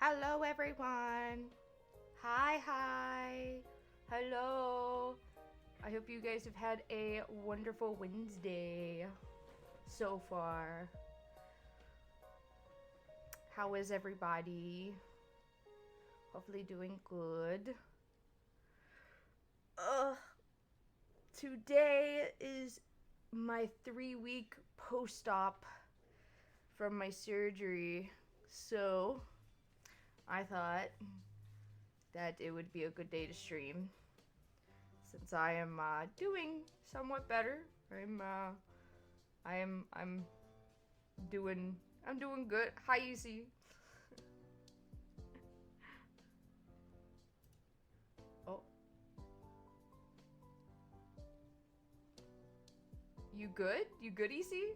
Hello, everyone. Hi. Hello. I hope you guys have had a wonderful Wednesday so far. How is everybody? Hopefully doing good. Today is my 3-week post-op from my surgery, so I thought that it would be a good day to stream since I am doing somewhat better. I'm doing good. Hi, Easy. Oh, you good? You good, Easy?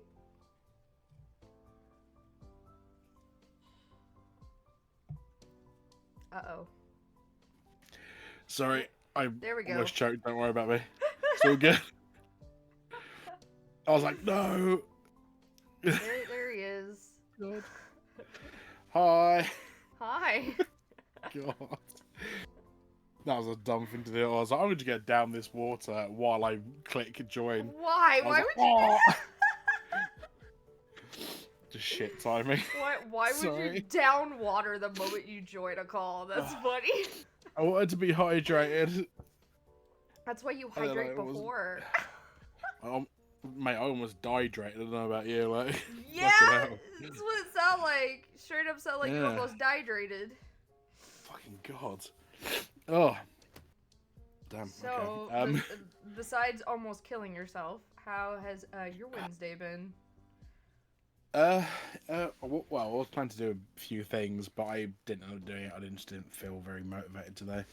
Uh-oh. Sorry, I There we go. almost choked. Don't worry about me. It's all good. I was like, no. There he is. God. Hi. Hi. God. That was a dumb thing to do. I was like, I'm going to get down this water while I click join. Why? I was Why like, would you do that? Just shit timing. Why would Sorry. you down water the moment you join a call? That's funny. I wanted to be hydrated. That's why you hydrate before. Mate, I almost dehydrated. I don't know about you. Like, Yeah, fucking that's what it sounded like. Straight up sounded like you Yeah. almost dehydrated. Fucking God. Oh. Damn. So, okay. besides almost killing yourself, how has your Wednesday been? Well, I was planning to do a few things, but I didn't end up doing it. I just didn't feel very motivated today. I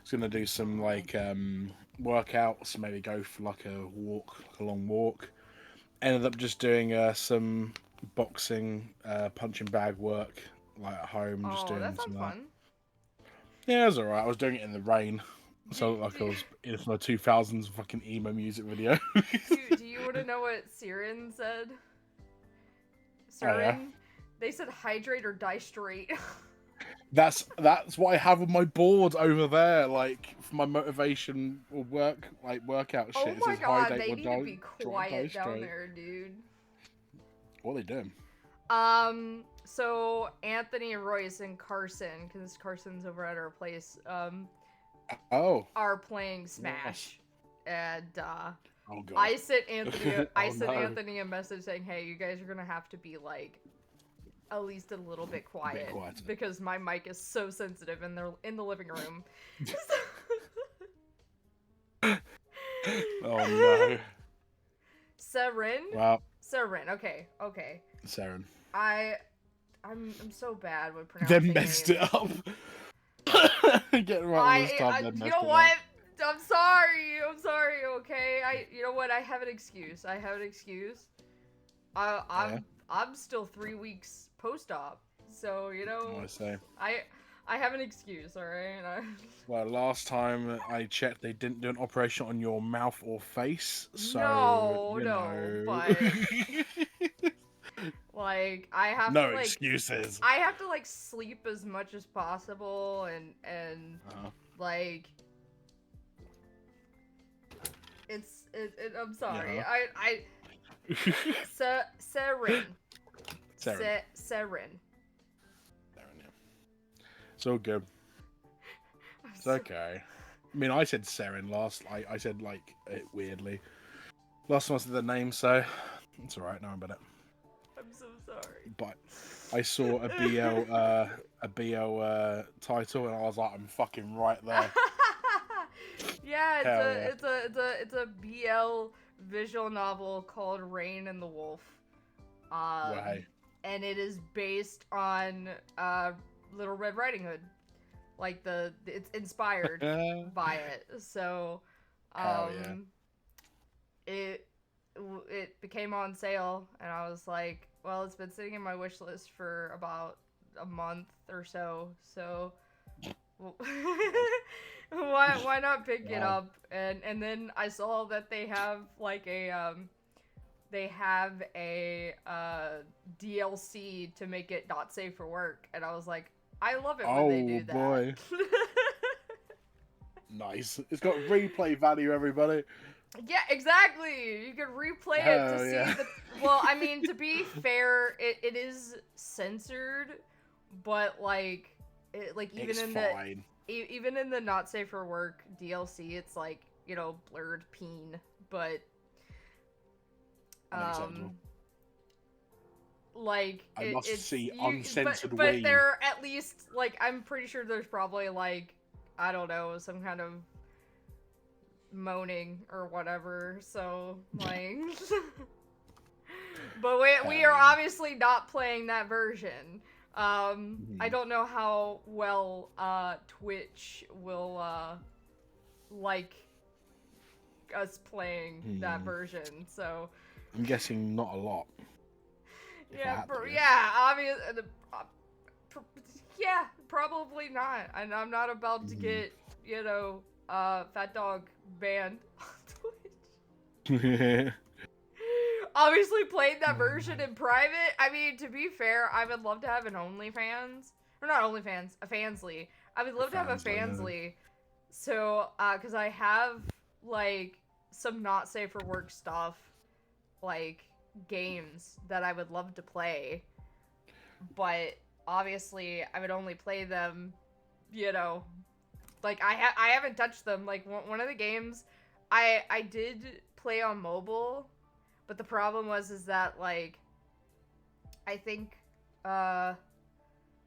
was gonna do some like workouts, maybe go for like a walk, like a long walk. Ended up just doing some boxing, punching bag work, like at home, just Oh, doing that some sounds of that. fun. Yeah, it was alright. I was doing it in the rain, so I Do, looked like do, I was in a 2000s fucking emo music video. do you want to know what Siren said? Oh yeah. Siren? They said hydrate or die straight. That's what I have on my board over there, like for my motivation or workout shit. Oh It my says god, hydrate they or need to die, be die quiet down straight. there, dude. What are they doing? So Anthony, Royce, and Carson, because Carson's over at our place, Oh. are playing Smash. And Oh god. I sent Anthony No. Anthony a message saying, "Hey, you guys are gonna have to be like at least a little bit quiet quieter. because my mic is so sensitive and they're in the living room." Oh no. Seren? Well, Seren, okay. Saren. I'm so bad with They pronouncing messed names. it up. Get it right this time. Then You messed know it what? up. I'm sorry, okay? You know what? I have an excuse. I'm still 3 weeks post-op. So, you know, I say. I have an excuse, alright? Well, last time I checked, they didn't do an operation on your mouth or face, so No, but like I have no to like excuses. I have to like sleep as much as possible and like I'm sorry. Yeah. Seren. Saren. Seren. It's all good. It's okay. I mean, I said Saren last. I said like it weirdly. Last time I said the name, so it's alright. Now about it. I'm so sorry. But I saw a BL title, and I was like, I'm fucking right there. Yeah, it's a BL visual novel called Rain and the Wolf. Way. And it is based on Little Red Riding Hood. Like it's inspired by it. So it became on sale and I was like, well, it's been sitting in my wish list for about a month or so. So why not pick it up? And then I saw that they have like a DLC to make it not safe for work, and I was like, I love it when they Oh do that. boy. Nice. It's got replay value, everybody. Yeah, exactly. You can replay it to Oh see yeah. the. Well, I mean, to be fair, it is censored, but like, like even It's in fine. even in the not safe for work DLC, it's like blurred peen, but Unacceptable. um, like I must it's see you, uncensored but ween. there at least like I'm pretty sure there's probably like I don't know some kind of moaning or whatever. So like, but we are Yeah. obviously not playing that version. I don't know how well Twitch will like us playing that version. So I'm guessing not a lot. yeah, yeah, obviously. Yeah, probably not. And I'm not about to get, Fat Dog banned on Twitch. Obviously played that version in private. I mean, to be fair, I would love to have an OnlyFans. Or not OnlyFans, a Fansly. I would love to have a Fansly. So, because I have, like, some not safe for work stuff, like, games that I would love to play. But obviously I would only play them, like I haven't touched them. Like one of the games I did play on mobile, but the problem is that like I think the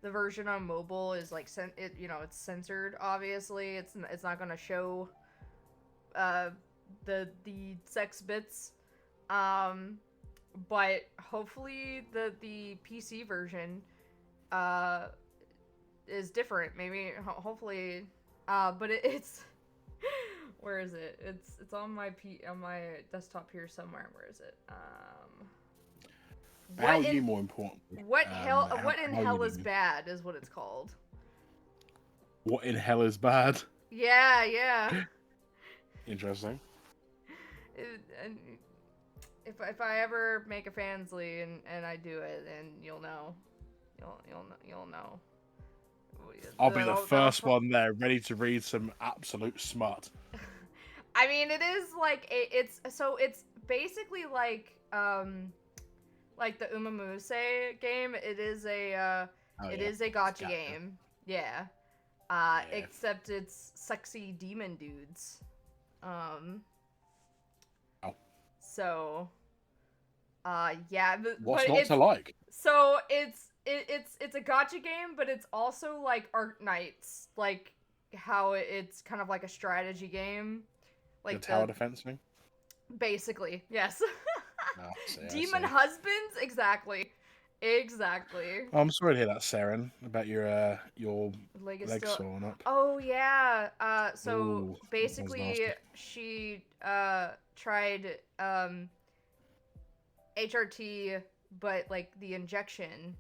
version on mobile is like it's censored. Obviously, it's not gonna show the sex bits. But hopefully the PC version is different. Maybe hopefully but it's where is it? It's on my desktop here somewhere. Where is it? How are you more important? What in hell is bad is what it's called. What in hell is bad? Yeah. Interesting. And if I ever make a Fansly and I do it, then you'll know. You'll know. I'll be the first one there, ready to read some absolute smut. I mean, it is like it's basically like the Umamuse game. It is a gacha game. Yeah. Except it's sexy demon dudes. So, yeah. What's not to like? So it's a gacha game, but it's also like Art Knights, like how it's kind of like a strategy game, like the tower defense thing. Basically, yes. Oh, Demon husbands, exactly. Oh, I'm sorry to hear that, Saren, about your leg swollen up. Oh yeah. So Ooh, basically, she tried HRT, but like the injection,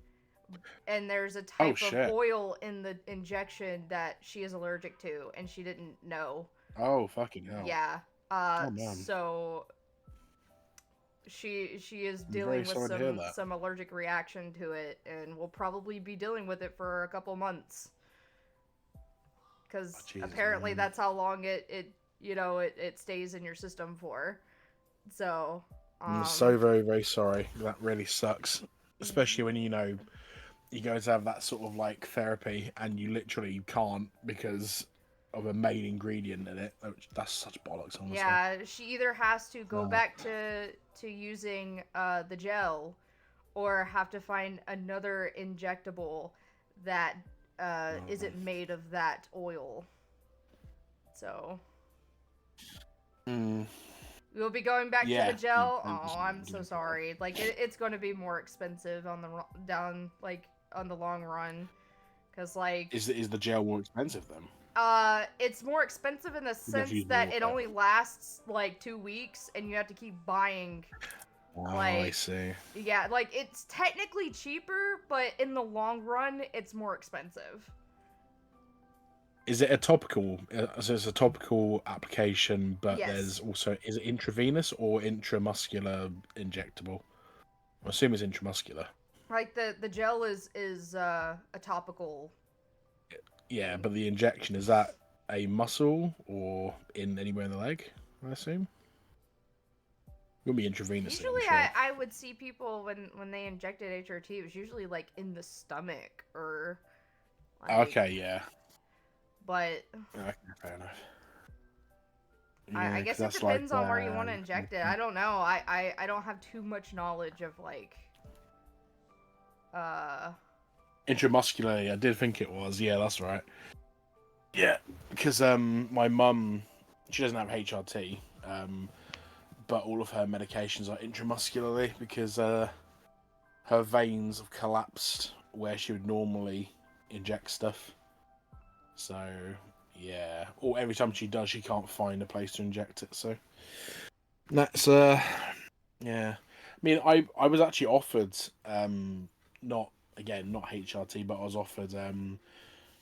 and there's a type of oil in the injection that she is allergic to, and she didn't know. Oh fucking hell. Yeah. So she is dealing with some allergic reaction to it, and will probably be dealing with it for a couple months. Because apparently that's how long it stays in your system for. So I'm so very, very sorry. That really sucks. Especially when you go to have that sort of like therapy and you literally can't because of a main ingredient in it. That's such bollocks, honestly. Yeah, she either has to go back to using the gel, or have to find another injectable that isn't made of that oil. So we'll be going back to the gel. Oh, I'm so sorry. Like it's going to be more expensive on the long run, because like is the gel more expensive then? It's more expensive in the sense that it only lasts like 2 weeks, and you have to keep buying. Oh, I see. Yeah, like it's technically cheaper, but in the long run, it's more expensive. Is it a topical? So it's a topical application, but yes. There's also, is it intravenous or intramuscular injectable? I assume it's intramuscular. Like the gel is a topical Yeah, but the injection, is that a muscle or in anywhere in the leg, I assume? It would be intravenous. Usually, I'm sure. I would see people when they injected HRT, it was usually like in the stomach or like. Okay, yeah. But Okay, fair enough. I Yeah, because guess it that's like depends on where you want to inject it. I don't know. I don't have too much knowledge of like. intramuscularly. I did think it was. Yeah, that's right. Yeah, because my mum, she doesn't have HRT, but all of her medications are intramuscularly because her veins have collapsed where she would normally inject stuff. So yeah, or every time she does, she can't find a place to inject it. So that's yeah. I mean, I was actually offered not not HRT, but I was offered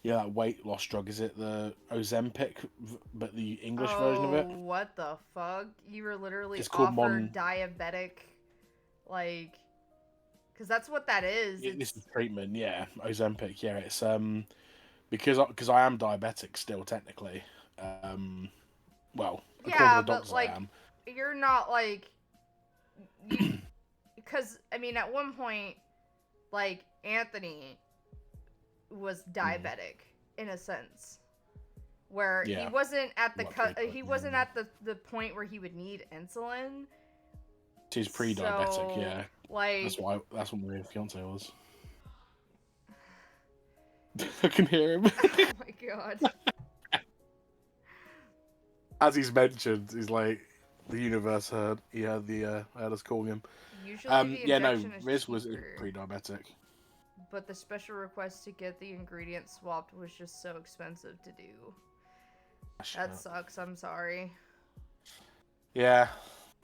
yeah, that weight loss drug. Is it the Ozempic, but the English version of Oh, it? what the fuck? You were literally It's called offered diabetic, like, because that's what that is. This It's is treatment, yeah. Ozempic, yeah. It's because I am diabetic still technically. Well, according to yeah, the but doctors, I like, am. you're not like you, because I mean, at one point, like Anthony was diabetic in a sense. Where he Yeah. wasn't at the What, he wasn't at the point where he would need insulin. He's pre-diabetic, So, yeah. like, That's what my fiance was. I can hear him. oh my god. As he's mentioned, he's like the universe heard. He heard heard us calling him. Usually the Yeah, no, injection is Riz was cheaper, pre-diabetic. but the special request to get the ingredients swapped was just so expensive to do. That sucks. I'm sorry. Yeah,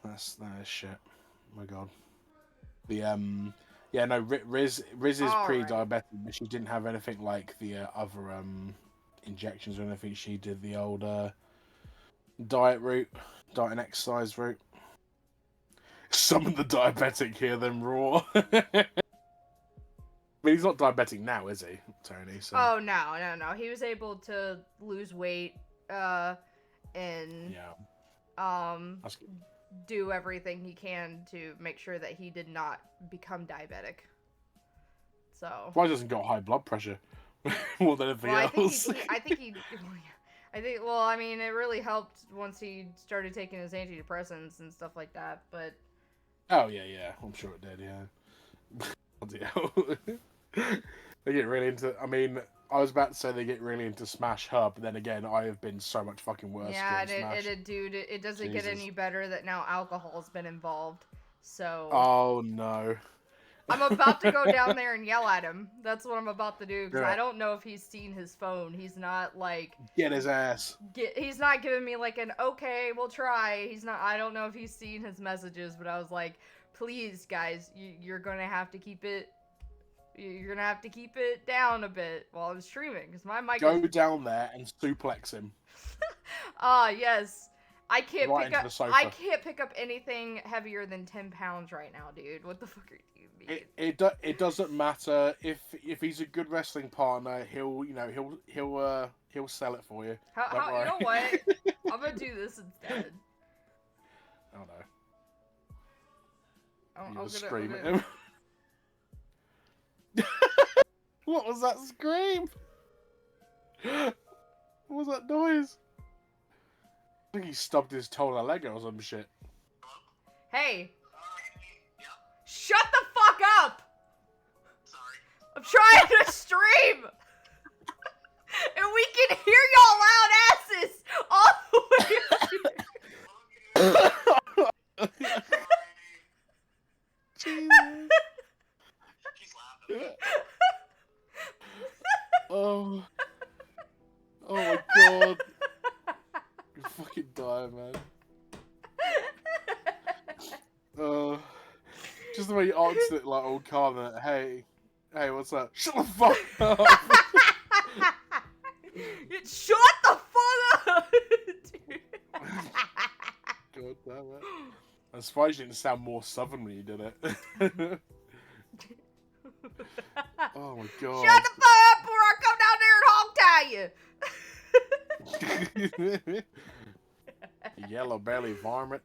that is shit. Oh my god. The yeah, no, Riz is pre-diabetic, but she didn't have anything like the other injections or anything. She did the old diet route, diet and exercise route. Summon the diabetic here, then roar. I mean, he's not diabetic now, is he, Tony? So. Oh no. He was able to lose weight, and do everything he can to make sure that he did not become diabetic. So. Why doesn't got high blood pressure more than anything else? I think he. Well, I mean, it really helped once he started taking his antidepressants and stuff like that. But. Oh yeah, I'm sure it did. Yeah. They get really into. I mean, I was about to say they get really into Smash Hub, but then again, I have been so much fucking worse. Yeah, dude, it doesn't get any better that now alcohol's been involved. So. Oh no. I'm about to go down there and yell at him. That's what I'm about to do because I don't know if he's seen his phone. He's not like get his ass. He's not giving me like an okay, we'll try. He's not. I don't know if he's seen his messages, but I was like, please, guys, you're gonna have to keep it. You're gonna have to keep it down a bit while I'm streaming because my mic. Go down there and suplex him. Yes. I can't right pick up. I can't pick up anything heavier than 10 pounds right now, dude. What the fuck are you mean? It doesn't matter if he's a good wrestling partner. He'll sell it for you. You know what? I'm gonna do this instead. Oh no! I'm gonna scream at him. What was that scream? What was that noise? I think he stubbed his toe on a leg or some shit. Hey! Shut the fuck up! Sorry. I'm trying to stream! And we can hear y'all loud asses all the way up here. Jesus. Oh my god. You fucking die, man. Just the way you answered it like old Carter. Hey, what's up? Shut the fuck up! Shut the fuck up! Dude. God damn it. I'm surprised you didn't sound more southern when you did it. Oh my god. Shut the fuck up or I'll come down there and hog at you. Yellow belly varmint.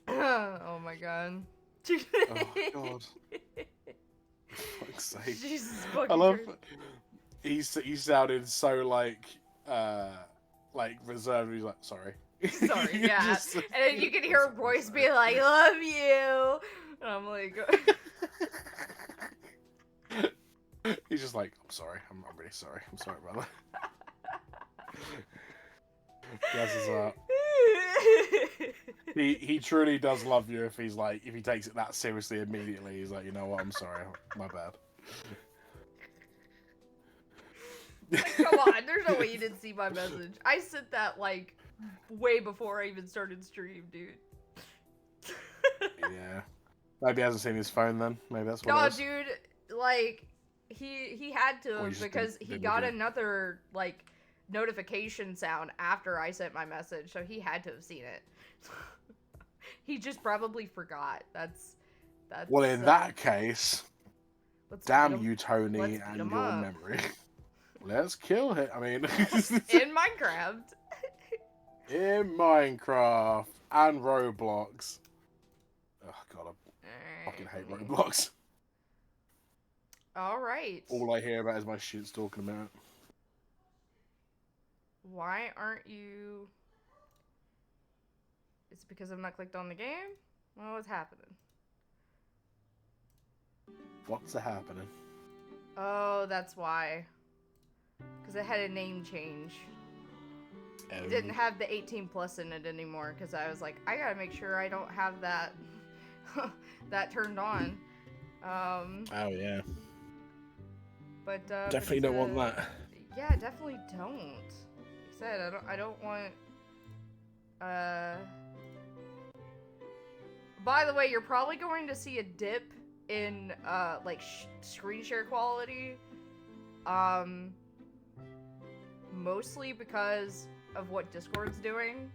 Oh my god. Oh god. For fuck's sake. Jesus I fucking love. Christ. He sounded so like reserved. He's like, sorry. Sorry, yeah. Just- And then you can hear her voice be like, love you. And I'm like, He's just like, I'm sorry. I'm really sorry. I'm sorry, brother. Bless his heart. He truly does love you if he's like, if he takes it that seriously immediately. He's like, you know what? I'm sorry. My bad. come on, there's no way you didn't see my message. I sent that like way before I even started stream, dude. Yeah. Maybe he hasn't seen his phone then. Maybe that's what No, it is. dude, like he had to Or he just because he didn't got look at it. another like notification sound after I sent my message, so he had to have seen it. He just probably forgot. That's Well, in that case, let's damn beat 'em- you, Tony, let's beat and 'em your up. memory. Let's kill him. I mean, in Minecraft. in Minecraft and Roblox. Oh god, I fucking hate Roblox. All right. All I hear about is my shit's talking about. Why aren't you? It's because I'm not clicked on the game? Well, what's happening? What's happening? Oh, that's why. Because it had a name change. It didn't have the 18 plus in it anymore because I was like, I gotta make sure I don't have that that turned on. Oh yeah. But Definitely don't want that. Yeah, definitely don't. Like I said, I don't want. By the way, you're probably going to see a dip in like screen share quality. Mostly because of what Discord's doing.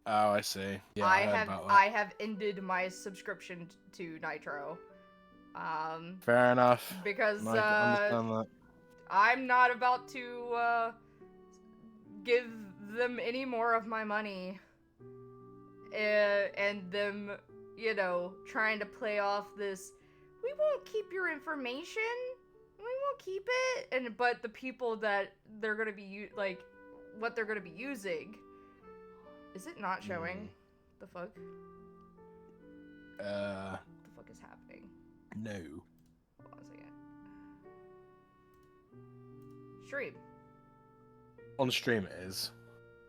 Oh, I see. Yeah, I heard about that. I have ended my subscription to Nitro. Fair enough. Because I can understand that. I'm not about to give them any more of my money. And them, you know, trying to play off this, we won't keep your information. We won't keep it. But the people that they're gonna be like, what they're gonna be using, is it not showing? The fuck? What the fuck is happening? No. Hold on a second. Stream. On stream it is.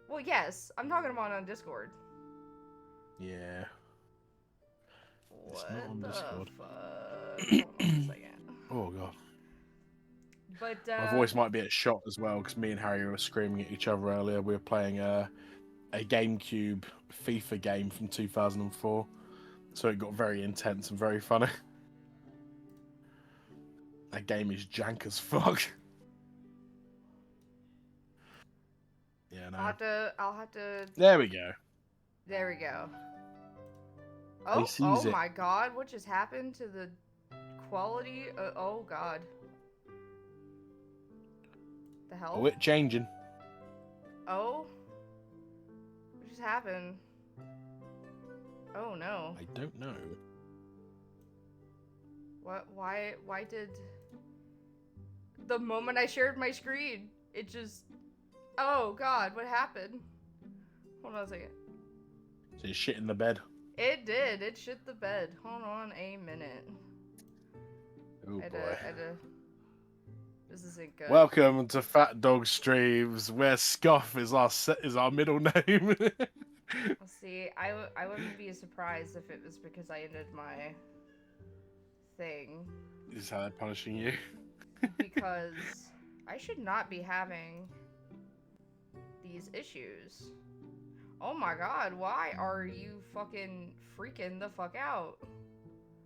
Well, yes, I'm talking about on Discord. Yeah. What not on the Discord. fuck? Hold on a second. Oh god. But My voice might be at shot as well because me and Harry were screaming at each other earlier. We were playing a GameCube FIFA game from 2004, so it got very intense and very funny. That game is jank as fuck. Yeah, no. I'll have to. There we go. There we go. Oh, sees oh it. my god, what just happened to the quality? Oh god. The hell? Oh, it changing. Oh? What just happened? Oh no. I don't know. What? Why did... The moment I shared my screen, it just... Oh god, what happened? Hold on a second. So you shit in the bed. It did. It shit the bed. Hold on a minute. Oh boy. This isn't good. Welcome to Fat Dog Streams, where Scuff is our middle name. Let's see. I wouldn't be surprised if it was because I ended my thing. This is how they're punishing you. Because I should not be having these issues. Oh my god, why are you fucking freaking the fuck out?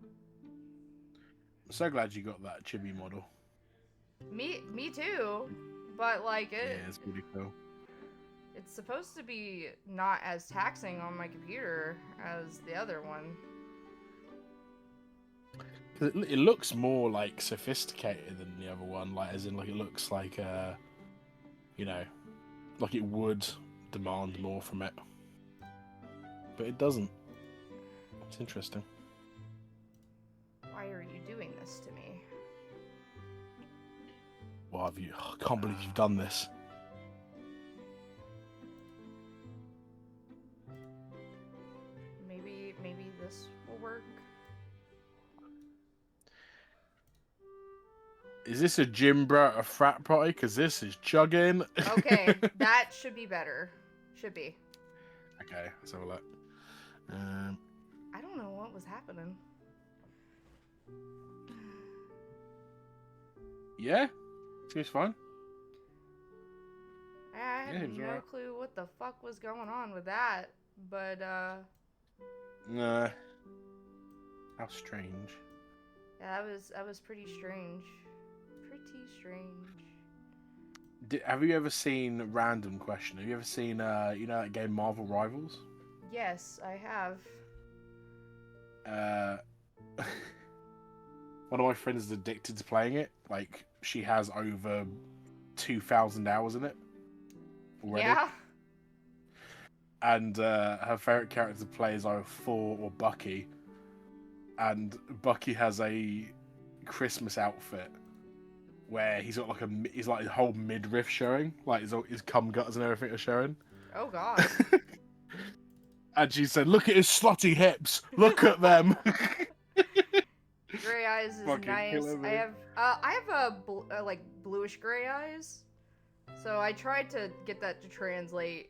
I'm so glad you got that chibi model. Me too. But like it Yeah, it's pretty cool. it's supposed to be not as taxing on my computer as the other one. It looks more like sophisticated than the other one, like as in like it looks like you know, like it would demand more from it. But it doesn't. It's interesting. Why are you doing this to me? Why have you? I can't believe you've done this. Maybe this will work. Is this a gym bro at a frat party? Because this is chugging. Okay, that should be better. Should be. Okay, let's have a look. I don't know what was happening. Yeah, seems fine. I have no alright. clue what the fuck was going on with that, but Nah. How strange. yeah, that was pretty strange. Pretty strange. Have you ever seen Random Question? Have you ever seen you know that game Marvel Rivals? Yes, I have. One of my friends is addicted to playing it. Like, she has over 2,000 hours in it already. Yeah. And her favorite character to play is either Thor or Bucky. And Bucky has a Christmas outfit where he's got like his whole midriff showing, like his cum gutters and everything are showing. Oh God. And she said, "Look at his slutty hips. Look at them." Gray eyes is Fucking nice. I have like bluish gray eyes, so I tried to get that to translate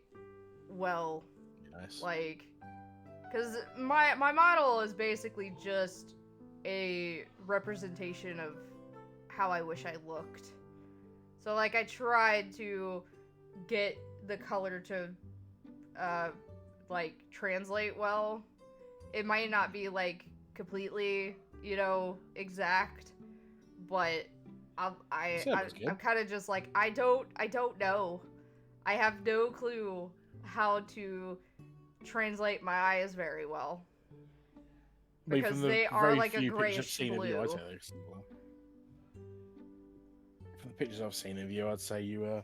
well. Nice. Like, because my model is basically just a representation of how I wish I looked. So like I tried to get the color to like translate well. It might not be like completely, you know, exact, but I'm kind of just like I don't know. I have no clue how to translate my eyes very well. Because they are like a grayish blue. From the pictures I've seen of you, I'd say you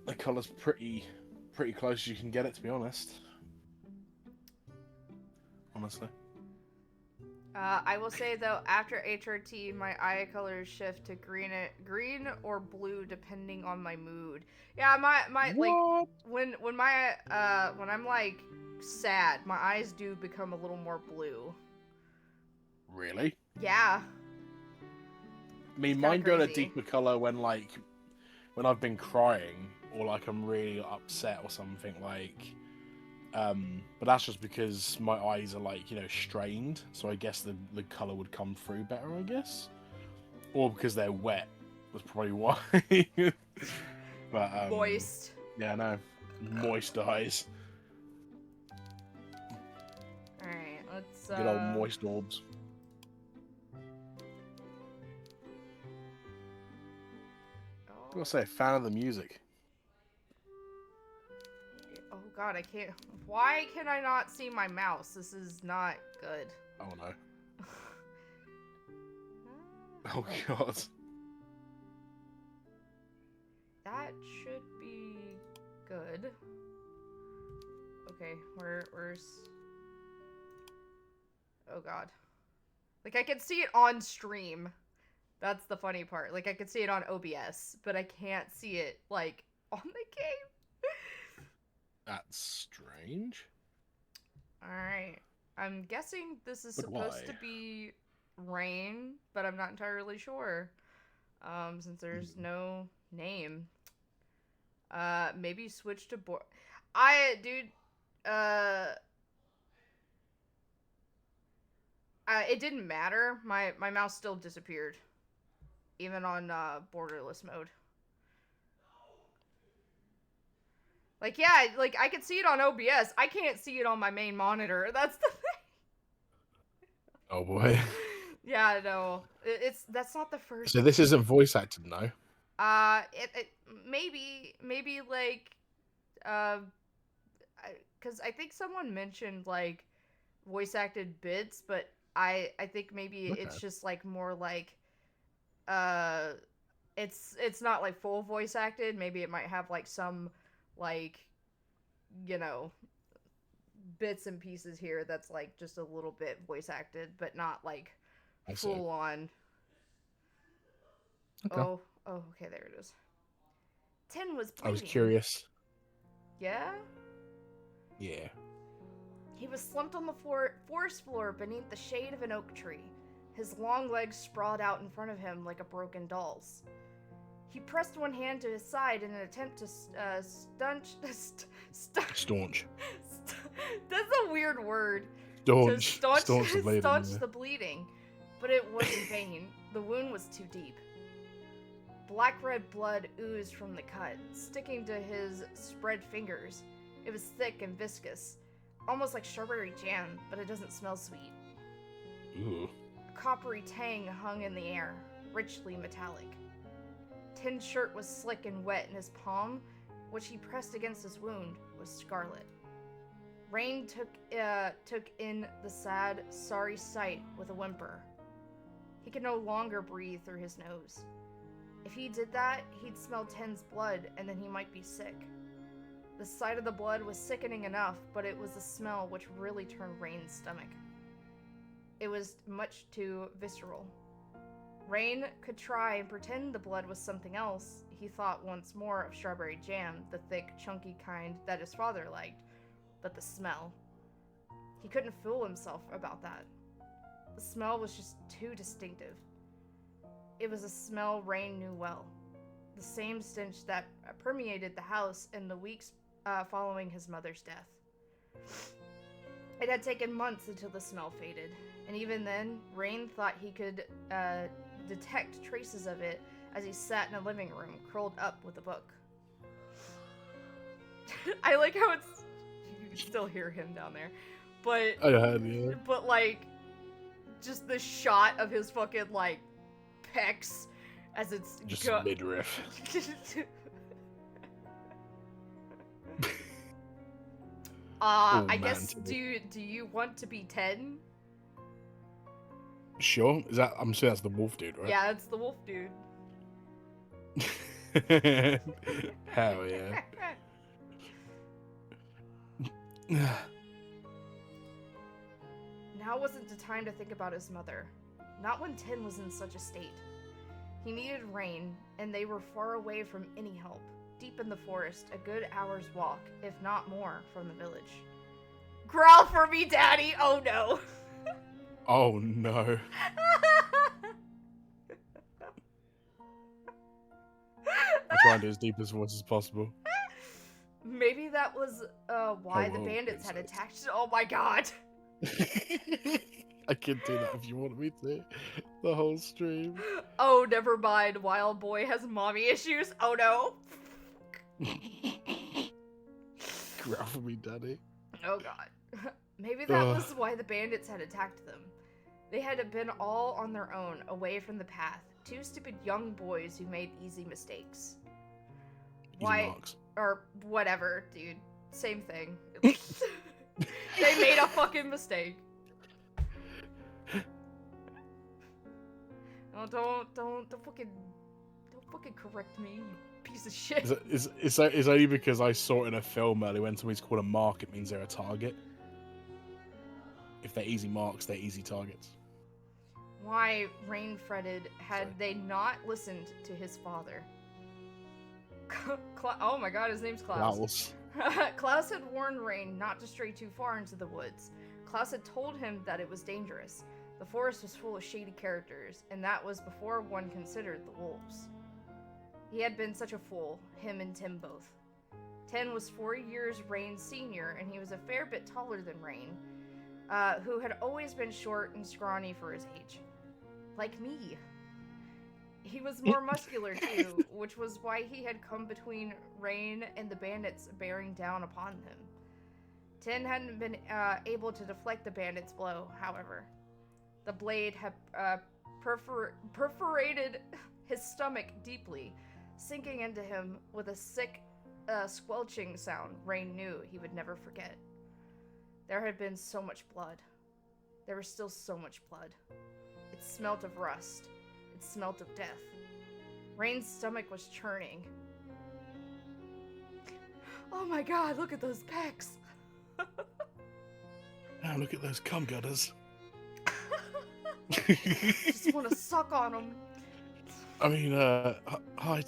the colour's pretty close as you can get it, to be honest. Honestly. I will say though, after HRT, my eye colors shift to green or blue depending on my mood. Yeah, my What? like when I'm like sad, my eyes do become a little more blue. Really? Yeah. I mean, mine go a deeper colour when I've been crying or like I'm really upset or something like. But that's just because my eyes are like, you know, strained, so I guess the colour would come through better, I guess. Or because they're wet. That's probably why. But moist. Yeah, no. Moist eyes. Alright, let's Good old moist orbs. I gotta say, fan of the music. Oh God, I can't. Why can I not see my mouse? This is not good. Oh no. Oh God. That should be good. Okay, where's... Oh God. Like, I can see it on stream. That's the funny part. Like, I can see it on OBS, but I can't see it, like, on the game. That's strange. Alright. I'm guessing this is supposed to be rain, but I'm not entirely sure. Since there's no name. Maybe switch to dude, it didn't matter. My mouse still disappeared. Even on, borderless mode. Like, yeah, like, I could see it on OBS. I can't see it on my main monitor. That's the thing. Oh, boy. Yeah, no. That's not the first... So this isn't voice acted, no? Maybe, like, because I think someone mentioned, like, voice acted bits, but I think maybe it's just, like, more, like, an it's not like full voice acted. Maybe it might have like some like, you know, bits and pieces here that's like just a little bit voice acted, but not like full on. Okay. Oh, okay, there it is. 10 was bleeding. I was curious. Yeah? Yeah. He was slumped on the forest floor beneath the shade of an oak tree, his long legs sprawled out in front of him like a broken doll's. He pressed one hand to his side in an attempt to staunch. That's a weird word. Staunch The bleeding, but it was in vain. The wound was too deep. Black-red blood oozed from the cut, sticking to his spread fingers. It was thick and viscous, almost like strawberry jam, but it doesn't smell sweet. Ooh. A coppery tang hung in the air, richly metallic. Tin's shirt was slick and wet, and his palm, which he pressed against his wound, was scarlet. Rain took in the sad, sorry sight with a whimper. He could no longer breathe through his nose. If he did that, he'd smell Tin's blood, and then he might be sick. The sight of the blood was sickening enough, but it was the smell which really turned Rain's stomach. It was much too visceral. Rain could try and pretend the blood was something else. He thought once more of strawberry jam, the thick, chunky kind that his father liked, but the smell. He couldn't fool himself about that. The smell was just too distinctive. It was a smell Rain knew well. The same stench that permeated the house in the weeks following his mother's death. It had taken months until the smell faded, and even then, Rain thought he could detect traces of it as he sat in a living room, curled up with a book. I like how it's... You can still hear him down there. But... Yeah. But, like, just the shot of his fucking, like, pecs as it's... Just midriff. I guess, do you want to be 10? Sure. Is that? I'm sure that's the wolf dude, right? Yeah, it's the wolf dude. Hell yeah. Now wasn't the time to think about his mother. Not when Tin was in such a state. He needed Rain, and they were far away from any help. Deep in the forest, a good hour's walk, if not more, from the village. Growl for me, Daddy! Oh no! Oh no. I'll try and do as deep as voice as possible. Maybe that was why the bandits had attacked. Oh my god! I can do that if you want me to. The whole stream. Oh, never mind. Wild Boy has mommy issues. Oh no. Growl for me, Daddy. Oh god. Maybe that was why the bandits had attacked them. They had been all on their own, away from the path. Two stupid young boys who made easy mistakes. Marks. Or whatever, dude. Same thing. They made a fucking mistake. Oh, don't fucking correct me, you piece of shit. It's only because I saw it in a film earlier when somebody's called a mark, it means they're a target. If they're easy marks, they're easy targets. Why, Rain fretted, had they not listened to his father. Oh my god, his name's Klaus. Klaus had warned Rain not to stray too far into the woods. Klaus had told him that it was dangerous. The forest was full of shady characters, and that was before one considered the wolves. He had been such a fool, him and Tim both. Tin was 4 years Rain's senior, and he was a fair bit taller than Rain, who had always been short and scrawny for his age. Like me. He was more muscular too, which was why he had come between Rain and the bandits bearing down upon him. Tin hadn't been able to deflect the bandits' blow, however. The blade had perforated his stomach deeply, sinking into him with a sick, squelching sound Rain knew he would never forget. There had been so much blood. There was still so much blood. It smelt of rust. It smelt of death. Rain's stomach was churning. Oh my god, look at those pecs! Now look at those cum gutters. Just want to suck on them. I mean, hi.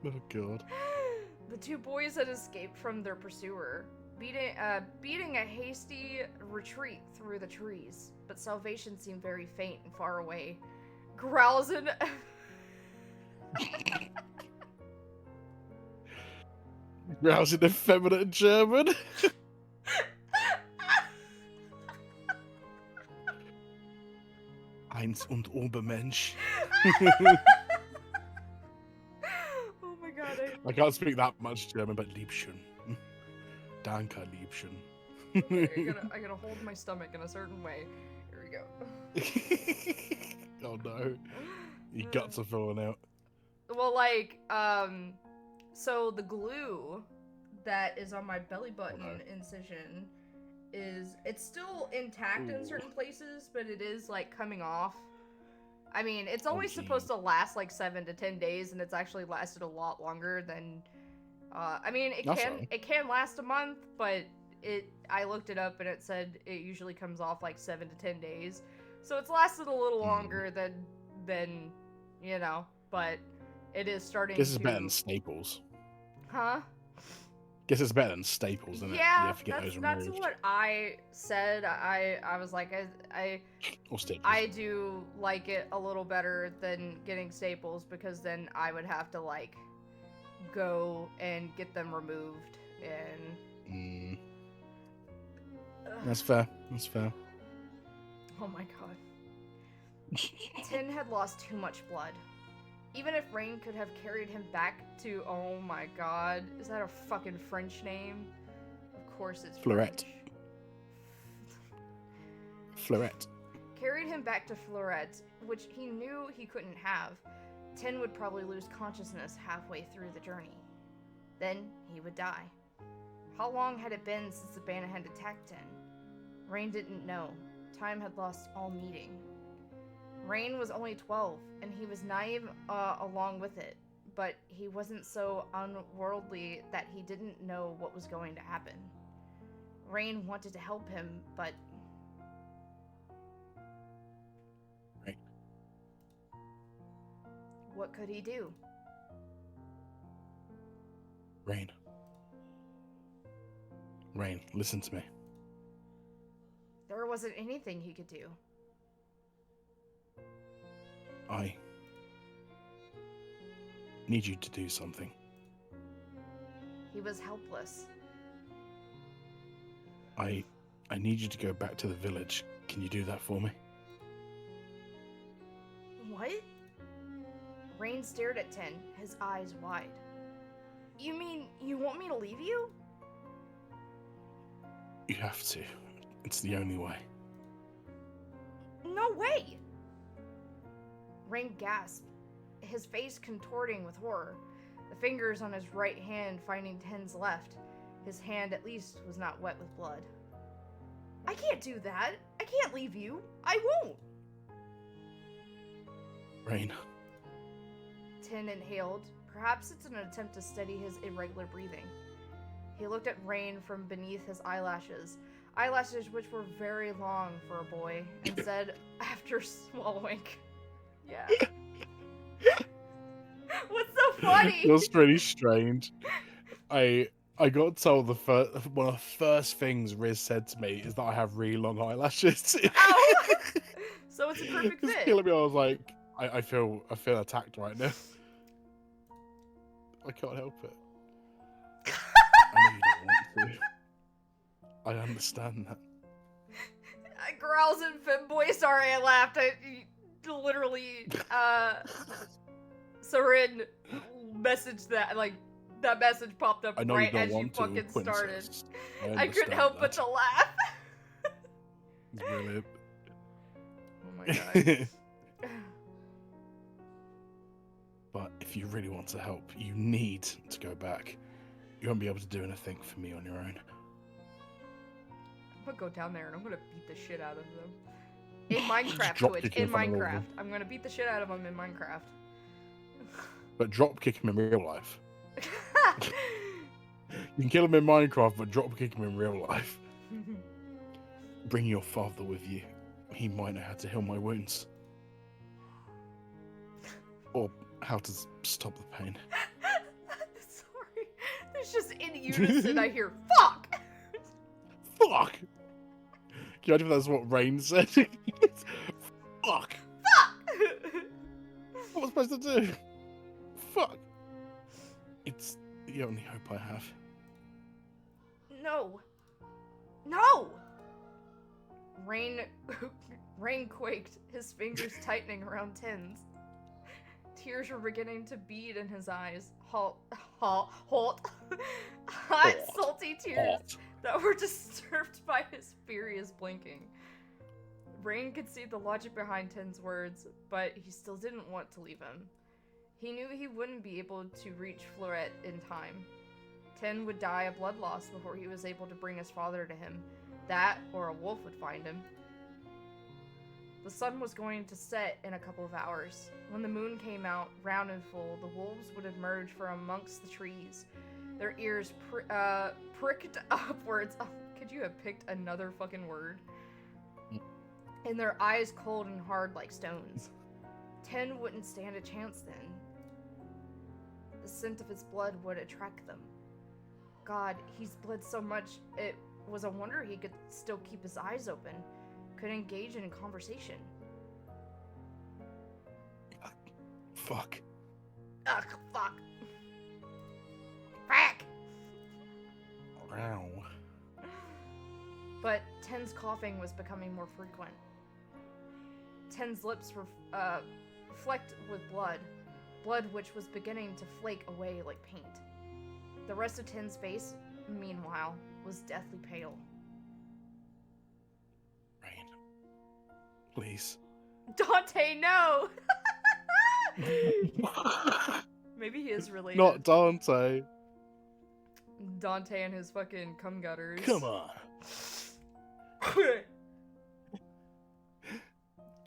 Oh god. The two boys had escaped from their pursuer, beating a hasty retreat through the trees, but salvation seemed very faint and far away. Growlsen. Rousing effeminate German. Eins und Obermensch. Oh my god. I can't speak that much German, but Liebchen. Danke, Liebchen. I gotta hold my stomach in a certain way. Here we go. Oh no. Your guts are falling out. Well, like, so the glue that is on my belly button incision it's still intact in certain places, but it is, like, coming off. I mean, it's only supposed to last, like, 7 to 10 days, and it's actually lasted a lot longer than, I mean, it can last a month, but I looked it up, and it said it usually comes off, like, 7 to 10 days. So it's lasted a little longer than, you know, but it is starting This is better than Staples. Huh? Guess it's better than Staples, isn't it? Yeah, those that's what I said. I was like, I do like it a little better than getting Staples, because then I would have to, like, go and get them removed, and... That's fair. That's fair. Oh my god. Tin had lost too much blood. Even if Rain could have carried him back to... Oh my god. Is that a fucking French name? Of course it's Fleurette. French. Fleurette. Carried him back to Fleurette, which he knew he couldn't have. Tin would probably lose consciousness halfway through the journey. Then he would die. How long had it been since the bandit had attacked Tin? Rain didn't know. Time had lost all meaning. Rain was only 12, and he was naive along with it, but he wasn't so unworldly that he didn't know what was going to happen. Rain wanted to help him, but... Right. What could he do? Rain. Rain, listen to me. There wasn't anything he could do. I need you to do something. He was helpless. I need you to go back to the village. Can you do that for me? What? Rain stared at Tin, his eyes wide. You mean you want me to leave you? You have to. It's the only way. No way! Rain gasped, his face contorting with horror. The fingers on his right hand finding Tin's left. His hand, at least, was not wet with blood. I can't do that. I can't leave you. I won't. Rain. Tin inhaled. Perhaps it's an attempt to steady his irregular breathing. He looked at Rain from beneath his eyelashes which were very long for a boy, and said, after swallowing, yeah. What's so funny? That's pretty strange. I got told one of the first things Riz said to me is that I have really long eyelashes. Ow! So it's a perfect It's fit. killing me. I was like, I feel attacked right now. I can't help it. I know you don't want to. I understand that. Growls and femboy. Sorry, I laughed. I literally, Sarin messaged that, like, that message popped up right as you fucking started. I couldn't help but to laugh. It's brilliant. Oh my god. But if you really want to help, you need to go back. You won't be able to do anything for me on your own. I'm gonna go down there and I'm gonna beat the shit out of them. In Minecraft, drop Twitch. kick him In in front of all of Minecraft. them. I'm gonna beat the shit out of him in Minecraft. But drop kick him in real life. You can kill him in Minecraft, but drop kick him in real life. Bring your father with you. He might know how to heal my wounds. Or how to stop the pain. Sorry. There's just in unison I hear, fuck! Fuck! Can you imagine if that's what Rain said? Fuck! Fuck! What was I supposed to do? Fuck! It's the only hope I have. No. No! Rain quaked, his fingers tightening around Tin's. Tears were beginning to bead in his eyes. Hot, salty tears that were disturbed by his furious blinking. Rain could see the logic behind Tin's words, but he still didn't want to leave him. He knew he wouldn't be able to reach Florette in time. Tin would die of blood loss before he was able to bring his father to him. That, or a wolf would find him. The sun was going to set in a couple of hours. When the moon came out, round and full, the wolves would emerge from amongst the trees. Their ears pricked upwards. Oh, could you have picked another fucking word? And their eyes cold and hard like stones. Tin wouldn't stand a chance then. The scent of his blood would attract them. God, he's bled so much, it was a wonder he could still keep his eyes open, could engage in conversation. Fuck. Ugh, fuck. Fuck! Wow. But Tin's coughing was becoming more frequent. Tin's lips were flecked with blood which was beginning to flake away like paint. The rest of Tin's face, meanwhile, was deathly pale. Rain. Please. Dante, no! Maybe he is related. Not Dante. Dante and his fucking cum gutters. Come on.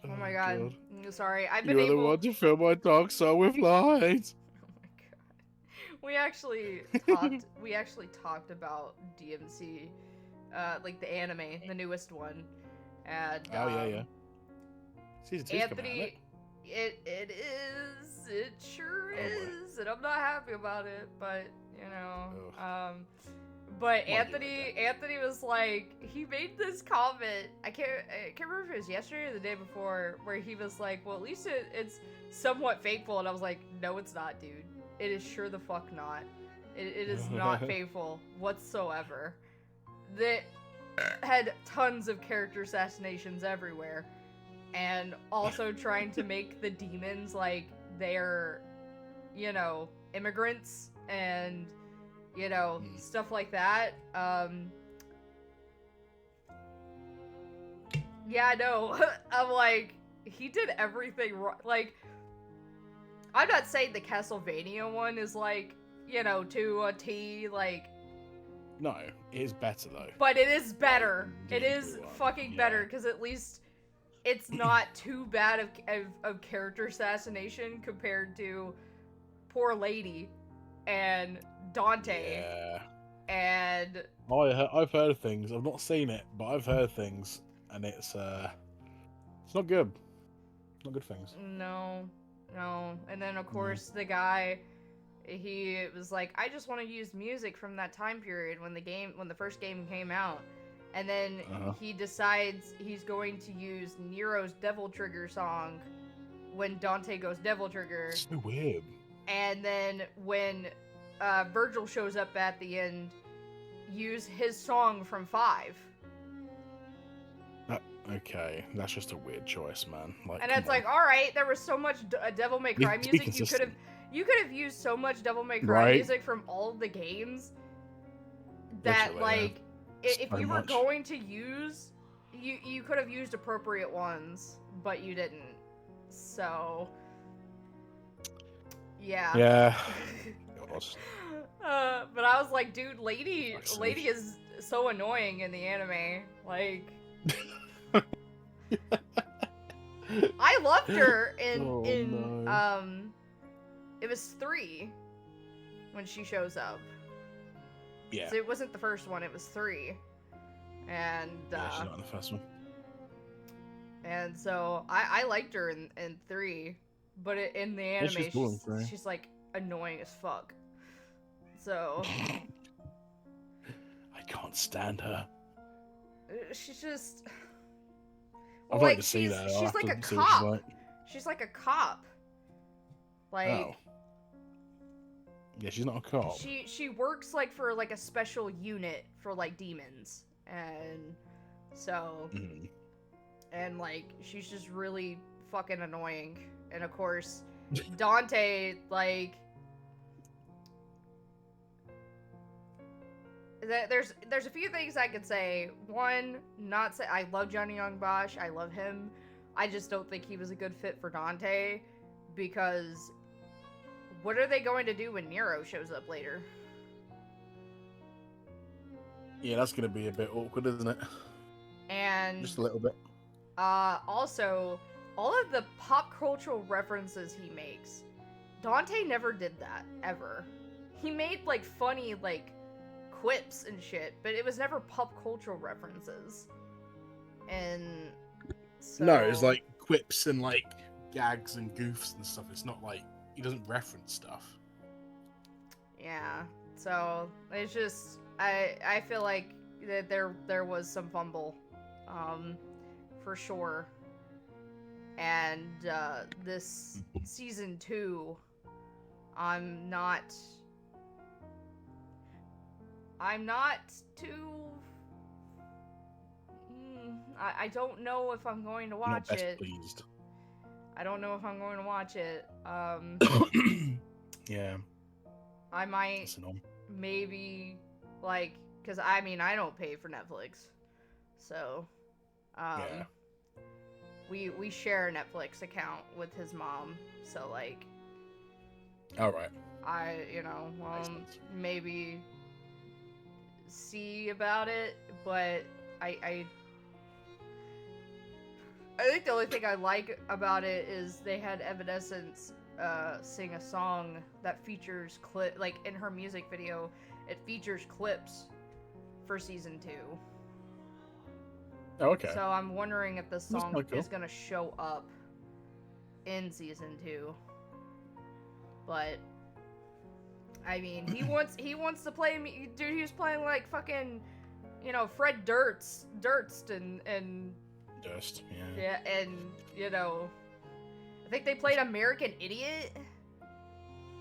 Oh my god. Sorry, I've been You're able... the one to fill my dark soul with light. Oh my god. We actually talked about DMC, like the anime, the newest one. And yeah. Season 2's coming out, Anthony, it sure is, and I'm not happy about it, but you know, but Anthony was like, he made this comment. I can't remember if it was yesterday or the day before, where he was like, well, at least it's somewhat faithful, and I was like, no, it's not, dude. It is sure the fuck not. It is not faithful whatsoever. That had tons of character assassinations everywhere, and also trying to make the demons like they're, you know, immigrants and, you know, stuff like that. Yeah, no. I'm like, he did everything wrong. Like, I'm not saying the Castlevania one is like, you know, to a T, like... No, it is better though. But it is better. It is fucking better, because at least it's not too bad of character assassination compared to Poor Lady and Dante. Yeah. And... I've heard things. I've not seen it, but I've heard things, and it's not good. Not good things. No. And then, of course, the guy... He was like, I just want to use music from that time period when the first game came out. And then he decides he's going to use Nero's Devil Trigger song when Dante goes Devil Trigger. So weird. And then when Virgil shows up at the end, use his song from 5. Okay, that's just a weird choice, man. Like, and it's like, all right, there was so much Devil May Cry music. You could have used so much Devil May Cry music from all of the games that, like, if you were going to use, you could have used appropriate ones, but you didn't. So, yeah. Yeah. But I was like, dude, Lady is so annoying in the anime. Like, I loved her Oh, in no. it was 3 when she shows up. Yeah. So it wasn't the first one, it was 3. And Yeah, she's not in the first one. and so I liked her in 3, but in the Yeah, she's anime cool in 3. she's like annoying as fuck. So I can't stand her. she's just I'd like like to see that. I'll she's have like to a see what she's cop. like. She's like a cop. Like Oh. Yeah, she's not a cop. she works like for like a special unit for like demons, and so and like she's just really fucking annoying. And of course Dante, like there's a few things I could say. One, not say I love Johnny Young Bosch, I love him. I just don't think he was a good fit for Dante, because what are they going to do when Nero shows up later? Yeah, that's going to be a bit awkward, isn't it? And Just a little bit. also, all of the pop cultural references he makes, Dante never did that, ever. He made, like, funny, like, quips and shit, but it was never pop cultural references. And so... No, it's like quips and, like, gags and goofs and stuff. It's not like he doesn't reference stuff. Yeah, so it's just I feel like that there was some fumble, for sure. And this season 2, I'm not too. I don't know if I'm going to watch Not best it. pleased. I don't know if I'm going to watch it. Yeah. I might maybe, like, because I mean I don't pay for Netflix, so yeah. we share a Netflix account with his mom, so like, all right. I maybe see about it, but I think the only thing I like about it is they had Evanescence sing a song that features like in her music video, it features clips for season 2. Oh, okay. So I'm wondering if the song cool. is gonna show up in season 2. But I mean, he wants to play me, dude. He was playing like fucking, Fred Durst and Durst, yeah, and I think they played American Idiot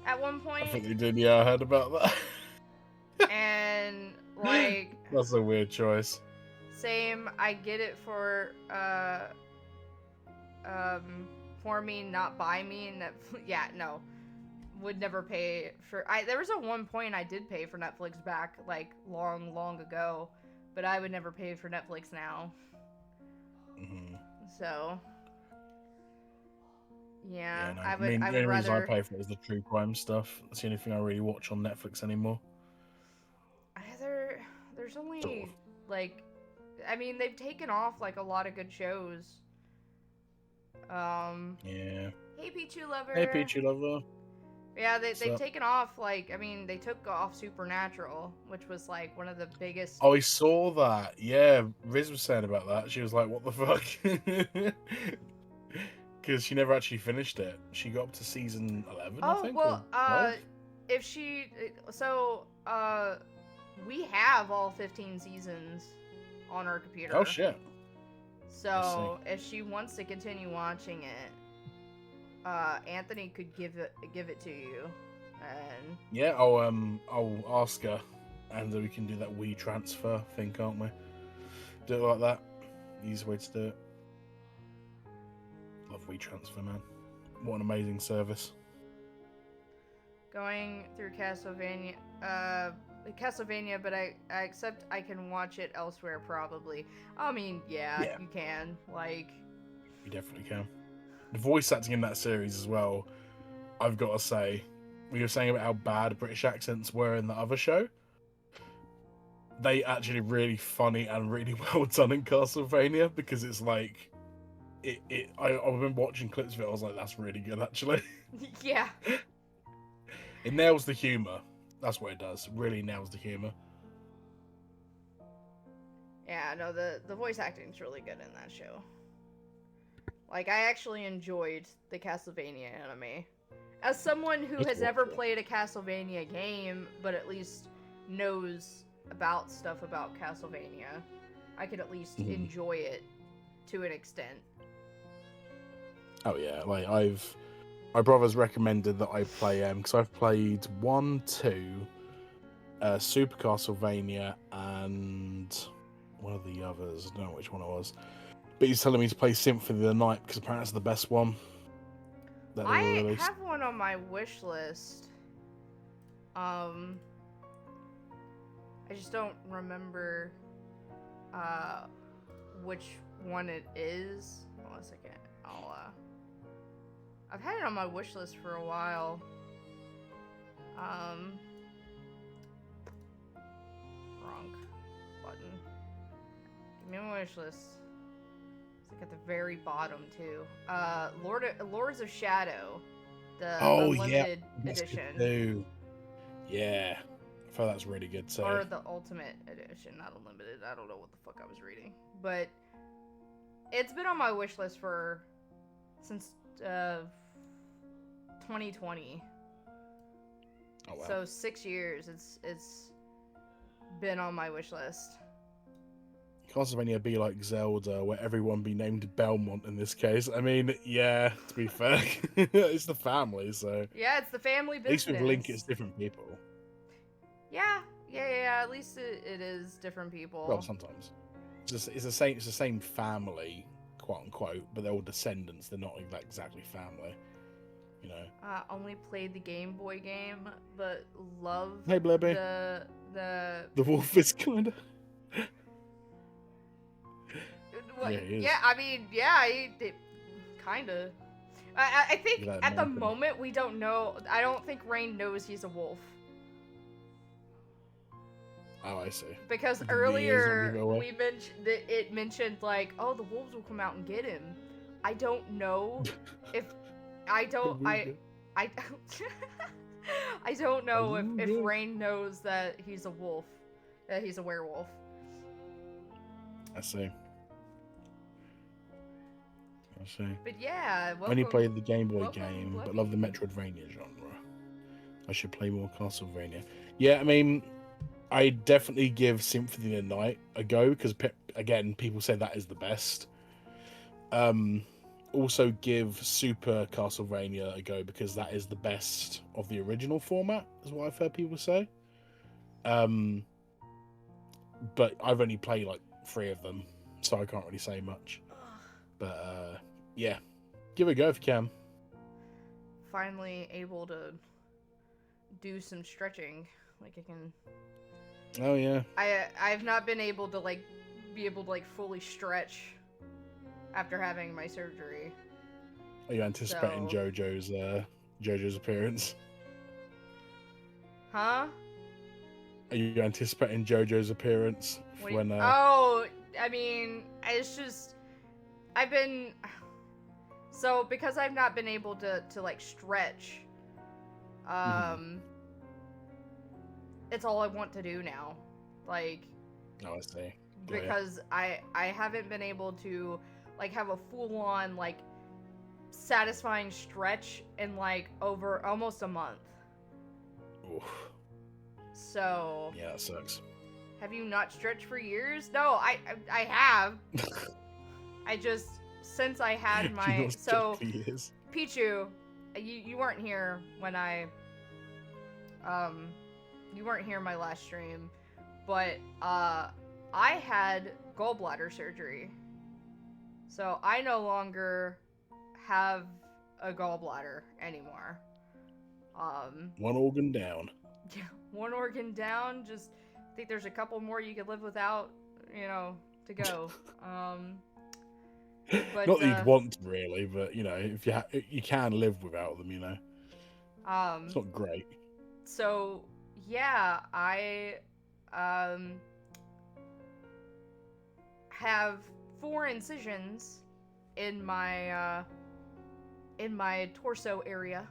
at one point. I think they did. Yeah, I heard about that. And like, that's a weird choice. Same, I get it for me, not by me, and yeah, no, would never pay for. There was one point I did pay for Netflix back like long ago, but I would never pay for Netflix now. So yeah, no. I would the only reason rather. I pay for it is the true crime stuff. That's the only thing I really watch on Netflix anymore. There's only like, I mean, they've taken off like a lot of good shows. Yeah. Hey Pichu Lover. Hey Pichu Lover. Yeah, they've taken off, like, I mean, they took off Supernatural, which was like one of the biggest. Oh, I saw that. Yeah, Riz was saying about that. She was like, "What the fuck?" Because she never actually finished it. She got up to season 11, I think. Oh, well, if she, we have all 15 seasons on our computer. Oh shit. So if she wants to continue watching it, Anthony could give it to you, and yeah, I'll ask her, and we can do that WE transfer thing, can't we? Do it like that. Easy way to do it. Love WE transfer, man. What an amazing service. Going through Castlevania, but I accept I can watch it elsewhere probably. I mean, yeah. You can, like, you definitely can. The voice acting in that series as well, I've got to say, we were saying about how bad British accents were in the other show. They actually really funny and really well done in Castlevania, because it's like I've been watching clips of it. I was like, that's really good, actually. Yeah. It nails the humor. That's what it does. Really nails the humor. Yeah, no, the voice acting's really good in that show. Like, I actually enjoyed the Castlevania anime. As someone who has never played a Castlevania game, but at least knows about stuff about Castlevania, I could at least enjoy it to an extent. Oh yeah, like my brother's recommended that I play because I've played 1, 2, Super Castlevania, and one of the others. I don't know which one it was, but he's telling me to play Symphony of the Night because apparently it's the best one. I have one on my wish list. I just don't remember which one it is. Hold on a second. I've had it on my wish list for a while. Wrong button. Give me my wish list. It's like at the very bottom too. Lords of Shadow, the unlimited edition. Yeah, I thought that's really good too. Or the ultimate edition, not unlimited. I don't know what the fuck I was reading, but it's been on my wish list since 2020. Oh wow! So 6 years. It's been on my wish list. Castlevania be like Zelda, where everyone be named Belmont in this case. I mean, yeah, to be fair, it's the family, so... Yeah, it's the family business. At least with Link, it's different people. Yeah, at least it is different people. Well, sometimes. It's the same family, quote unquote, but they're all descendants. They're not exactly family, you know. Only played the Game Boy game, but love hey, Blurby. The wolf is kinda... Yeah, I mean, kinda. I think at the moment we don't know. I don't think Rain knows he's a wolf. Oh, I see. Because earlier it mentioned like, oh, the wolves will come out and get him. I don't know if I don't know if Rain knows that he's a wolf, that he's a werewolf. I see. But yeah, I only played the Game Boy game, but love the Metroidvania genre. I should play more Castlevania. Yeah, I mean, I definitely give Symphony of the Night a go because, again, people say that is the best. Also give Super Castlevania a go because that is the best of the original format, is what I've heard people say. But I've only played like 3 of them, so I can't really say much. But yeah, give it a go if you can. Finally able to do some stretching, like I can. Oh yeah. I've not been able to be able to fully stretch after having my surgery. Are you anticipating JoJo's appearance? Huh? Are you anticipating JoJo's appearance when? Oh, I mean, it's just I've been because I've not been able to stretch. It's all I want to do now. Oh, I see. Because I haven't been able to have a full on satisfying stretch in over almost a month. Oof. So yeah, that sucks. Have you not stretched for years? No, I have. I just since I had my Pichu, you weren't here when you weren't here in my last stream, but I had gallbladder surgery. So I no longer have a gallbladder anymore. One organ down. Yeah, one organ down. Just I think there's a couple more you could live without, to go. But, not that you'd want to really, but if you can live without them, it's not great. So yeah, I have 4 incisions in my torso area.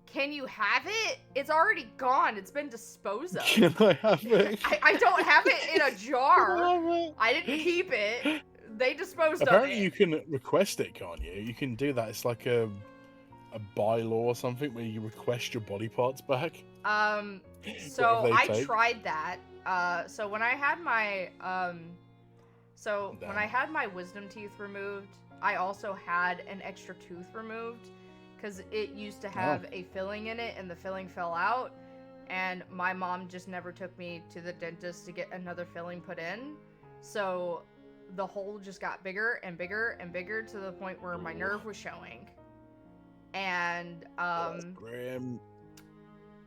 Can you have it? It's already gone. It's been disposed of. Can I have it? I don't have it in a jar. Can I have it? I didn't keep it. They disposed Apparently, of it. you can request it, can't you? You can do that. It's like a bylaw or something where you request your body parts back. So Whatever they I take. tried that. So when I had my when I had my wisdom teeth removed, I also had an extra tooth removed because it used to have a filling in it, and the filling fell out. And my mom just never took me to the dentist to get another filling put in, so the hole just got bigger and bigger and bigger to the point where my nerve was showing. And That's grim.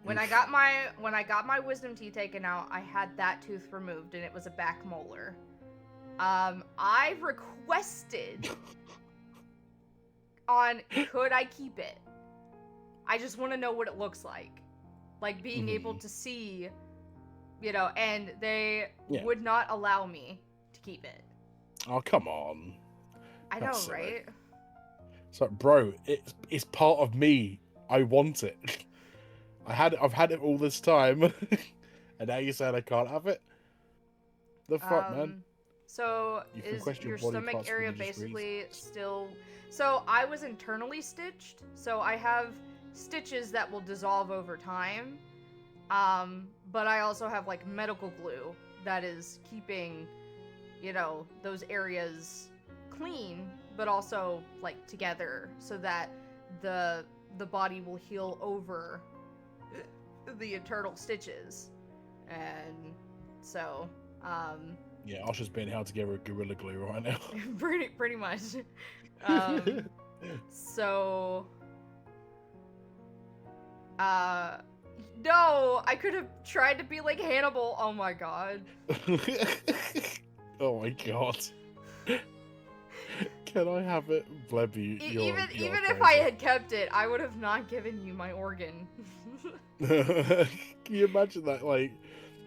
when I got my wisdom teeth taken out, I had that tooth removed, and it was a back molar. I requested on could I keep it. I just want to know what it looks like being able to see, and they would not allow me to keep it. Oh, come on. I know, That's silly. right? It's like, bro, it's part of me. I want it. I've had it all this time, and now you said I can't have it. The fuck, man. So You can is question your body stomach parts area religious basically still? So I was internally stitched. So I have stitches that will dissolve over time. But I also have like medical glue that is keeping, those areas clean, but also like together so that the body will heal over the internal stitches. And so Yeah, Usher's being held together with Gorilla Glue right now. pretty much. So no, I could have tried to be like Hannibal. Oh my god. Oh my god. Can I have it? Blebby, Even you're if I had kept it, I would have not given you my organ. Can you imagine that? Like,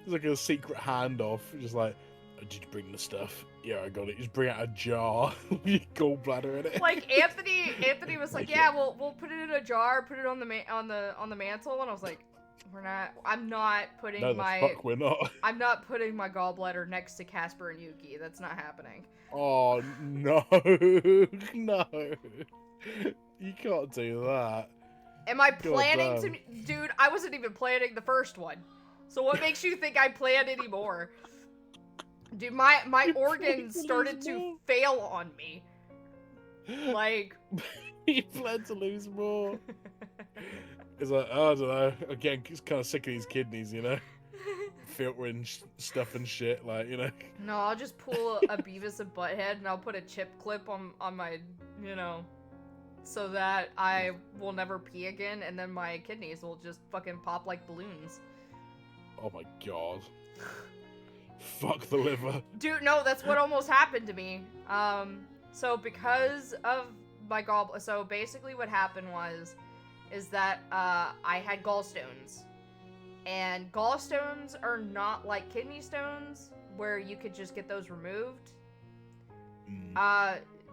it's like a secret handoff. Just like, oh, did you bring the stuff? Yeah, I got it. Just bring out a jar with your gallbladder in it. Like Anthony was like, yeah, we'll put it in a jar, put it on the mantle, and I was like, I'm not putting fuck we're not. I'm not putting my gallbladder next to Casper and Yuki. That's not happening. Oh no, no, you can't do that. Am I planning to? Dude, I wasn't even planning the first one. So what makes you think I planned any more? Dude, my organs started to fail on me. Like, he planned to lose more. It's like, I don't know. Again, he's kind of sick of these kidneys, filtering stuff and shit, like, No, I'll just pull a Beavis and Butthead, and I'll put a chip clip on my, so that I will never pee again, and then my kidneys will just fucking pop like balloons. Oh my god. Fuck the liver. Dude, no, that's what almost happened to me. So because of my so basically what happened is that I had gallstones. And gallstones are not like kidney stones, where you could just get those removed.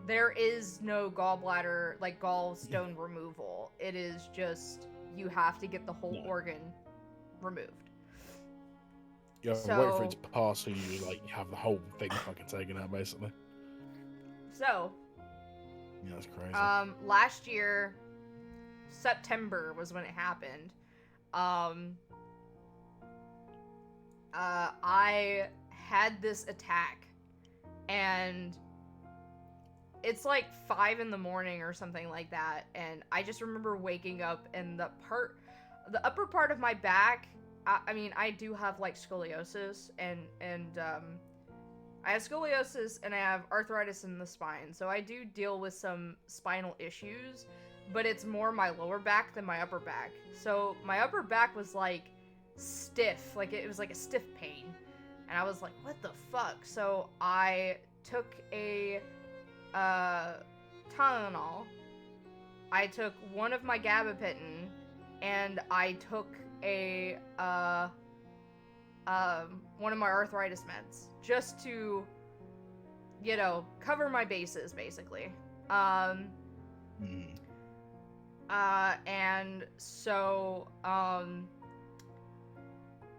There is no gallbladder, like gallstone removal. It is just, you have to get the whole organ removed. You have to wait for it to pass, so you have the whole thing fucking taken out, basically. So, yeah, that's crazy. Last year, September was when it happened. I had this attack, and it's like 5 in the morning or something like that, and I just remember waking up, and the upper part of my back, I do have like scoliosis, and I have scoliosis and I have arthritis in the spine, so I do deal with some spinal issues, but it's more my lower back than my upper back. So my upper back was like stiff, like it was like a stiff pain, and I was like, what the fuck? So I took a Tylenol, I took one of my gabapentin, and I took a one of my arthritis meds just to you know, cover my bases, basically. And so,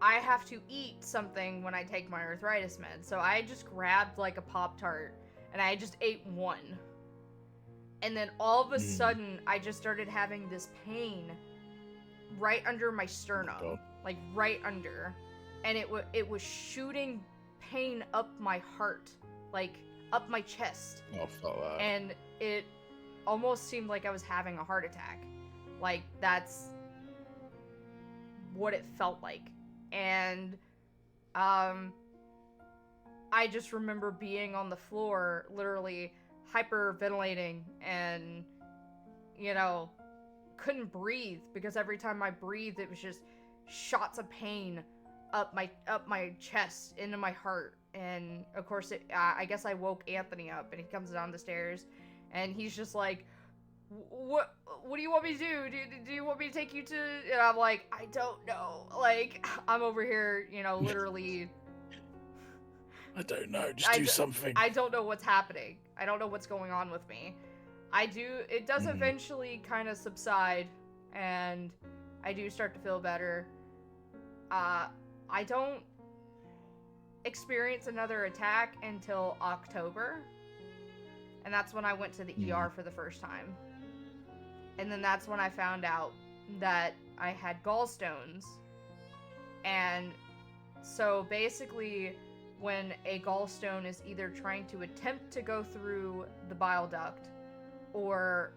I have to eat something when I take my arthritis med. So I just grabbed like a Pop-Tart and I just ate one. And then all of a sudden, I just started having this pain right under my sternum, like right under. And it was shooting pain up my heart, like up my chest. Oh, felt that. And it almost seemed like I was having a heart attack. Like, that's what it felt like. And I just remember being on the floor, literally hyperventilating, and, you know, couldn't breathe, because every time I breathed, it was just shots of pain up my chest into my heart. And of course, I guess I woke Anthony up, and he comes down the stairs, and he's just like, what do you want me to do? Do you want me to take you to... And I'm like, I don't know. Like, I'm over here, you know, literally... I don't know, just do something. I don't know what's happening. I don't know what's going on with me. It does eventually kind of subside, and I do start to feel better. I don't experience another attack until October, and that's when I went to the ER for the first time. And then that's when I found out that I had gallstones. And so basically, when a gallstone is either trying to attempt to go through the bile duct or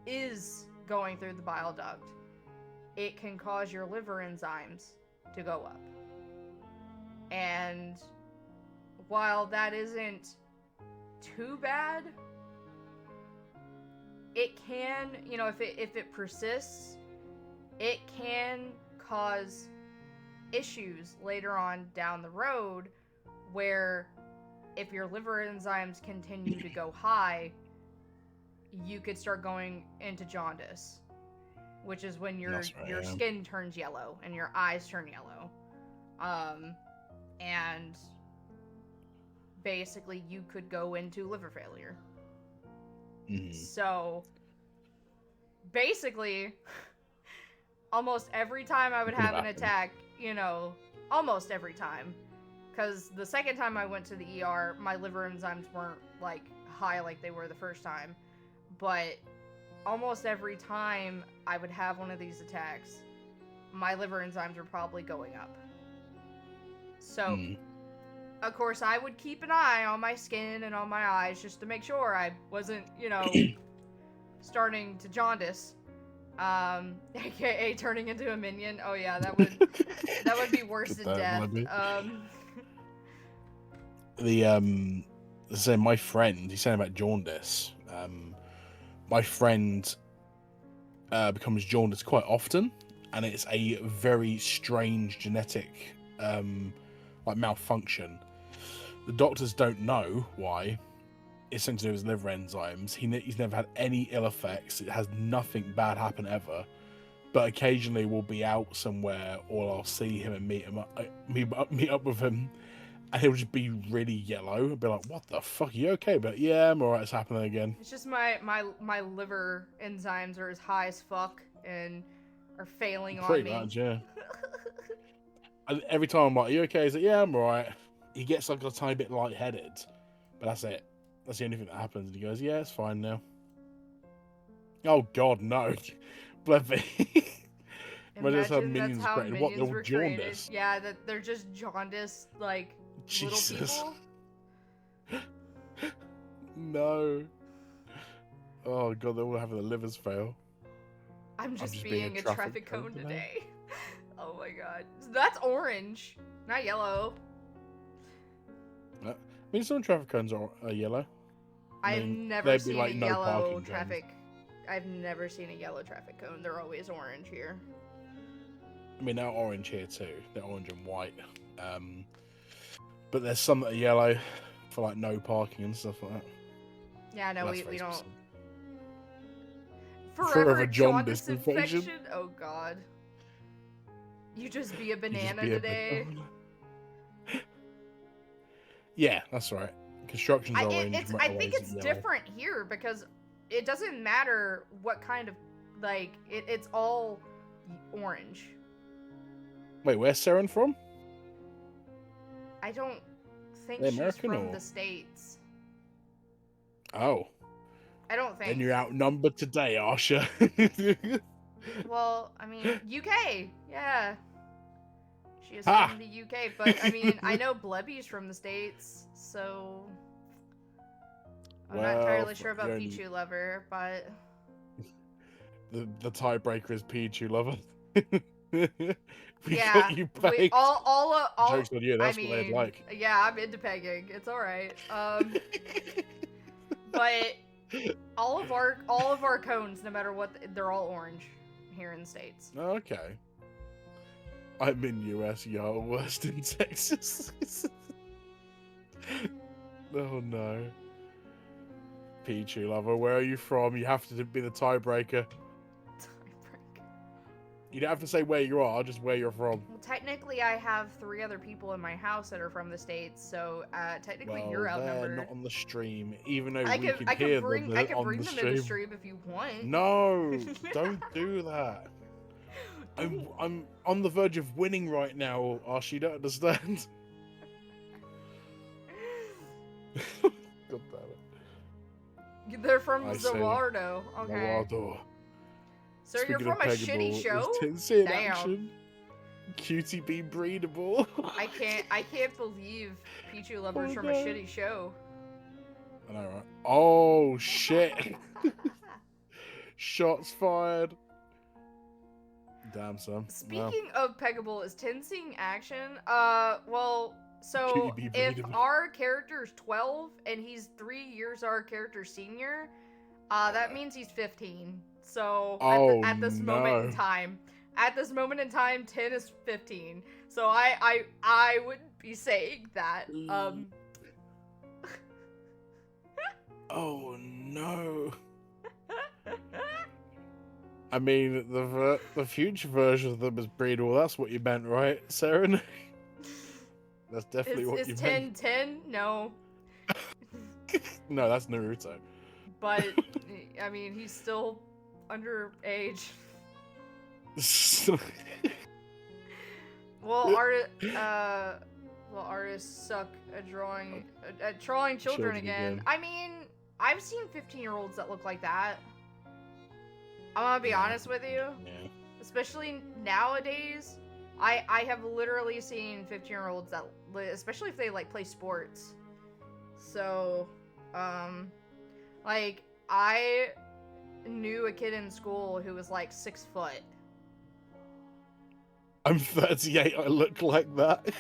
is going through the bile duct, it can cause your liver enzymes to go up. And while that isn't too bad, it can, you know, if it persists, it can cause issues later on down the road, where if your liver enzymes continue to go high, you could start going into jaundice, which is when your skin turns yellow and your eyes turn yellow. And basically you could go into liver failure. So basically, almost every time I would have an attack, you know, almost every time, because the second time I went to the ER, my liver enzymes weren't like high like they were the first time, but almost every time I would have one of these attacks, my liver enzymes were probably going up. So of course, I would keep an eye on my skin and on my eyes just to make sure I wasn't, you know, starting to jaundice, aka turning into a minion. Oh yeah, that would be worse than death. So my friend, he's saying about jaundice. My friend becomes jaundice quite often, and it's a very strange genetic like malfunction. The doctors don't know why. It's something to do with his liver enzymes. He's never had any ill effects. It has nothing bad happen ever. But occasionally we'll be out somewhere, or I'll see him and meet up with him, and he'll just be really yellow. I'll be like, "What the fuck? Are you okay?" But yeah, I'm alright. It's happening again. It's just my liver enzymes are as high as fuck and are failing on me. Pretty much, yeah. And every time I'm like, "Are you okay?" He's like, "Yeah, I'm alright." He gets like a tiny bit lightheaded, but that's it. That's the only thing that happens. And he goes, "Yeah, it's fine now." Oh God, no, Bleffy. Imagine that's how minions were created. Yeah, that they're just jaundiced, like, Jesus. little people. No. Oh God, they're all having their livers fail. I'm just being a traffic cone today. Oh my God. That's orange, not yellow. I mean, some traffic cones are yellow. I've never seen a yellow traffic. I've never seen a yellow traffic cone. They're always orange here. I mean, they're orange here too. They're orange and white. But there's some that are yellow for like no parking and stuff like that. Yeah, no, we don't. Forever jaundice infection. Oh God. You just be a banana today. Yeah, that's right. Construction's orange, I think motorways it's yellow. different here because it doesn't matter what kind of, like, it's all orange. Wait, where's Saren from? I don't think They she's American, from or? the States. Oh. I don't think. Then you're outnumbered today, Arsha. Well, I mean, UK, yeah. She is Ha! from the UK, but I mean, I know Blebby's from the States, so I'm not entirely sure about Pichu Lover, but the tiebreaker is Pichu Lover. We yeah, got you pegged. all Jokes on you, that's I mean, what they'd like. yeah, I'm into pegging. It's all right. But all of our cones, no matter what, they're all orange here in the States. Okay. I'm in US, y'all. Worst in Texas. Oh no. Pichu Lover, where are you from? You have to be the tiebreaker. You don't have to say where you are, just where you're from. Well, technically, I have 3 other people in my house that are from the States, so technically you're outnumbered. They're not on the stream, even though I we can can hear bring them I can on bring the them stream. in the stream if you want. No, don't do that. I'm on the verge of winning right now, Ash. You don't understand. God damn it. They're from I see. Zawardo. Okay. Zawardo. So Speaking you're from of a shitty peggable, show? is Tinsy in Damn. action? Cutie be breedable. I can't believe Pichu Lover's Oh, from no. a shitty show. I know, right? Oh shit! Shots fired. Damn, son. Speaking of peggable, is Tensing action? Well, so Cutie be if breedable. our character's 12 and he's 3 years our character senior, that means he's 15. So at this moment in time, 10 is 15. So I wouldn't be saying that. Oh no. I mean, the future version of them is breedable. That's what you meant, right, Saren? That's definitely what you meant. Is 10? No. No, that's Naruto. But I mean, he's still underage. Well, artists suck at drawing children again. I mean, I've seen 15-year-olds that look like that. I'm gonna be honest with you. Yeah. Especially nowadays, I have literally seen 15-year-olds that, especially if they like play sports. So, like I knew a kid in school who was like 6 foot. I'm 38. I look like that.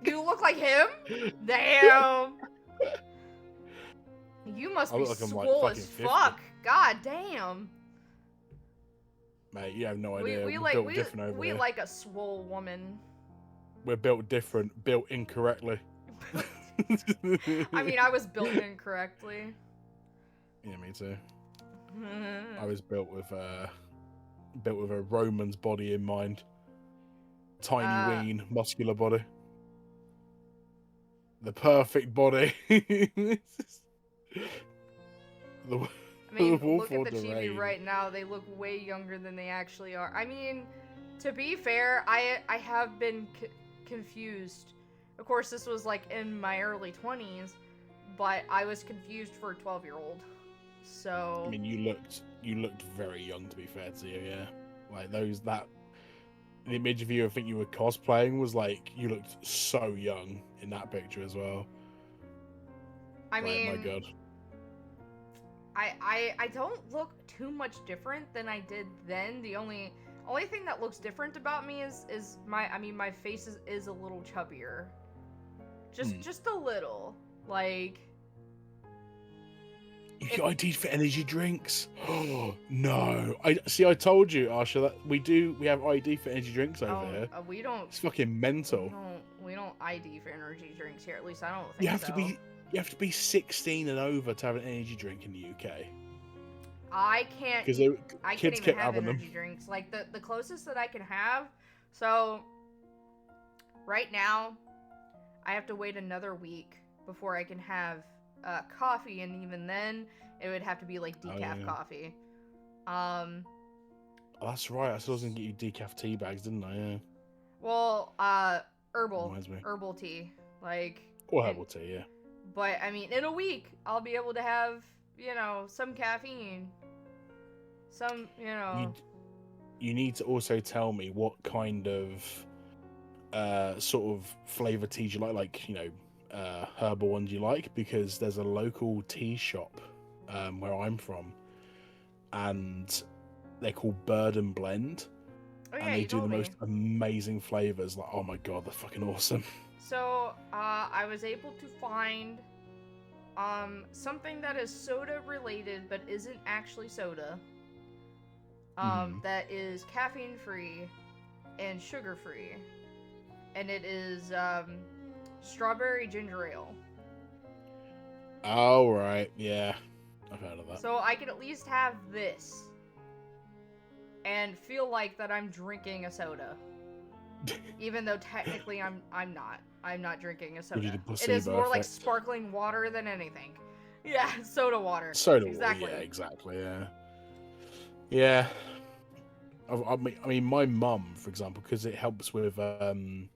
You look like him? Damn. You must be swole as fuck. God damn. Mate, you have no idea. We're built different over we here. like a swole woman. We're built different, built incorrectly. I mean, I was built incorrectly. Yeah, me too. I was built with a Roman's body in mind. Tiny ween, muscular body. The perfect body. I mean, look at the chibi right now. They look way younger than they actually are. I mean, to be fair, I have been confused. Of course, this was like in my early 20s, but I was confused for a 12-year-old. So I mean, you looked very young, to be fair to you. Yeah, like the image of you, I think you were cosplaying, was like you looked so young in that picture as well. I mean, my God. I don't look too much different than I did then. The only thing that looks different about me is my face is a little chubbier. Just a little. Like, You get ID'd for energy drinks? Oh no! I told you, Arsha, that we have ID for energy drinks over here. We don't. It's fucking mental. We don't ID for energy drinks here. At least I don't think You have to be 16 and over to have an energy drink in the UK. I can't. Because I kids can't even kept have having energy them. drinks. Like the closest that I can have. So right now, I have to wait another week before I can have coffee, and even then, it would have to be like decaf coffee. Oh, that's right. I said I was gonna get you decaf tea bags, didn't I? Yeah. Well, herbal tea, like. Or herbal tea, yeah. But I mean, in a week, I'll be able to have, you know, some caffeine, some, you know. You need to also tell me what kind of sort of flavor teas you like, you know, herbal ones you like, because there's a local tea shop where I'm from, and they're called Bird and Blend, Oh, yeah, and they you do the told me. most amazing flavors. Like, oh my god, they're fucking awesome. So, I was able to find something that is soda related but isn't actually soda. That is caffeine free and sugar free. And it is strawberry ginger ale. Oh right, yeah. I've heard of that. So I can at least have this and feel like that I'm drinking a soda. Even though technically I'm not. I'm not drinking a soda. It is more like sparkling water than anything. Yeah, soda water. Soda exactly. water, yeah, exactly, yeah. Yeah. I mean, my mum, for example, because it helps with, I think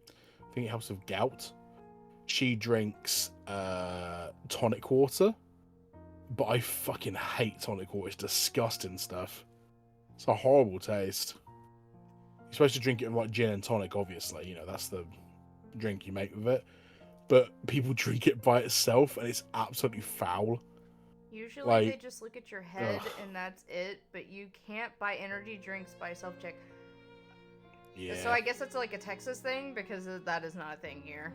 it helps with gout. She drinks tonic water, but I fucking hate tonic water. It's disgusting stuff. It's a horrible taste. You're supposed to drink it with like gin and tonic, obviously. You know, that's the drink you make with it. But people drink it by itself, and it's absolutely foul. Usually like, they just look at your head and that's it, but you can't buy energy drinks by self-check. Yeah. So I guess it's like a Texas thing, because that is not a thing here.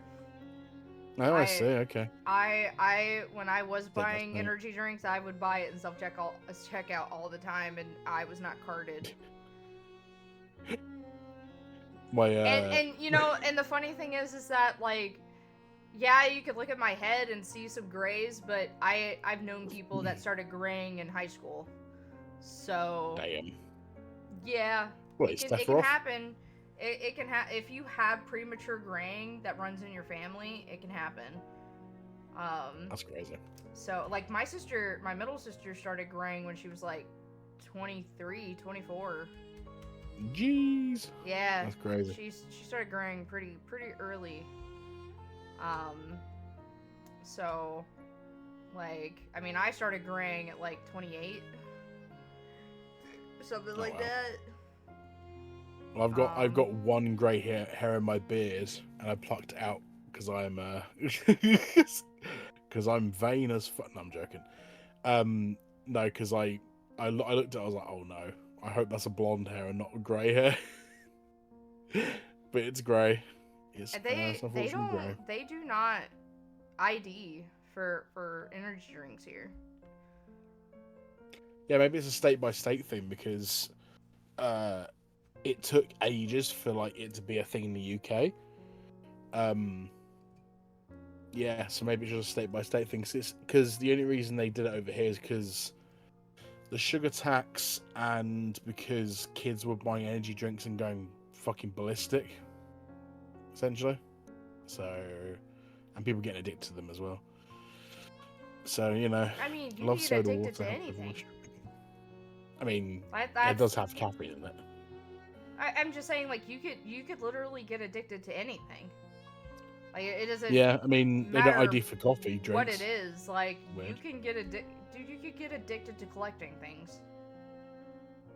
Oh, I see, okay. When I was buying energy drinks, I would buy it and self-checkout all the time, and I was not carded. And you know, and the funny thing is that, like, yeah, you could look at my head and see some grays, but I've known people that started graying in high school. So... Damn. Yeah. What, it can happen. It can happen. If you have premature graying that runs in your family, it can happen. That's crazy. So, like, my middle sister started graying when she was, like, 23, 24. Jeez. Yeah. That's crazy. She started graying pretty early. So, like, I mean, I started graying at, like, 28. Something like that. Well, I've got one grey hair in my beard, and I plucked it out because I'm because I'm vain as fuck. No, I'm joking. No, because I looked at it, I was like, oh no, I hope that's a blonde hair and not a grey hair. But it's grey. They do not ID for energy drinks here. Yeah, maybe it's a state by state thing, because it took ages for like it to be a thing in the UK. Yeah, so maybe it's just a state by state thing. Because the only reason they did it over here is because the sugar tax, and because kids were buying energy drinks and going fucking ballistic, essentially. So, and people getting addicted to them as well. So, you know, I mean, you love get soda addicted water. to anything. I mean, it does have caffeine in it. I'm just saying, like, you could literally get addicted to anything. Like, it doesn't. Yeah, I mean, they don't ID for coffee drinks. What it is, like, Weird. you can get you could get addicted to collecting things.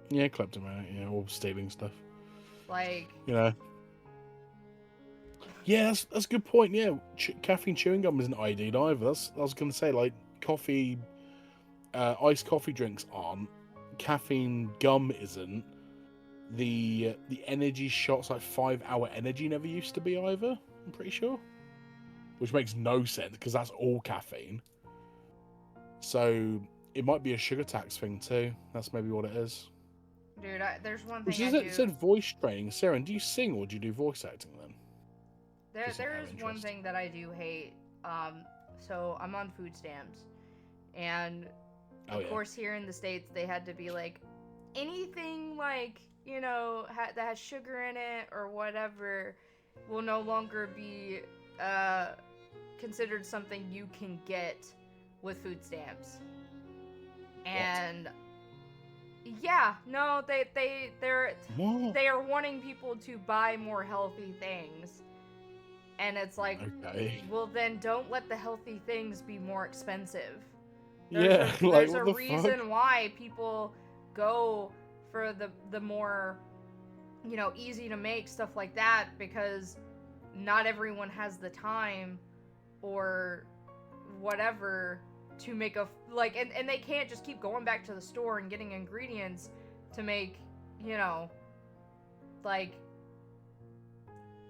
Yeah, kleptomaniac, yeah, or stealing stuff. Like, you know. Yeah, that's a good point. Yeah, caffeine chewing gum isn't ID'd either. I was gonna say, like, coffee, iced coffee drinks aren't. Caffeine gum isn't. The energy shots, like 5-hour energy, never used to be either. I'm pretty sure, which makes no sense because that's all caffeine. So it might be a sugar tax thing too. That's maybe what it is. Dude, there's one thing It said voice training. Sarah, do you sing or do you do voice acting then? There is one thing that I do hate. So I'm on food stamps, and of course here in the States they had to be like, anything like, you know, that has sugar in it or whatever will no longer be considered something you can get with food stamps. And yeah, no, they are wanting people to buy more healthy things. And it's like, Okay. well then don't let the healthy things be more expensive. Yeah, like, There's what a the reason fuck? why people go for the more, you know, easy to make stuff like that, because not everyone has the time or whatever to make a, like, and they can't just keep going back to the store and getting ingredients to make, you know, like,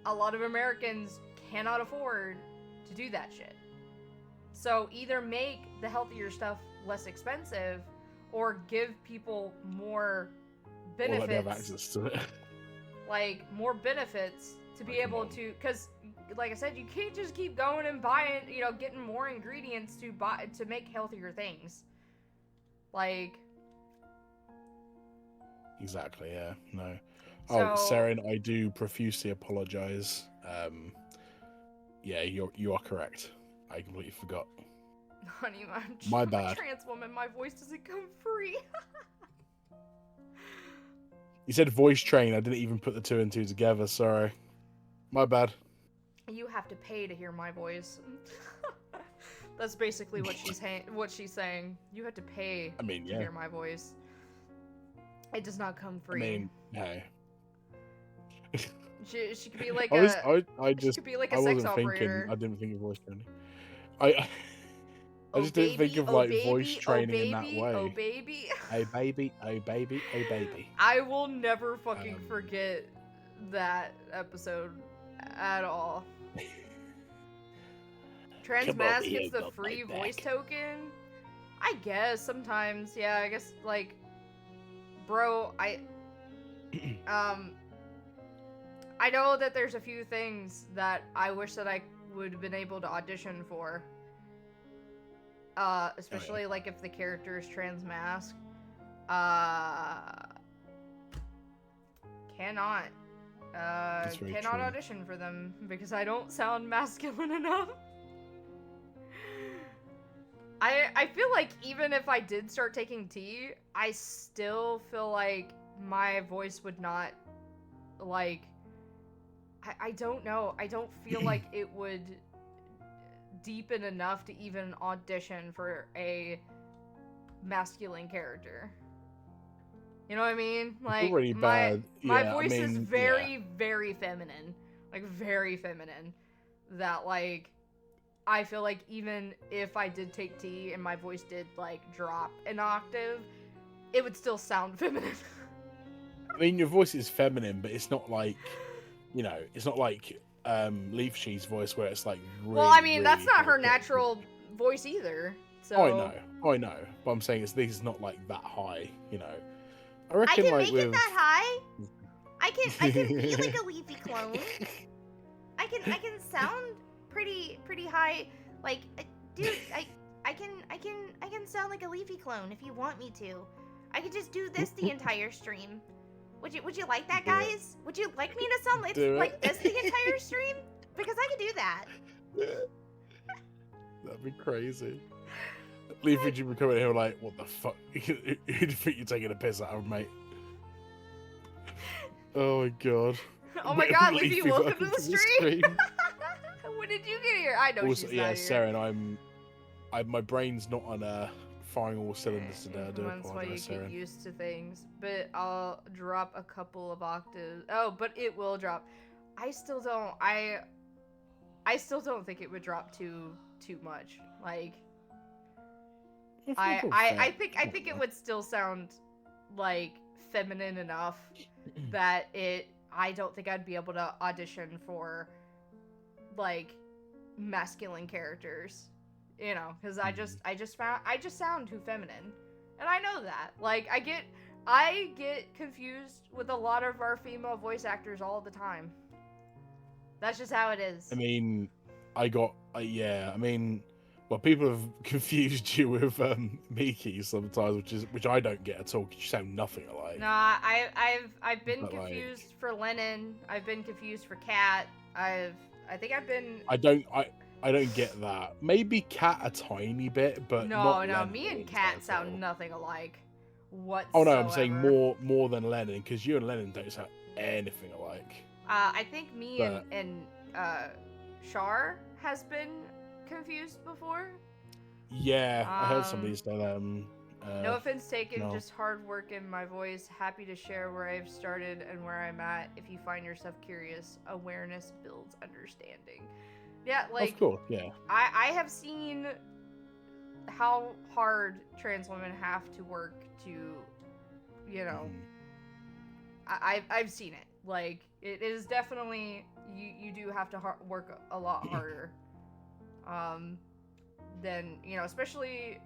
a lot of Americans cannot afford to do that shit. So either make the healthier stuff less expensive, or give people more Or let me have benefits, access to it. like more benefits to be able to, because like I said, you can't just keep going and buying, you know, getting more ingredients to buy to make healthier things. Like, Exactly, yeah. No. so, Oh, Saren, I do profusely apologize. Yeah, you are correct. I completely forgot. honey, My I'm a bad. trans woman. My voice doesn't come free. You said voice train. I didn't even put the 2 and 2 together. Sorry. My bad. You have to pay to hear my voice. That's basically what she's saying. You have to pay I mean, to yeah. hear my voice. It does not come free. I mean, hey. She could be like she could be like a I sex wasn't thinking. operator. I didn't think of voice training. I Oh just didn't think baby, of oh like voice baby, oh training in that baby, way. oh baby. Oh baby, oh baby, oh baby. I will never fucking forget that episode at all. Transmask gets the free voice token? I guess sometimes, yeah, I guess, like, bro, I know that there's a few things that I wish that I would have been able to audition for. Especially, like, if the character is transmask. Cannot true. audition for them because I don't sound masculine enough. I feel like even if I did start taking tea, I still feel like my voice would not, like, I don't know. I don't feel like it would deepen enough to even audition for a masculine character. You know what I mean? Like, Pretty bad. my Yeah, voice I mean, is very, very feminine. Like, very feminine. That, like, I feel like even if I did take tea and my voice did, like, drop an octave, it would still sound feminine. I mean, your voice is feminine, but it's not like, you know, it's not like Leaf She's voice where it's like really, well, I mean, that's really not her high-pitched. natural voice either. So I know. But I'm saying this is not like that high, you know. I reckon can like make with it that high. I can be like a leafy clone. I can sound pretty high. Like, dude, I can sound like a leafy clone if you want me to. I could just do this the entire stream. Would you like that, guys? Would you like me to sound like this the entire stream? Because I could do that. That'd be crazy. Leaf, would you be coming here like, what the fuck? Who do you think you're taking a piss out of, mate? Oh my god. Oh my god, Leafy, welcome to the stream. When did you get here? I know also, she's not here. Saren, my brain's not on firing all cylinders today. I do That's why you Saren. get used to things. But I'll drop a couple of octaves. Oh, but it will drop. I still don't. I still don't think it would drop too much. Like, I think it would still sound like feminine enough that I don't think I'd be able to audition for like masculine characters, you know, because I just sound too feminine, and I know that. Like, I get confused with a lot of our female voice actors all the time. That's just how it is. I mean, I mean, well, people have confused you with Miki sometimes, which I don't get at all, because you sound nothing alike. Nah, I've been confused for Lennon. I've been confused for Kat. I think I've been. I don't get that. Maybe cat a tiny bit, but No, not no, Lennon. me I and wouldn't say Cat at all. sound nothing alike Oh no, I'm saying whatsoever. more than Lennon, because you and Lennon don't sound anything alike. I think me But and Shar has been confused before. yeah, I heard somebody Um, say that. no offense taken, No, just hard work in my voice. Happy to share where I've started and where I'm at. If you find yourself curious, awareness builds understanding. Yeah, of like course, yeah. I have seen how hard trans women have to work to, you know, Mhm. I've seen it. Like it is definitely you do have to work a lot harder, um, than especially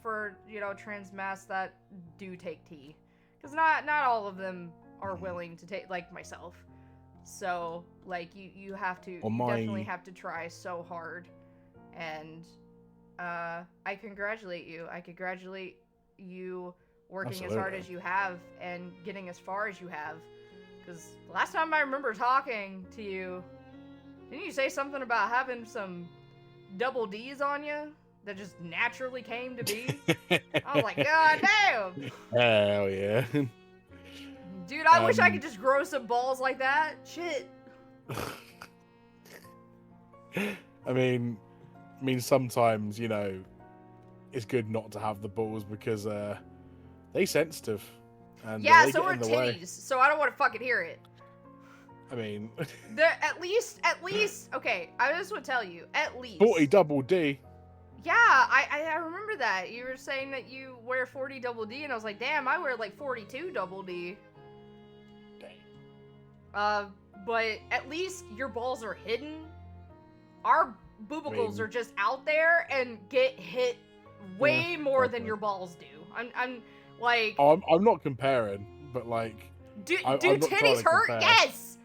for trans masks that do take tea, because not all of them are Mhm. willing to take, like myself. So like you have to Or you definitely my have to try so hard, and I congratulate you. I congratulate you working as hard absolutely. as you have and getting as far as you have. Because last time I remember talking to you, didn't you say something about having some double D's on you that just naturally came to be? I was like, God damn! Hell yeah. Dude, I wish I could um, just grow some balls like that. Shit. I mean, sometimes it's good not to have the balls because they sensitive and Yeah, they so get are in the way. titties, so I don't want to fucking hear it. I mean, At least, okay, I just want to tell you, at 40 least. double D. Yeah, I remember that. You were saying that you wear 40 double D, and I was like, damn, I wear like 42 double D. Dang. Uh, but at least your balls are hidden. Our I boobicles mean, are just out there and get hit yeah, way more fair than point. your balls do. I'm like, Oh, I'm not comparing, but like, do I'm not trying titties to hurt? compare. Yes.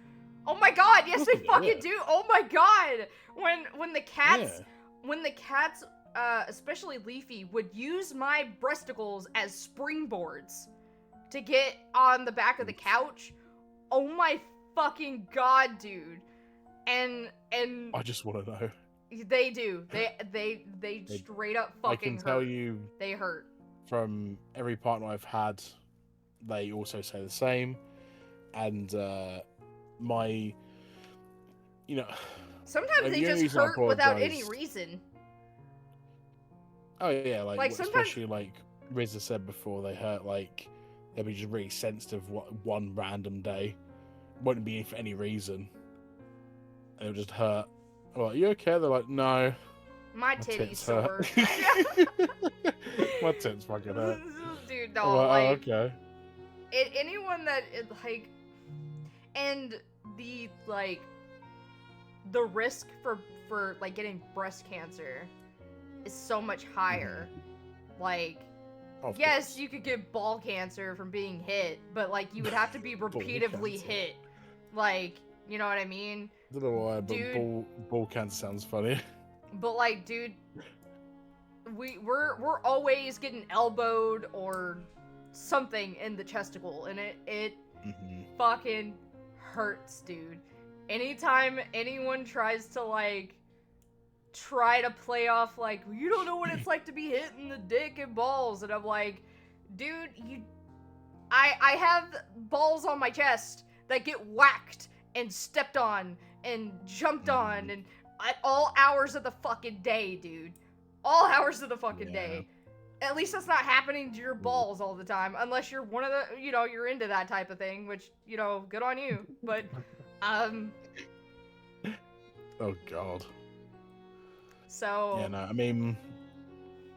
Oh my god, yes Of they course they do, fucking do. Oh my god. When the yeah. cats especially Leafy, would use my breasticles as springboards to get on the back of the Yeah. couch. Oh my fucking god, dude. And I just want to know. they do. They They- straight up I can fucking tell hurt. you They hurt. from every partner I've had, they also say the same. And my, you know, Sometimes like they the only just reason I hurt without any apologize. reason. Oh yeah, like Like sometimes especially like Riz has said before, they hurt like they'll be just really sensitive one random day, wouldn't be for any reason, and it'll just hurt. I'm like, you okay? They're like, no, my my titties tits hurt. sore. My tits fucking hurt. Dude, I'm no, like, oh like okay. anyone that like, and the like the risk for like getting breast cancer is so much higher. Like, Of yes, course. you could get ball cancer from being hit, but like you would have to be repeatedly cancer. hit. Like, you know what I mean? I don't know why, but Dude. ball cancer sounds funny. But like, dude, we're always getting elbowed or something in the chesticle, and it Mhm. fucking hurts, dude. Anytime anyone tries to like try to play off like, you don't know what it's like to be hit in the dick and balls, and I'm like, dude, I have balls on my chest that get whacked and stepped on and jumped on and at all hours of the fucking day, dude. All hours of the fucking day. At least that's not happening to your balls all the time, unless you're one of the, you're into that type of thing, which, good on you. But, Oh god. so. Yeah, no, I mean,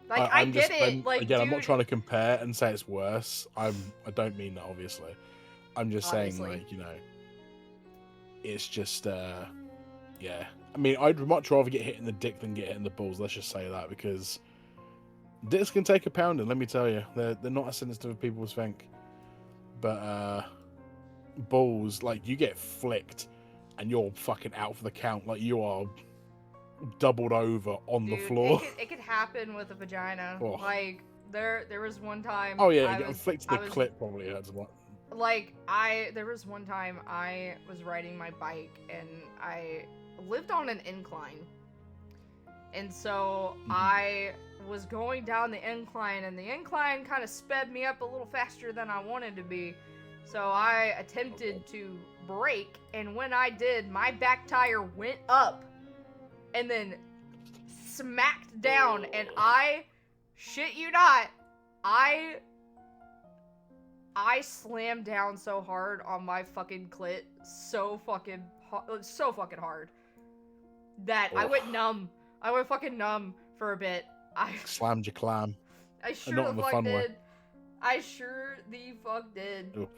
Like, I get it. I'm, Like, again, dude, I'm not trying to compare and say it's worse. I don't mean that, obviously. I'm just saying, Obviously. like, it's just, yeah. I mean, I'd much rather get hit in the dick than get hit in the balls. Let's just say that, because dicks can take a pounding. Let me tell you, they're not as sensitive as people think. But balls, like, you get flicked, and you're fucking out for the count. Like, you are doubled over on the floor. It could happen with a vagina. Oh. Like, there was one time. Oh yeah, you get flicked to the clip probably hurts a lot. Like, there was one time I was riding my bike and I lived on an incline. And so Mhm. I was going down the incline, and the incline kind of sped me up a little faster than I wanted to be. So I attempted to brake, and when I did, my back tire went up and then smacked down, and I shit you not, I slammed down so hard on my fucking clit, so fucking hard that I Oh, went numb. I went fucking numb for a bit. slammed your clam, I and sure not the in the fuck fun way. did. I sure the fuck did. Oh,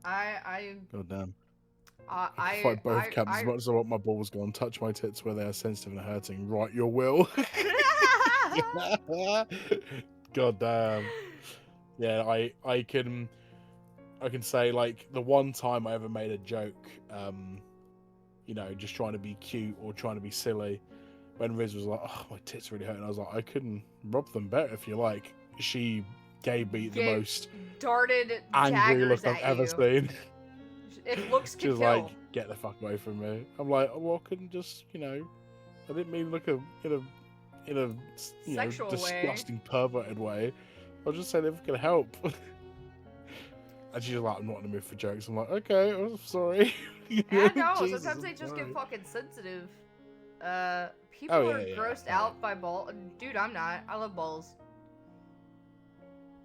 I god damn. I I can fight both camps as much as I want my balls gone. Touch my tits where they are sensitive and hurting. Right your will. God damn. Yeah, I can say, like, the one time I ever made a joke, you know, just trying to be cute or trying to be silly, when Riz was like, "Oh, my tits really hurt," and I was like, "I couldn't rub them better if you like." She gave me the most darted angry daggers look I've at ever you. seen. If looks She could was kill. like, "Get the fuck away from me." I'm like, "Well, I couldn't just, you know, I didn't mean look in a you know, Sexual way. disgusting perverted way. I was just saying if it could help." And she's like, "I'm not in the mood for jokes." I'm like, "Okay, I'm sorry." Yeah, no, Jesus, sometimes they I'm just sorry. get fucking sensitive. People Oh, are yeah, grossed yeah. out by balls. Dude, I'm not. I love balls.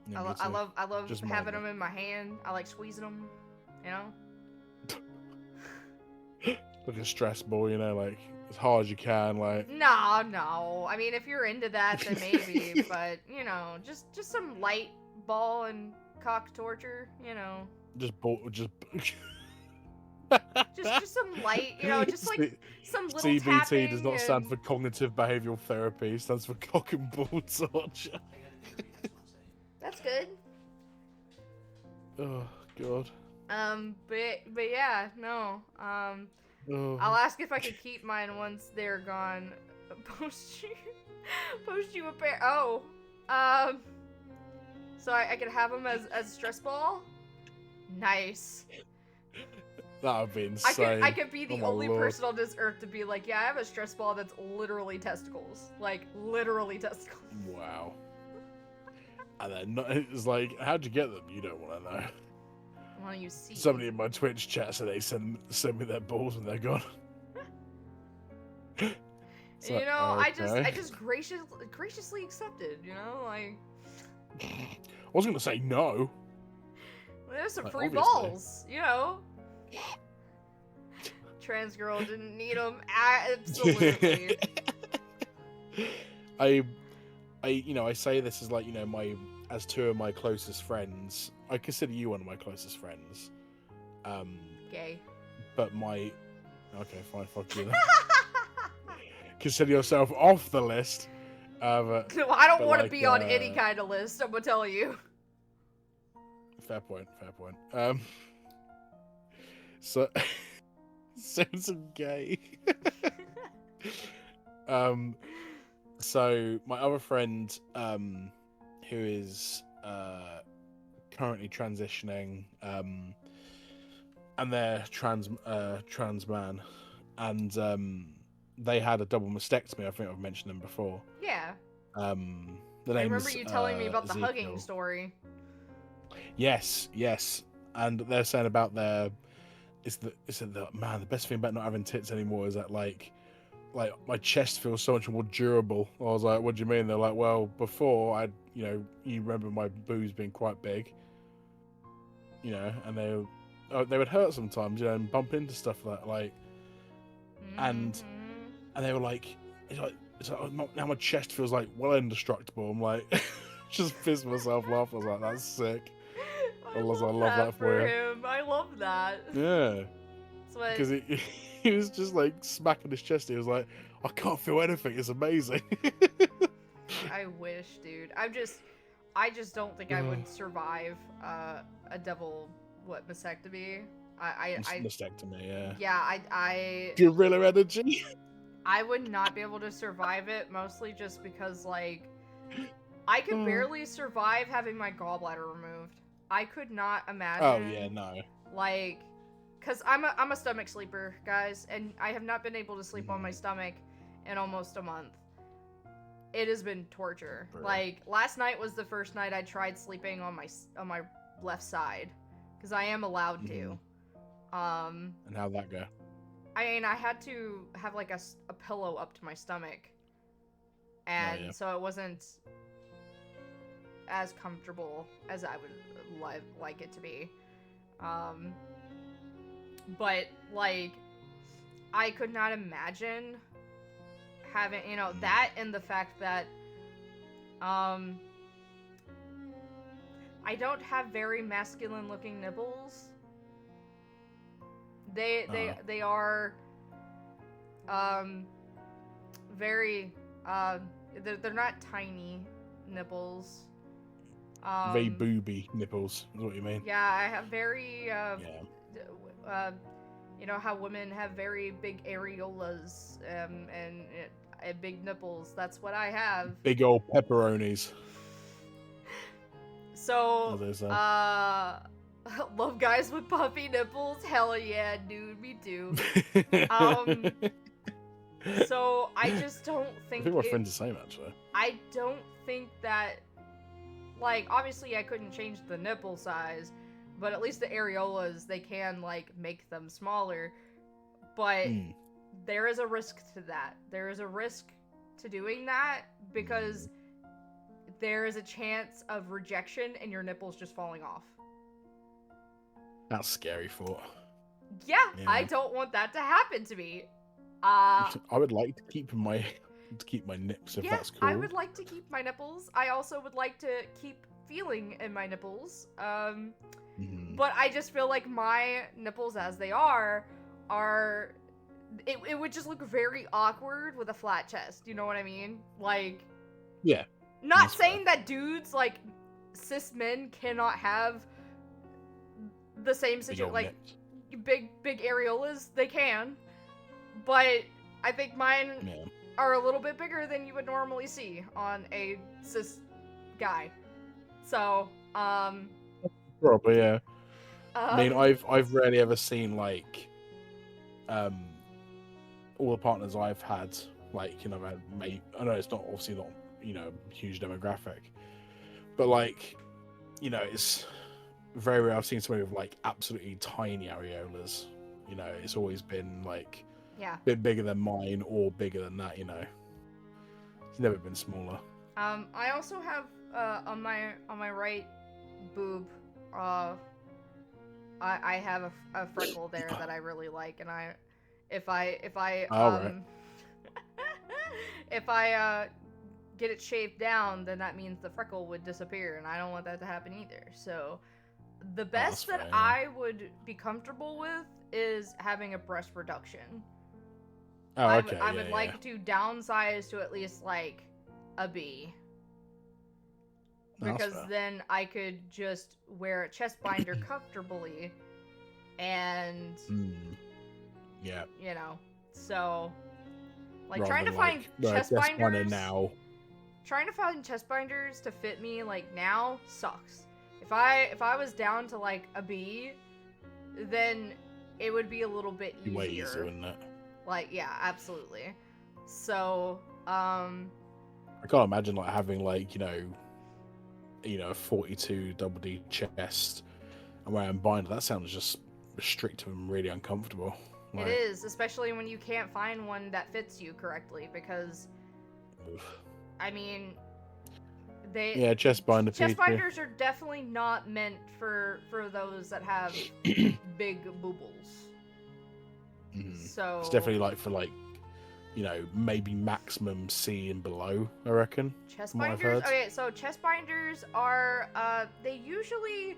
Yeah, I love Just having mildly. them in my hand. I like squeezing them, you know? Like a stress ball, you know, like as hard as you can, like. No. I mean, if you're into that, then maybe. But, you know, just some light ball and cock torture, you know? Just Just some light, you know, just like some little CBT tapping. does not stand for cognitive behavioral therapy. It stands for cock and ball torture. That's good. Oh god. But yeah, no. Oh. I'll ask if I could keep mine once they're gone. Post you a pair. Oh, so I could have them as stress ball. Nice. That would be insane. I could be the Oh my only Lord. person on this earth to be like, yeah, I have a stress ball that's literally testicles, like literally testicles. Wow. And then it's like, how'd you get them? You don't want to know. Want you see? Somebody in my Twitch chat said they send me their balls when they're gone. You know, okay. I just graciously accepted. You know, like. I was gonna say no. There's some Like, free obviously. balls, you know. Trans girl didn't need them. Absolutely. I say this as, like, you know, as two of my closest friends. I consider you one of my closest friends. Gay. But okay, fine, fuck you then. Consider yourself off the list. No, I don't want to like, be on any kind of list. I'm gonna tell you. Fair point. So, sounds gay. So my other friend, who is currently transitioning, and they're trans man, and they had a double mastectomy. I think I've mentioned them before. Yeah. The I remember name's, you telling me about the Ezekiel. hugging story. Yes, and they're saying about the best thing about not having tits anymore is that like my chest feels so much more durable. I was like, what do you mean? They're like, well, before you remember my boobs being quite big, you know, and they would hurt sometimes, you know, and bump into stuff like and they were like, it's like now my chest feels like well indestructible. I'm like, just pissed myself laughing. I was like, that's sick. I love that for him. I love that. Yeah. Because he was just like smacking his chest. He was like, I can't feel anything. It's amazing. I wish, dude. I just don't think I would survive a double mastectomy. Mastectomy, yeah. Yeah, I Gorilla energy. I would not be able to survive it, mostly just because, like, I could barely survive having my gallbladder removed. I could not imagine. Oh yeah, no. Like, cause I'm a stomach sleeper, guys, and I have not been able to sleep on my stomach in almost a month. It has been torture. Really? Like, last night was the first night I tried sleeping on my left side, because I am allowed to. And how'd that go? I mean, I had to have like a pillow up to my stomach, and so it wasn't as comfortable as I would like it to be. But like, I could not imagine having, you know, that, and the fact that I don't have very masculine looking nipples. They are very they're not tiny nipples. Very booby nipples is what you mean. Yeah, I have very you know how women have very big areolas and big nipples. That's what I have. Big old pepperonis. So love guys with puffy nipples. Hell yeah, dude, me too. So I just don't think. I think my friend's the same actually. I don't think that, like, obviously I couldn't change the nipple size, but at least the areolas, they can like make them smaller. But there is a risk to that. There is a risk to doing that because there is a chance of rejection and your nipples just falling off. That's scary thought. Yeah, I don't want that to happen to me. I would like to keep my nips if that's cool. I would like to keep my nipples. I also would like to keep feeling in my nipples. But I just feel like my nipples as they are it would just look very awkward with a flat chest. You know what I mean? Like, yeah. Not saying that dudes, like, cis men cannot have the same situation, like, big areolas. They can. But I think mine are a little bit bigger than you would normally see on a cis guy. So, probably, yeah. I mean, I've rarely ever seen, like, all the partners I've had, like, you know, I know it's not, obviously not, you know, huge demographic, but, like, you know, it's very rare I've seen somebody with, like, absolutely tiny areolas. You know, it's always been, like, a bit bigger than mine or bigger than that, you know. It's never been smaller. I also have, on my right boob, I have a freckle there that I really like, and if I get it shaved down, then that means the freckle would disappear, and I don't want that to happen either. So the best that I would be comfortable with is having a breast reduction. I would like to downsize to at least like a B. Because then I could just wear a chest binder comfortably and you know, so like rather trying to find chest binders now. Trying to find chest binders to fit me like now sucks. If I was down to like a B, then it would be a little bit easier. Way easier, wouldn't it? Like, yeah, absolutely. So, I can't imagine like having like, you know, a 42 double D chest and wearing a binder. That sounds just restrictive and really uncomfortable. Like, it is, especially when you can't find one that fits you correctly, because I mean, chest binders are definitely not meant for those that have big boobles. So it's definitely like for like, you know, maybe maximum C and below, I reckon. Chest binders? Okay, so chest binders are, they usually,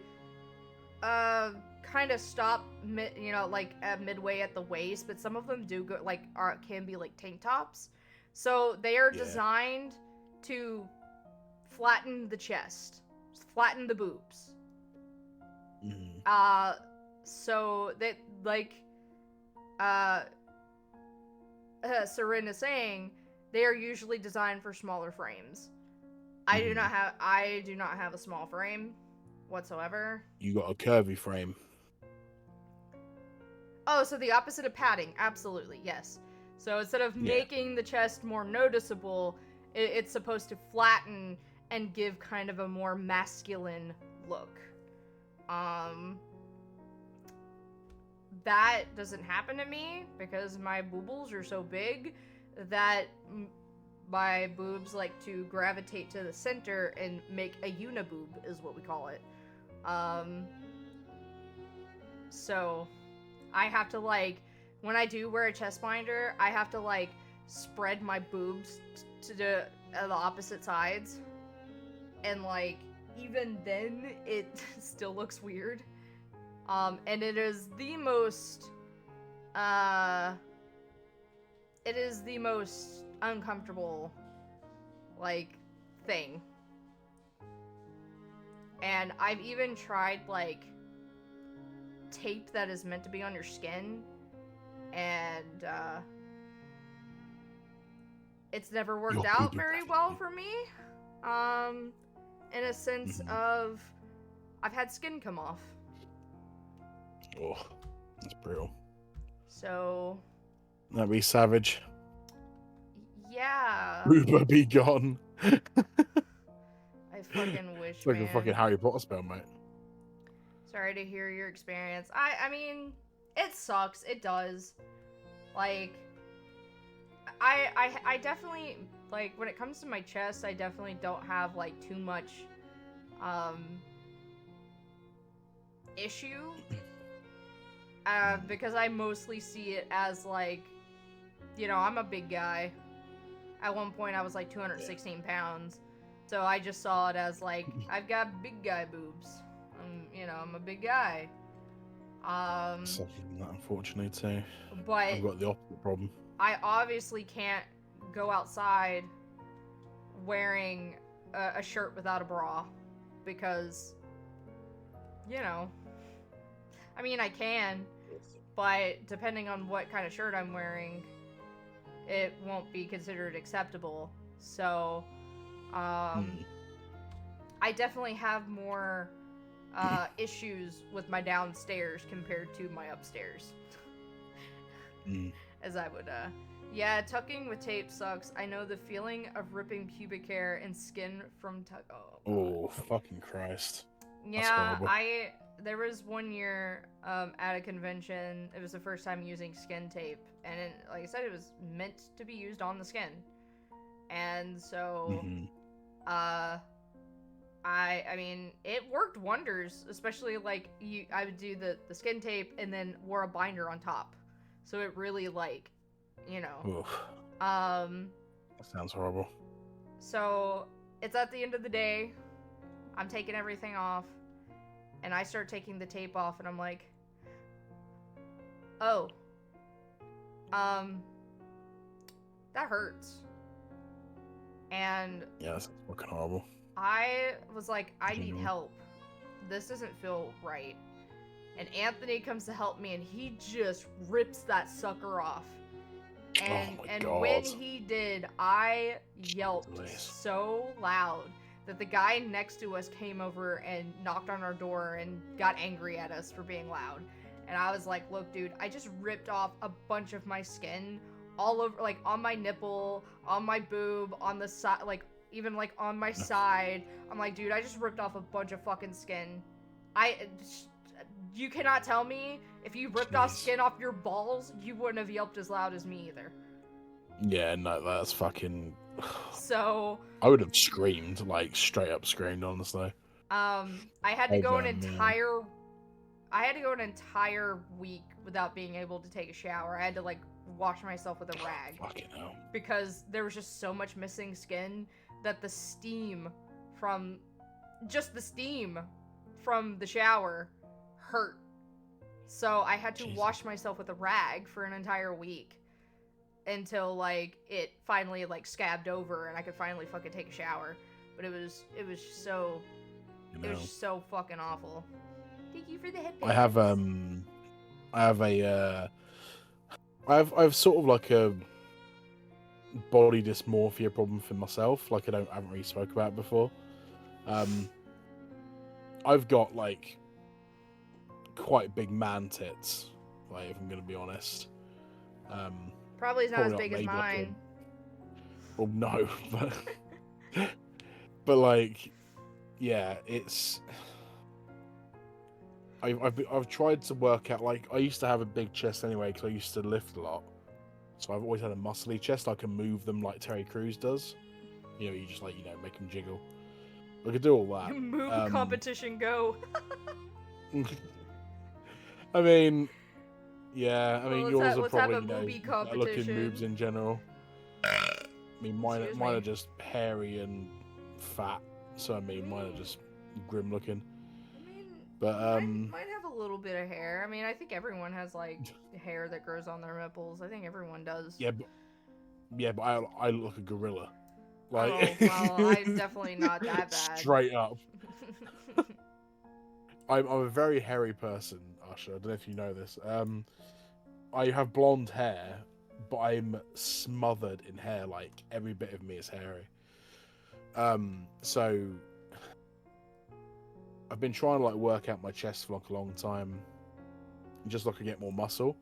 kind of stop, midway at the waist, but some of them do go, like, can be like tank tops. So they are designed to flatten the chest, flatten the boobs. So that, like, Sarin is saying, they are usually designed for smaller frames. I do not have a small frame whatsoever. You got a curvy frame. Oh, so the opposite of padding, absolutely, yes. So instead of Yeah. making the chest more noticeable, it's supposed to flatten and give kind of a more masculine look. That doesn't happen to me because my boobles are so big that my boobs like to gravitate to the center and make a uniboob, is what we call it. So I have to, like, when I do wear a chest binder, I have to, like, spread my boobs to the opposite sides. And, like, even then, it still looks weird. And it is the most, uncomfortable, like, thing. And I've even tried, like, tape that is meant to be on your skin, and, it's never worked out very well for me. In a sense of, I've had skin come off. Oh, that's brutal. So... That'd be savage. Yeah. Ruba be gone. I fucking wish, It's like man. a fucking Harry Potter spell, mate. Sorry to hear your experience. I mean, it sucks. It does. Like, I definitely, like, when it comes to my chest, I definitely don't have, like, too much, issue. Because I mostly see it as, like, you know, I'm a big guy. At one point, I was, like, 216 pounds. So I just saw it as, like, I've got big guy boobs. You know, I'm a big guy. Something that, unfortunately, too. But I've got the opposite problem. I obviously can't go outside wearing a shirt without a bra. Because, you know, I mean, I can, but depending on what kind of shirt I'm wearing, it won't be considered acceptable. So, I definitely have more issues with my downstairs compared to my upstairs. As I would, yeah, tucking with tape sucks. I know the feeling of ripping pubic hair and skin from Oh, fucking Christ. Yeah, there was one year at a convention. It was the first time using skin tape, and like I said, it was meant to be used on the skin. And so, I mean, it worked wonders. Especially like I would do the skin tape and then wore a binder on top, so it really, like, you know. Oof. That sounds horrible. So it's at the end of the day. I'm taking everything off, and I start taking the tape off, and I'm like, oh, that hurts. And yeah, that's fucking horrible. I was like, I need help. This doesn't feel right. And Anthony comes to help me, and he just rips that sucker off. And God. When he did, I yelped so loud that the guy next to us came over and knocked on our door and got angry at us for being loud. And I was like, look, dude, I just ripped off a bunch of my skin all over, like, on my nipple, on my boob, on the side, like, even, like, on my side. I'm like, dude, I just ripped off a bunch of fucking skin. You cannot tell me if you ripped off skin off your balls, you wouldn't have yelped as loud as me either. Yeah, no, that's fucking... So... I would have screamed, like, straight up screamed, honestly. I had to go an entire week without being able to take a shower. I had to, like, wash myself with a rag. Fucking hell. Because there was just so much missing skin that the steam from... just the steam from the shower hurt. So I had to wash myself with a rag for an entire week until, like, it finally, like, scabbed over and I could finally fucking take a shower. But it was so... It was just so fucking awful. Thank you for the headband. I have sort of like a body dysmorphia problem for myself. Like, I haven't really spoke about it before. I've got, like, quite big man tits, like, if I'm gonna be honest. Probably not Probably as not big as made like a. mine. Well, no, but like, yeah, it's. I've tried to work out, like, I used to have a big chest anyway because I used to lift a lot, so I've always had a muscly chest. I can move them like Terry Crews does. You know, you just like make them jiggle. I could do all that. Move competition, go. I mean, yeah. I Well, mean, yours are let's have probably a movie better looking moves competition. in general. I mean, mine Excuse are me. just hairy and fat. So I mean, mine are just grim looking. I mean, But mine have a little bit of hair. I mean, I think everyone has like hair that grows on their nipples. I think everyone does. yeah, but I look like a gorilla. Like, oh well, I'm definitely not that bad. Straight up. I'm a very hairy person, Usher. I don't know if you know this. I have blonde hair, but I'm smothered in hair. Like, every bit of me is hairy. So I've been trying to like work out my chest for like a long time, just so I can get more muscle.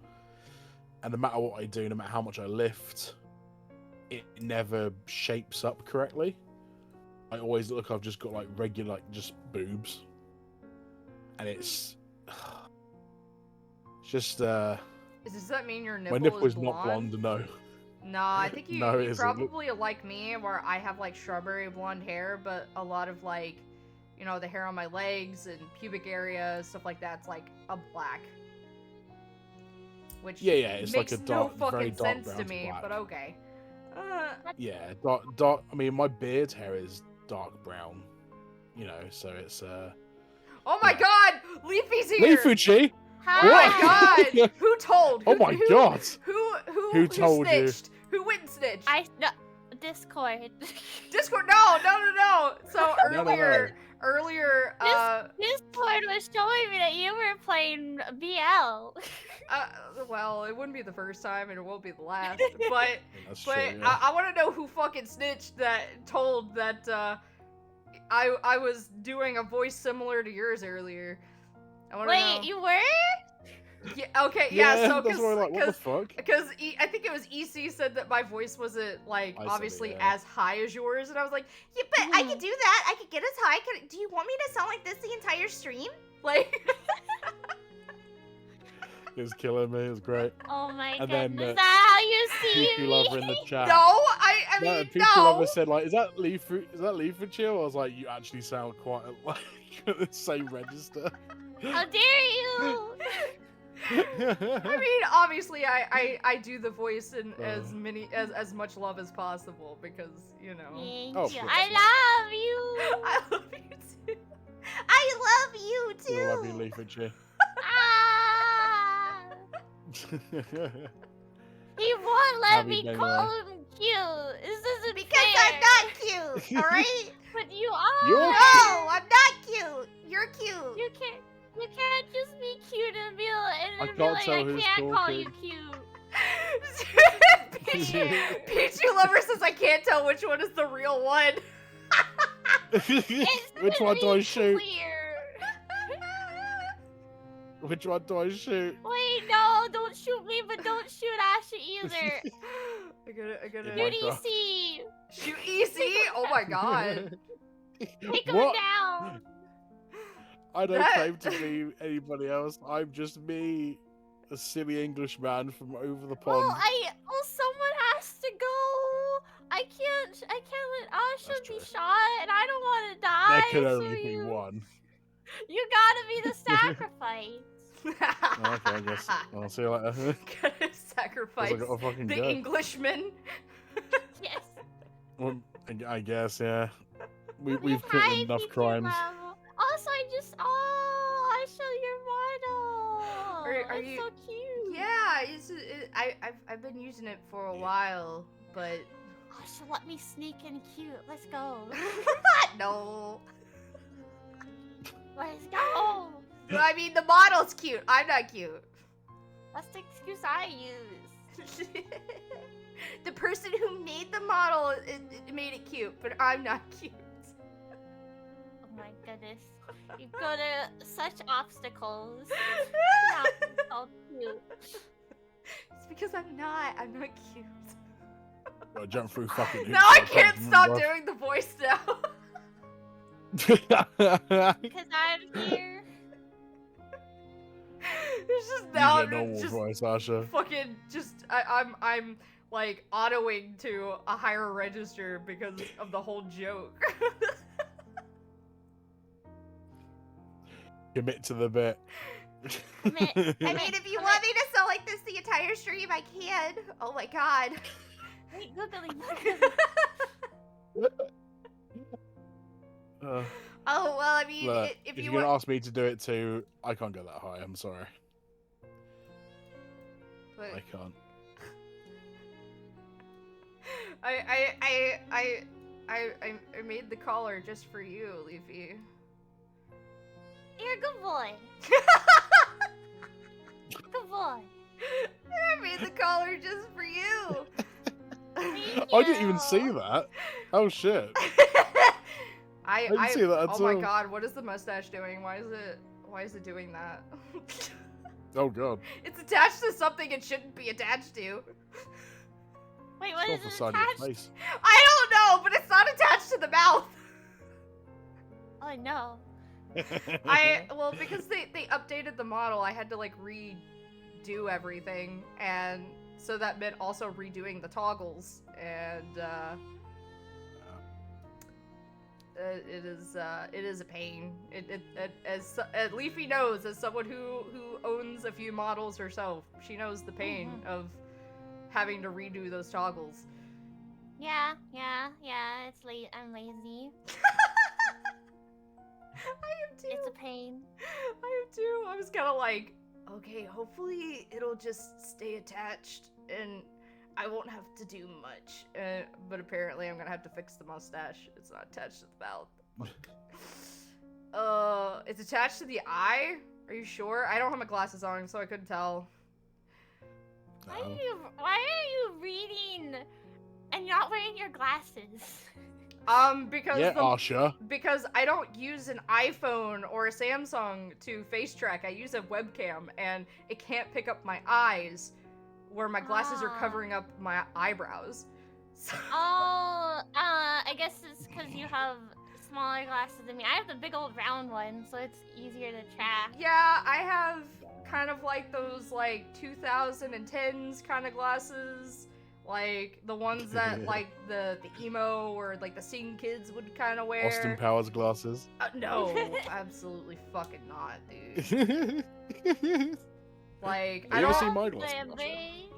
And no matter what I do, no matter how much I lift, it never shapes up correctly. I always look like I've just got like regular, like just boobs, and it's just Does that mean your nipple my nipple is blonde? not blonde, no. No, I think you, No, it you isn't. probably like me, where I have like strawberry blonde hair, but a lot of like, you know, the hair on my legs and pubic area, stuff like that's like a black. Which Yeah, it's makes like a dark, no very fucking dark sense brown to to me, black. but okay. Yeah, dark. I mean, my beard hair is dark brown, you know, so it's Oh my yeah. God, Leafy's here. Leafucci. Oh my God! Who told? Oh my God! Who told you? snitched? Who went and snitched? No, Discord. Discord. No. So earlier, Discord was showing me that you were playing BL. well, it wouldn't be the first time, and it won't be the last. But That's but true, yeah. I want to know who fucking snitched that told that I was doing a voice similar to yours earlier. I want to know. Wait, you were? Yeah. Okay. Yeah. So that's why I'm like, what the fuck? Because I think it was EC said that my voice wasn't like obviously as high as yours, and I was like, yeah, but I could do that. I could get as high. Do you want me to sound like this the entire stream? Like. It was killing me. It was great. Oh my And goodness! then, Is that how you see Peachy me? Lover in the chat. No, I mean, Peachy no. Lover said like, is that Leafucci? I was like, you actually sound quite like the same register. How dare you! I mean, obviously, I do the voice in as much love as possible because you know. Thank Oh, you. cool. I love you. I love you too. I love you too. I love you, Leafucci. Ah! He won't let me call him cute. This isn't Because fair. I'm not cute, all right? But you are. You're No, I'm not cute. You're cute. You can't just be cute and be I like, can't tell I who's can't call you talking. cute. Peachy Lover says I can't tell which one is the real one. Which one do I shoot? Clear. Which one do I shoot? Wait, no, don't shoot me, but don't shoot Asher either. I gotta. Dude, Shoot EC. Shoot EC? Oh my god. Take him What? down. I don't claim to be anybody else. I'm just me, a silly Englishman from over the pond. Well, someone has to go. I can't let Asher That's be true. shot, and I don't want to die. There can so only be one. You gotta be the sacrifice. Oh, okay, I guess I'll see you later. Gotta sacrifice I gotta fucking the go. Englishman. Yes. Well, I guess, yeah. We've Hi, committed enough PG crimes. Level. Also, I show your model. Are it's you- so cute. Yeah, I've been using it for a while, but Asha, let me sneak in cute. Let's go. no. Let's go. I mean, the model's cute. I'm not cute. That's the excuse I use. The person who made the model it made it cute, but I'm not cute. Oh my goodness. You go to such obstacles. Not so cute. It's Because I'm not cute. Gotta jump through fucking hoops. Now I like can't that, stop bruv. doing the voice now. Because I'm here. It's just Use now your normal just voice, Asha. fucking just I'm like autoing to a higher register because of the whole joke. Commit to the bit. I mean, if you want me to sound like this the entire stream, I can. Oh my god. Wait, googly. Uh, Oh well, I mean, look, if if you you're want, gonna ask me to do it too, I can't go that high. I'm sorry. Look, I can't. I made the collar just for you, Leafy. You're a good boy. Good boy. I made the collar just for you. I didn't even see that. Oh shit. I didn't see that at oh my all. god, what is the mustache doing? Why is it doing that? Oh god. It's attached to something it shouldn't be attached to. Wait, what It's is off the it side of attached? your face. I don't know, but it's not attached to the mouth. Oh no. Well, because they updated the model, I had to like redo everything, and so that meant also redoing the toggles, and it is a pain. As Leafy knows, as someone who owns a few models herself, she knows the pain of having to redo those toggles. Yeah. It's late. I'm lazy. I am too. It's a pain. I am too. I was kind of like, okay, hopefully it'll just stay attached and I won't have to do much. But apparently I'm gonna have to fix the mustache. It's not attached to the mouth. It's attached to the eye? Are you sure? I don't have my glasses on, so I couldn't tell. Why are you reading and not wearing your glasses? Because Yeah, Asha. because I don't use an iPhone or a Samsung to face track. I use a webcam, and it can't pick up my eyes, where my glasses are covering up my eyebrows. So... Oh, I guess it's because you have smaller glasses than me. I have the big old round one, so it's easier to track. Yeah, I have kind of like those like 2010s kind of glasses. Like the ones that like the emo or like the sing kids would kind of wear. Austin Powers glasses. No, absolutely fucking not, dude. Like I You ever don't. see my glasses? Baby.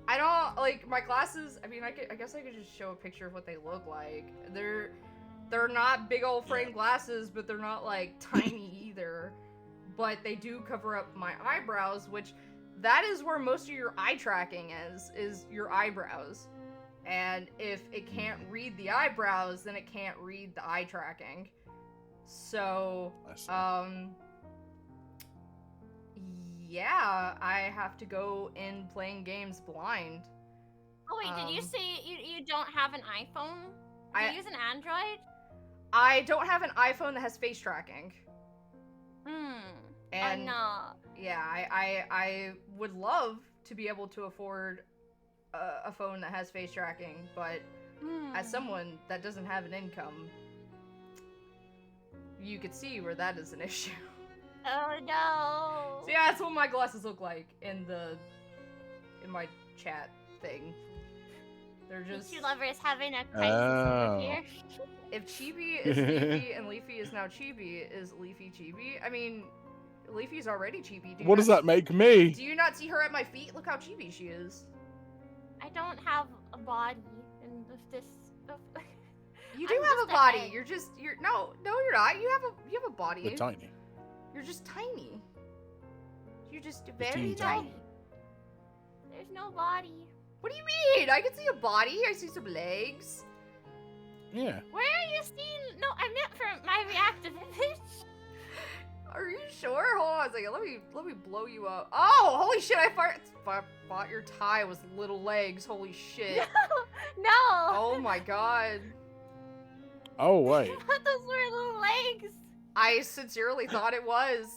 I don't like my glasses. I mean, I guess I could just show a picture of what they look like. They're not big old frame glasses, but they're not like tiny either. But they do cover up my eyebrows, which that is where most of your eye tracking is your eyebrows. And if it can't read the eyebrows, then it can't read the eye tracking. So, yeah, I have to go in playing games blind. Oh wait, did you say you don't have an iPhone? Do you use an Android? I don't have an iPhone that has face tracking. And no. yeah, I would love to be able to afford a phone that has face tracking, but as someone that doesn't have an income, you could see where that is an issue. Oh no. So yeah, that's what my glasses look like in my chat thing. They're just Two lovers having a crisis over here. If Chibi is Leafy and Leafy is now Chibi, is Leafy Chibi? I mean, Leafy's already Chibi. What does that make me? Do you not see her at my feet? Look how Chibi she is. I don't have a body, and if this. You do I'm have just a body. head. You're no, you're not. You have a body. You're tiny. You're just tiny. You're just You're very teeny tiny. tiny. There's no body. What do you mean? I can see a body. I see some legs. Yeah. Where are you seeing? No, I meant for my reactive image. Are you sure? Hold on a second. Let me blow you up. Oh, holy shit! I thought your tie was little legs. Holy shit! No. Oh my god! Oh wait. I thought those were little legs. I sincerely thought it was.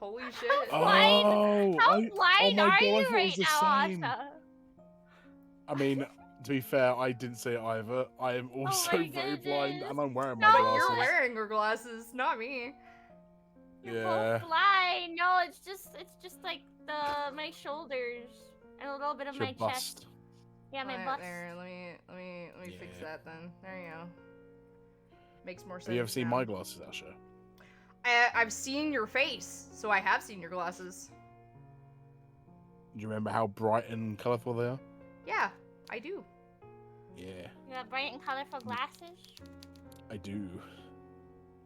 Holy shit! Oh, How oh blind my are God, I you thought it right was the now, same. Asha? I mean, to be fair, I didn't see it either. I am also my very blind, goodness. and I'm wearing my No. But glasses. you're wearing her glasses, not me. You're Yeah. both blind. No, it's just like my shoulders and a little bit of It's your my bust. chest. Yeah, my Right bust. there. Let me fix Yeah. that then. There you go. Makes more sense. Have you ever seen now. my glasses, Asher? I've seen your face, so I have seen your glasses. Do you remember how bright and colourful they are? Yeah, I do. Yeah, You got bright and colorful glasses. I do.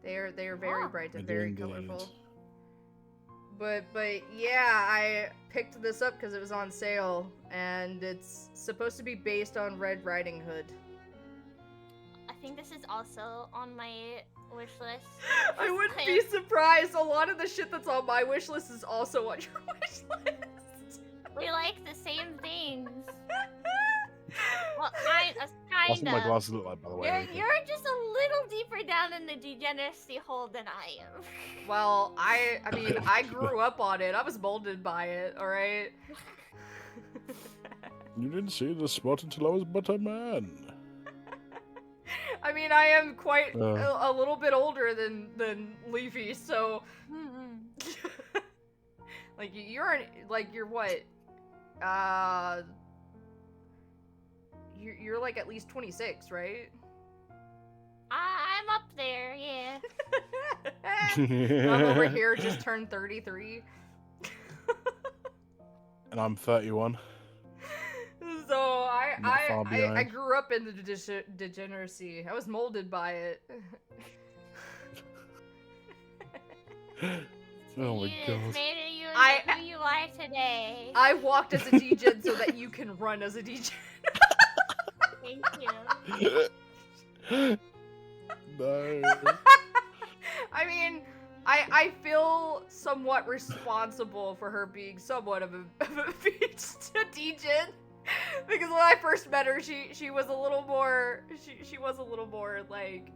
They are very Oh. bright I and do very indeed. colorful. But yeah, I picked this up because it was on sale, and it's supposed to be based on Red Riding Hood. I think this is also on my wish list. I wouldn't be surprised. A lot of the shit that's on my wish list is also on your wish list. We like the same things. Well, That's what my kinda. glasses look like, by the way. Ricky. You're just a little deeper down in the degeneracy hole than I am. Well, I mean, I grew up on it. I was molded by it, alright? You didn't see the spot until I was but a man. I mean, I am quite Uh. a little bit older than Leafy, so like you're what? You're like at least 26, right? I'm up there, yeah. I'm over here just turned 33. And I'm 31. So Not far I behind. grew up in the degeneracy. I was molded by it. Oh my It's god. made you I- who you are today. I walked as a degen so that you can run as a degen. Thank you. No. I mean, I feel somewhat responsible for her being somewhat of a degen. Because when I first met her, she was a little more she was a little more like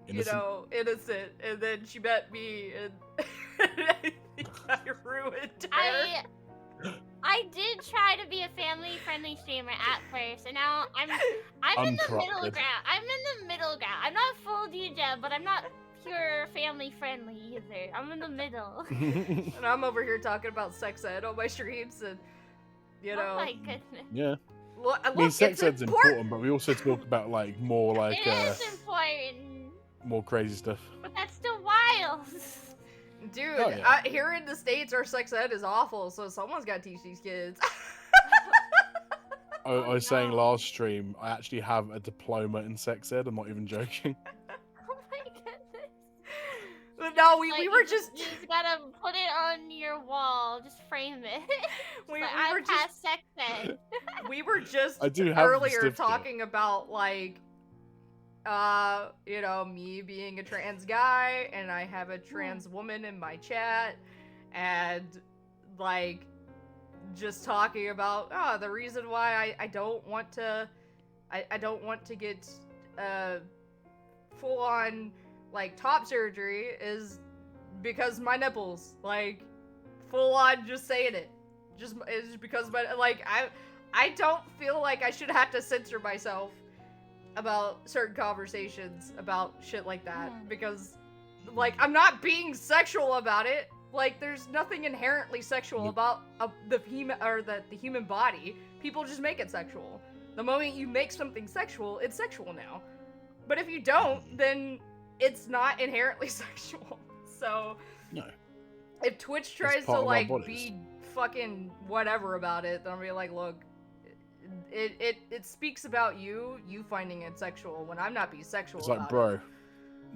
Innocent. you know, innocent, and then she met me and I think I ruined her. I did try to be a family-friendly streamer at first, and now I'm in the middle Uncorrupted. ground. I'm in the middle ground. I'm not full degen, but I'm not pure family-friendly either. I'm in the middle. And I'm over here talking about sex ed on my streams, and you know, Oh my goodness. Yeah. look, I mean, sex it's ed's important, but we also talk about like more like It is important, more crazy stuff. but that's still wild. Dude, Oh, yeah. here in the States, our sex ed is awful, so someone's got to teach these kids. I was saying no. last stream, I actually have a diploma in sex ed. I'm not even joking. Oh my goodness. But no, we Like, were you just you just gotta put it on your wall. Just frame it. we, Like, we I were just passed sex ed. we were just I do have the earlier certificate. talking about like you know, me being a trans guy, and I have a trans woman in my chat, and like just talking about the reason why I don't want to I don't want to get full on like top surgery is because my nipples, like full on just saying it, just it's because my like I don't feel like I should have to censor myself about certain conversations about shit like that, because like I'm not being sexual about it. Like there's nothing inherently sexual Nope. about the human body. People just make it sexual. The moment you make something sexual, it's sexual now. But if you don't, then it's not inherently sexual. So No. if Twitch tries part to of our like bodies. be fucking whatever about it, then I'll be like, look, it speaks about you finding it sexual when I'm not being sexual It's about like, bro,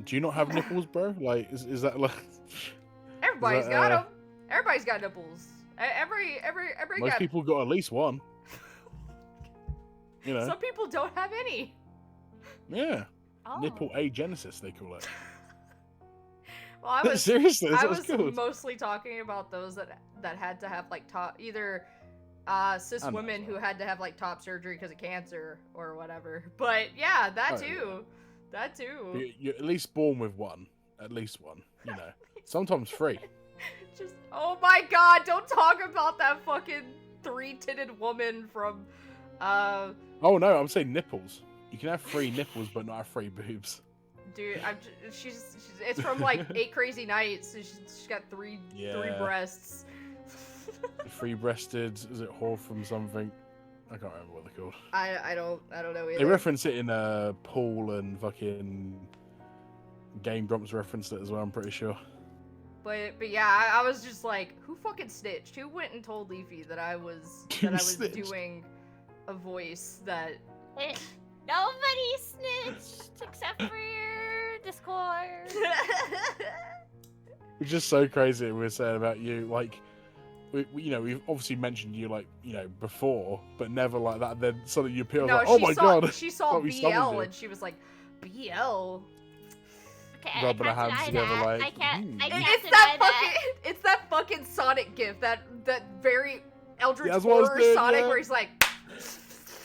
do you not have nipples, bro? Like, is that like? it. Everybody's that, got them. Everybody's got nipples. Every Most got. people got at least one. You know. Some people don't have any. Yeah. Oh. Nipple agenesis, they call it. Well, I was Seriously, I that's was good. mostly talking about those that had to have like top either cis I'm women not who sure. had to have like top surgery because of cancer or whatever. But yeah, that Oh, too. That too. You're at least born with one. At least one. You know. Sometimes three. Just oh my god, don't talk about that fucking three-titted woman from, Oh no, I'm saying nipples. You can have 3 nipples, but not have 3 boobs. Dude, she's it's from like 8 Crazy Nights. So she's got three breasts. 3-breasted. Is it whore from something? I can't remember what they're called. I don't know either. They reference it in Paul and fucking Game Grumps referenced it as well. I'm pretty sure. But yeah, I was just like, who fucking snitched? Who went and told Leafy that I was snitched? doing a voice that? Nobody snitched except for your Discord. It's just so crazy what we're saying about you. Like, we've obviously mentioned you, like, before, but never like that. Then suddenly you appear, like, oh my god. She saw Like we summoned BL you. and she was like, BL. Okay, Rubbing I our can't hands deny together, that. like, I can't It's deny that that. fucking, it's that fucking Sonic gif, that very Eldritch Yeah, that's what I was horror doing, Sonic yeah. where he's like,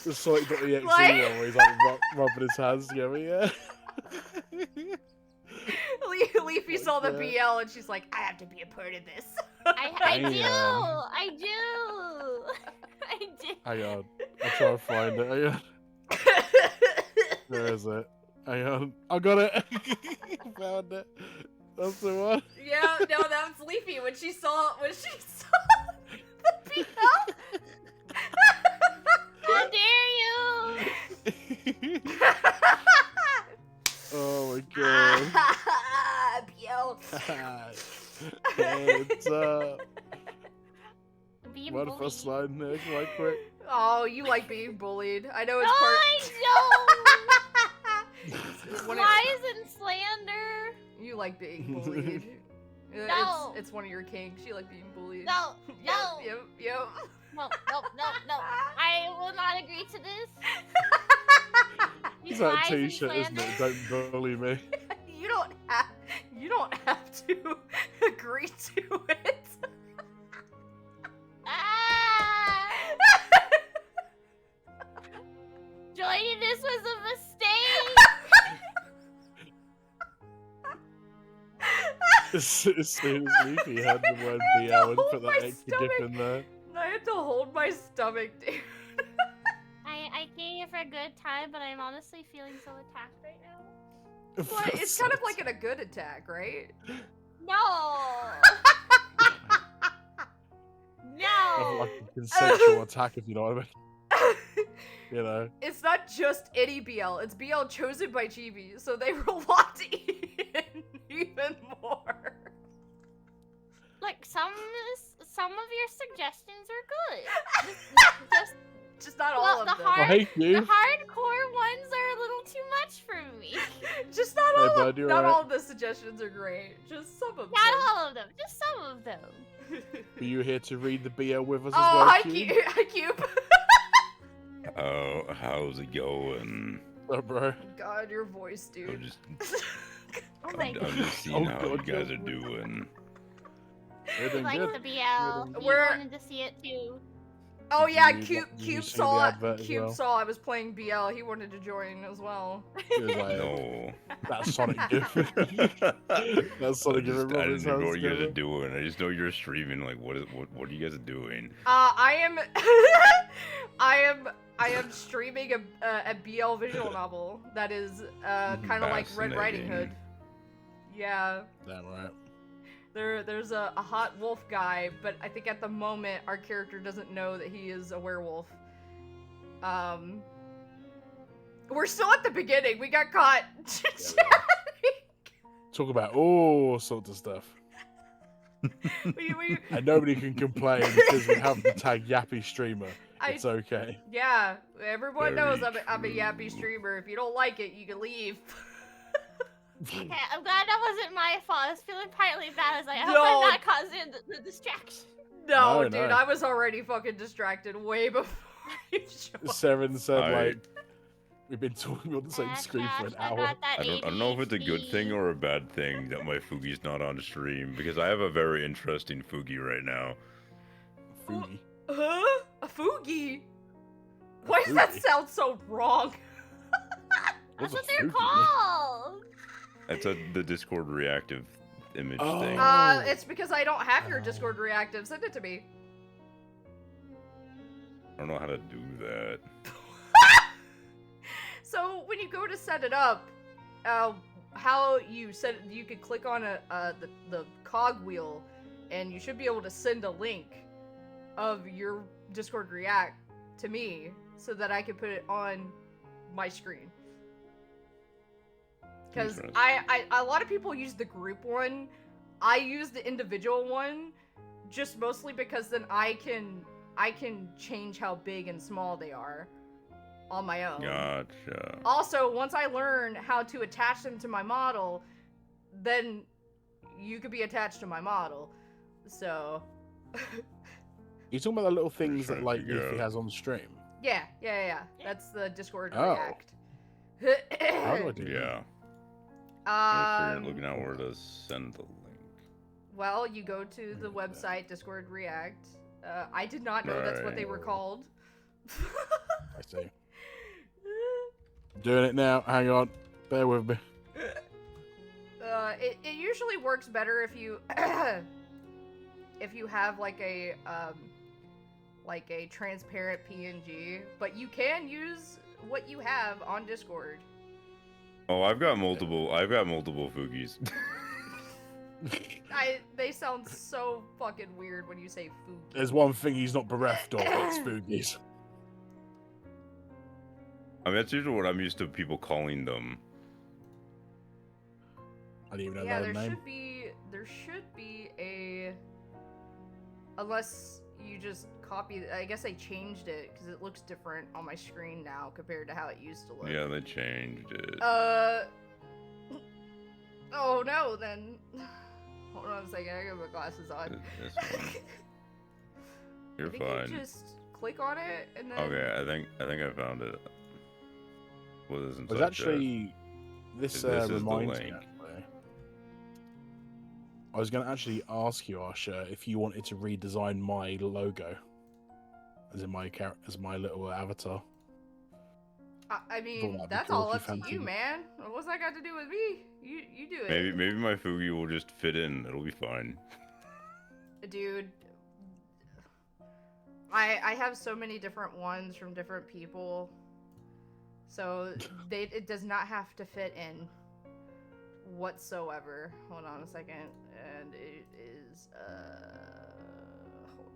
The Sonic.exe Like- one where he's like rubbing his hands together, yeah. Leafy Like saw the that. BL and she's like, I have to be a part of this. I Damn. do. I do. Hang on. I'll try and find it. Hang on. Where is it? Hang on. I got it. Found it. That's the one. Yeah, no, that was Leafy when she saw the BL. How dare you? Oh my god. BL. It's Being What if I bullied. slide in there right quick? Oh, you like being bullied. I know No, it's I don't. When Lies and slander. You like being bullied. No. It's one of your kinks. You like being bullied. No, no, Yep. no. I will not agree to this. It's These that lies and t-shirt, isn't it? slander. Don't bully me. You don't have to agree to it. Ah! Joining this was a mistake. As soon as Leafy had the word BL and put that extra gif in there. I had to hold my stomach, dude. I came here for a good time, but I'm honestly feeling so attacked right now. Well, it's kind of like a good attack, right? No. No. like a consensual attack, if you know what I mean. It's not just any BL. It's BL chosen by Chibi, so they were locked in even more. Like some of your suggestions are good. Just not all Well, of the them. hard- I hate The you. hardcore ones are a little too much for me. Just not Hey, all. bud, you're Not right. all of the suggestions are great. Just some of Not them. all of them, just some of them. Were you here to read the BL with us as Oh, well, hi, Q? Hi, Cube. Oh, how's it going? Oh, bro. God, your voice, I'm dude. just, Oh my I'm god. just seeing Oh how God, you guys no. are doing. We're doing Like good. the BL. Good. You We're- wanted to see it too. Oh yeah, Did Cube you see the saw advert as Cube well? saw I was playing BL. He wanted to join as well. It was like, No. that Sonic gif. That Sonic gif. I rubbing didn't his know hands what you guys are together. doing. I just know you're streaming. Like, what are you guys doing? I am, I am streaming a BL visual novel that is kind of like Red Riding Hood. Yeah. Damn right. There's a hot wolf guy, but I think at the moment our character doesn't know that he is a werewolf. We're still at the beginning. We got caught. Talk about all sorts of stuff. we And nobody can complain because we have the tag Yappy Streamer. It's okay. yeah, everyone knows Very I'm a yappy streamer. If you don't like it, you can leave. Okay, I'm glad that wasn't my fault. I was feeling partly bad. I was like, I hope No. I'm not causing the distraction. No, No, dude, no. I was already fucking distracted way before you showed up. Seven said, I- like, we've been talking on the same screen for an I hour. got that I don't know if it's a good ADHD. thing or a bad thing that my Fugi's not on stream because I have a very interesting Fugi right now. Fugi. Huh? A Fugi? Why does that Fugi? sound so wrong? That's What's a what they're Fugi? called. That's the Discord reactive image Oh. thing. It's because I don't have your Discord reactive. Send it to me. I don't know how to do that. So when you go to set it up, how you set it, you could click on the cog wheel, and you should be able to send a link of your Discord React to me so that I can put it on my screen. Because a lot of people use the group one. I use the individual one just mostly because then I can change how big and small they are on my own. Gotcha. Also, once I learn how to attach them to my model, then you could be attached to my model. So You talking about the little things trying that to like figure Leafy out. has on stream? yeah. That's the Discord Oh. React. How do I do that? Yeah. I'm looking out where to send the link. Well, you go to the website Discord React. I did not know that's what they were Right. called. I see. Doing it now. Hang on. Bear with me. It usually works better if you if you have like a transparent PNG, but you can use what you have on Discord. Oh, I've got multiple Foogies. They sound so fucking weird when you say food. There's one thing he's not bereft of. It's Foogies. I mean, that's usually what I'm used to people calling them. I didn't even know Yeah, their name. there should be a, unless you just copy. I guess I changed it because it looks different on my screen now compared to how it used to look. Yeah, they changed it. Oh no, then. Hold on a second, I got my glasses on. This one. You're I think fine. you just click on it and then. Okay, I think I found it. What is inside There's actually this This is the reminds me. link. Actually. I was going to actually ask you, Arsha, if you wanted to redesign my logo, as in my as my little avatar. I mean, that'd be that's cool all if you up to you, fancied it. man. What's that got to do with me? You do it. Maybe my Foogie will just fit in. It'll be fine. Dude, I have so many different ones from different people, so it does not have to fit in whatsoever. Hold on a second, and it is hold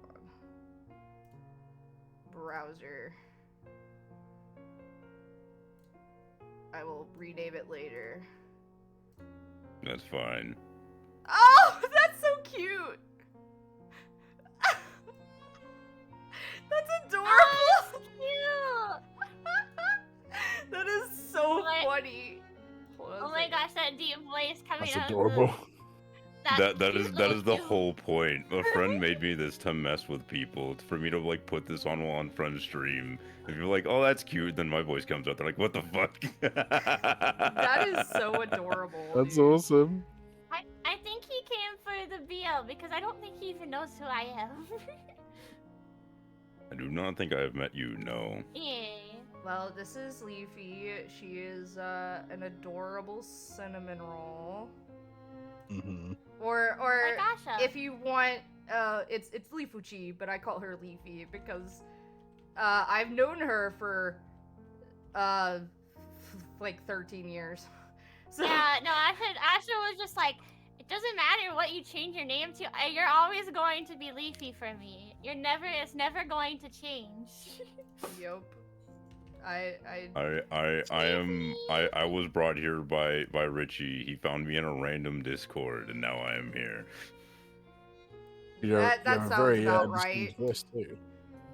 on, browser. I will rename it later. That's fine. Oh, that's so cute. That's adorable. Oh, that's cute. That is so What? funny. Hold on a Oh my second. gosh, that deep voice coming That's out. adorable. Of the, That is cute the little whole point. A friend made me this to mess with people, for me to like put this on friend stream. If you're like, oh, that's cute, then my voice comes out. They're like, what the fuck? That is so adorable. That's dude. awesome. I think he came for the BL because I don't think he even knows who I am. I do not think I have met you. No. Yeah. Well, this is Leafy. She is an adorable cinnamon roll. Mm-hmm. Or My gosh. if you want, it's Leafuchi, but I call her Leafy because I've known her for like 13 years. So Yeah, no, Asha was just like, it doesn't matter what you change your name to. You're always going to be Leafy for me. It's never going to change. Yup. I was brought here by Richie. He found me in a random Discord, and now I am here. That you're a sounds very about distinct right. voice too.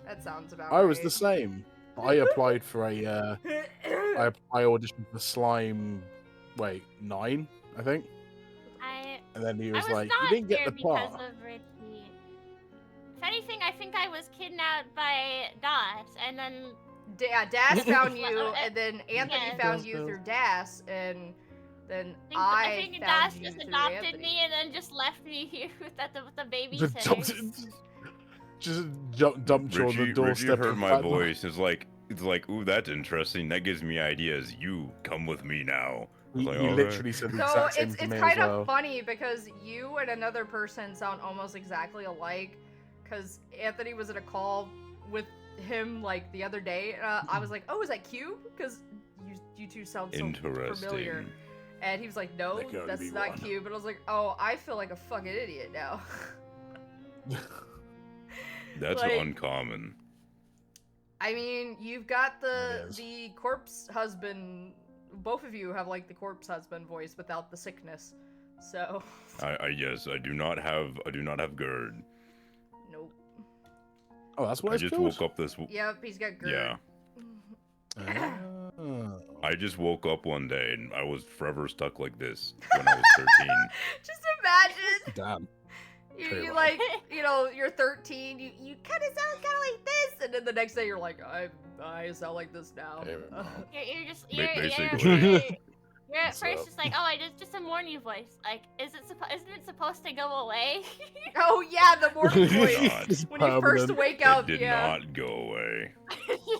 that sounds about I was right. the same. I applied for a. I auditioned for Slime. Wait, 9, I think. And then he was I was like, not "You didn't get here the part." because of Richie. If anything, I think I was kidnapped by Das, and then Das found you, Well, and then Anthony yeah. found Das you found- through Das, and then I think found Das you just through adopted Anthony. me and then just left me here with the Dumped- babysitters. Just dumped you on the Richie doorstep. heard of my Platinum. voice. It's like, ooh, that's interesting. That gives me ideas. You come with me now. I was He like, "Okay." literally said the So exact same it's to me kind as of well. funny because you and another person sound almost exactly alike. Because Anthony was in a call with him like the other day. I was like, "Oh, is that Cube?" Because you two sound so familiar. Interesting. And he was like, "No, There can only that's be not one." Cube." And I was like, "Oh, I feel like a fucking idiot now." That's Like- uncommon. I mean, you've got It is. the corpse husband. Both of you have like the corpse husband voice without the sickness. So, Yes, I do not have GERD. nope. Oh, that's what I it's just called? woke up this. Yep, he's got GERD. Yeah. Oh. I just woke up one day and I was forever stuck like this when I was 13. Just imagine Damn. you True. like, you're 13, you kind of sound kind of like this, and then the next day you're like, I sound like this now. Hey, Mom. Basically. You're at What's first up? just like, oh, just a morning voice. Like, isn't it supposed to go away? Oh yeah, the morning Oh my voice. God. It's When you first permanent. wake It up, did yeah. not go away.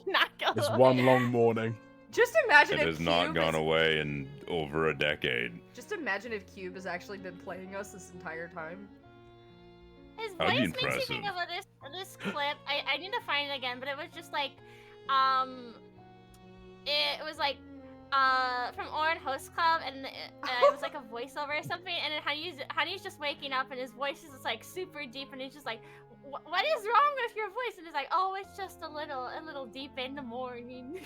Not go It's away. one long morning. Just imagine It if has not Cube gone is- away in over a decade. Just imagine if Cube has actually been playing us this entire time. His That'd be voice makes me think impressive. of this clip. I need to find it again, but it was just like, it was like, from Orin Host Club, and it was like a voiceover or something, and then Honey's just waking up, and his voice is just like super deep, and he's just like, what is wrong with your voice? And it's like, oh, it's just a little deep in the morning.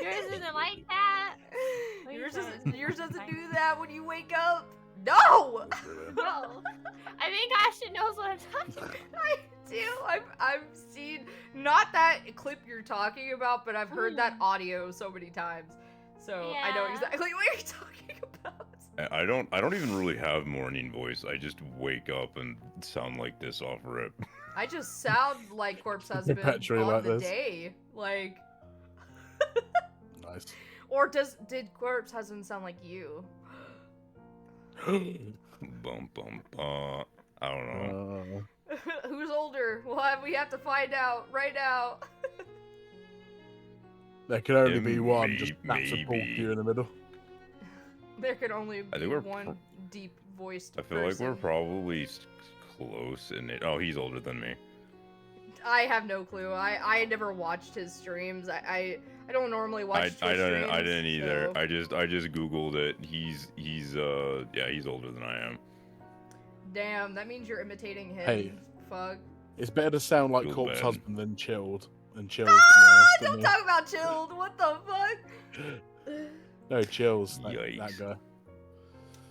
Yours isn't like that. Yours Yours doesn't fine. do that when you wake up. No! No. I think Ashton knows what I'm talking about. I do. I've seen not that clip you're talking about, but I've heard that audio so many times. So I know Yeah. exactly what you're talking about. I don't even really have morning voice. I just wake up and sound like this off rip. I just sound like Corpse Husband Perpetually on like the this. day. Like, Nice. or did Corpse Husband sound like you? Bum bum bum. I don't know. Who's older? We have to find out right now. There can only Yeah, be one. Just maybe. snaps a ball you in the middle. There can only I be think we're one deep voiced I feel person. like we're probably close in it. Oh, he's older than me. I have no clue. I never watched his streams. I don't normally watch Twitch I streams. didn't either. so- I just googled it. He's older than I am. Damn, that means you're imitating him. Hey. Fuck. It's better to sound like Feel Corpse bad. Husband than Chilled. To be Ah, honest. don't with me. talk about Chilled. What the fuck? No, Chills. That Yikes. guy.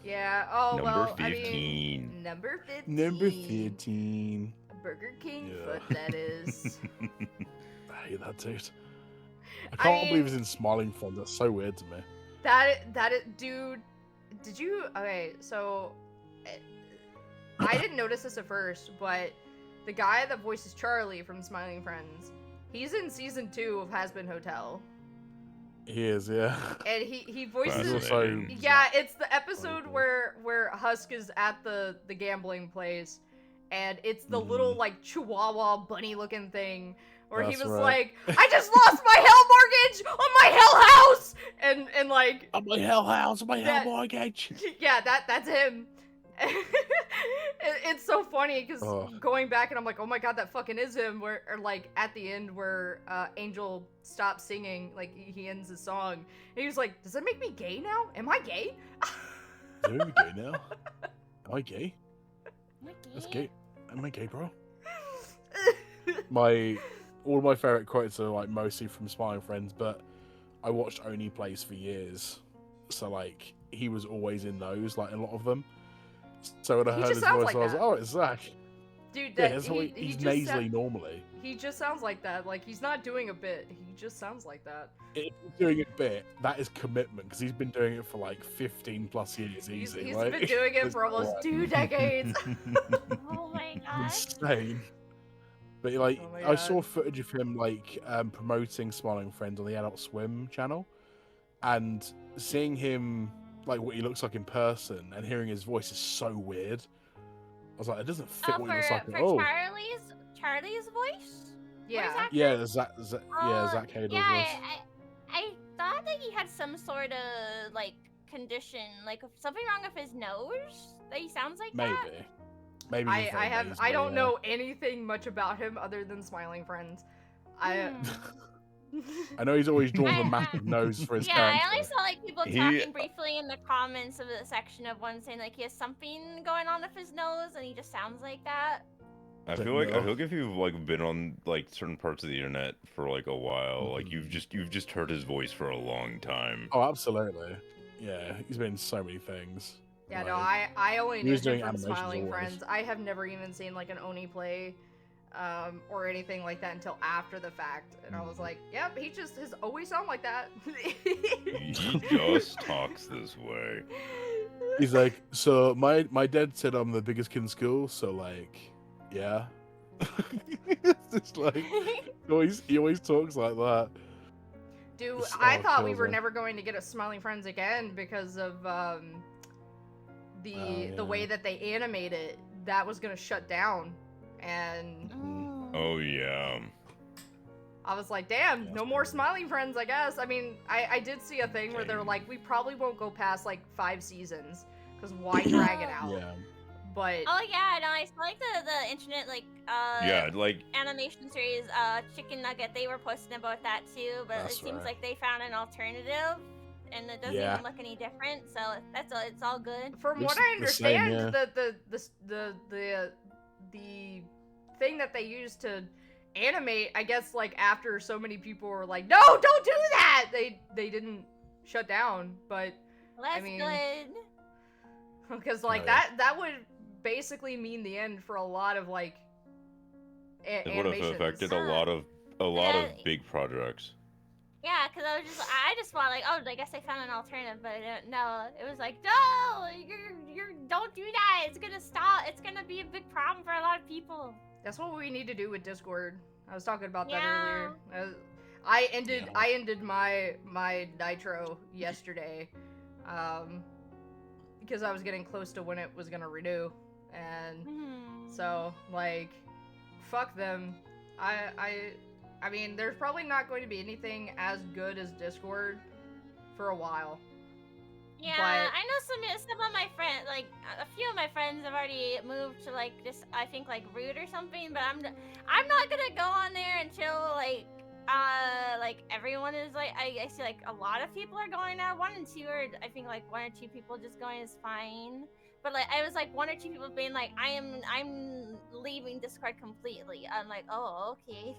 Yeah. Oh Number well. 15. I mean, number 15. Number 15. Burger King Yeah. foot. That is. I hate that dude. I I can't mean- believe he's in Smiling Friends. That's so weird to me. that is, dude. Did you? Okay, so I didn't notice this at first, but the guy that voices Charlie from Smiling Friends, he's in season 2 of Has Been Hotel, He is, yeah. and he He's voices. also. Fascinating. Yeah, it's the episode where Husk is at the gambling place, and it's the little like Chihuahua bunny looking thing where he That's was right. like, "I just lost my hell mortgage on my hell house," and like, On my hell house, on my hell That- mortgage. yeah, that's him. It's so funny because Ugh. going back and I'm like, oh my god, that fucking is him. Where or like at the end where Angel stops singing, like he ends the song, and he was like, does that make me gay now? Am I gay? Are we gay now? Am I gay? That's gay. Am I gay, bro? All of my favorite quotes are like mostly from Smiling Friends, but I watched Only Plays for years, so like he was always in those, like a lot of them. So when I He heard just his sounds voice, like I was that. like, "Oh, it's Zach." Dude, Yeah, that that's he he's just nasally normally. he just sounds like that. Like he's not doing a bit. He just sounds like that. If he's doing a bit, that is commitment because he's been doing it for like 15 plus years He's easy. been like, doing it it's for almost not 2 decades. Oh my gosh. insane. But like, Oh my I God. saw footage of him like promoting Smiling Friends on the Adult Swim channel, and seeing him like what he looks like in person and hearing his voice is so weird. I was like, it doesn't fit what he looks like For at all. Charlie's voice? Yeah. Zach? Yeah, Zach Hader's Yeah, voice. I thought that he had some sort of like condition, like something wrong with his nose. That he sounds like Maybe. that. Maybe. he's very I nasally, don't yeah. know anything much about him other than Smiling Friends. I I know he's always drawn the I- massive nose for his Yeah, I character. only saw like people He- talking briefly in the comments of the section of one saying like he has something going on with his nose and he just sounds like that. I Don't feel like know. if you've like been on like certain parts of the internet for like a while, like you've just heard his voice for a long time. Oh, absolutely. Yeah, he's been in so many things. Yeah, Like, no, I only he knew was him doing from animations Smiling always. Friends. I have never even seen like an Oni play, or anything like that until after the fact, and I was like, yep, he just has always sounded like that. He just talks this way. He's like, so my dad said I'm the biggest kid in school, so like, yeah. It's just like he always talks like that. Dude, It's- I oh, thought we kills were me. never going to get a Smiling Friends again because of the yeah. way that they animate it. That was gonna shut down, and Oh yeah. I was like, damn, Yeah, no more Smiling Friends, I guess. I mean, I did see a thing where they were Dang. like, we probably won't go past like 5 seasons, because why drag it out? Yeah. But Oh yeah, no, I saw like the internet like Yeah, like animation series Chicken Nugget, they were posting about that too, but That's it seems right. like they found an alternative and it doesn't Yeah. even look any different, so it's all good. from Looks what I the same, understand, yeah. the thing that they used to animate, I guess, like after so many people were like, no, don't do that, they didn't shut down. But Well, that's mean, good. because like Oh, yeah. that would basically mean the end for a lot of like it would have animations. affected a lot of Yeah. big projects. Yeah, because I just thought like, oh, I guess they found an alternative, but no, it was like, no, you're don't do that. It's gonna stop. It's gonna be a big problem for a lot of people. That's what we need to do with Discord. I was talking about that Yeah. earlier. I ended Yeah. I ended my Nitro yesterday, because I was getting close to when it was gonna renew, and so like, fuck them. I mean, there's probably not going to be anything as good as Discord for a while. Yeah, But- I know some of my friends, like a few of my friends have already moved to like this, I think like Root or something. But I'm not gonna go on there until like everyone is like I see like a lot of people are going now. 1 and 2 are I think like 1 or 2 people just going is fine. But like I was like 1 or 2 people being like I'm leaving Discord completely. I'm like, oh okay.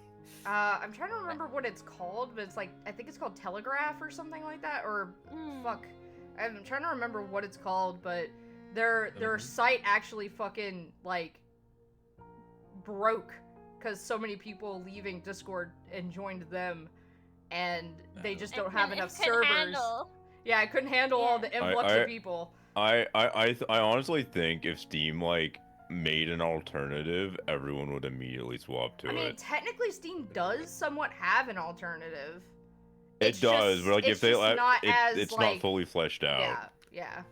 I'm trying to remember what it's called, but it's like, I think it's called Telegraph or something like that, or fuck. I'm trying to remember what it's called, but their site actually fucking like broke because so many people leaving Discord and joined them, and they just don't have enough servers. Yeah, I couldn't handle all the influx of people. I honestly think if Steam like made an alternative, everyone would immediately swap to I mean, it. technically Steam does somewhat have an alternative. It it's does, just- but like it's if they just not as, it's like- not fully fleshed out. Yeah, yeah.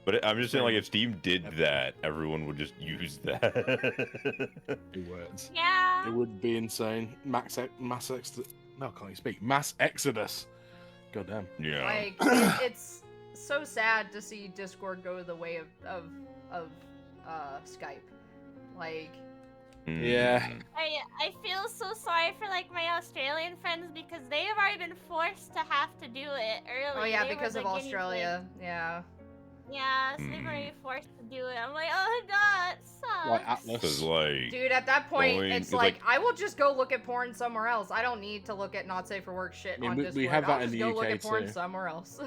But I'm just saying, like, if Steam did that, everyone would just use that. It works. Yeah. It would be insane. Mass exodus. No, I can't even speak. Mass exodus. God damn. Yeah. Like it's so sad to see Discord go the way of Skype. Like, Yeah. Mm. I feel so sorry for like my Australian friends because they have already been forced to have to do it early. oh yeah, They were because the of guinea Australia. Yeah. pigs. Yeah, so they've already forced to do it. I'm like, oh that sucks. Like Atlas. Cause like, Dude, at that point, Going- it's it's like, I will just go look at porn somewhere else. I don't need to look at not safe for work shit I mean, on we Discord. have that I'll in just the go look UK at porn too. somewhere else.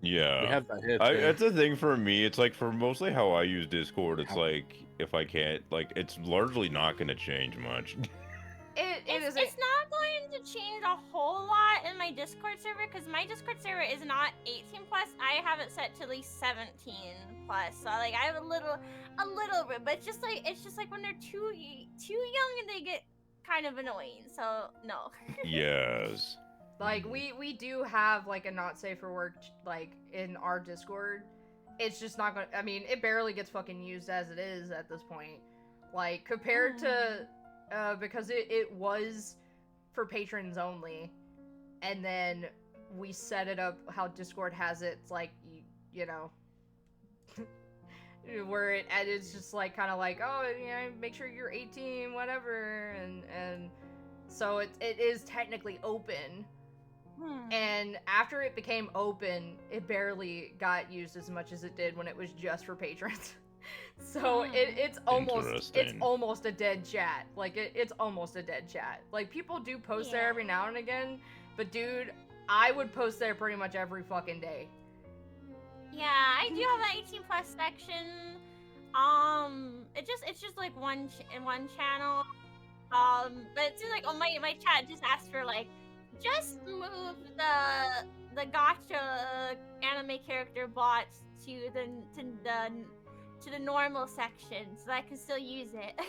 yeah. We have that here I, too. that's the thing for me. It's like for mostly how I use Discord. It's like if I can't, like, it's largely not gonna change much. It's It's not going to change a whole lot in my Discord server because my Discord server is not 18 plus. I have it set to at least 17 plus. So like I have a little bit, but it's just like when they're too young and they get kind of annoying. So no. Yes. like we do have like a not safe for work like in our Discord. It's just not gonna. I mean, it barely gets fucking used as it is at this point. Like compared to, because it was for patrons only, and then we set it up how Discord has it. It's like you know, where it's just like kind of like, oh, you know, make sure you're 18, whatever, and So it is technically open. Hmm. And after it became open, it barely got used as much as it did when it was just for patrons. So it's Interesting. almost a dead chat. Like it's almost a dead chat. Like people do post there every now and again, but dude, I would post there pretty much every fucking day. Yeah, I do have an 18 plus section. It's just like one channel. But it seems like my chat just asked for like, just move the gotcha anime character bots to the normal section so that I can still use it. I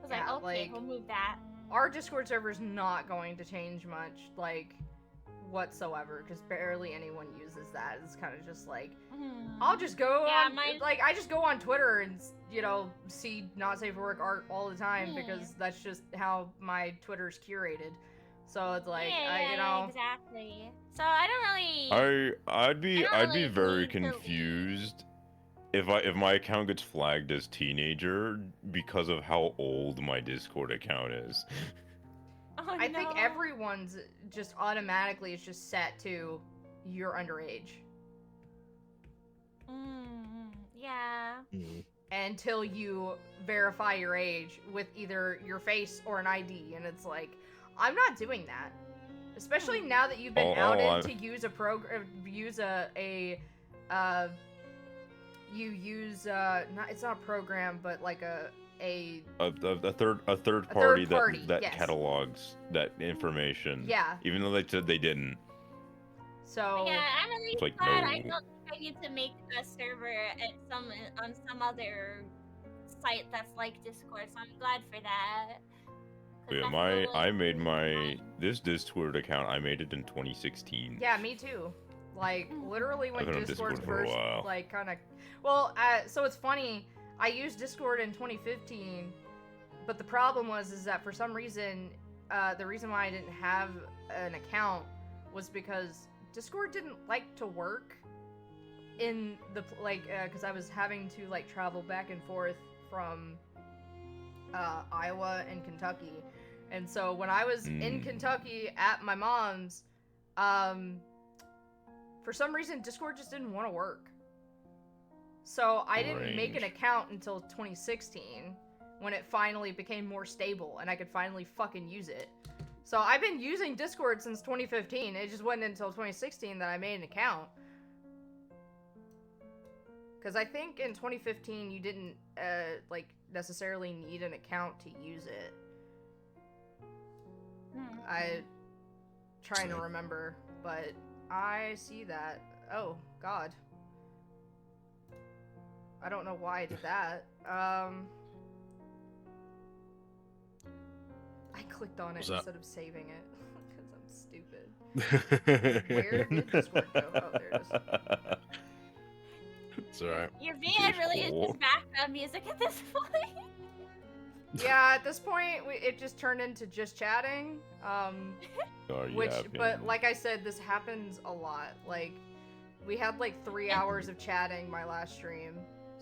was like, Yeah, okay, like- we'll move that. Our Discord server's not going to change much, like, whatsoever, because barely anyone uses that. It's kind of just like, I'll just go on, like, I just go on Twitter and, you know, see not safe for work art all the time, because that's just how my Twitter's curated. So it's like, you know. Exactly. So I don't really. I'd be really very need to leave. confused if my account gets flagged as teenager because of how old my Discord account is. Oh, I think everyone's just automatically is just set to you're underage. Yeah. Until you verify your age with either your face or an ID, and it's like, I'm not doing that. Especially now that you've been outed to use a program, use it's not a program, but like a third party that yes. catalogs that information. Yeah. Even though they said they didn't. So yeah, I'm really It's like, glad. no. I don't think I need to make a server at on some other site that's like Discord, so I'm glad for that. 'Cause Yeah, that's I made this Discord account. I made it in 2016. yeah, me too. Like literally when I've been on Discord's Discord for a first while. like kind of, well, so it's funny. I used Discord in 2015, but the problem is that for some reason, the reason why I didn't have an account was because Discord didn't like to work in the because I was having to like travel back and forth from Iowa and Kentucky, and so when I was in Kentucky at my mom's, for some reason Discord just didn't want to work. So I didn't make an account until 2016 when it finally became more stable and I could finally fucking use it. So I've been using Discord since 2015. It just wasn't until 2016 that I made an account. Because I think in 2015 you didn't like necessarily need an account to use it. I'm trying to remember, but I see that. Oh God. I don't know why I did that. I clicked on it instead of saving it because I'm stupid. Where did Discord go? Oh, there it is. It's alright. Your VN really is just background music at this point. Yeah, at this point, it just turned into just chatting. But like I said, this happens a lot. Like, we had like 3 hours of chatting my last stream.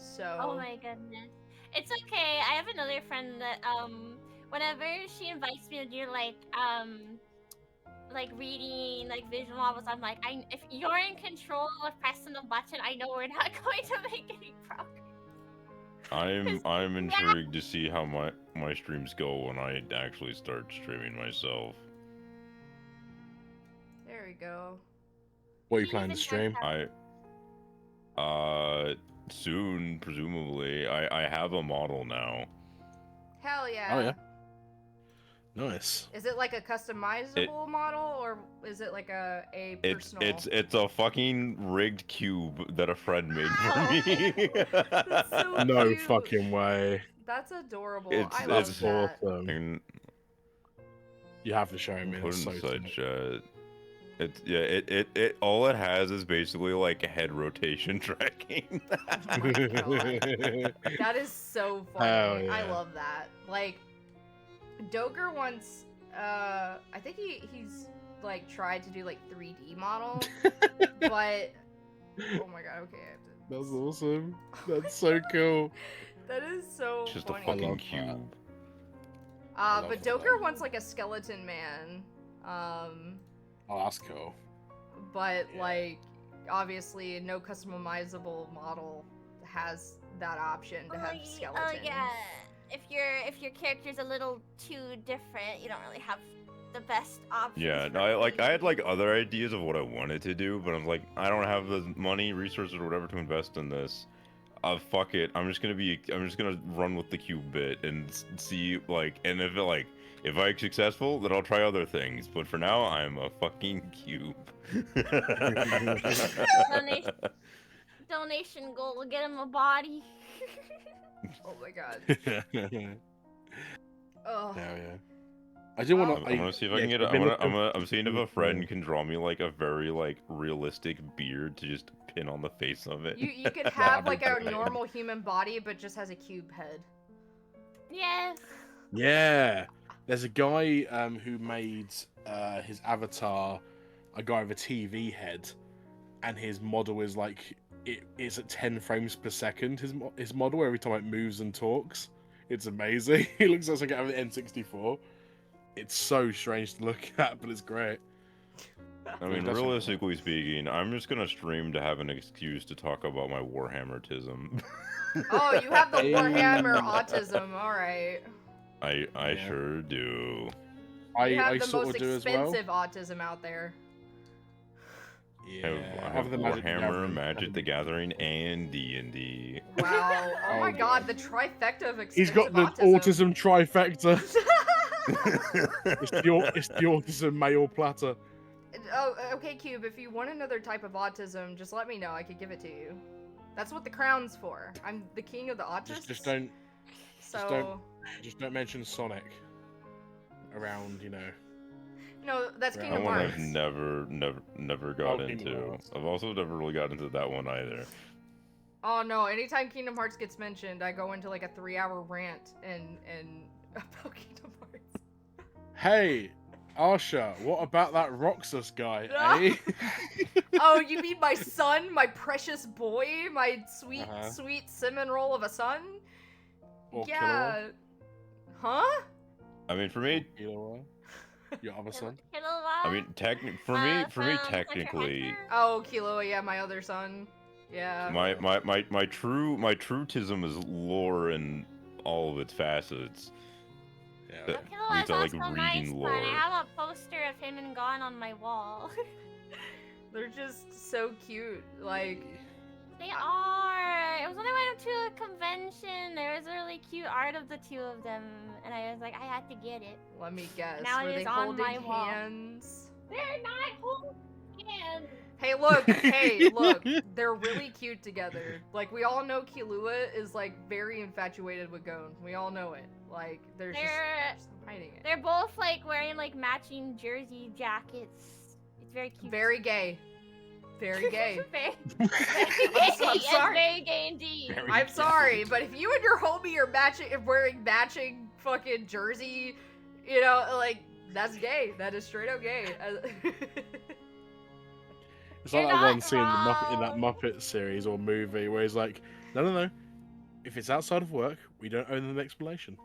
So. Oh my goodness. It's okay. I have another friend that whenever she invites me to do like reading like visual novels, I'm like, if you're in control of pressing the button, I know we're not going to make any progress. I'm intrigued to see how my streams go when I actually start streaming myself. There we go. What are you planning to stream? Soon, presumably. I have a model now. Hell yeah. Oh yeah. Nice. Is it like a customizable model, or is it like a personal? It's a fucking rigged cube that a friend made for me. That's so No cute. fucking way. That's adorable. It's I love that. Awesome. And You have to show me. It's so such it all it has is basically like a head rotation tracking. Oh my God. That is so funny. Hell yeah. I love that. Like, Doger once, I think he's like tried to do like 3D models, but oh my God, okay. I have to... That's awesome. That's so cool. That is so It's just funny. a fucking cube. I But love Doker that. wants like a skeleton man. Oh, that's cool. But Yeah. like, obviously, no customizable model has that option to have skeleton. Oh yeah. If your character's a little too different, you don't really have the best options. Yeah, no, I had like other ideas of what I wanted to do, but I'm like, I don't have the money, resources, or whatever to invest in this. Fuck it. I'm just gonna run with the cube bit and see like, and if I'm successful, then I'll try other things. But for now, I'm a fucking cube. Donation goal will get him a body. Oh my god. Hell Oh. yeah. I do want I'm gonna see if I can get. I'm seeing if a friend can draw me like a very like realistic beard to just pin on the face of it. You could have like a normal human body, but just has a cube head. Yes. Yeah, there's a guy who made his avatar a guy with a TV head, and his model is like it's at 10 frames per second. His model every time it moves and talks, it's amazing. He looks like out of an N64. It's so strange to look at, but it's great. I mean, realistically speaking, I'm just gonna stream to have an excuse to talk about my Warhammertism. Oh, you have the Warhammer autism. All right. I Yeah. sure do. You have I the sort most of do as well. expensive autism out there. Yeah, I have the Magic the Warhammer, Gathering. Magic the Gathering, and D&D. Wow. Oh my Oh, god, yeah. the trifecta of expensive He's got the autism trifecta. It's the autism male platter. Oh, okay, Cube. If you want another type of autism, just let me know. I could give it to you. That's what the crown's for. I'm the king of the autists. Just don't So. don't mention Sonic around, you know. No, that's That Kingdom That one Hearts. I've never got Kingdom into. Hearts. I've also never really got into that one either. Oh no! Anytime Kingdom Hearts gets mentioned, I go into like a 3-hour rant and about Kingdom Hearts. Hey, Arsha, what about that Roxas guy, eh? Oh, you mean my son, my precious boy, my sweet, Uh-huh. sweet cinnamon roll of a son? Or Yeah. Huh? I mean, for me, Killua? Your other son? I mean, for me, from technically, Hunter x Hunter. Oh, Killua, yeah, my other son. Yeah. my trutism is lore in all of its facets. Yeah. At least I like Killua's reading also lore. nice, but I have a poster of him and Gon on my wall. They're just so cute. Like, They are. It was when I went to a convention. There was really cute art of the two of them, and I was like, I had to get it. let me guess. Now Were it they is on holding my wall. hands? They're not holding hands. Hey, look, hey, look, they're really cute together. Like, we all know Killua is, like, very infatuated with Gon. We all know it. Like, there's just hiding it. They're both like wearing like matching jersey jackets. It's very cute. Very gay. Very gay. very, I'm it's sorry. very gay indeed. Very I'm gay. sorry, but if you and your homie are wearing matching fucking jersey, you know, like, that's gay. That is straight up gay. It's like You're that not one scene in that wrong. Muppet series or movie where he's like, no. If it's outside of work, we don't owe them an explanation.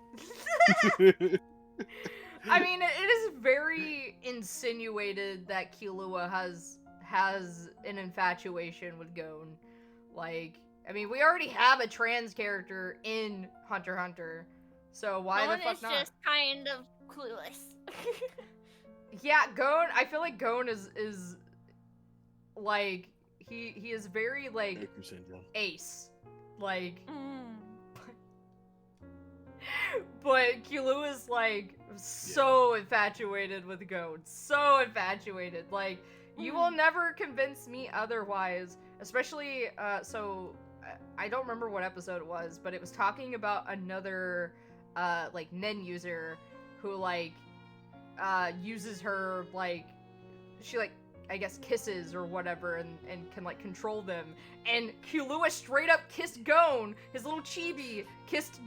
I mean, it is very insinuated that Killua has an infatuation with Gon. Like, I mean, we already have a trans character in Hunter x Hunter, so why Gon the fuck is not? just kind of clueless. Yeah, Gon. I feel like Gon is like he is very like Goku syndrome. ace, like. Mm. But Killua is like so infatuated with Gon, so infatuated. Like, you will never convince me otherwise. Especially, so I don't remember what episode it was, but it was talking about another like Nen user who like uses her, like, she like, I guess, kisses or whatever, and can like control them. And Killua straight up kissed Gon, his little chibi kissed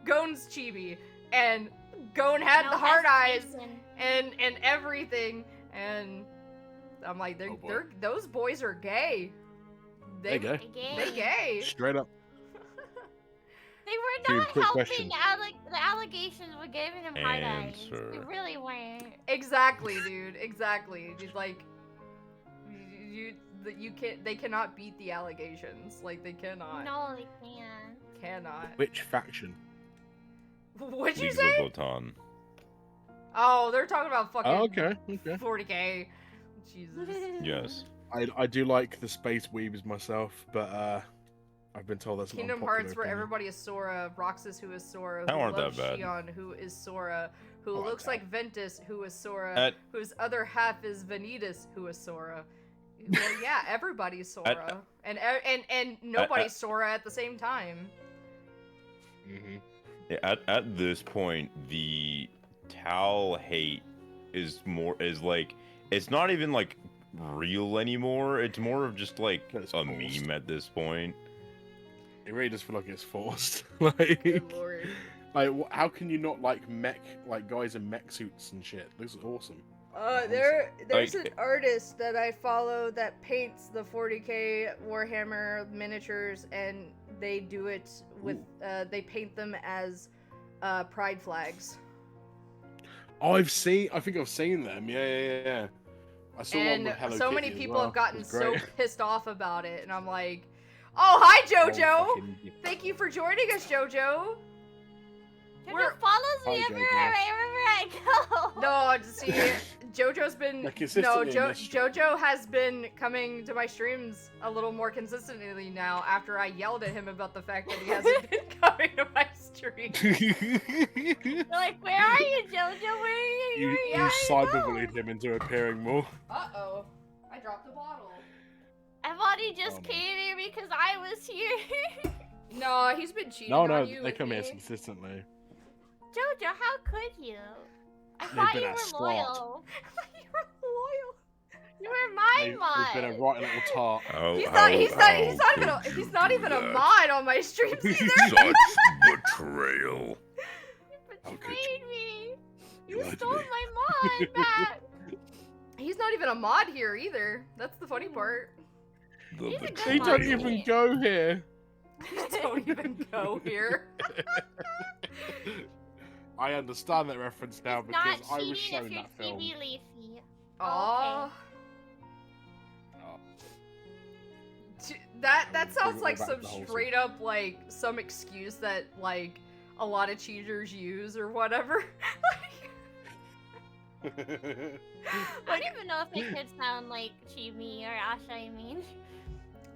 Gon's chibi, and Gon had No the hard eyes hesitation. and everything. And I'm like, those boys are gay. They're gay. Gay. They gay. Straight up. They were Dude, not quick helping. question. The allegations were giving him hard eyes. They Answer. really weren't. Exactly, dude. Exactly. Just like you can't. They cannot beat the allegations. Like they cannot. No, they can't. Cannot. Which faction? What'd you Leagues say? of Votan. Oh, they're talking about fucking Oh, okay. 40k. Jesus. Yes. I do like the space weebs myself, but I've been told that's an Kingdom unpopular Hearts, where opinion. everybody is Sora, Roxas, who is Sora, That who weren't that loves bad. Shion, who is Sora, who Oh, looks okay. like Ventus, who is Sora, At- whose other half is Vanitas, who is Sora. Well, yeah, everybody's Sora, and nobody's Sora at the same time. Mhm. Yeah, at this point, the Tal hate is like it's not even like real anymore. It's more of just like It's a forced. meme at this point. It really does feel like it's forced. like, Good lord. how can you not like guys in mech suits and shit? This is awesome. There's Like- an artist that I follow that paints the 40k Warhammer miniatures, and they do it with they paint them as pride flags. Oh, I think I've seen them. Yeah. I saw one And with Hello so Kitty many as people well. have gotten It was so great. pissed off about it, and I'm like, oh, hi JoJo! fucking- Thank you for joining us, JoJo. We're- Jojo follows me Hi, everywhere, wherever I go. No, see, JoJo's been Like, consistently in this stream. JoJo has been coming to my streams a little more consistently now after I yelled at him about the fact that he hasn't been coming to my stream. They're like, where are you, Jojo? Where are you? you Where are cyberbullied him into appearing more. Uh-oh. I dropped the bottle. Everybody just Oh, no. came here because I was here. No, he's been cheating No, on you they with come here me. consistently. Jojo, how could you? I They've thought been you a were slut. loyal. You were loyal. You were my They've mod. been a right little tart. He's not even a mod on my streams either. Such betrayal. You How could betrayed me. You You lied to stole me. my mod back. He's not even a mod here either. That's the funny part. The He's a good They mod. don't betrayal. even go here. Don't even go here. I understand that reference now It's not because I was cheating shown if you're that film. TV Leafy. Aww. Oh. That sounds Bring it like back some to the wholesome. straight up like some excuse that like a lot of cheaters use or whatever. I don't even know if it could sound like Chibi or Asha, I mean.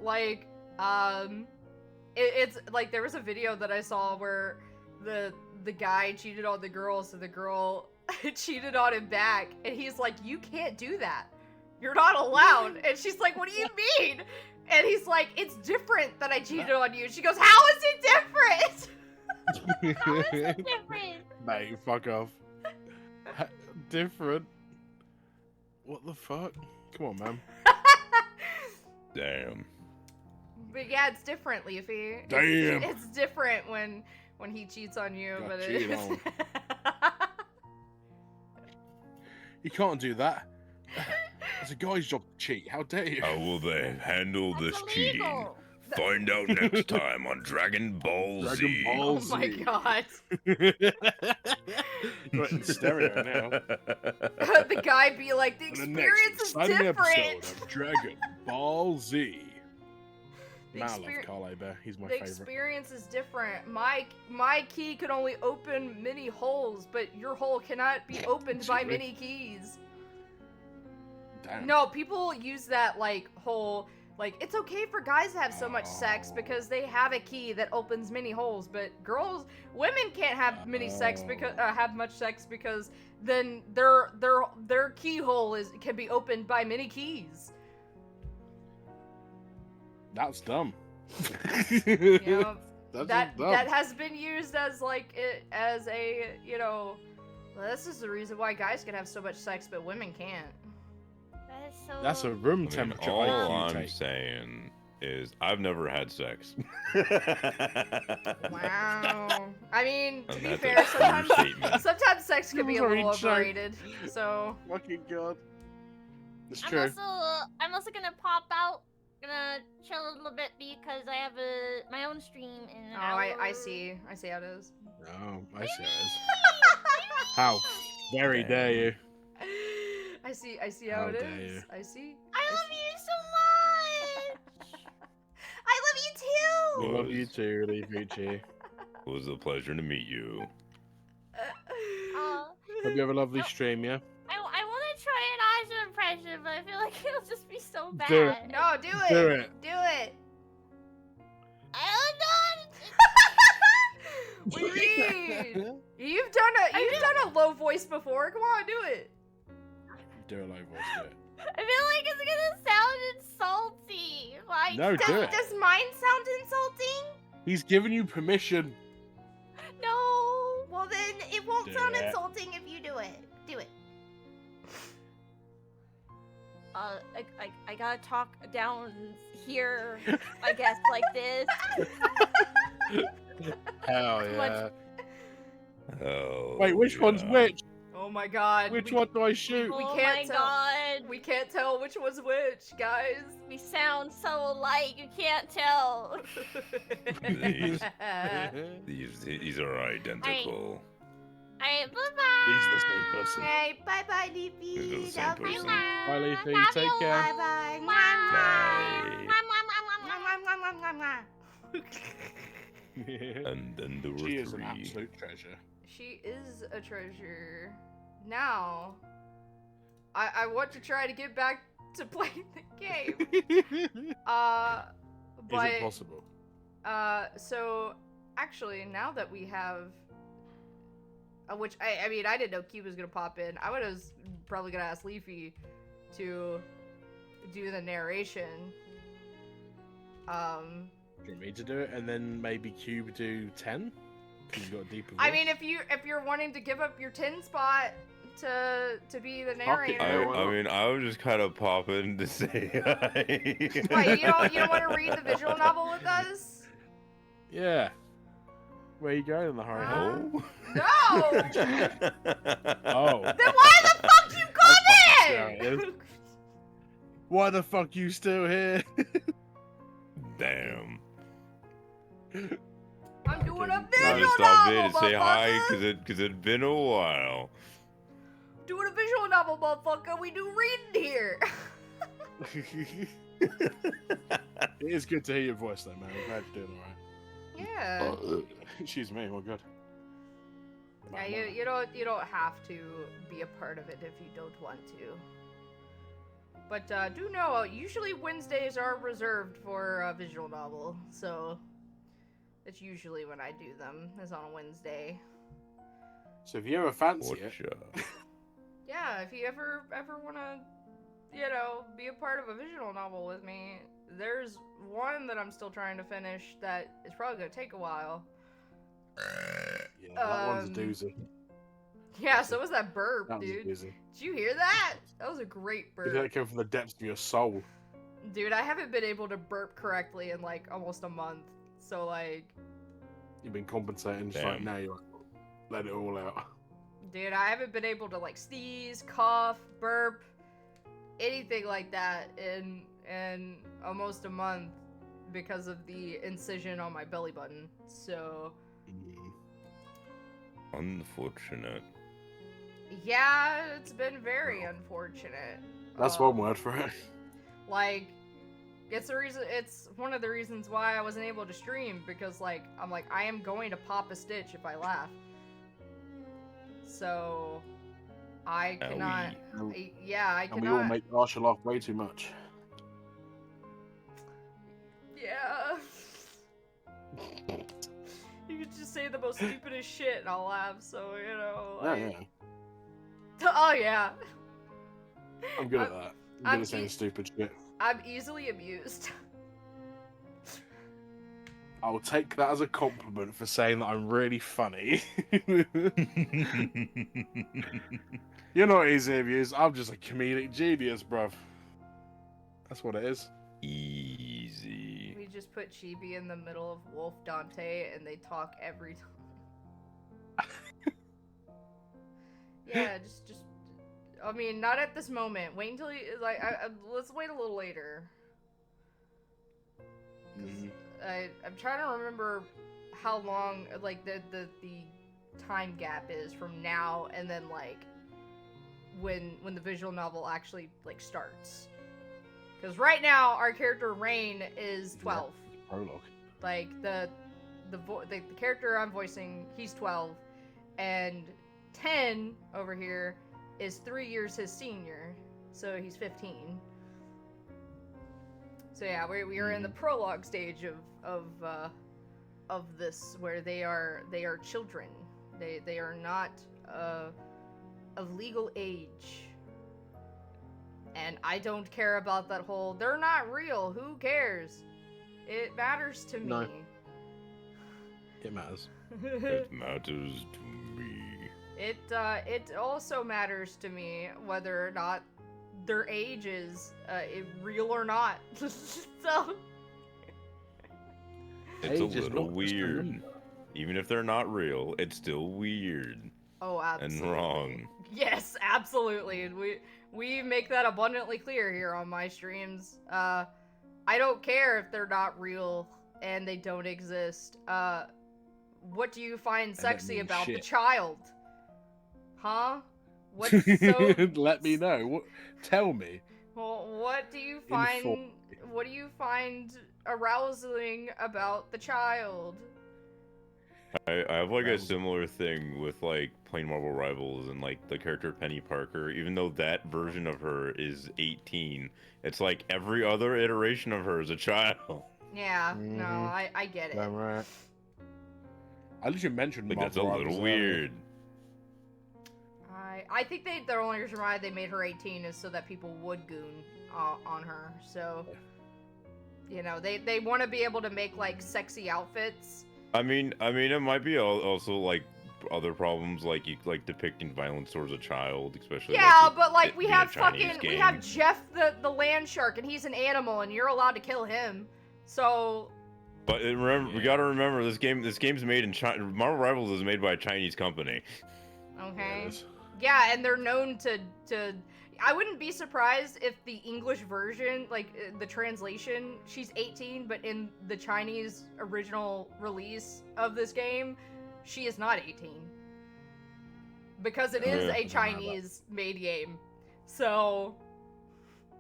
Like it's like there was a video that I saw where the guy cheated on the girl, so the girl cheated on him back, and he's like, you can't do that, you're not allowed. And she's like, what do you mean? And he's like, it's different that I cheated on you. She goes, how is it different? How is it different? Mate, fuck off. Different. What the fuck? Come on, man. Damn. But yeah, it's different, Leafy. Damn. It's different when he cheats on you, Got but it cheated is. on. You can't do that. It's a guy's job to cheat. How dare you? How will they handle That's this cheating? illegal. Find out next time on Dragon Ball Dragon Z. Ball Oh my Z. god. Got it in stereo now. The guy be like, the On the experience next is exciting different. episode of Dragon Ball Z. The Man, I love exper- Carly Bear. He's my The favorite. experience is different. My key could only open many holes, but your hole cannot be opened by Seriously? many keys. Damn. No, people use that like whole like it's okay for guys to have so much sex Oh. because they have a key that opens many holes, but women can't have many sex because have much sex because then their keyhole can be opened by many keys. That's dumb. You know, That's that just dumb. that has been used as like as a well, this is the reason why guys can have so much sex but women can't. That is so... That's a room I mean, temperature all IQ I'm take. saying is I've never had sex. Wow. I mean, to And be that's fair, a sometimes true statement. sometimes sex can be a Sorry, little sorry. overrated. So Fucking god. It's I'm true. also gonna pop out gonna chill a little bit because I have my own stream in an Oh, hour. I see. I see how it is. Oh, I see how it is. How very dare you? I see how it dare is. you. I see. I love you so much. I love you too. We love you too, Leafy. It was a pleasure to meet you. Hope you have a lovely stream, yeah? I want to try an Asha impression, but I feel like it'll just be so bad. Do it. No, do it. Do it. Do it. I don't know. We read. You've done a low voice before. Come on, do it. Do a low voice, do it. I feel like it's gonna sound insulting. Like, No, do it. Does mine sound insulting? He's giving you permission. no. Well, then it won't Do sound it. insulting if you do it. Do it. I gotta talk down here, I guess, like this. Hell yeah. Oh. Wait, which one's yeah. which? Oh my god. Which one do I shoot? We Oh can't my tell. god. We can't tell which one's which, guys. We sound so alike, you can't tell. These are identical. Alright, bye-bye. He's the same person. Hey, bye bye, These are Leafy. the same Love you. person. Bye, Leafy. Love Take you. care. Bye bye. Bye. And then there were She is an three. absolute treasure. She is a treasure. Now, I want to try to get back to playing the game. Is But it possible? so actually, now that we have, which I mean, I didn't know Q was gonna pop in. I was probably gonna ask Leafy to do the narration. Do you want me to do it and then maybe Cube do 10? Because you've got a deeper I voice? mean, if you're wanting to give up your 10 spot to be the it. narrator, I- I mean, I was just kind of popping to say hi. Wait, you don't want to read the visual novel with us? Yeah. Where you going in the hurry? No. No. Oh. Then why the fuck you There it is. coming? Why the fuck you still here? Damn. I'm doing a I visual just stopped in novel, to say hi motherfucker. because it'd been a while. Doing a visual novel, motherfucker. We do reading here. It is good to hear your voice, though, man. I'm glad you're doing Yeah. alright. Excuse me. Oh, good. Yeah, you don't have to be a part of it if you don't want to. But do know, usually Wednesdays are reserved for a visual novel, so that's usually when I do them, is on a Wednesday. So if you ever fancy it, Gotcha. Yeah, if you ever want to, be a part of a visual novel with me, there's one that I'm still trying to finish that is probably going to take a while. yeah, that one's a doozy. Yeah, so was that burp, That was a dude. doozy. Did you hear that? That was a great burp. That came from the depths of your soul. Dude, I haven't been able to burp correctly in like almost a month. So like, You've been compensating, just like Damn. now you're like, let it all out. dude, I haven't been able to like sneeze, cough, burp, anything like that in almost a month because of the incision on my belly button. So Unfortunate. yeah, it's been very unfortunate. That's one word for it. Like, it's one of the reasons why I wasn't able to stream, because like I'm like, I am going to pop a stitch if I laugh. So I cannot. I And we all cannot. make Arsha laugh way too much. Yeah. You could just say the most stupidest shit and I'll laugh. So Yeah, like, yeah. Oh yeah. I'm good at that. I'm I'm good at saying e- stupid shit. I'm easily amused. I'll take that as a compliment for saying that I'm really funny. You're not easy abused. I'm just a comedic genius, bruv. That's what it is. Easy. We just put Chibi in the middle of Wolf Dante and they talk every time. Yeah, just. I mean, not at this moment. Wait until let's wait a little later. I'm trying to remember how long like the time gap is from now and then like when the visual novel actually like starts. Because right now our character Rain is 12. Prologue. Like the character I'm voicing, he's 12, and 10 over here is 3 years his senior, so he's 15. So yeah, we are in the prologue stage of this, where they are children. They are not of legal age. And I don't care about that whole, they're not real, who cares? It matters to me. No. It matters. It matters to me. It also matters to me whether or not their age is real or not. So It's a Age is little not just a weird. number. Even if they're not real, it's still weird oh, absolutely. and wrong. Yes, absolutely. And we make that abundantly clear here on my streams. I don't care if they're not real and they don't exist. What do you find sexy means about the shit. child? Huh? What's so Let me know. What? Tell me. Well, what do you find arousing about the child? I have like a Rivals. similar thing with like playing Marvel Rivals and like the character Penny Parker. Even though that version of her is 18, it's like every other iteration of her is a child. Yeah, no, Mhm. I get it. Right. I literally mentioned Like that's a Marvel little Rivals earlier. weird. I think the only reason why they made her 18 is so that people would goon on her. So, you know, they want to be able to make like sexy outfits. I mean, it might be also like other problems, like depicting violence towards a child, especially. Yeah, like, but like it we being a have Chinese we game. have Jeff the land shark, and he's an animal, and you're allowed to kill him. So. But remember, we gotta remember this game's made in China. Marvel Rivals is made by a Chinese company. Okay. Yes. Yeah, and they're known to. I wouldn't be surprised if the English version, like the translation, she's 18, but in the Chinese original release of this game, she is not 18. Because it is Yeah. a Chinese-made game. So.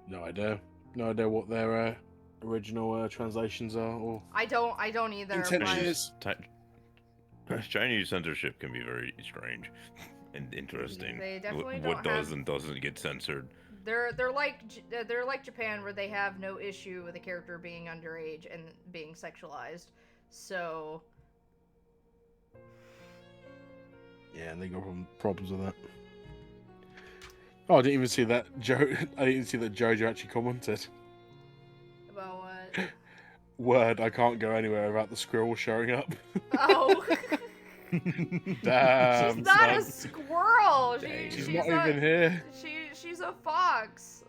No idea. No idea what their original translations are, or I don't either. intention but- is. Chinese censorship can be very strange and interesting. They definitely what don't does have- and doesn't get censored. They're like Japan, where they have no issue with a character being underage and being sexualized. So. Yeah, and they got problems with that. Oh, I didn't even see that I didn't see that Jojo actually commented. About what? Word, I can't go anywhere without the squirrel showing up. Oh. Damn. She's not a son. squirrel. Dang. She's not even here. She's a fox.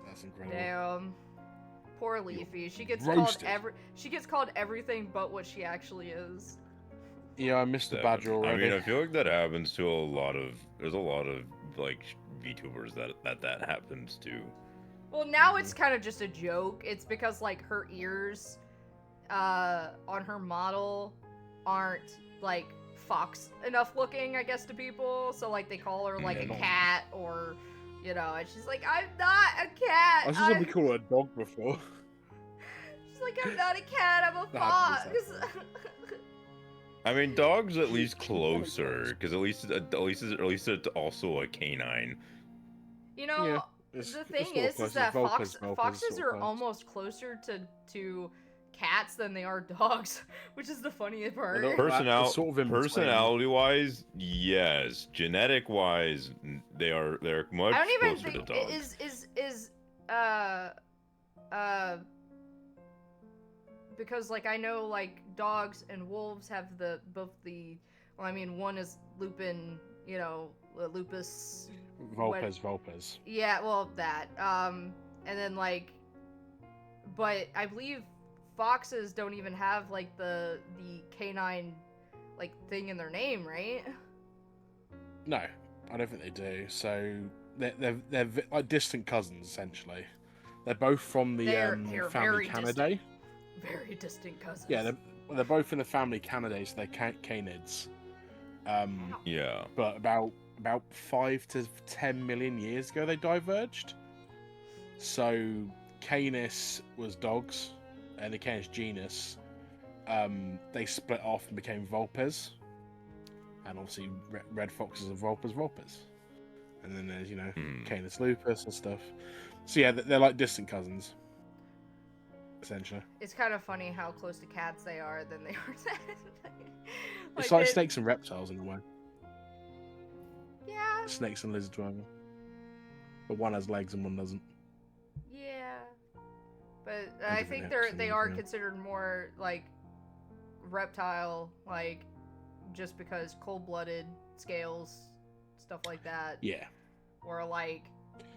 That's incredible. Damn. Poor Leafy. She gets roasted. called everything but what she actually is. Yeah, I missed the badger I already. mean, I feel like that happens to there's a lot of like VTubers that happens to. Well, now it's kind of just a joke. It's because like her ears on her model aren't like fox enough looking, I guess, to people. So like they call her like a Yeah. cat, or you know, and she's like, I'm not a cat. I was just gonna call her a dog before. She's like, I'm not a cat, I'm a That fox. happens, I mean, dogs at least closer, because at least it's also a canine. You know, Yeah, it's- the it's thing sort of is close. that It's foxes sort of are close. almost closer to cats than they are dogs, which is the funniest part. Well, It's sort of in between. Personality-wise, yes. Genetic-wise, they're much I don't even closer think to dogs. is because like I know like dogs and wolves have one is Lupin, you know, lupus. Vulpes. Yeah, well that. And then like, but I believe foxes don't even have like the canine like thing in their name, right? No, I don't think they do. So they're like distant cousins essentially. They're both from the They're family very Canidae. very distant cousins. Yeah, they're both in the family Canidae, so they're canids. Yeah. But about 5 to 10 million years ago, they diverged. So Canis was dogs, and the Canis genus. They split off and became vulpes, and obviously red foxes are vulpes. And then there's Canis lupus and stuff. So yeah, they're like distant cousins, essentially. It's kind of funny how close to cats they are than they are to It's like snakes and reptiles in a way. Yeah. Snakes and lizards, rather. But one has legs and one doesn't. Yeah. But And I different think hips they and, are yeah. considered more like reptile, like just because cold-blooded, scales, stuff like that. Yeah. Or like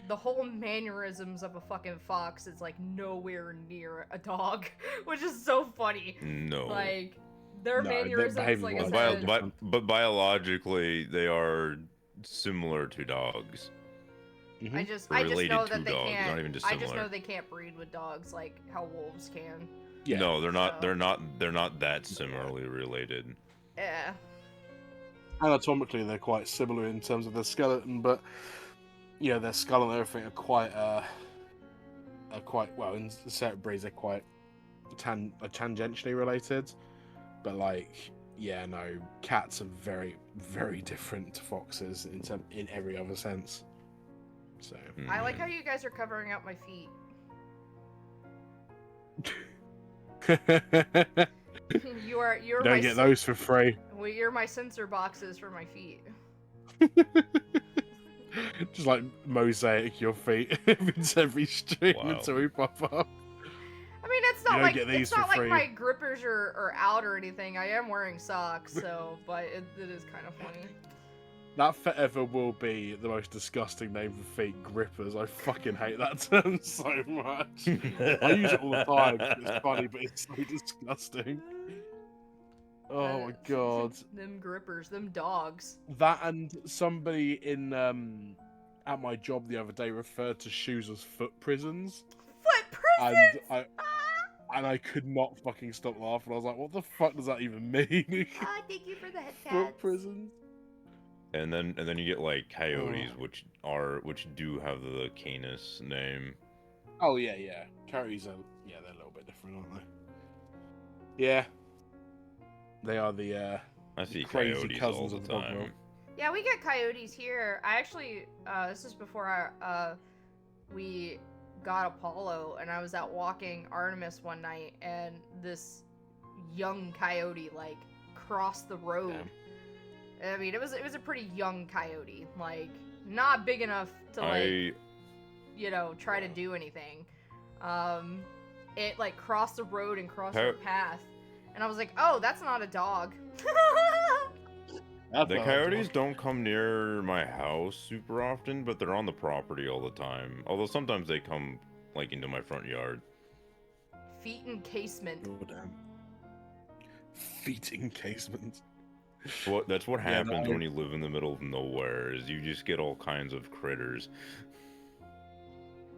the whole mannerisms of a fucking fox is like nowhere near a dog, which is so funny. No. Like their No, their mannerisms, behavior like I was said, but biologically, they are similar to dogs. Mhm. I just Related know to that they dogs, can't. not even just I just similar. know they can't breed with dogs like how wolves can. Yeah. No, they're not. So- They're not that similarly related. Yeah. Anatomically, they're quite similar in terms of their skeleton, but yeah, their skull and everything are quite well. In certain breeds, they're quite tangentially related. But like, yeah, no, cats are very, very different to foxes in every other sense. So I like Mhm. how you guys are covering up my feet. You're don't my get those for free. Well, you're my sensor boxes for my feet. Just like mosaic your feet into every stream Wow. until we pop up. I mean, it's You not don't like get these it's not for like free. my grippers are out or anything. I am wearing socks, so but it is kind of funny. That forever will be the most disgusting name for feet, grippers. I fucking hate that term so much. I use it all the time. It's funny, but it's so disgusting. Oh my god. Them grippers, them dogs. That and somebody in at my job the other day referred to shoes as foot prisons, Foot and prisons. I could not fucking stop laughing. I was like, what the fuck does that even mean? Ah, thank you for the head Foot prisons. And then you get like coyotes, Oh. which do have the Canis name. Oh yeah, yeah. Coyotes are they're a little bit different, aren't they? Yeah. They are the I see crazy coyotes cousins all the of the dog time. world. Yeah, we get coyotes here. I actually, this is before we got Apollo, and I was out walking Artemis one night, and this young coyote like crossed the road. I mean, it was a pretty young coyote, like not big enough to like try to do anything. It like crossed the road and crossed the path, and I was like, oh, that's not a dog. That's The not a coyotes dog. don't come near my house super often, but they're on the property all the time. Although sometimes they come like into my front yard. Feet encasement. Oh, damn. Feet encasement. That's what Yeah, happens no. when you live in the middle of nowhere. Is you just get all kinds of critters.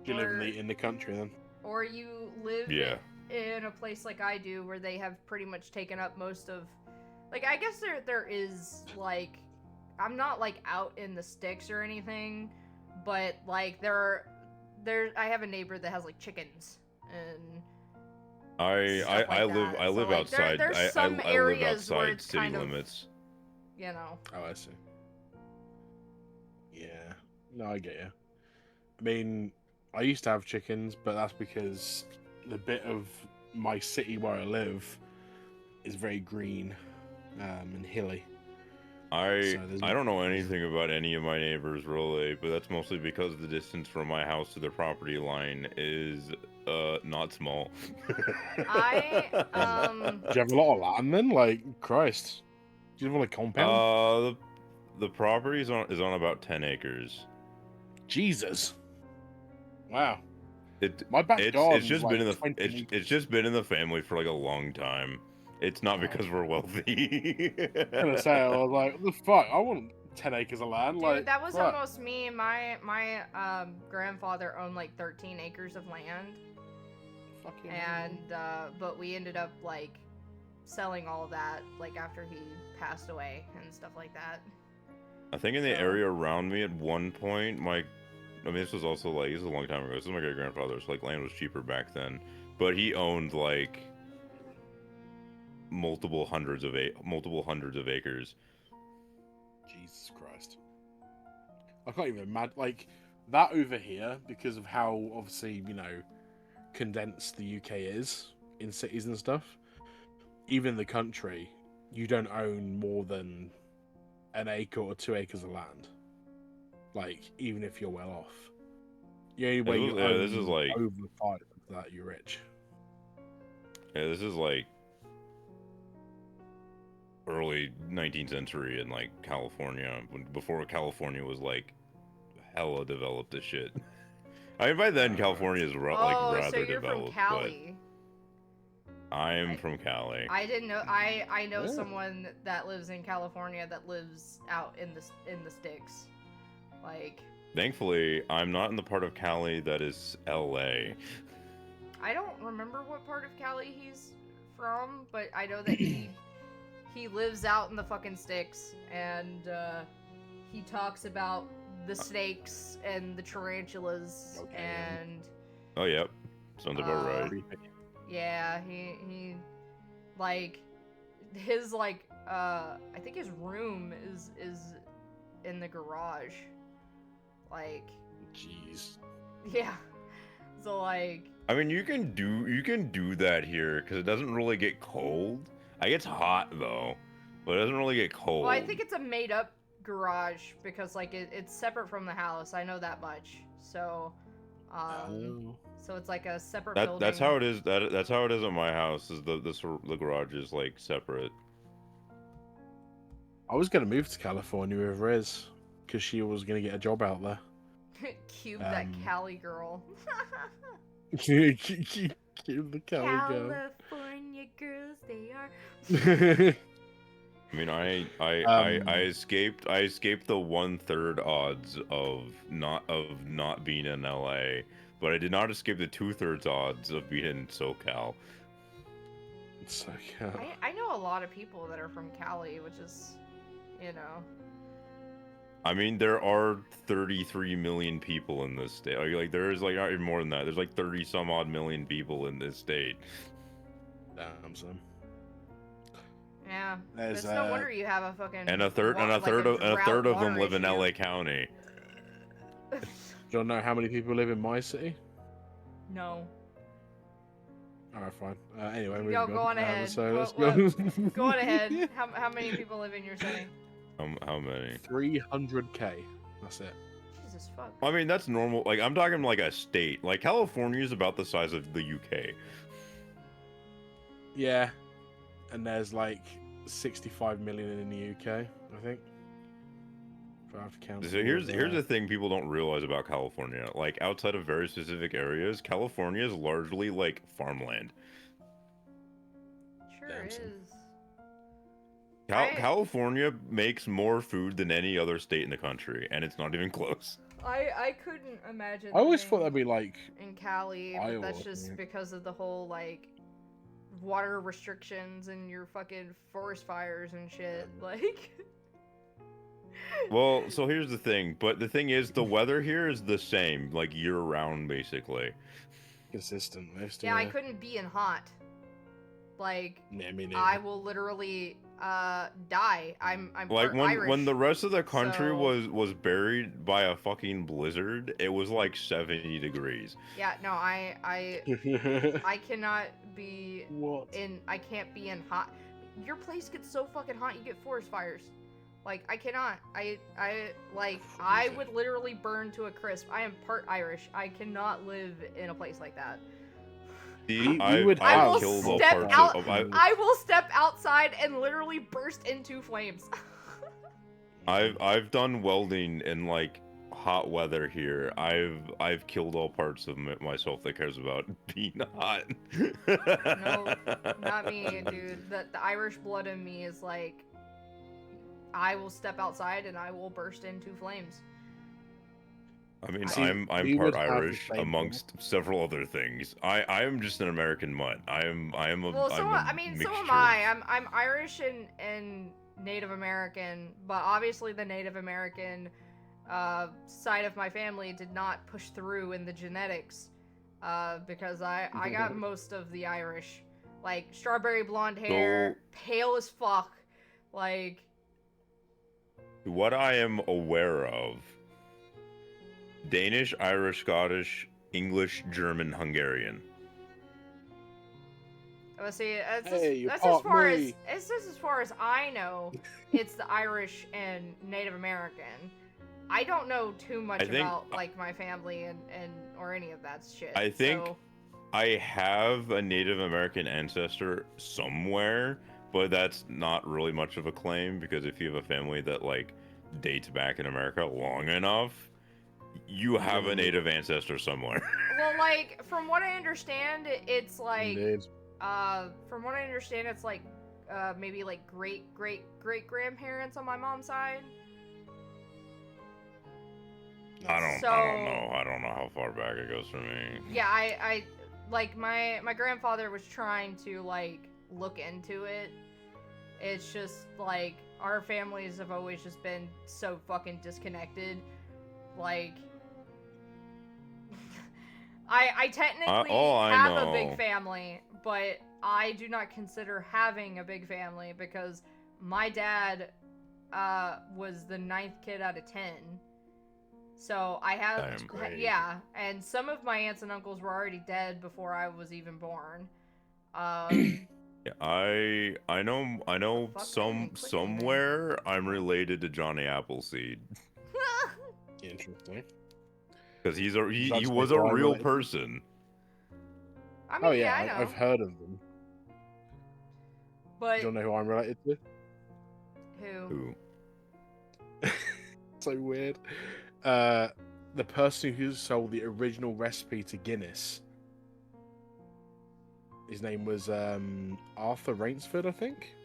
You live Or- in the country then. Or you live Yeah. in a place like I do, where they have pretty much taken up most of. Like, I guess there is like, I'm not like out in the sticks or anything, but like I have a neighbor that has like chickens and. Stuff like I that. live So, like, outside. there's some I live areas where outside it's city kind of- limits. You know. Oh, I see. Yeah. No, I get you. I mean, I used to have chickens, but that's because the bit of my city where I live is very green and hilly. So there's I don't know anything about any of my neighbors really, but that's mostly because the distance from my house to their property line is not small. I Do you have a lot of land then? Like, Christ. Do you have a compound? The property is on about 10 acres. Jesus. Wow. It My back garden it's just is been in like the 20 it's just been in the family for like a long time. It's not because we're wealthy. I'm gonna say, I was like, what the fuck? I want 10 acres of land. Dude, like, that was fuck. almost me. My grandfather owned like 13 acres of land. Fucking and but we ended up like selling all of that like after he passed away and stuff like that. I think in the So- area around me at one point, this was also like, this is a long time ago. This is my great grandfather, so like land was cheaper back then. But he owned like multiple hundreds of acres. Jesus Christ. I can't even imagine, like, that over here, because of how, obviously, you know, condensed the UK is in cities and stuff. Even in the country, you don't own more than an acre or 2 acres of land. Like, even if you're well off. The only way you own this is like, over 5 of that, you're rich. yeah, this is like early 19th century in like California, before California was like hella developed as shit. I mean, by then California is like rather so you're developed. from Cali. But I am from Cali. I didn't know. I know Yeah. someone that lives in California that lives out in the sticks. Like, Thankfully, I'm not in the part of Cali that is LA. I don't remember what part of Cali he's from, but I know that he lives out in the fucking sticks, and he talks about the snakes and the tarantulas, Okay. and Oh, yep. Sounds about right. Creepy. yeah, he like his like I think his room is in the garage. Like, Jeez. yeah. So like, I mean, you can do that here because it doesn't really get cold. It gets hot though, but it doesn't really get cold. well, I think it's a made up garage because like it's separate from the house. I know that much. So Oh. so it's like a separate building. that's how it is. That's how it is at my house. Is the garage is like separate. I was going to move to California with Riz, because she was going to get a job out there. Cube that Um, Cali girl. Cute the Cali girl. California girls, they are. I mean, I escaped the 1/3 odds of not being in LA, but I did not escape the 2/3 odds of being in SoCal. So, yeah. I know a lot of people that are from Cali, which is, you know. I mean, there are 33 million people in this state. Like there's like not even more than that. There's like 30 some odd million people in this state. Damn, son. Yeah. There's, It's no wonder you have a fucking And a third of them live in LA County. Do you know how many people live in my city? No. Alright, fine. Anyway, moving Yo, go on ahead. So let's What- go. Go on ahead. How many people live in your city? How many? 300k. That's it. Jesus fuck. I mean, that's normal. Like I'm talking like a state. Like California is about the size of the UK. Yeah. And there's like 65 million in the UK, I think. If I have to count. So here's the thing people don't realize about California. Like outside of very specific areas, California is largely like farmland. Sure Damn, is. son. California makes more food than any other state in the country, and it's not even close. I couldn't imagine. I always thought living that'd be like. in Cali, but Iowa, that's just yeah. because of the whole like water restrictions and your fucking forest fires and shit. Like, Well, so here's the thing. But the thing is, the weather here is the same, like year round, basically. Consistent most. yeah, I couldn't be in hot. Like, Yeah, me neither. I will literally die. I'm Like part Irish. when the rest of the country so- was buried by a fucking blizzard, it was like 70 degrees. Yeah, no, I cannot be What? I can't be in hot. Your place gets so fucking hot, you get forest fires. Like, I cannot. I Crazy. would literally burn to a crisp. I am part Irish. I cannot live in a place like that. See, We would I have will killed all step parts out. of- I will step outside and literally burst into flames. I've done welding in like hot weather here. I've killed all parts of myself that cares about being hot. No, not me, dude. The Irish blood in me is like, I will step outside and I will burst into flames. I mean, See, I'm we part would have the Irish same amongst several other things. I am just an American mutt. Well, so I'm a so am mixture I. of- I'm Irish and Native American, but obviously the Native American side of my family did not push through in the genetics, because I got most of the Irish, like strawberry blonde hair, pale as fuck, like. What I am aware of: Danish, Irish, Scottish, English, German, Hungarian. Let's see. Hey, you That's as caught far me. as far as I know. It's the Irish and Native American. I don't know too much I think- about like my family and or any of that shit. I think so. I have a Native American ancestor somewhere, but that's not really much of a claim because if you have a family that like dates back in America long enough, you have a Native ancestor somewhere. Well, like from what I understand, it's like Indeed. from what I understand, it's like maybe like great grandparents on my mom's side. I don't So- know. I don't know how far back it goes for me. Yeah, I like my grandfather was trying to like look into it. It's just like our families have always just been so fucking disconnected. Like I technically I have a big know. family, but I do not consider having a big family because my dad was the 9th kid out of 10. So I have, That's great. yeah, and some of my aunts and uncles were already dead before I was even born. Yeah, I know fuck? I didn't click anything. somewhere I'm related to Johnny Appleseed Interesting. because he That's was like a why I'm real related. person. I mean, Oh yeah, yeah, I know. I've heard of them. But Do you know who I'm related to? who? Who? So weird. The person who sold the original recipe to Guinness. His name was Arthur Rainsford, I think.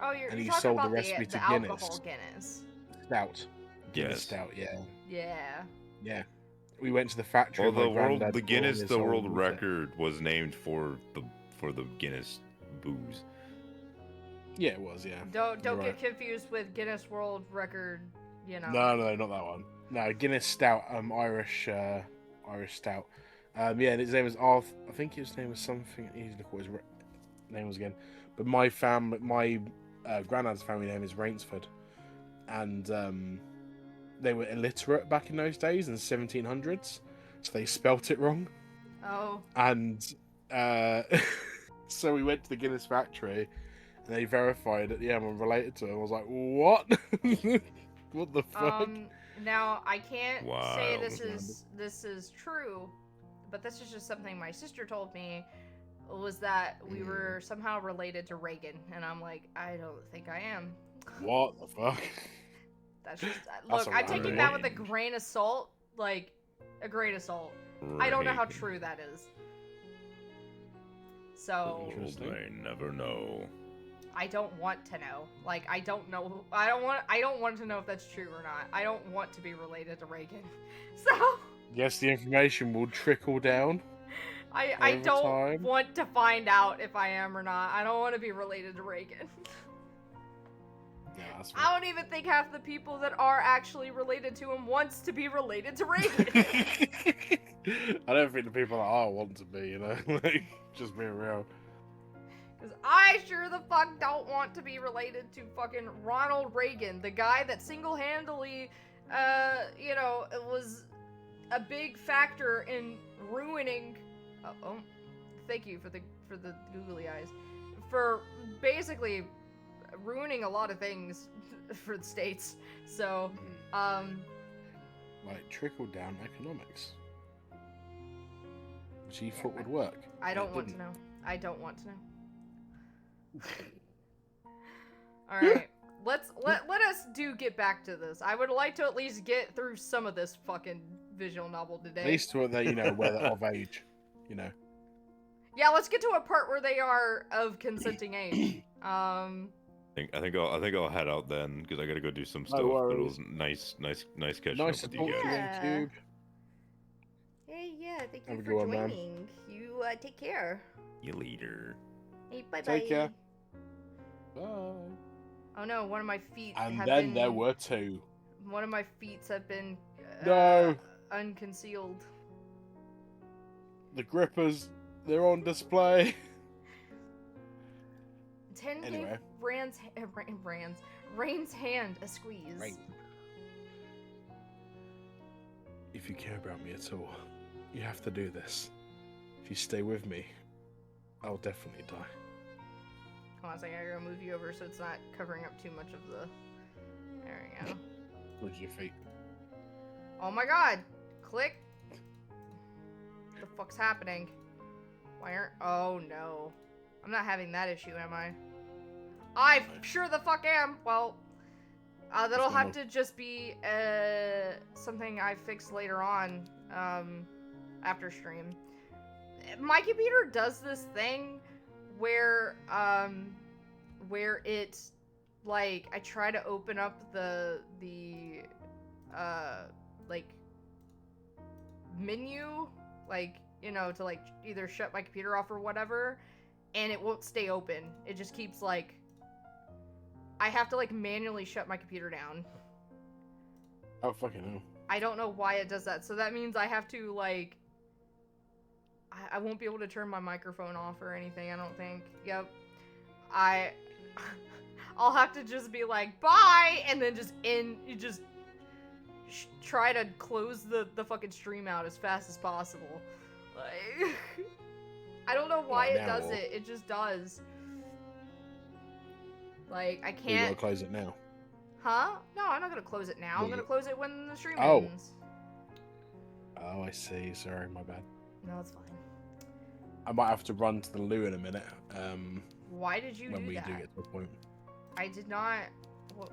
Oh, you're And he talking sold the about recipe the to alcohol Guinness. Stout. Guinness Yes. Stout, yeah. Yeah. Yeah. We went to the factory. Well, and my granddad the bought Guinness his the whole world thing. record was named for the Guinness booze. Yeah, it was, yeah. Don't You're get right. confused with Guinness World Record, you know. No, not that one. No, Guinness Stout, Irish Stout. Yeah, and his name was Arthur. I think his name was something. I need to look what his name was again. But my granddad's family name is Rainsford, and they were illiterate back in those days in the 1700s, so they spelt it wrong. Oh. And so we went to the Guinness factory, and they verified that yeah, I'm related to him. I was like, what? What the fuck? Now I can't say Wild. this is true, but this is just something my sister told me, was that we were somehow related to Reagan, and I'm like, I don't think I am. What the fuck? That's just That's look. a I'm taking random that with a one. grain of salt, like a grain of salt. I don't know how true that is. So Interesting. I never know. I don't want to know. Like I don't know. I don't want to know if that's true or not. I don't want to be related to Reagan. So Guess the information will trickle down. I Over don't time. want to find out if I am or not. I don't want to be related to Reagan. Yeah, that's I don't even think half the people that are actually related to him wants to be related to Reagan. I don't think the people that are want to be, you know, like just being real. Because I sure the fuck don't want to be related to fucking Ronald Reagan, the guy that single-handedly, was a big factor in ruining. Thank you for the googly eyes. For basically ruining a lot of things for the states. So, Like trickle down economics, which he thought would work. I don't It want to didn't. know. I don't want to know. All right, let us get back to this. I would like to at least get through some of this fucking visual novel today. At least to they, where they're of age, Yeah, let's get to a part where they are of consenting age. I think I'll head out then because I gotta go do some No stuff. But it worries. was nice catching Nice up to with you talk to you, guys. Yeah. then, Cube. Hey, yeah, thank Have you a for good one, man. joining. You take care. You later. Hey, bye bye. Take care. Bye. Oh no, one of my feet And have then been. there were two. One of my feet have been. No. Unconcealed. The grippers, they're on display. 10 Anyway. gave Rain's hand a squeeze. Right. If you care about me at all, you have to do this. If you stay with me, I'll definitely die. Hold on a second, I gotta move you over so it's not covering up too much of the. There we go. With your feet. Oh my god! Click! What the fuck's happening? Why aren't. Oh no. I'm not having that issue, am I? I sure the fuck am! Well, that'll going have on? to just be something I fix later on, after stream. My computer does this thing where it's like I try to open up the like menu, like, you know, to like either shut my computer off or whatever, and it won't stay open. It just keeps like I have to like manually shut my computer down. Oh, fucking hell. I don't know why it does that. So that means I have to like I won't be able to turn my microphone off or anything, I don't think. Yep. I'll have to just be like, bye, and then just try to close the fucking stream out as fast as possible. Like, I don't know why Right it now, does or- it. It just does. Like, I We gotta can't. close it now. Huh? No, I'm not gonna close it now. I'm Well, gonna you- close it when the stream Oh. ends. Oh, I see. Sorry, my bad. No, it's fine. I might have to run to the loo in a minute. Why did you When do we that? do get to a point. I did not. Wha-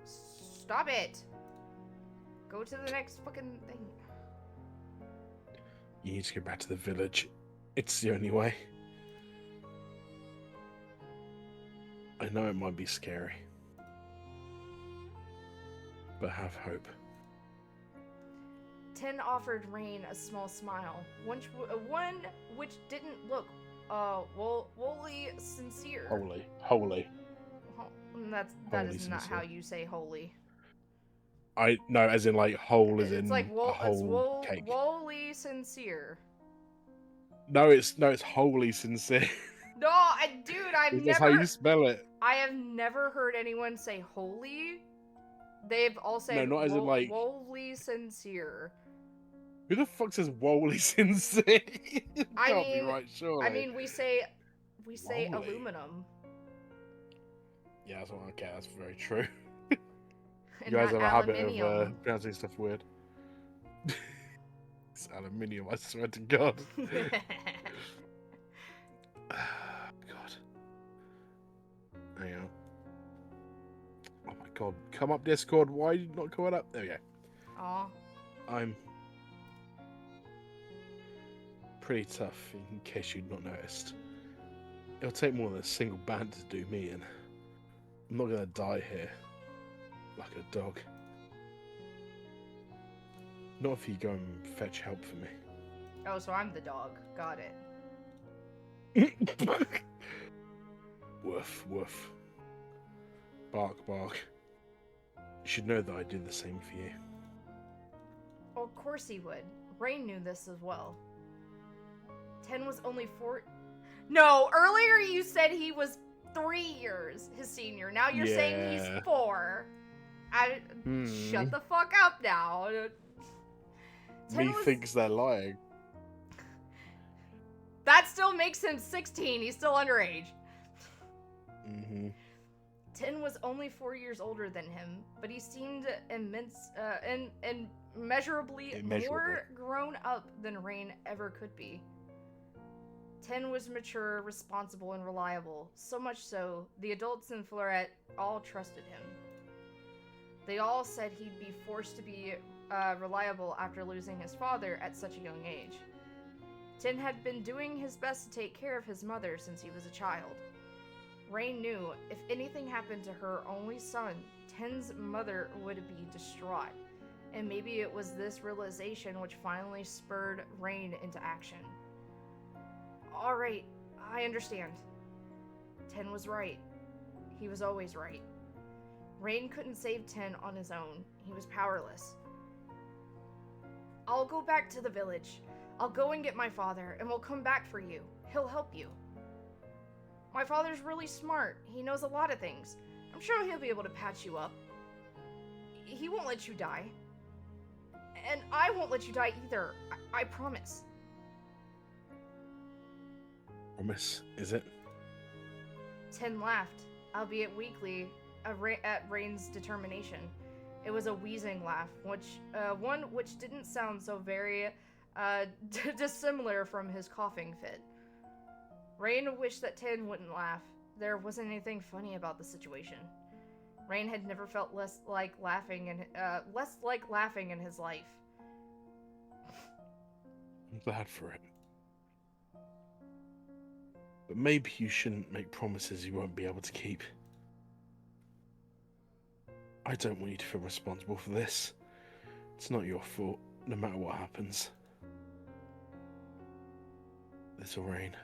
Stop it. Go to the next fucking thing. You need to go back to the village. It's the only way. I know it might be scary, but have hope. Tin offered Rain a small smile, one which didn't look, wholly sincere. Holy. That Wholly is not sincere. how you say holy. I no, as in like whole, as in It's like a whole cake. wholly sincere. No, it's wholly sincere. No, dude, That's how you spell it. I have never heard anyone say holy. They've all said not as in, like- wholly sincere. Who the fuck says wholly sincere? It I can't be mean- right, surely. I mean, we say Wholly. aluminum. Yeah, that's okay. That's very true. And You guys have not a habit of aluminium. pronouncing stuff weird. It's aluminium. I swear to God. God. Hang on. Oh my God! Come up, Discord. Why are you not coming up? There we go. Aw. I'm pretty tough, in case you'd not noticed. It'll take more than a single band to do me in. I'm not gonna die here like a dog. Not if you go and fetch help for me. Oh, so I'm the dog. Got it. Woof, woof. Bark, bark. You should know that I did the same for you. Oh, of course he would. Rain knew this as well. 10 was only 4. No, earlier you said he was 3 years his senior. Now you're saying he's Yeah. 4. Shut the fuck up now. 10 was- Methinks they're lying. That still makes him 16. He's still underage. Mm-hmm. 10 was only 4 years older than him, but he seemed immeasurably Immeasurable. more grown up than Rain ever could be. 10 was mature, responsible, and reliable, so much so, the adults in Floret all trusted him. They all said he'd be forced to be reliable after losing his father at such a young age. 10 had been doing his best to take care of his mother since he was a child. Rain knew if anything happened to her only son, Ten's mother would be distraught. And maybe it was this realization which finally spurred Rain into action. Alright, I understand. Ten was right. He was always right. Rain couldn't save Ten on his own. He was powerless. I'll go back to the village. I'll go and get my father, and we'll come back for you. He'll help you. My father's really smart. He knows a lot of things. I'm sure he'll be able to patch you up. He won't let you die. And I won't let you die either. I promise. Promise, is it? Ten laughed, albeit weakly, at Rain's determination. It was a wheezing laugh, one which didn't sound so very dissimilar from his coughing fit. Rain wished that Ten wouldn't laugh. There wasn't anything funny about the situation. Rain had never felt less like laughing in his life. I'm glad for it. But maybe you shouldn't make promises you won't be able to keep. I don't want you to feel responsible for this. It's not your fault, no matter what happens. Little Rain.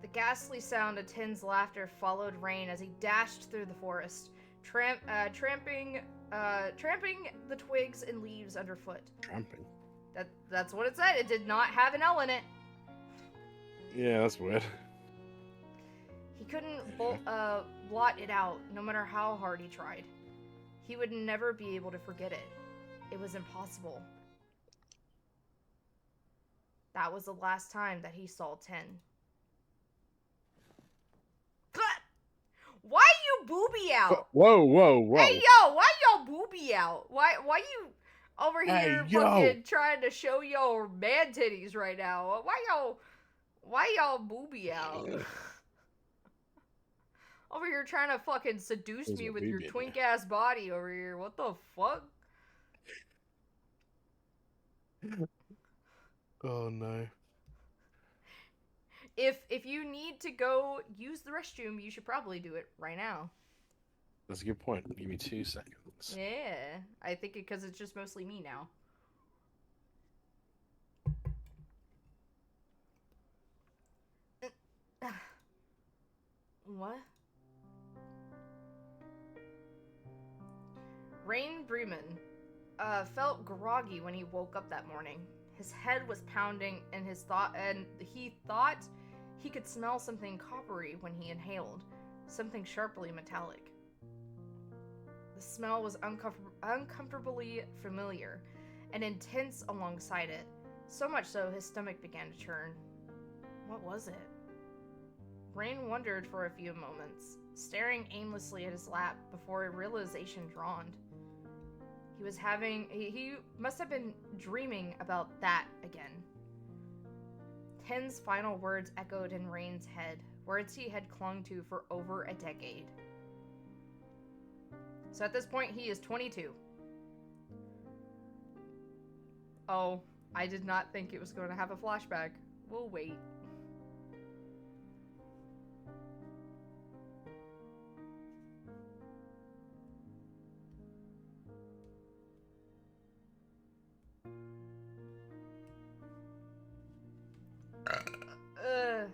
The ghastly sound of Ten's laughter followed Rain as he dashed through the forest, tramping the twigs and leaves underfoot. Tramping? That's what it said. It did not have an L in it. Yeah, that's weird. He couldn't blot it out, no matter how hard he tried. He would never be able to forget it. It was impossible. That was the last time that he saw Ten. Why you booby out? Whoa. Hey, yo, why y'all booby out? Why you over here fucking trying to show your man titties right now? Why y'all booby out? Over here trying to fucking seduce me with your twink ass body over here. What the fuck? Oh no. If you need to go use the restroom, you should probably do it right now. That's a good point. Give me 2 seconds. Yeah, I think because it's just mostly me now. What? Rain Bremen felt groggy when he woke up that morning. His head was pounding, and he thought he could smell something coppery when he inhaled, something sharply metallic. The smell was uncomfortably familiar and intense alongside it, so much so his stomach began to churn. What was it? Rain wondered for a few moments, staring aimlessly at his lap before a realization dawned. He must have been dreaming about that again. Ten's final words echoed in Rain's head, words he had clung to for over a decade. So at this point, he is 22. Oh, I did not think it was going to have a flashback. We'll wait. Oh.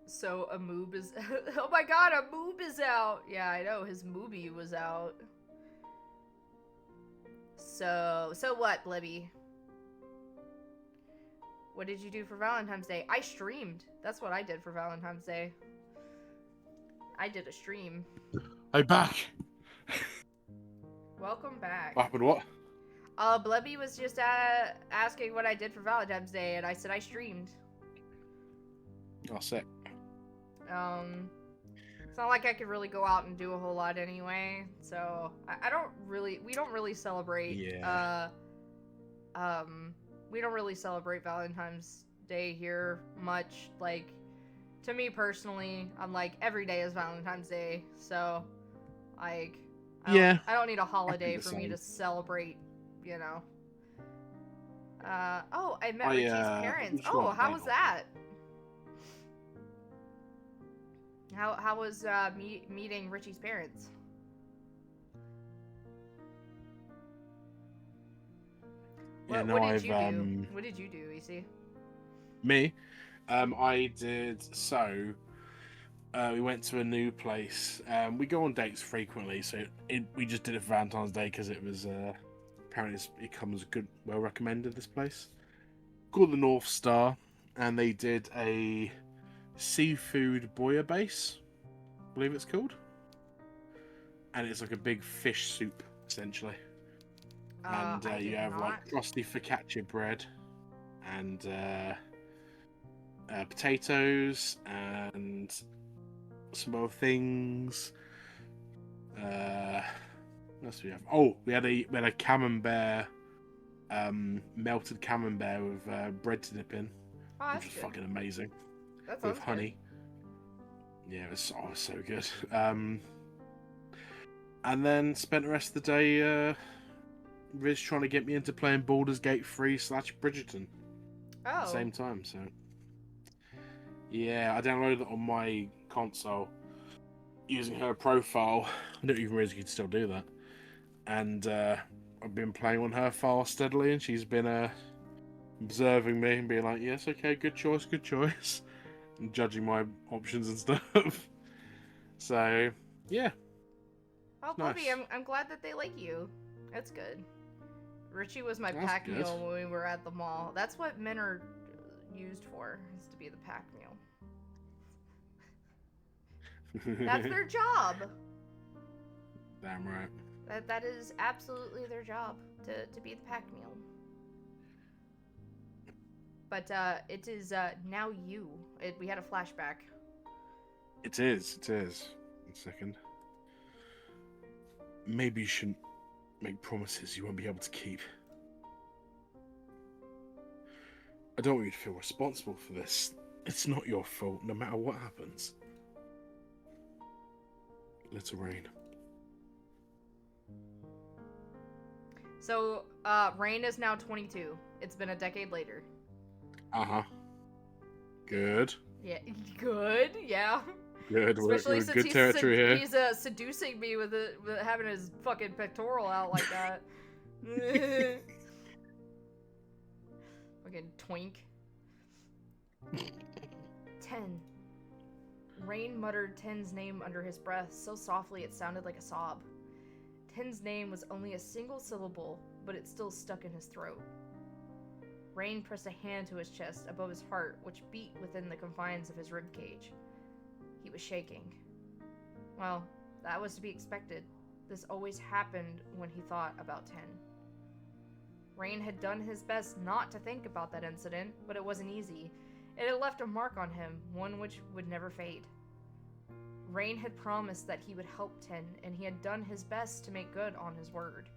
So a moob is oh my god, a moob is out. Yeah, I know, his movie was out. So what, Blibby? What did you do for Valentine's Day? I streamed. That's what I did for Valentine's Day. I did a stream. I'm back. Welcome back. What happened? What? Blebby was just asking what I did for Valentine's Day, and I said I streamed. Oh, sick. It's not like I could really go out and do a whole lot anyway, so we don't really celebrate, Yeah. we don't really celebrate Valentine's Day here much. Like, to me personally, I'm like, every day is Valentine's Day, so, like, I don't need a holiday for me to celebrate, you know. Oh, I met Richie's parents. Oh, how was that? How was meeting Richie's parents? What did you do? What did you do, EC? Me? I did so. We went to a new place. We go on dates frequently, so we just did it for Valentine's Day because it was apparently it comes good, well recommended. This place called the North Star, and they did a seafood bouillabaisse, I believe it's called, and it's like a big fish soup essentially. And you have like frosty focaccia bread, and potatoes, and some other things. What else do we have? Oh, we had a camembert, melted camembert with bread to dip in, which was fucking amazing. With honey. Good. Yeah, it was so good. And then spent the rest of the day Riz trying to get me into playing Baldur's Gate 3 / Bridgerton at the same time. So yeah, I downloaded it on my console using her profile. I don't even realize you could still do that. And I've been playing on her file steadily, and she's been observing me and being like, yes, okay, good choice, and judging my options and stuff. So yeah. Oh, Bobby, nice. I'm glad that they like you. That's good. Richie was my pack mule when we were at the mall. That's what men are used for, is to be the pack mule. That's their job. Damn right. That is absolutely their job, to be the pack mule. But it is now you. We had a flashback. It is. 1 second. Maybe you shouldn't make promises you won't be able to keep. I don't want you to feel responsible for this. It's not your fault, no matter what happens. Little Rain. So, Rain is now 22. It's been a decade later. Uh-huh. Good. Yeah, good, yeah. Good, especially we're since good territory here. He's seducing me with having his fucking pectoral out like that. Fucking twink. 10. Rain muttered Ten's name under his breath so softly it sounded like a sob. Ten's name was only a single syllable, but it still stuck in his throat. Rain pressed a hand to his chest above his heart, which beat within the confines of his ribcage. He was shaking. Well, that was to be expected. This always happened when he thought about 10. Rain had done his best not to think about that incident, but it wasn't easy. It had left a mark on him, one which would never fade. Rain had promised that he would help 10, and he had done his best to make good on his word.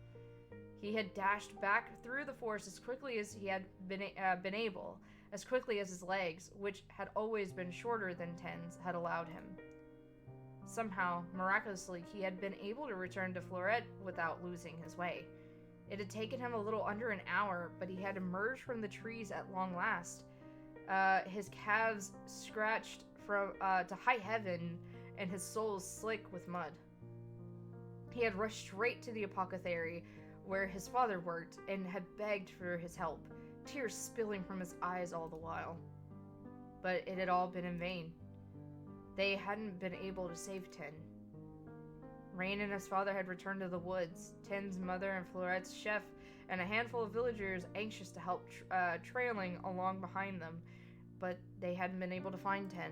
He had dashed back through the forest as quickly as he had been able, as quickly as his legs, which had always been shorter than 10's, had allowed him. Somehow, miraculously, he had been able to return to Florette without losing his way. It had taken him a little under an hour, but he had emerged from the trees at long last. His calves scratched to high heaven, and his soles slick with mud. He had rushed straight to the apothecary, where his father worked, and had begged for his help, tears spilling from his eyes all the while. But it had all been in vain. They hadn't been able to save 10. Rain and his father had returned to the woods, 10's mother and Florette's chef, and a handful of villagers anxious to help trailing along behind them, but they hadn't been able to find 10.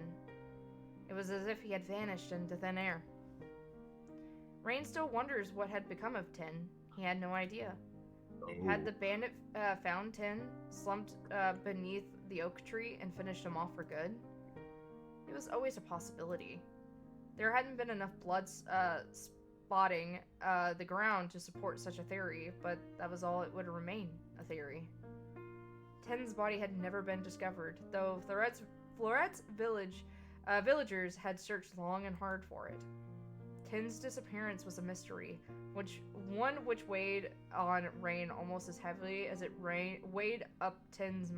It was as if he had vanished into thin air. Rain still wonders what had become of 10. He had no idea. Had the bandit found 10, slumped beneath the oak tree, and finished him off for good? It was always a possibility. There hadn't been enough blood spotting the ground to support such a theory, but that was all it would remain, a theory. Ten's body had never been discovered, though Florette's villagers had searched long and hard for it. Ten's disappearance was a mystery, which weighed on Rain almost as heavily as it weighed up Ten's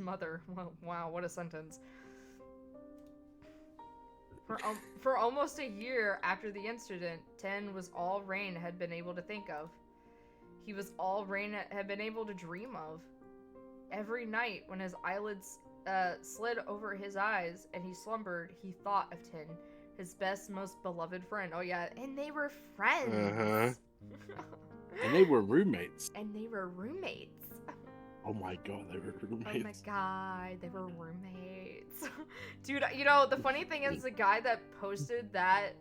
mother. Wow, what a sentence. For almost a year after the incident, Ten was all Rain had been able to think of. He was all Rain had been able to dream of. Every night, when his eyelids slid over his eyes and he slumbered, he thought of Ten, his best, most beloved friend. Oh yeah, and they were friends. And they were roommates. And they were roommates. Oh my god, they were roommates. Oh my god, they were roommates. Dude, you know, the funny thing is the guy that posted that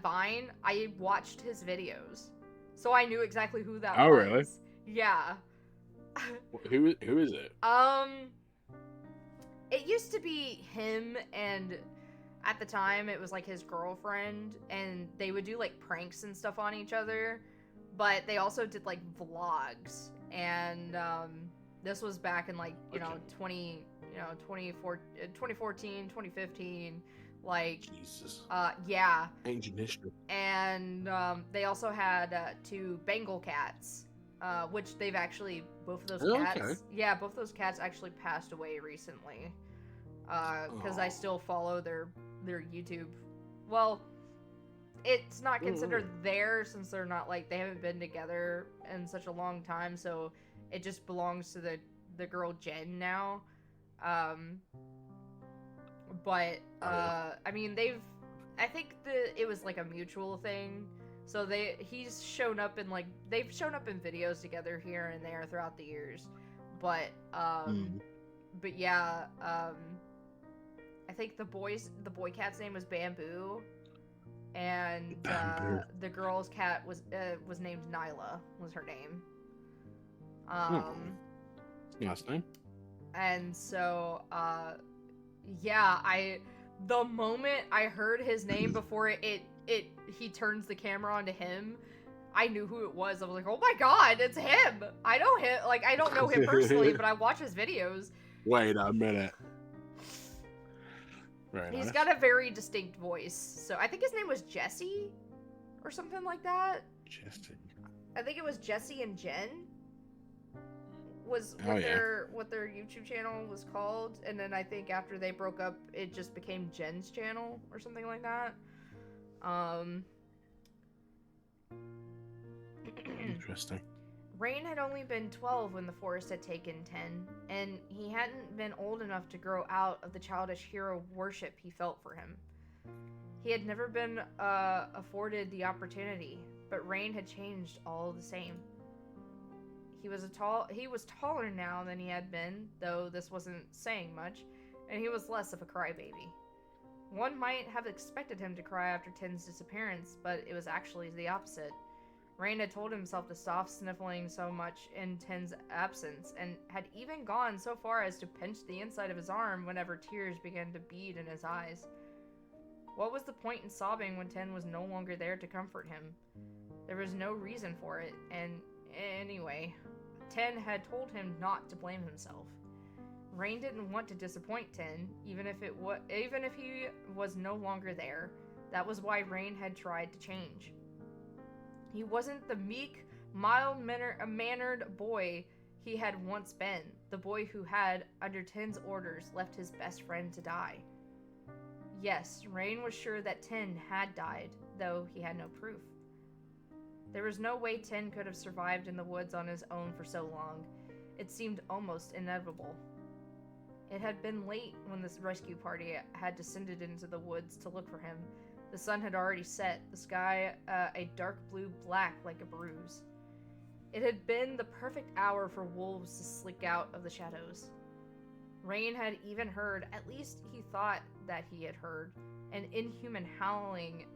Vine, I watched his videos. So I knew exactly who that was. Oh, really? Yeah. Who is it? It used to be him, and at the time it was like his girlfriend, and they would do like pranks and stuff on each other, but they also did like vlogs, and this was back in like, you know, 2014, 2015, like, Jesus. yeah. Ancient history. And they also had 2 Bengal cats, which they've actually, both of those cats, okay. yeah, both of those cats actually passed away recently, because I still follow their YouTube. Well, it's not considered theirs since they're not, like, they haven't been together in such a long time, so it just belongs to the girl Jen now. But I mean, I think it was like a mutual thing. So he's shown up in like, they've shown up in videos together here and there throughout the years. But but yeah, I think the boy cat's name was Bamboo, and the girl's cat was named Nyla, was her name. Last name. And so yeah, the moment I heard his name before he turns the camera onto him, I knew who it was. I was like, oh my god, it's him! I know him. Like, I don't know him personally, but I watch his videos. Wait a minute. Very He's nice. got a very distinct voice. So I think his name was Jesse or something like that. Jesse. I think it was Jesse and Jen was Oh, what their YouTube channel was called, and then I think after they broke up, it just became Jen's channel or something like that. Interesting. Rain had only been 12 when the forest had taken 10, and he hadn't been old enough to grow out of the childish hero worship he felt for him. He had never been afforded the opportunity, but Rain had changed all the same. He was taller now than he had been, though this wasn't saying much, and he was less of a crybaby. One might have expected him to cry after Ten's disappearance, but it was actually the opposite. Rain had told himself to stop sniffling so much in Ten's absence, and had even gone so far as to pinch the inside of his arm whenever tears began to bead in his eyes. What was the point in sobbing when Ten was no longer there to comfort him? There was no reason for it, and anyway, Ten had told him not to blame himself. Rain didn't want to disappoint Ten, even if he was no longer there. That was why Rain had tried to change. He wasn't the meek, mild-mannered boy he had once been, the boy who had, under Ten's orders, left his best friend to die. Yes, Rain was sure that Ten had died, though he had no proof. There was no way Ten could have survived in the woods on his own for so long. It seemed almost inevitable. It had been late when this rescue party had descended into the woods to look for him. The sun had already set, the sky a dark blue-black like a bruise. It had been the perfect hour for wolves to slink out of the shadows. Rain had even heard, at least he thought that he had heard, an inhuman howling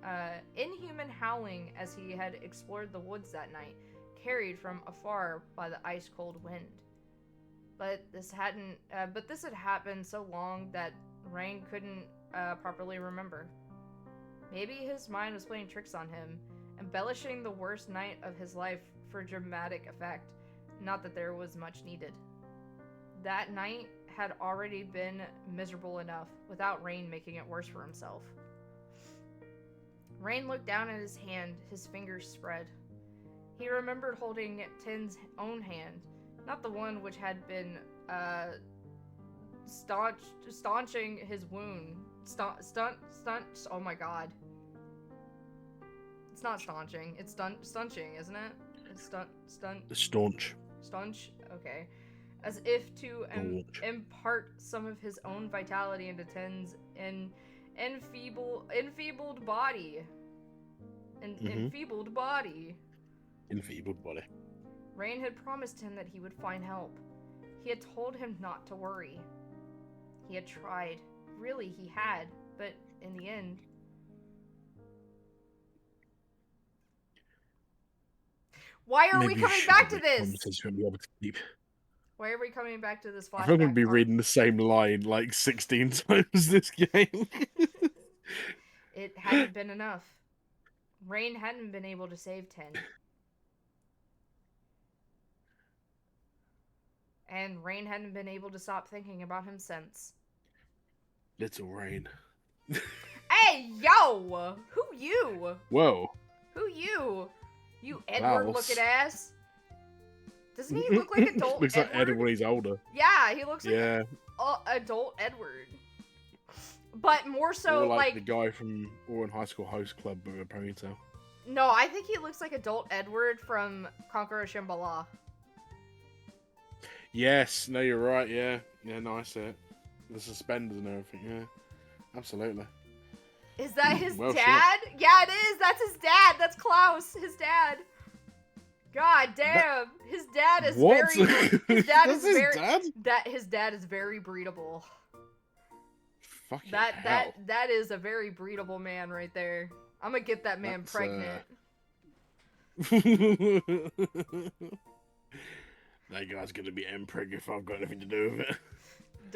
as he had explored the woods that night, carried from afar by the ice-cold wind. But this had happened so long that Rain couldn't properly remember. Maybe his mind was playing tricks on him, embellishing the worst night of his life for dramatic effect. not that there was much needed. That night had already been miserable enough, without Rain making it worse for himself. Rain looked down at his hand, his fingers spread. He remembered holding Tin's own hand, not the one which had been, staunching his wound. Oh my god. It's not staunching, it's staunching, isn't it? It's Staunch. Staunch? Okay. As if to impart some of his own vitality into Tin's enfeebled body. Enfeebled body. Enfeebled body. Rain had promised him that he would find help. He had told him not to worry. He had tried. Really, he had. But in the end... Why are we coming back to this? Why are we coming back to this flashback? I think I'm going to be reading the same line like 16 times this game. It hadn't been enough. Rain hadn't been able to save Tin. And Rain hadn't been able to stop thinking about him since. Little Rain. Hey, yo! Who you? Whoa. Who you? You Edward-looking ass. Doesn't he look like adult Looks Edward? like Edward when he's older. Yeah, he looks like adult Edward. But more so or like the guy from Warren High School Host Club with a ponytail. No, I think he looks like adult Edward from Conqueror Shambhala. Yes, no, you're right, yeah. Yeah, no, I see it. The suspenders and everything, yeah. Absolutely. Is that his Well, dad? shit. Yeah, it is. That's his dad. That's Klaus, his dad. God damn. His dad is What? very... His dad is his very... dad? His dad is very breedable. Fucking That is a very breedable man right there. I'm gonna get that man pregnant. That guy's gonna be Emperor if I've got anything to do with it.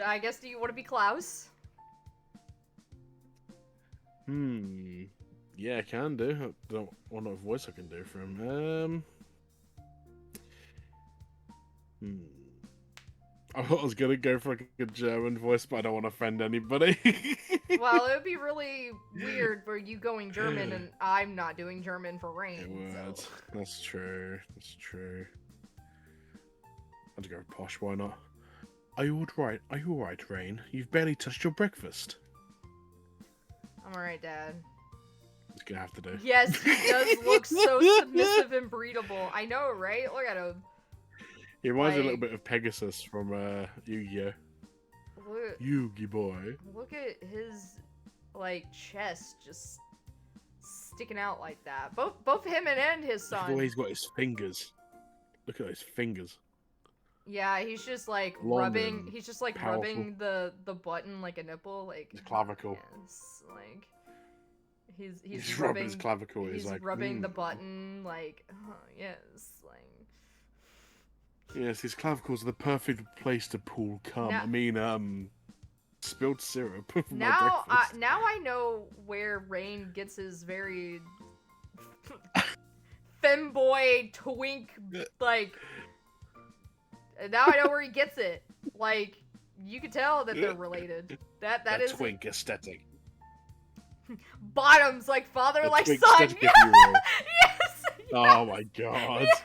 I guess, do you want to be Klaus? Yeah, I can do. I don't want what voice I can do for him. I thought I was gonna go for like a German voice, but I don't want to offend anybody. Well, it would be really weird for you going German and I'm not doing German for Rain. It would. So. That's true. That's true. I'd go posh. Why not? Are you alright? Are you alright, Rain? You've barely touched your breakfast. I'm alright, Dad. It's gonna have to do. Yes, he does look so submissive and breedable. I know, right? Look at him. He reminds me a little bit of Pegasus from Yu-Gi-Oh! Look, Yu-Gi boy. look at his, like, chest just sticking out like that. Both him and his Look at son. the way he's got his fingers. Look at those fingers. Yeah, he's just like Long rubbing. and He's just like powerful. rubbing the button like a nipple, like His clavicle. Yes, like he's He's rubbing his clavicle. He's like rubbing the button, like yes, like. Yes, his clavicles are the perfect place to pull cum. Now- I mean, spilled syrup. For my Now, breakfast. now I know where Rain gets his very femboy twink, like. Now I know where he gets it. Like, you can tell that they're related. That is twink aesthetic. bottoms, like father, The like twink son. aesthetic, if you will. Yes. Oh my god. Yes.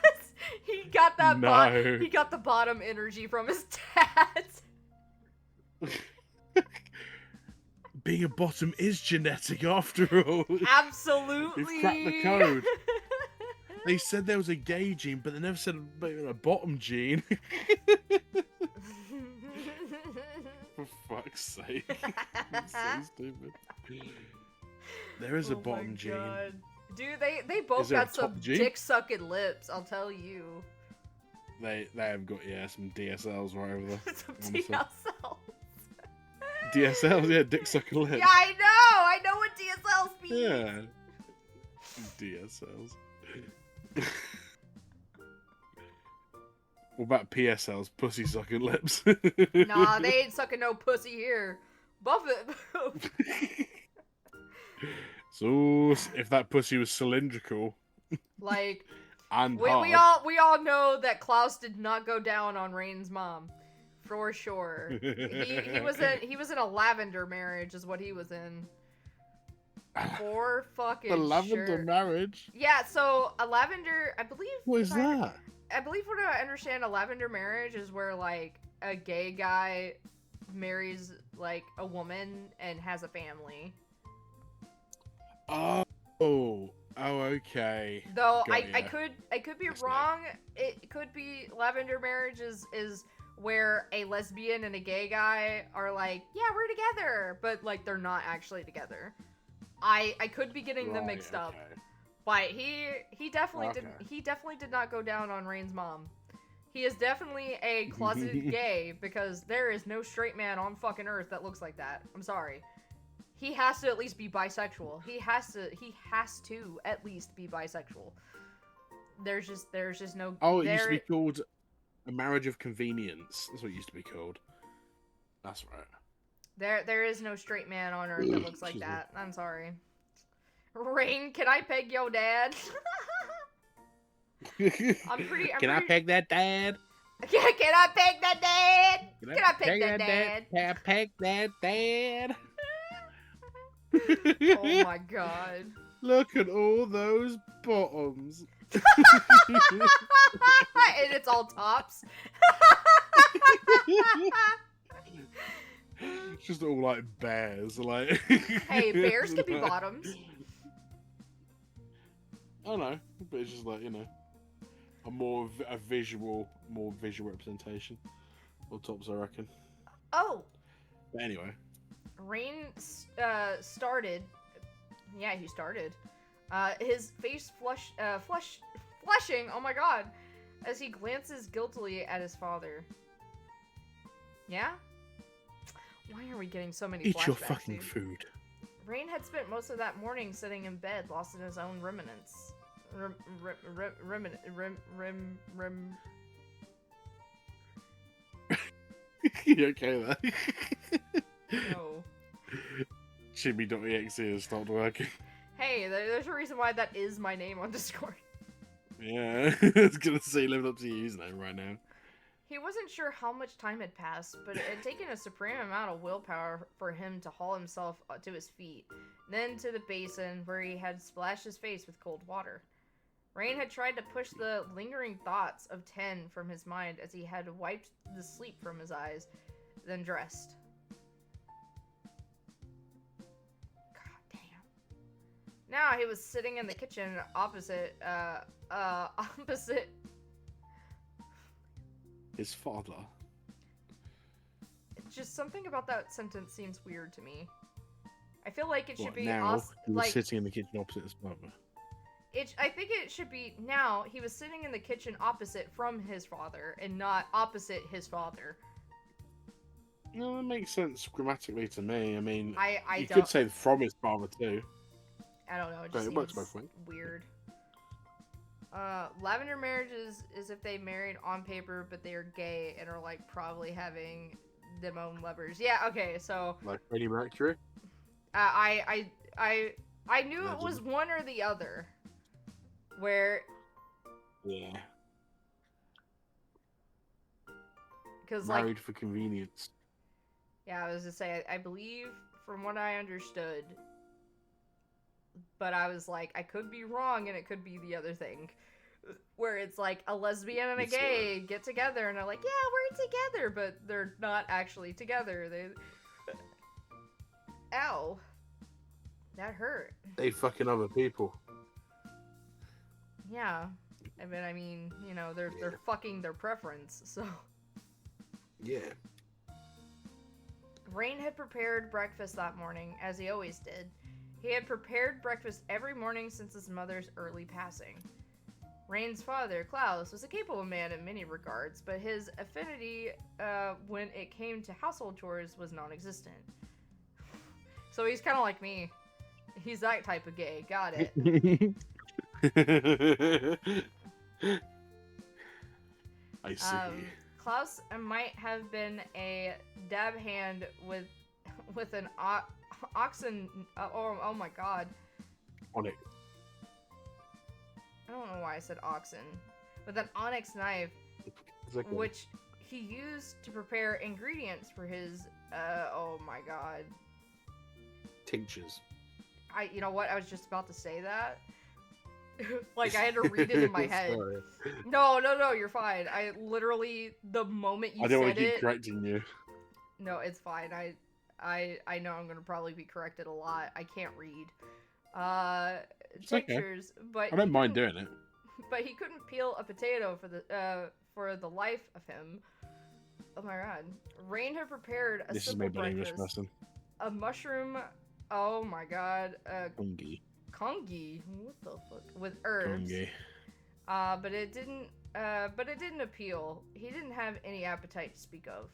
He got that. No. He got the bottom energy from his dad. Being a bottom is genetic after all. Absolutely. You've cracked the code. They said there was a gay gene, but they never said a bottom gene. For fuck's sake. That's so stupid. There is a bottom gene. God. Dude, they both Is there a got some top gene? dick sucking lips, I'll tell you. They have got, some DSLs right over there. Some Honestly. DSLs. DSLs, yeah, dick sucking lips. Yeah, I know what DSLs mean. Yeah. DSLs. What about PSLs? Pussy sucking lips. Nah, they ain't sucking no pussy here. Buffett. So, if that pussy was cylindrical, Like, And We all know that Klaus did not go down on Rain's mom, for sure. He was in a lavender marriage, is what he was in. For fucking the lavender sure. marriage. Yeah, so a lavender, I believe. What is that? I believe what I understand, a lavender marriage is where like a gay guy marries like a woman and has a family. Oh, okay. Though Got I ya. could be That's wrong. It could be lavender marriage is where a lesbian and a gay guy are like, yeah, we're together, but like they're not actually together. I could be getting them Right, mixed up. okay. But he definitely Okay. did not go down on Rain's mom. He is definitely a closeted gay because there is no straight man on fucking earth that looks like that. I'm sorry. He has to at least be bisexual. He has to at least be bisexual. There's just no. Oh, it used to be called a marriage of convenience. That's what it used to be called. That's right. There is no straight man on earth that looks like Excuse me. that. I'm sorry. Rain, can I peg yo dad? Can I peg that dad? Can I peg that dad? Can I peg that dad? Can I peg that dad? Oh my god. Look at all those bottoms. And it's all tops. It's just all like bears, like. Hey, bears can be bottoms. I know, but it's just like, you know, more visual representation of tops, I reckon. Oh, But anyway, Rain started. Yeah, he started. His face flushing. Oh my god, as he glances guiltily at his father. Yeah. Why are we getting so many eat your flashbacks, fucking dude? food. Rain had spent most of that morning sitting in bed, lost in his own ruminants. You okay there? No. Chibi.exe has stopped working. Hey, there's a reason why that is my name on Discord. Yeah, I was gonna say living up to your username right now. He wasn't sure how much time had passed, but it had taken a supreme amount of willpower for him to haul himself to his feet, then to the basin where he had splashed his face with cold water. Rain had tried to push the lingering thoughts of 10 from his mind as he had wiped the sleep from his eyes, then dressed. God damn. Now he was sitting in the kitchen opposite His father. just something about that sentence seems weird to me. I feel like it should What, be now he was like sitting in the kitchen opposite his father. I think it should be now he was sitting in the kitchen opposite from his father and not opposite his father. No, that makes sense grammatically to me. I mean, I you don't could say from his father too. I don't know, it but just it works seems both ways. weird. Lavender marriages is if they married on paper but they are gay and are like probably having them own lovers. Yeah, okay, so Like Freddie Mercury. I knew it was one or the other. Where Yeah. because like Married for convenience. yeah, I was to say I believe from what I understood, but I was like I could be wrong and it could be the other thing, where it's like a lesbian and a It's, gay get together and they're like yeah we're together but they're not actually together. They ow, that hurt. They fucking other people. Yeah, I mean you know they're fucking their preference so. Yeah. Rain had prepared breakfast that morning, as he always did. He had prepared breakfast every morning since his mother's early passing. Rain's father, Klaus, was a capable man in many regards, but his affinity when it came to household chores was non-existent. So he's kind of like me. He's that type of gay. Got it. I see. Klaus might have been a dab hand with an oxen. Oh my god. On it. I don't know why I said oxen, with an onyx knife, It's okay. which he used to prepare ingredients for his, oh my god. Tinctures. You know what? I was just about to say that. Like, I had to read it in my head. Sorry. No, you're fine. I literally, the moment you I don't want said to keep it... correcting you. No, it's fine. I know I'm gonna probably be corrected a lot. I can't read. It's okay. Tinctures, but I don't he mind couldn't- doing it. But he couldn't peel a potato for the life of him. Oh my god. Rain had prepared a This is simple made by an English breakfast. person. A mushroom. Oh my god. Fungi. Kongi. What the fuck? With herbs. Fungi. But it didn't appeal. He didn't have any appetite to speak of.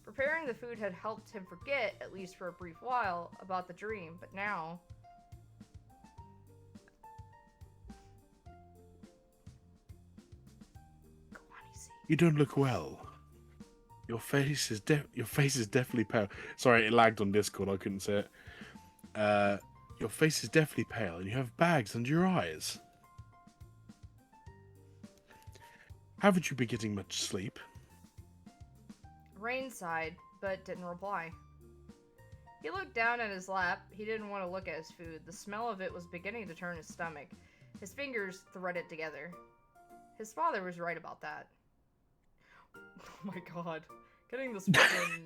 Preparing the food had helped him forget, at least for a brief while, about the dream, but now... Go on, easy. You don't look well. Your face is definitely pale. Sorry, it lagged on Discord. I couldn't say it. Your face is definitely pale, and you have bags under your eyes. Haven't you been getting much sleep? Rain sighed, but didn't reply. He looked down at his lap. He didn't want to look at his food. The smell of it was beginning to turn his stomach. His fingers threaded together. His father was right about that. Oh my god. Getting this fucking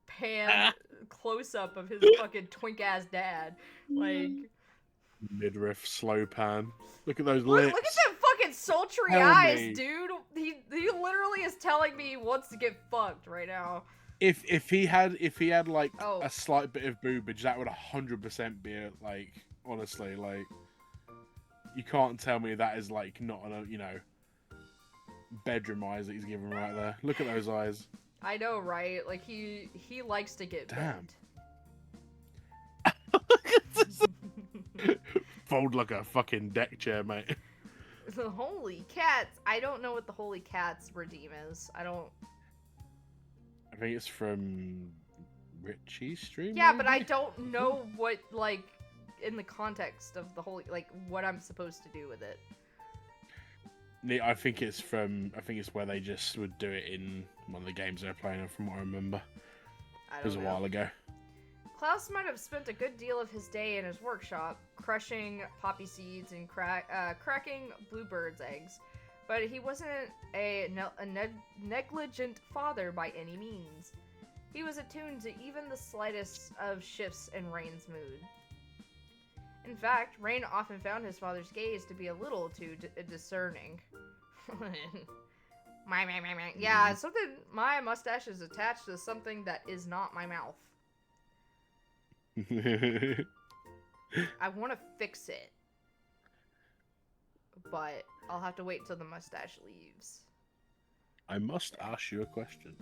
pan close-up of his fucking twink-ass dad. Like... Midriff, slow pan. Look at those Look lips. at them fucking sultry Tell eyes, me. dude! He literally is telling me he wants to get fucked right now. If he had like Oh. a slight bit of boobage, that would 100% be it. Like, honestly, like, you can't tell me that is like not bedroom eyes that he's giving right there. Look at those eyes. I know, right? Like, he likes to get Damn. bent. Fold like a fucking deck chair, mate. The holy cats! I don't know what the holy cats redeem is. I don't... I think it's from Richie's stream. Yeah, but I maybe? don't know what, like, in the context of the holy... Like, what I'm supposed to do with it. I think it's where they just would do it in one of the games they're playing, from what I remember. I It was a don't know. while ago. Klaus might have spent a good deal of his day in his workshop, crushing poppy seeds and cracking bluebirds' eggs, but he wasn't a negligent father by any means. He was attuned to even the slightest of shifts in Rain's mood. In fact, Rain often found his father's gaze to be a little too discerning. Yeah, something. My mustache is attached to something that is not my mouth. I want to fix it, but I'll have to wait till the mustache leaves. I must ask you a question.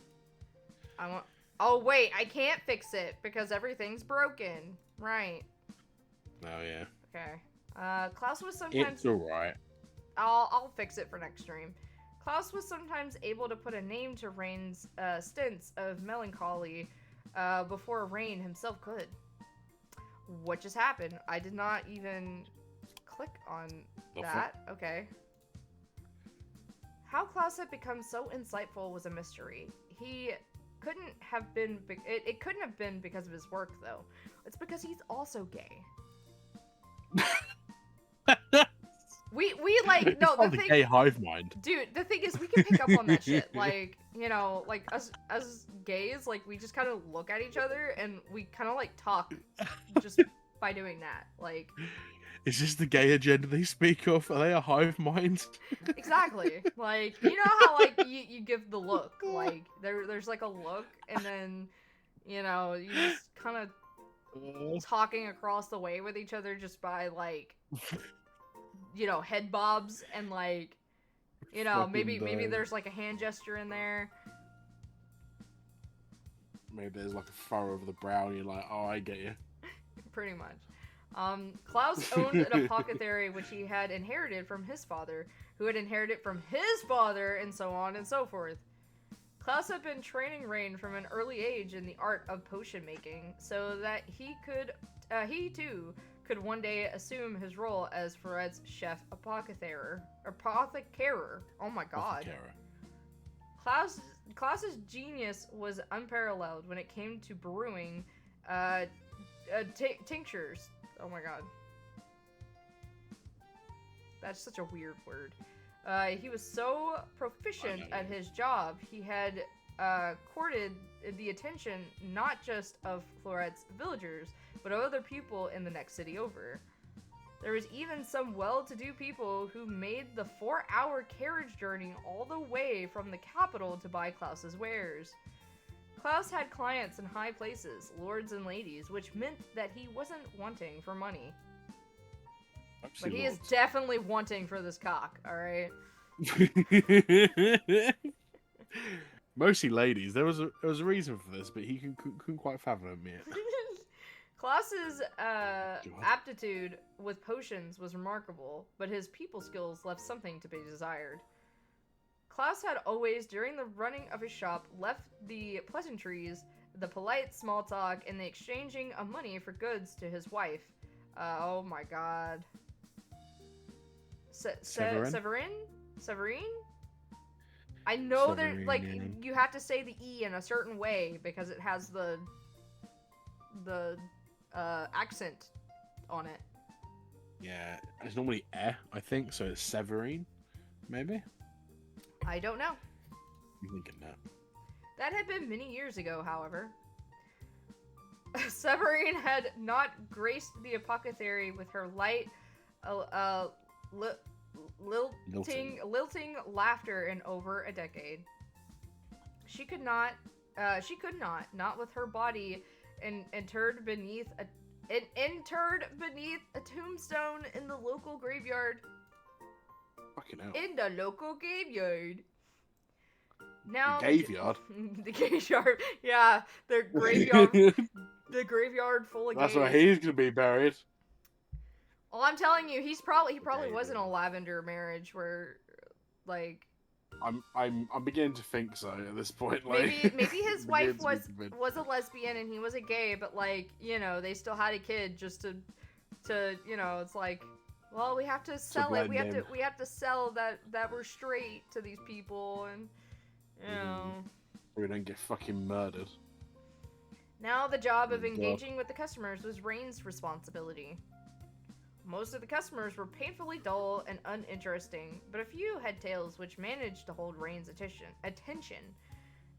Oh wait, I can't fix it because everything's broken. Right. Oh yeah. Okay. Klaus was sometimes. It's alright. I'll fix it for next stream. Klaus was sometimes able to put a name to Rain's stints of melancholy before Rain himself could. What just happened? I did not even click on that. Okay. How Klaus had become so insightful was a mystery. He couldn't have been. It couldn't have been because of his work, though. It's because he's also gay. We like no the the thing. gay hive mind. Dude, the thing is, we can pick up on that shit. Like, you know, like us as gays, like we just kind of look at each other and we kind of like talk just by doing that. Like, Is this the gay agenda they speak of? Are they a hive mind? exactly. Like, you know how like you give the look, like there's like a look, and then you know you just kind of talking across the way with each other just by like. You know, head bobs and like, you know, Fucking maybe dog. there's like a hand gesture in there. Maybe there's like a furrow over the brow and you're like, oh, I get you. Pretty much. Klaus owned an apothecary which he had inherited from his father, who had inherited from his father, and so on and so forth. Klaus had been training Rain from an early age in the art of potion making, so that he too could one day assume his role as Ferret's chef apothecarer. Oh my god. Klaus's genius was unparalleled when it came to brewing tinctures. Oh my god. That's such a weird word. He was so proficient at his job, he had courted the attention not just of Florette's villagers, but of other people in the next city over. There was even some well-to-do people who made the 4-hour carriage journey all the way from the capital to buy Klaus's wares. Klaus had clients in high places, lords and ladies, which meant that he wasn't wanting for money. But he is definitely wanting for this cock, alright? Mostly ladies. There was a reason for this, but he couldn't quite fathom it. Klaus's aptitude with potions was remarkable, but his people skills left something to be desired. Klaus had always, during the running of his shop, left the pleasantries, the polite small talk, and the exchanging of money for goods to his wife. Oh my god. Severin? I know that, like, you have to say the E in a certain way because it has the accent on it. Yeah, it's normally I think, so it's Severine, maybe? I don't know. I'm thinking that. That had been many years ago, however. Severine had not graced the apothecary with her light, lilting laughter in over a decade. She could not, not with her body interred beneath a tombstone in the local graveyard. Fucking hell. In the local graveyard. Now the graveyard. The graveyard. Yeah, the graveyard. The graveyard full of gays. That's where he's gonna be buried. Well, I'm telling you, he probably was in a lavender marriage where, like. I'm beginning to think so at this point. Like, maybe his wife was a lesbian and he was a gay, but like, you know, they still had a kid just to you know, it's like, well, we have to sell it. We have to sell that we're straight to these people, and you know, we don't get fucking murdered. Now the job of engaging with the customers was Rain's responsibility. Most of the customers were painfully dull and uninteresting, but a few had tales which managed to hold Rain's attention.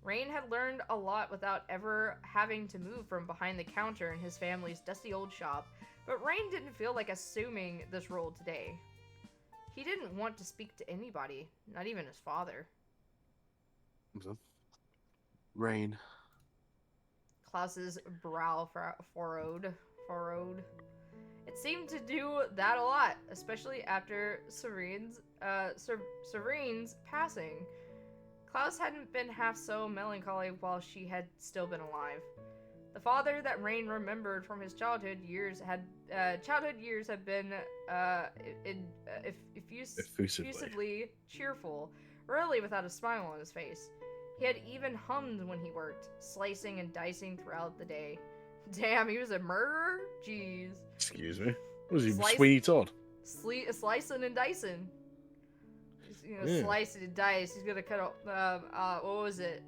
Rain had learned a lot without ever having to move from behind the counter in his family's dusty old shop, but Rain didn't feel like assuming this role today. He didn't want to speak to anybody, not even his father. Rain. Klaus's brow furrowed. It seemed to do that a lot, especially after Serene's passing. Klaus hadn't been half so melancholy while she had still been alive. The father that Rain remembered from his childhood years had been effusively cheerful, rarely without a smile on his face. He had even hummed when he worked, slicing and dicing throughout the day. Damn, he was a murderer? Jeez. Excuse me? Was he Sweeney Todd? Slicing and dicing. Slice and dice. He's gonna cut off, what was it?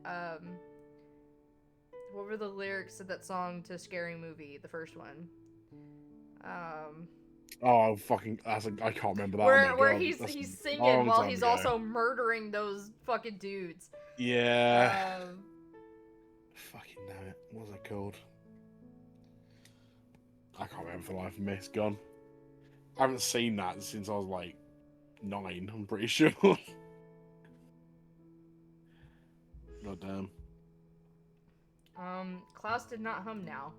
What were the lyrics of that song to Scary Movie, the first one? Oh, fucking, I can't remember that. Where he's singing while he's also murdering those fucking dudes. Yeah. Fucking damn it. What was it called? I can't remember for the life of me. It's gone. I haven't seen that since I was like 9, I'm pretty sure. God damn. Klaus did not hum now.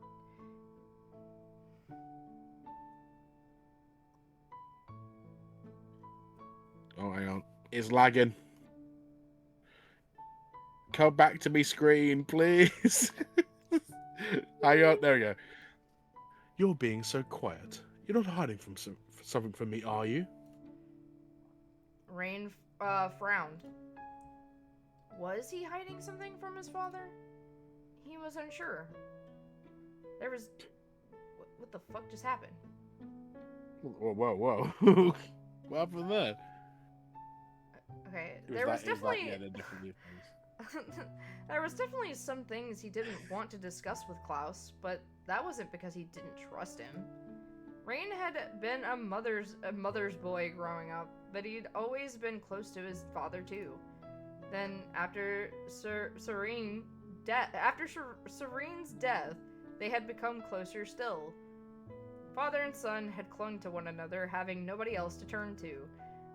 Oh, hang on. It's lagging. Come back to me screen, please. Hang on. There we go. You're being so quiet. You're not hiding from something from me, are you? Rain frowned. Was he hiding something from his father? He was unsure. There was... What the fuck just happened? Whoa, whoa, whoa. What happened there? Okay, It there was that- it definitely yeah, they're different things. there was definitely some things he didn't want to discuss with Klaus, but that wasn't because he didn't trust him. Rain had been a mother's boy growing up, but he'd always been close to his father too. Then after Serene's death, they had become closer still. Father and son had clung to one another, having nobody else to turn to.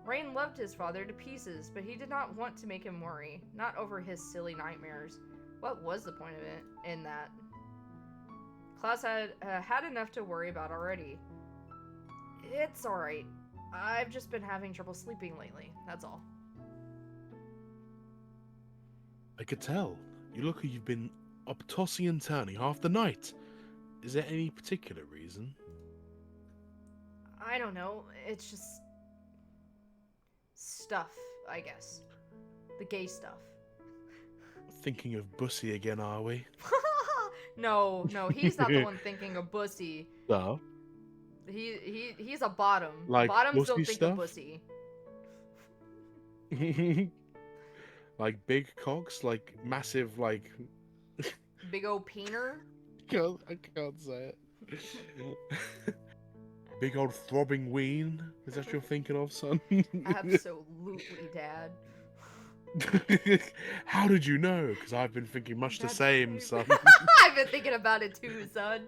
Rain loved his father to pieces, but he did not want to make him worry, not over his silly nightmares. What was the point of it in that? Klaus had had enough to worry about already. It's alright. I've just been having trouble sleeping lately, that's all. I could tell. You look like you've been up tossing and turning half the night. Is there any particular reason? I don't know, it's just... stuff, I guess. The gay stuff. Thinking of Bussy again, are we? No, he's not the one thinking of Bussy. No. He's a bottom. Like Bottoms don't Bussy think stuff? of Bussy. Like big cocks, like massive, like Big old peener. I can't say it. Big old throbbing ween. Is that what you're thinking of, son? Absolutely, Dad. How did you know? Because I've been thinking much the That's- same, son. I've been thinking about it too, son.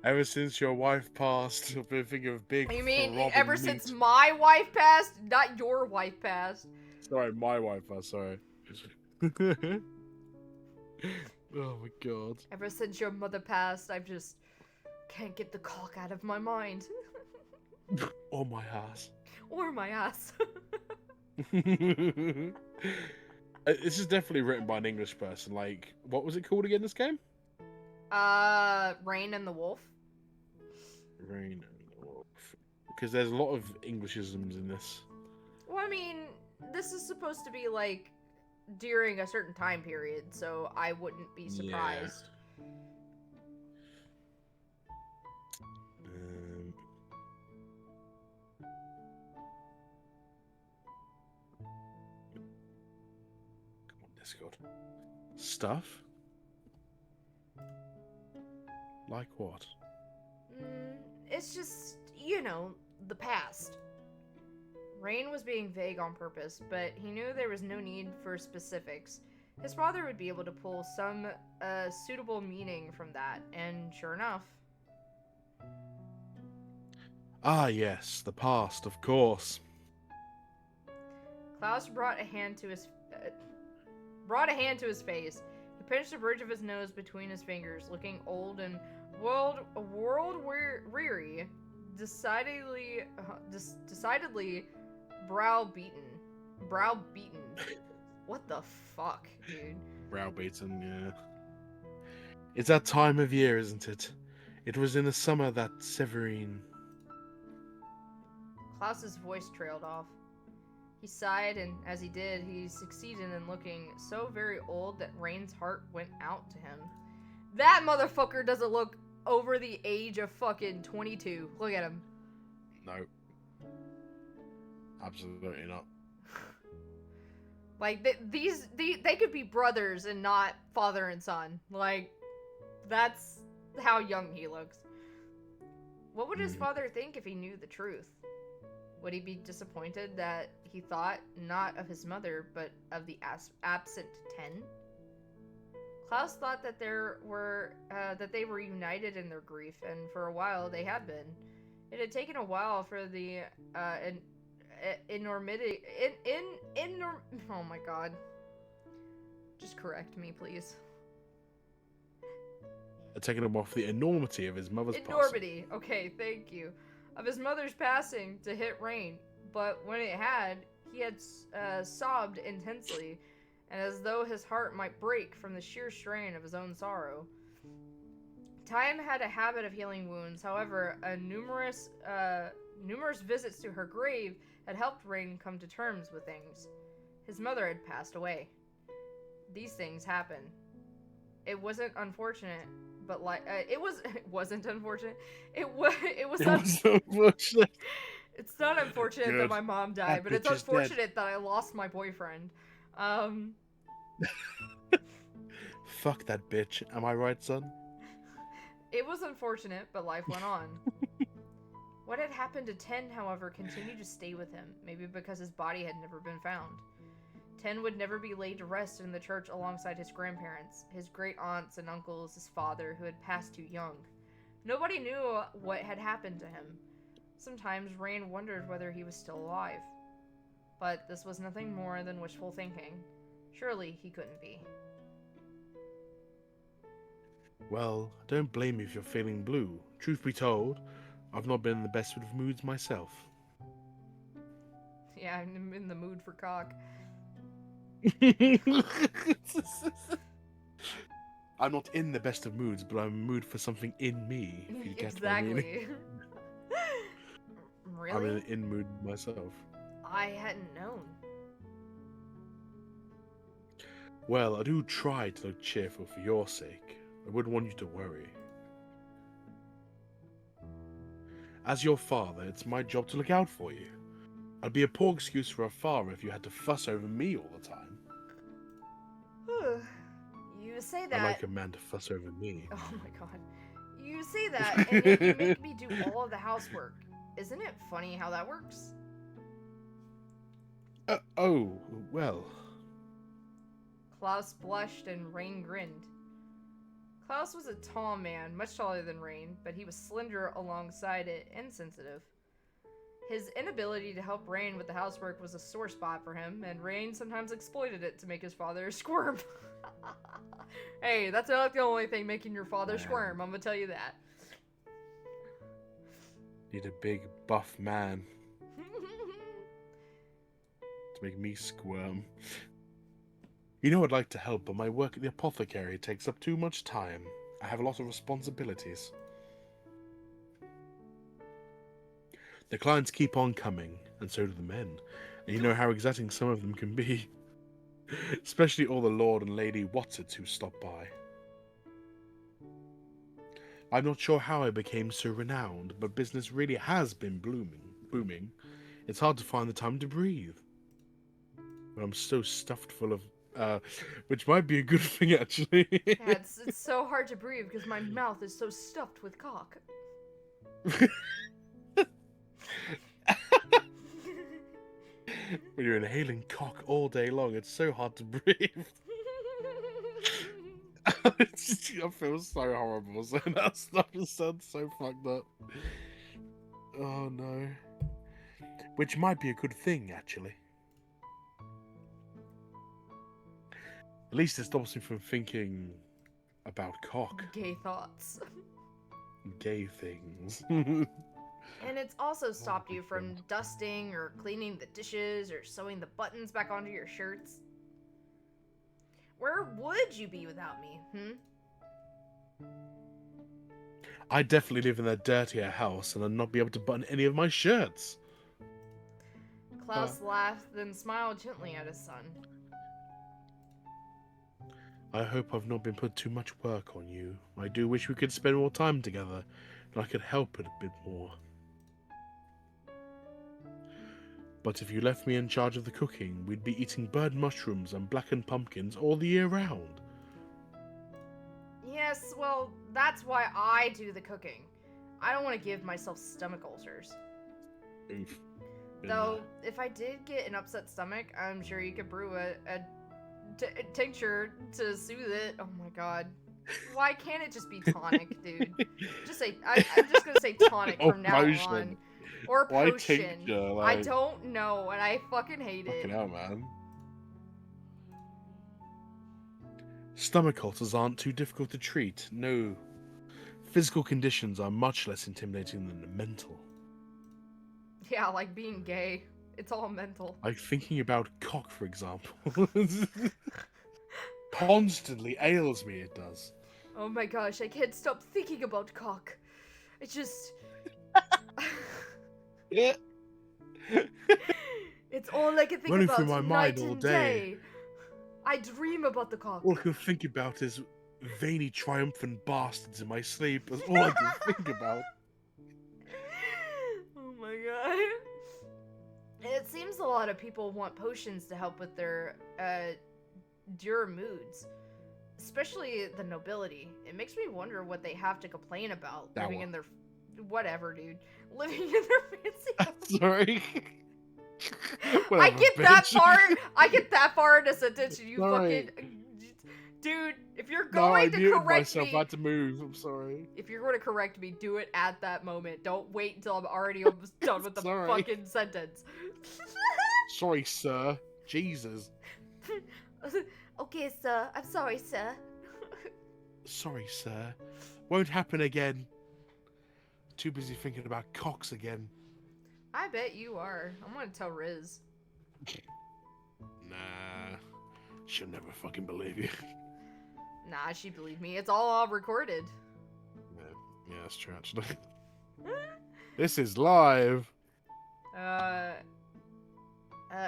Ever since your wife passed, I've been thinking of big. You mean throbbing ever meat. since my wife passed? Not your wife passed. Sorry, my wife passed. Sorry. Oh my god. Ever since your mother passed, I've just can't get the cock out of my mind. Oh my ass. Or my ass. This is definitely written by an English person. Like, what was it called again? This game? Rain and the Wolf. Rain and the Wolf. Because there's a lot of Englishisms in this. Well, I mean, this is supposed to be like during a certain time period, so I wouldn't be surprised. Come on, Discord. Stuff? Like what? It's just, you know, the past. Rain was being vague on purpose, but he knew there was no need for specifics. His father would be able to pull some suitable meaning from that, and sure enough. Ah, yes, the past, of course. Klaus brought a hand to his face. He pinched the bridge of his nose between his fingers, looking old and world-weary, decidedly browbeaten. What the fuck, dude? Browbeaten, yeah. It's that time of year, isn't it? It was in the summer that Severine... Klaus's voice trailed off. He sighed, and as he did, he succeeded in looking so very old that Rain's heart went out to him. That motherfucker doesn't look over the age of fucking 22. Look at him. No. Absolutely not. Like, they could be brothers and not father and son. Like, that's how young he looks. What would his father think if he knew the truth? Would he be disappointed that he thought not of his mother, but of the absent 10? Klaus thought that that they were united in their grief, and for a while they had been. It had taken a while for the oh my god. Just correct me, please. Taking him off the enormity of his mother's passing. Enormity. Okay, thank you. Of his mother's passing to hit Rain, but when it had, he had sobbed intensely, and as though his heart might break from the sheer strain of his own sorrow. Time had a habit of healing wounds. However, numerous visits to her grave had helped Rain come to terms with things. His mother had passed away. These things happen. It wasn't unfortunate. but like it wasn't unfortunate. It was It was unfortunate. It's not unfortunate that Good. my mom died, That but it's bitch is dead. unfortunate that I lost my boyfriend. Fuck that bitch. Am I right, son? It was unfortunate, but life went on. What had happened to Ten, however, continued to stay with him, maybe because his body had never been found. Ten would never be laid to rest in the church alongside his grandparents, his great aunts and uncles, his father, who had passed too young. Nobody knew what had happened to him. Sometimes Rain wondered whether he was still alive. But this was nothing more than wishful thinking. Surely he couldn't be. Well, don't blame me if you're feeling blue. Truth be told, I've not been in the best of moods myself. Yeah, I'm in the mood for cock. I'm not in the best of moods, but I'm in the mood for something in me, if you get what I mean. Exactly. I'm Really? in mood myself. I hadn't known. Well, I do try to look cheerful for your sake. I wouldn't want you to worry. As your father, it's my job to look out for you. I'd be a poor excuse for a father if you had to fuss over me all the time. You say I that. like a man to fuss over me. Oh my god. You say that, and yet you make me do all of the housework. Isn't it funny how that works? Oh, well. Klaus blushed and Rain grinned. Klaus was a tall man, much taller than Rain, but he was slender alongside it and sensitive. His inability to help Rain with the housework was a sore spot for him, and Rain sometimes exploited it to make his father squirm. Hey, that's not the only thing making your father squirm, I'm gonna tell you that. Need a big, buff man to make me squirm. You know I'd like to help, but my work at the apothecary takes up too much time. I have a lot of responsibilities. The clients keep on coming, and so do the men. And you know how exacting some of them can be. Especially all the Lord and Lady Watsits who stop by. I'm not sure how I became so renowned, but business really has been booming. It's hard to find the time to breathe. But I'm so stuffed full of which might be a good thing, actually. Yeah, it's so hard to breathe because my mouth is so stuffed with cock. When you're inhaling cock all day long, it's so hard to breathe. I feel so horrible saying that stuff. It sounds so fucked up. Oh no. Which might be a good thing, actually. At least it stops me from thinking about cock. Gay thoughts. Gay things. And it's also stopped you from dusting or cleaning the dishes or sewing the buttons back onto your shirts. Where would you be without me, I'd definitely live in that dirtier house and I'd not be able to button any of my shirts. Klaus laughed, then smiled gently at his son. I hope I've not been put too much work on you. I do wish we could spend more time together, and I could help it a bit more. But if you left me in charge of the cooking, we'd be eating bird mushrooms and blackened pumpkins all the year round. Yes, well, that's why I do the cooking. I don't want to give myself stomach ulcers. Oof. Though, if I did get an upset stomach, I'm sure you could brew a tincture to soothe it. Oh my god. Why can't it just be tonic, dude? Just say, I'm just gonna say tonic from now on. Or Why potion. tincture? I don't know, and I fucking hate it. Fucking hell, man. Stomach ulcers aren't too difficult to treat, no. Physical conditions are much less intimidating than the mental. Yeah, like being gay. It's all mental. Like thinking about cock, for example. Constantly ails me, it does. Oh my gosh, I can't stop thinking about cock. It's just... Yeah. It's all I can think Running about through my mind night all and day. day. I dream about the cock. All I can think about is veiny, triumphant bastards in my sleep is all I can think about. Oh my god. It seems a lot of people want potions to help with their dure moods. Especially the nobility. It makes me wonder what they have to complain about That living one. in their... Whatever, dude. Living in their fancy homes. Sorry. I Whatever, get that bitch. far. I get that far in a sentence. And you Sorry. fucking... Dude, if you're No, I going to muted correct myself. me... I had to move. I'm sorry. If you're going to correct me, do it at that moment. Don't wait until I'm already almost done with the Sorry. fucking sentence. Sorry, sir. Jesus. Okay, sir. I'm sorry, sir. Sorry, sir. Won't happen again. Too busy thinking about cocks again. I bet you are. I'm gonna tell Riz. Nah. She'll never fucking believe you. Nah, she believed me. It's all recorded. Yeah, that's true, actually. This is live.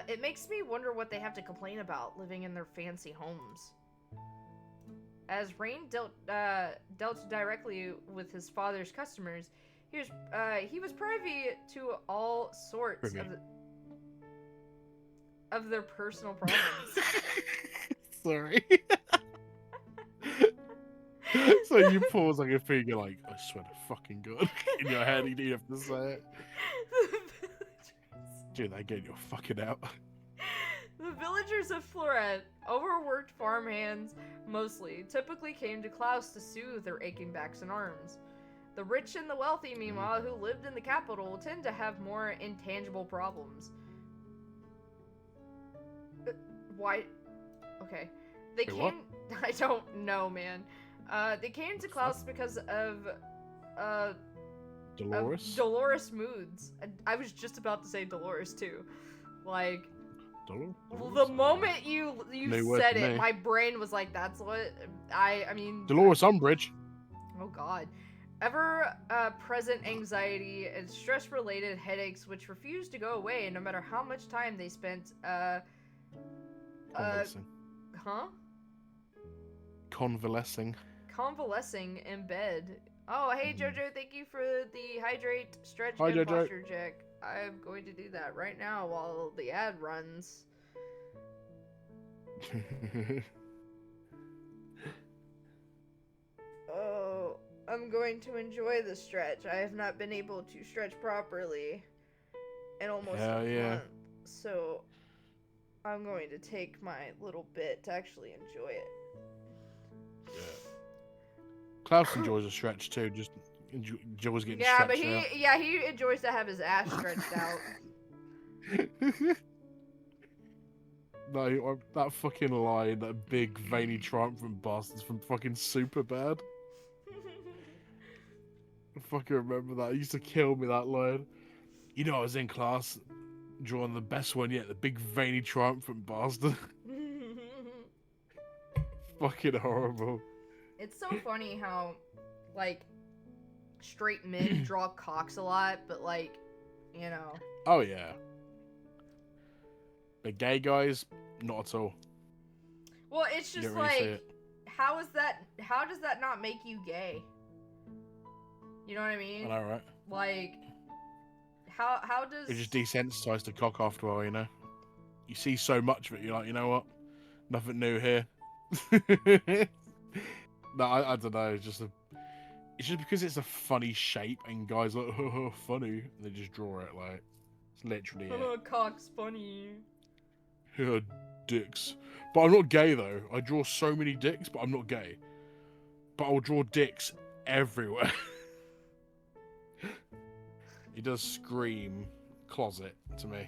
It makes me wonder what they have to complain about living in their fancy homes. As Rain dealt directly with his father's customers, he was privy to all sorts of their personal problems. Sorry. So you pause like a thing, you're like, I swear to fucking God. In your head, you didn't have to say it. Dude, that get your fucking out. The villagers of Floret, overworked farmhands mostly, typically came to Klaus to soothe their aching backs and arms. The rich and the wealthy, meanwhile, who lived in the capital, tend to have more intangible problems. Why? Okay. They Wait, came... what? I don't know, man. They came to Klaus because of Dolores? Dolores moods. I was just about to say Dolores, too. Like... Dolores? The moment you No word said for it, me. my brain was like, "That's what I mean." Dolores Umbridge. Oh God, ever present anxiety and stress-related headaches which refuse to go away, no matter how much time they spent. Convalescing. Huh? Convalescing. Convalescing in bed. Oh, hey Jojo, thank you for the hydrate, stretch, Hi, and Jojo. posture check. I'm going to do that right now while the ad runs. Oh, I'm going to enjoy the stretch. I have not been able to stretch properly in almost Hell a yeah. month. So I'm going to take my little bit to actually enjoy it. Klaus enjoys a stretch too. Just enjoys getting Yeah, but stretched he enjoys to have his ass stretched out. out. No, that fucking line, that big veiny triumphant bastards from fucking Superbad. I fucking remember that. It used to kill me, that line. You know, I was in class drawing the best one yet, the big veiny triumphant bastard. Fucking horrible. It's so funny how, like, straight men draw cocks a lot, but, like, you know. Oh, yeah. The gay guys, not at all. Well, it's You just don't really see like, it. how does that not make you gay? You know what I mean? I know, right? Like, how does... It just desensitized to cock after a while, you know? You see so much of it, you're like, you know what? Nothing new here. No, I don't know. It's just because it's a funny shape and guys are like, oh, funny. And they just draw it like, it's literally Oh, cock's funny. it. Dicks. But I'm not gay though. I draw so many dicks, but I'm not gay. But I'll draw dicks everywhere. It does scream closet to me.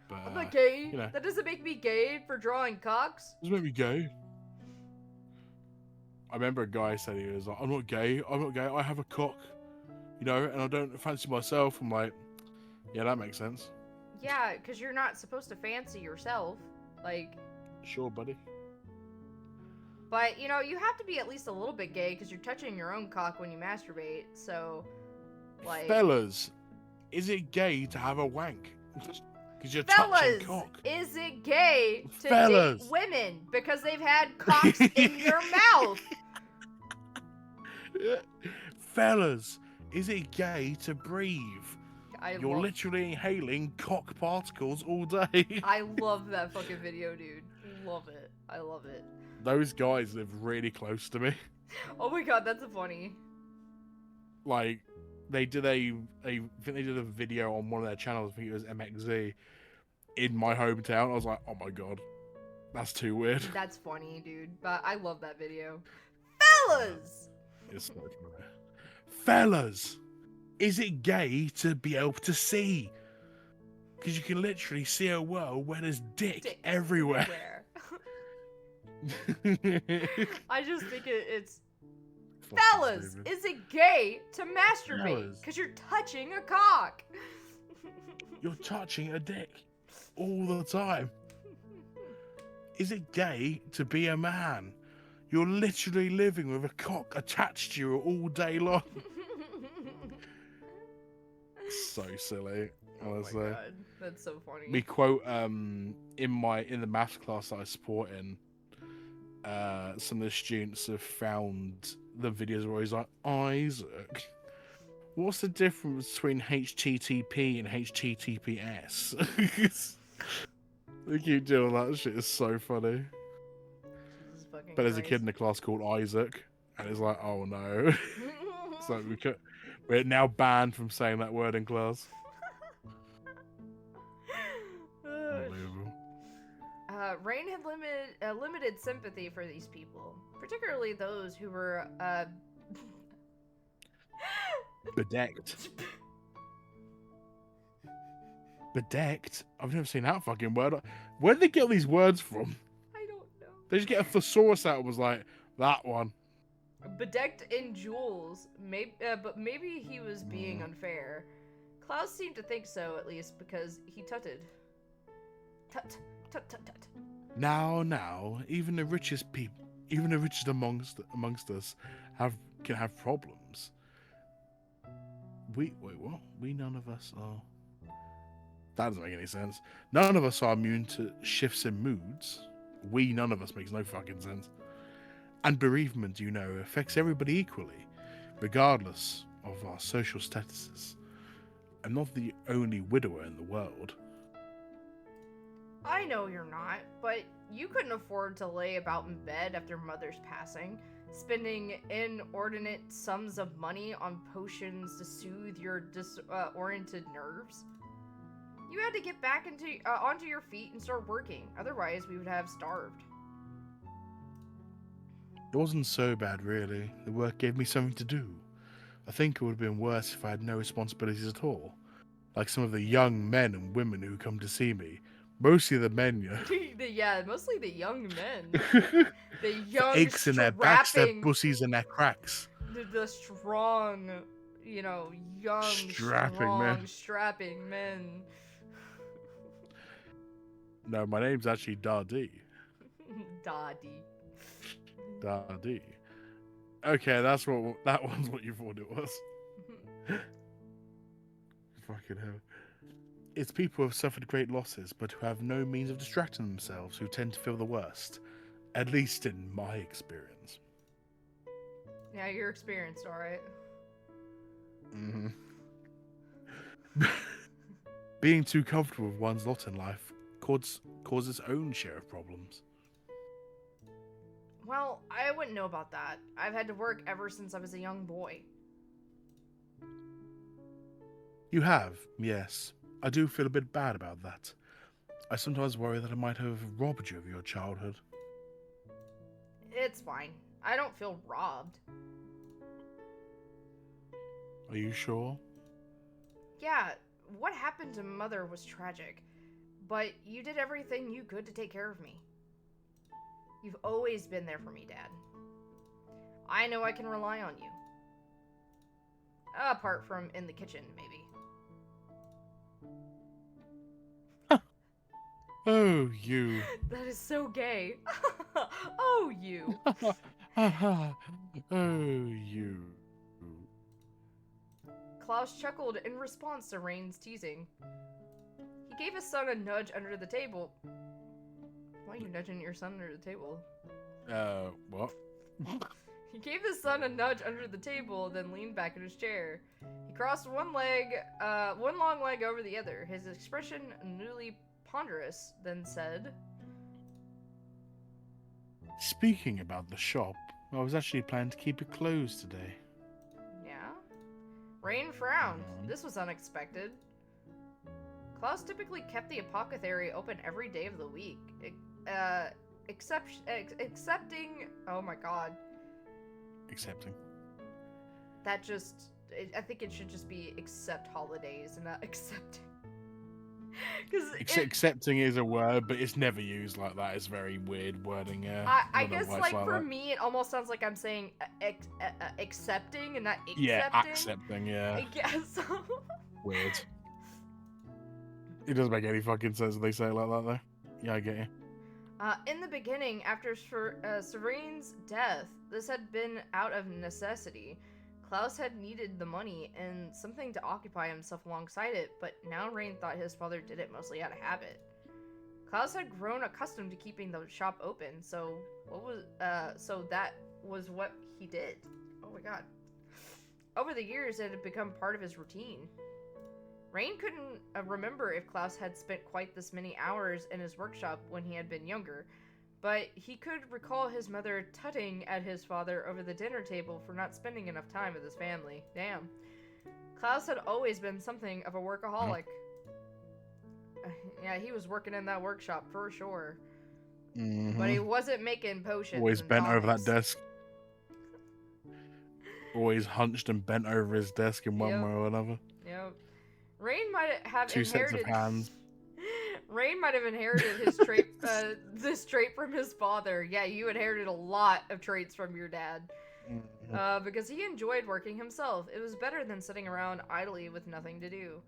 But, I'm not gay. you know. That doesn't make me gay for drawing cocks. Doesn't make me gay. I remember a guy said he was like, I'm not gay, I have a cock. You know, and I don't fancy myself. I'm like, yeah, that makes sense. Yeah, because you're not supposed to fancy yourself. Like, Sure, buddy. but, you know, you have to be at least a little bit gay because you're touching your own cock when you masturbate, so, like... Fellas, is it gay to have a wank? Because you're Fellas, touching cock. is it gay to Fellas. date women because they've had cocks in your mouth? Fellas, is it gay to breathe? You're love, literally inhaling cock particles all day. I love that fucking video, dude. Love it. I love it. Those guys live really close to me. Oh my god, that's funny. Like, they did I think they did a video on one of their channels, I think it was MXZ, in my hometown. I was like, oh my god, that's too weird. That's funny, dude. But I love that video. Fellas! It's so funny. Fellas, is it gay to be able to see? Because you can literally see a world where there's dick everywhere. I just think it's... Fellas, is it gay to masturbate? Fellas. Because you're touching a cock. You're touching a dick all the time. Is it gay to be a man? You're literally living with a cock attached to you all day long. So silly, honestly. Oh my god, that's so funny. We quote in the maths class that I support in, some of the students have found the videos where he's like, Isaac, what's the difference between HTTP and HTTPS? They keep doing that shit. It's so funny. But there's a kid in the class called Isaac, and it's like, oh no. So we're now banned from saying that word in class. Unbelievable. Rain had limited sympathy for these people, particularly those who were Bedecked. Bedecked? I've never seen that fucking word. Where did they get all these words from? I don't know. They just get a thesaurus out and was like, that one. Bedecked in jewels, but maybe he was being unfair. Klaus seemed to think so, at least, because he tutted. Tut, tut, tut, tut. Now, even the richest amongst us can have problems. Wait, what? None of us are. That doesn't make any sense. None of us are immune to shifts in moods. None of us makes no fucking sense. And bereavement, affects everybody equally, regardless of our social statuses. I'm not the only widower in the world. I know you're not, but you couldn't afford to lay about in bed after Mother's passing, spending inordinate sums of money on potions to soothe your disoriented nerves. You had to get back onto your feet and start working, otherwise we would have starved. It wasn't so bad, really. The work gave me something to do. I think it would have been worse if I had no responsibilities at all. Like some of the young men and women who come to see me. Mostly the men, Yeah, mostly the young men. The young, aches in their backs, their pussies and their cracks. The strong, young, strapping men. No, my name's actually Dadi. Dadi. Okay, that one's what you thought it was. Fucking hell. It's people who have suffered great losses, but who have no means of distracting themselves, who tend to feel the worst. At least in my experience. Yeah, you're experienced, alright. Mm-hmm. Being too comfortable with one's lot in life causes its own share of problems. Well, I wouldn't know about that. I've had to work ever since I was a young boy. You have, yes. I do feel a bit bad about that. I sometimes worry that I might have robbed you of your childhood. It's fine. I don't feel robbed. Are you sure? Yeah, what happened to Mother was tragic, but you did everything you could to take care of me. You've always been there for me, Dad. I know I can rely on you. Apart from in the kitchen, maybe. Oh, you. That is so gay. Oh, you. Oh, you. Klaus chuckled in response to Rain's teasing. He gave his son a nudge under the table. Why are you nudging your son under the table? What? He gave his son a nudge under the table, then leaned back in his chair. He crossed one long leg over the other, his expression newly ponderous, then said, Speaking about the shop, I was actually planning to keep it closed today. Yeah? Rain frowned. This was unexpected. Klaus typically kept the apothecary open every day of the week. Excepting... Oh my god. Accepting. That just... I think it should just be except holidays and not accepting. Because Accepting is a word, but it's never used like that. It's very weird wording. I guess, like, for me, it almost sounds like I'm saying accepting and not accepting. Yeah, accepting, yeah. I guess. Weird. It doesn't make any fucking sense when they say it like that, though. Yeah, I get you. In the beginning, after Serene's death, this had been out of necessity. Klaus had needed the money and something to occupy himself alongside it, but now Rain thought his father did it mostly out of habit. Klaus had grown accustomed to keeping the shop open, so that was what he did. Oh my god. Over the years, it had become part of his routine. Rain couldn't remember if Klaus had spent quite this many hours in his workshop when he had been younger, but he could recall his mother tutting at his father over the dinner table for not spending enough time with his family. Damn. Klaus had always been something of a workaholic. Yeah, he was working in that workshop for sure. Mm-hmm. But he wasn't making potions. Always and bent over that tonics. desk. Always hunched and bent over his desk in one Yep. way or another. Yep. Rain might have Two sets inherited. of hands. Rain might have inherited his trait, this trait from his father. Yeah, you inherited a lot of traits from your dad. Mhm. Because he enjoyed working himself. It was better than sitting around idly with nothing to do.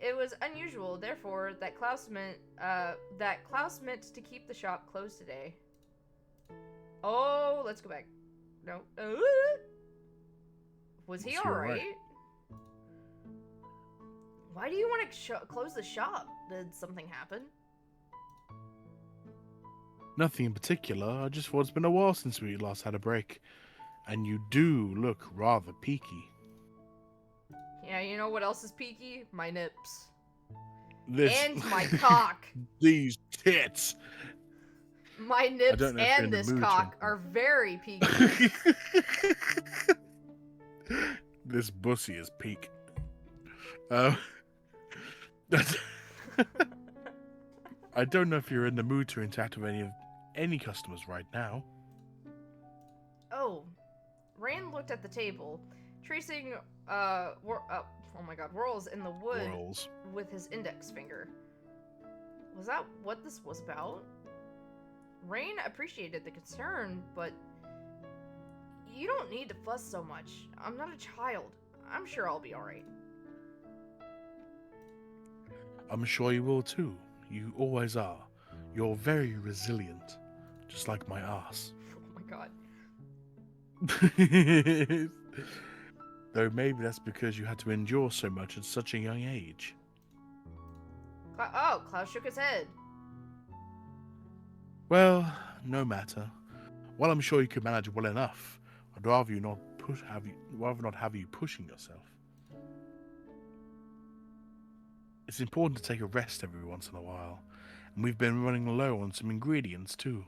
It was unusual, therefore, that Klaus meant to keep the shop closed today. Oh, let's go back. No. Was he Was he alright? alright? Why do you want to close the shop? Did something happen? Nothing in particular. I just thought it's been a while since we last had a break. And you do look rather peaky. Yeah, you know what else is peaky? My nips. This And my cock. these tits. My nips don't know if you're in and the this mood, cock John. are very peaky. This bussy is peak. I don't know if you're in the mood to interact with any customers right now. Oh, Rand looked at the table, tracing oh my god, whorls in the wood Rolls. with his index finger. Was that what this was about? Rain appreciated the concern, but you don't need to fuss so much. I'm not a child. I'm sure I'll be alright. I'm sure you will too. You always are. You're very resilient. Just like my ass. Oh my god. Though maybe that's because you had to endure so much at such a young age. Klaus shook his head. Well, no matter. Well, I'm sure you could manage well enough. I'd rather not have you pushing yourself. It's important to take a rest every once in a while, and we've been running low on some ingredients too.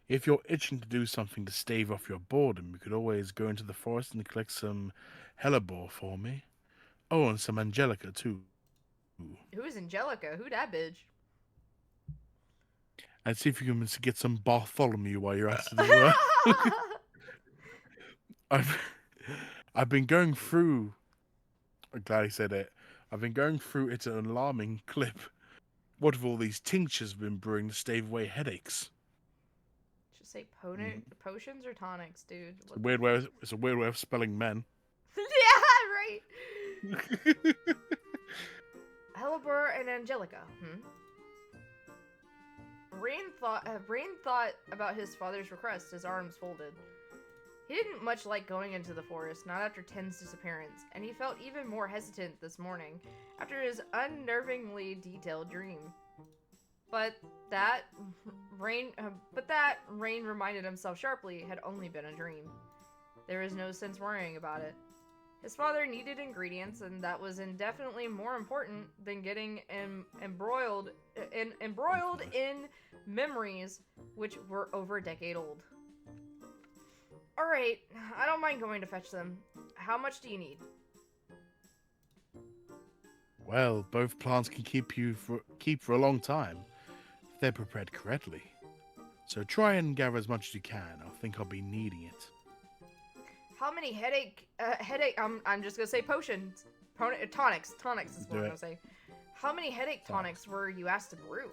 If you're itching to do something to stave off your boredom, you could always go into the forest and collect some hellebore for me. Oh, and some angelica too. Who's Angelica? Who that bitch? And see if you can get some Bartholomew while you're at it as well. I've been going through. I'm glad he said it. I've been going through it at an alarming clip. What have all these tinctures been brewing to stave away headaches? Just say potions or tonics, dude. It's a weird way of spelling men. Yeah, right. Hellebore and Angelica. Rain thought about his father's request, his arms folded. He didn't much like going into the forest, not after Ten's disappearance, and he felt even more hesitant this morning after his unnervingly detailed dream. But that Rain reminded himself sharply, had only been a dream. There was no sense worrying about it. His father needed ingredients, and that was indefinitely more important than getting embroiled in memories which were over a decade old. Alright, I don't mind going to fetch them. How much do you need? Well, both plants can keep for a long time if they're prepared correctly. So try and gather as much as you can. I think I'll be needing it. How many I'm just gonna say potions. Tonics is what I'm gonna say. How many headache tonics were you asked to brew?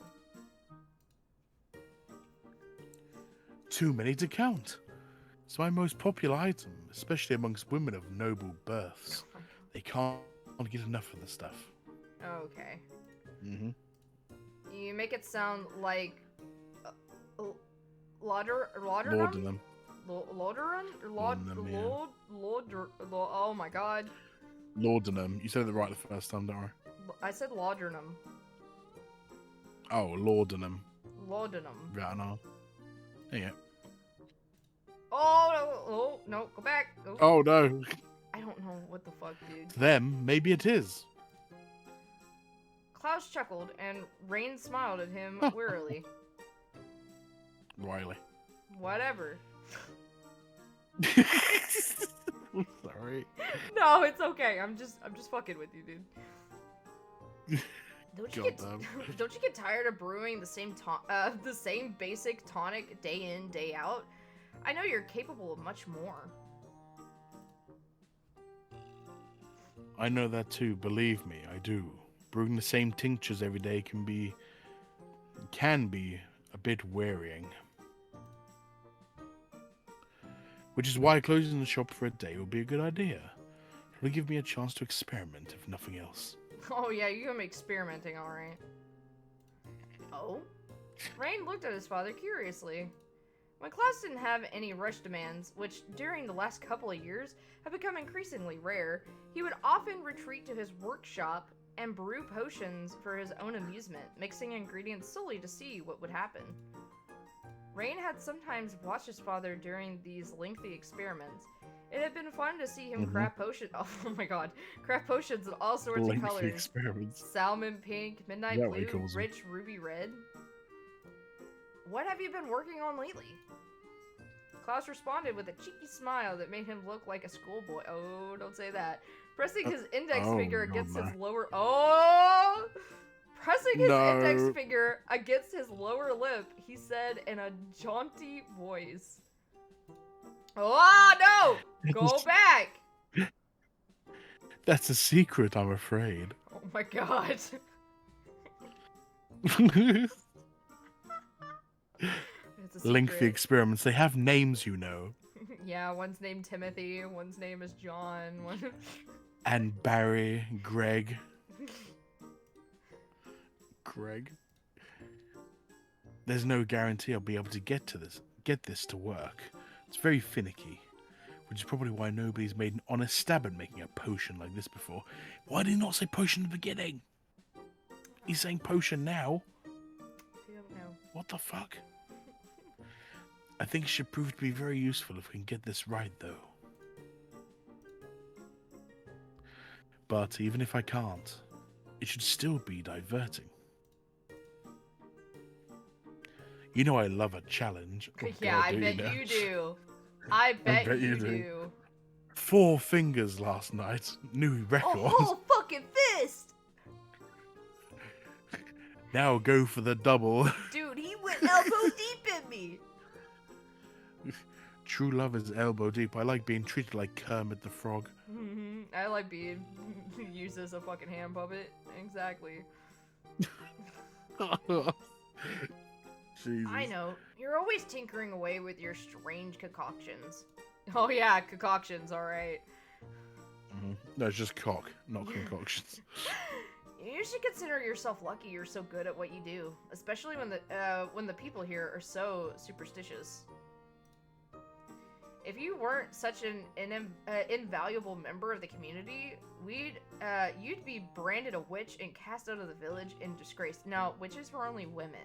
Too many to count. It's my most popular item, especially amongst women of noble births. They can't get enough of the stuff. Okay. Mm-hmm. You make it sound like laudanum? Laudanum. Laudanum? Laudanum, yeah. Oh my god. Laudanum. You said it right the first time, don't worry. I said laudanum. Oh, laudanum. Laudanum. Right now. There you go. Oh, no, go back. Oh, no. I don't know what the fuck, dude. To them, maybe it is. Klaus chuckled, and Rain smiled at him wearily. Riley. Whatever. Sorry. No, it's okay. I'm just fucking with you, dude. Don't you get tired of brewing the same basic tonic day in, day out? I know you're capable of much more. I know that too, believe me, I do. Brewing the same tinctures every day can be a bit wearying. Which is why closing the shop for a day would be a good idea. It'll give me a chance to experiment, if nothing else. Oh yeah, you're gonna be experimenting, alright. Oh? Rain looked at his father curiously. When Klaus didn't have any rush demands, which during the last couple of years have become increasingly rare, he would often retreat to his workshop and brew potions for his own amusement, mixing ingredients solely to see what would happen. Rain had sometimes watched his father during these lengthy experiments. It had been fun to see him craft potions. Oh my god, craft potions in all sorts of colors. Experiments. Salmon pink, midnight Yeah, what he blue, calls them. rich ruby red. What have you been working on lately? Klaus responded with a cheeky smile that made him look like a schoolboy. Oh, don't say that. Pressing his index finger against his lower... Oh! Pressing his index finger against his lower lip, he said in a jaunty voice. Oh, no! Go back! That's a secret, I'm afraid. Oh my god. It's a Lengthy secret. experiments. They have names, you know. Yeah, one's named Timothy, one's name is John, one... And Barry, Greg. There's no guarantee I'll be able to get this to work. It's very finicky, which is probably why nobody's made an honest stab at making a potion like this before. Why did he not say potion in the beginning? He's saying potion now. I don't know. What the fuck? I think it should prove to be very useful if we can get this right, though. But even if I can't, it should still be diverting. You know I love a challenge. Oh, Yeah, God, I bet know? you do. I bet you do. 4 fingers last night. New record. A whole fucking fist! Now go for the double. Dude, he went elbow deep in me! True love is elbow deep. I like being treated like Kermit the Frog. I like being used as a fucking hand puppet. Exactly. Jesus. I know. You're always tinkering away with your strange concoctions. Oh yeah, concoctions, alright. No, it's just cock, not concoctions. You should consider yourself lucky you're so good at what you do, especially when the people here are so superstitious. if you weren't such an invaluable member of the community, you'd be branded a witch and cast out of the village in disgrace. Now, witches were only women.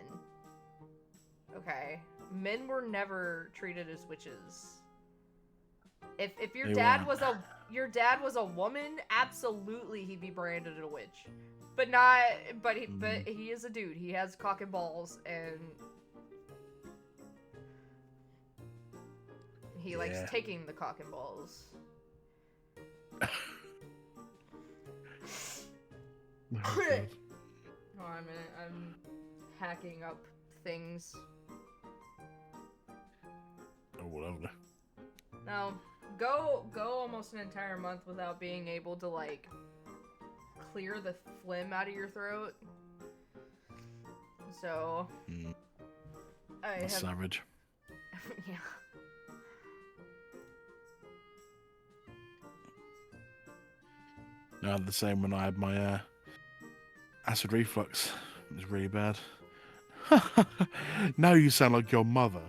Okay, men were never treated as witches. If your dad was a woman, absolutely he'd be branded a witch. But not. But he is a dude. He has cock and balls, and he likes taking the cock and balls. Oh, I'm hacking up things. Oh, whatever. No, go almost an entire month without being able to like clear the phlegm out of your throat. So That's savage. Yeah. I had the same when I had my acid reflux. It was really bad. Now you sound like your mother.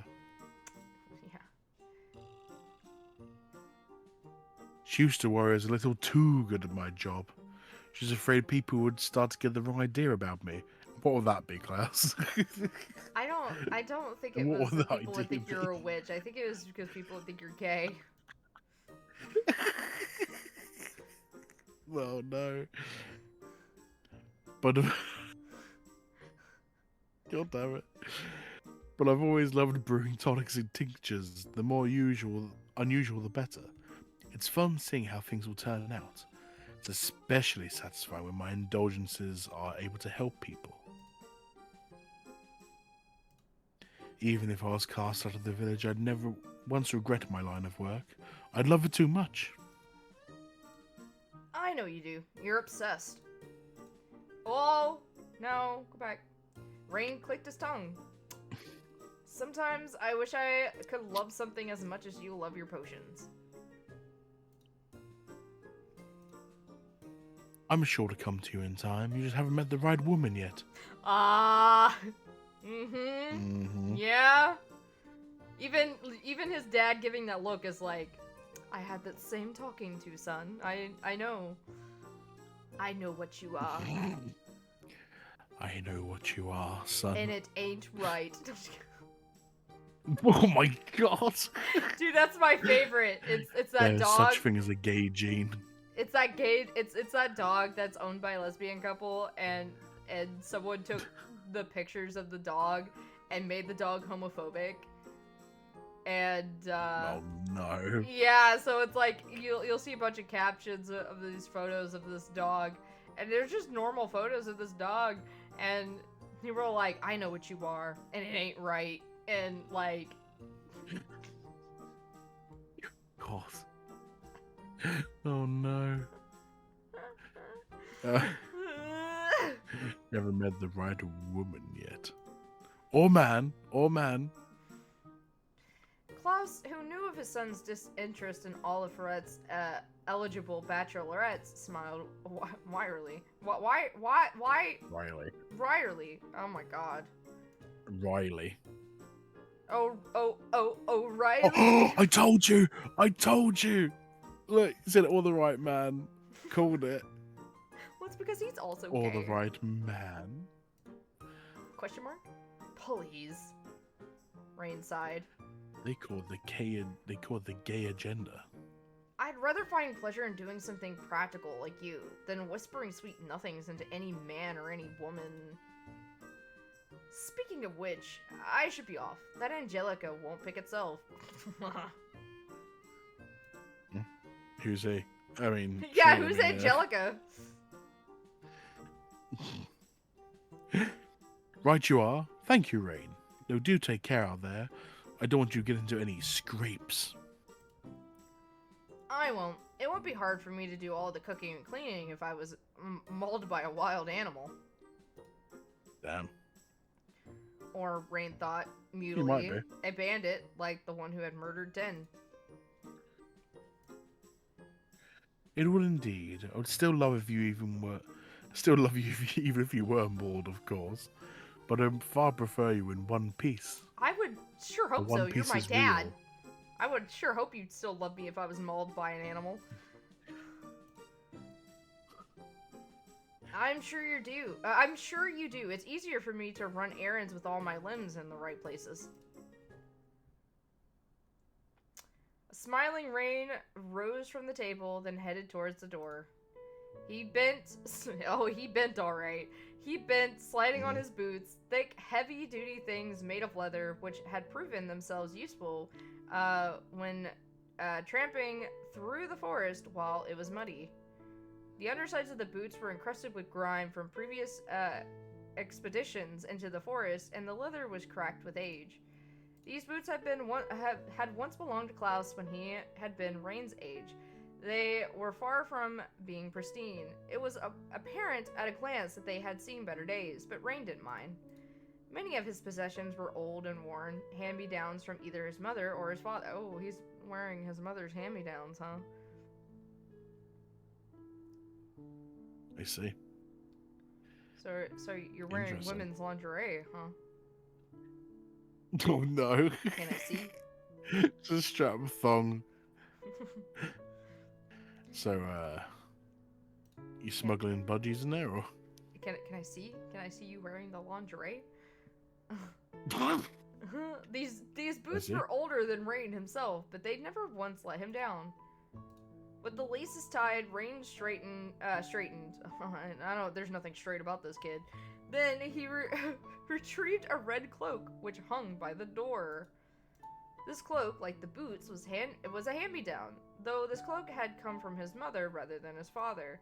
Yeah. She used to worry I was a little too good at my job. She was afraid people would start to get the wrong idea about me. What would that be, Klaus? I don't think it What was would that the people would idea think you're a be? witch. I think it was because people would think you're gay. Well, no. But God damn it. But I've always loved brewing tonics and tinctures. The more unusual, the better. It's fun seeing how things will turn out. It's especially satisfying when my indulgences are able to help people. Even if I was cast out of the village, I'd never once regret my line of work. I'd love it too much. I know you do. You're obsessed. Oh, no, go back. Rain clicked his tongue. Sometimes I wish I could love something as much as you love your potions. I'm sure to come to you in time. You just haven't met the right woman yet. Mm-hmm. Yeah. Even his dad giving that look is like, I had that same talking to, son. I know. I know what you are. I know what you are, son. And it ain't right. Oh my god! Dude, that's my favorite. It's that There's dog. such thing as a gay gene. It's that gay. It's that dog that's owned by a lesbian couple, and someone took the pictures of the dog and made the dog homophobic. And Oh no. yeah, so it's like you'll see a bunch of captions of these photos of this dog, and they're just normal photos of this dog, and people are like, I know what you are, and it ain't right, and like. God. Oh no. Never met the right woman yet. Or man. Klaus, who knew of his son's disinterest in Oliverette's eligible bachelorettes, smiled wryly. Why? Riley. Riley. Oh my god. Riley. Oh, Riley. Oh, I told you! Look, you said it all the right man. Called it. Well, it's because he's also All gay. the right man. Question mark? Please. Rain sighed. They call the gay agenda. I'd rather find pleasure in doing something practical like you than whispering sweet nothings into any man or any woman. Speaking of which, I should be off. That Angelica won't pick itself. Who's he? I mean... Yeah, surely, who's Angelica? Right you are. Thank you, Rain. No, do take care out there. I don't want you to get into any scrapes. I won't. It won't be hard for me to do all the cooking and cleaning if I was mauled by a wild animal. Damn. Or, Rain thought, might mutilely, be. a bandit like the one who had murdered Den. It would indeed. I would still love if you even were... Still love you even if you were mauled, of course. But I'd far prefer you in one piece. I would sure hope One so. You're Piece my is dad. real. I would sure hope you'd still love me if I was mauled by an animal. I'm sure you do. I'm sure you do. It's easier for me to run errands with all my limbs in the right places. A smiling Rain rose from the table, then headed towards the door. He bent. Oh, he bent all right. He bent, sliding on his boots, thick, heavy-duty things made of leather, which had proven themselves useful when tramping through the forest while it was muddy. The undersides of the boots were encrusted with grime from previous expeditions into the forest, and the leather was cracked with age. These boots had once belonged to Klaus when he had been Rain's age. They were far from being pristine. It was apparent at a glance that they had seen better days, but Rain didn't mind. Many of his possessions were old and worn, hand-me-downs from either his mother or his father. Oh, he's wearing his mother's hand-me-downs, huh? I see. So you're wearing Interesting. women's lingerie, huh? Oh no. Can I see? It's a strap thong. So, you smuggling budgies in there, or? Can I see? Can I see you wearing the lingerie? These boots see. were older than Rain himself, but they'd never once let him down. With the laces tied, Rain straightened. I don't. There's nothing straight about this kid. Then he retrieved a red cloak, which hung by the door. This cloak, like the boots, was a hand-me-down, though this cloak had come from his mother rather than his father.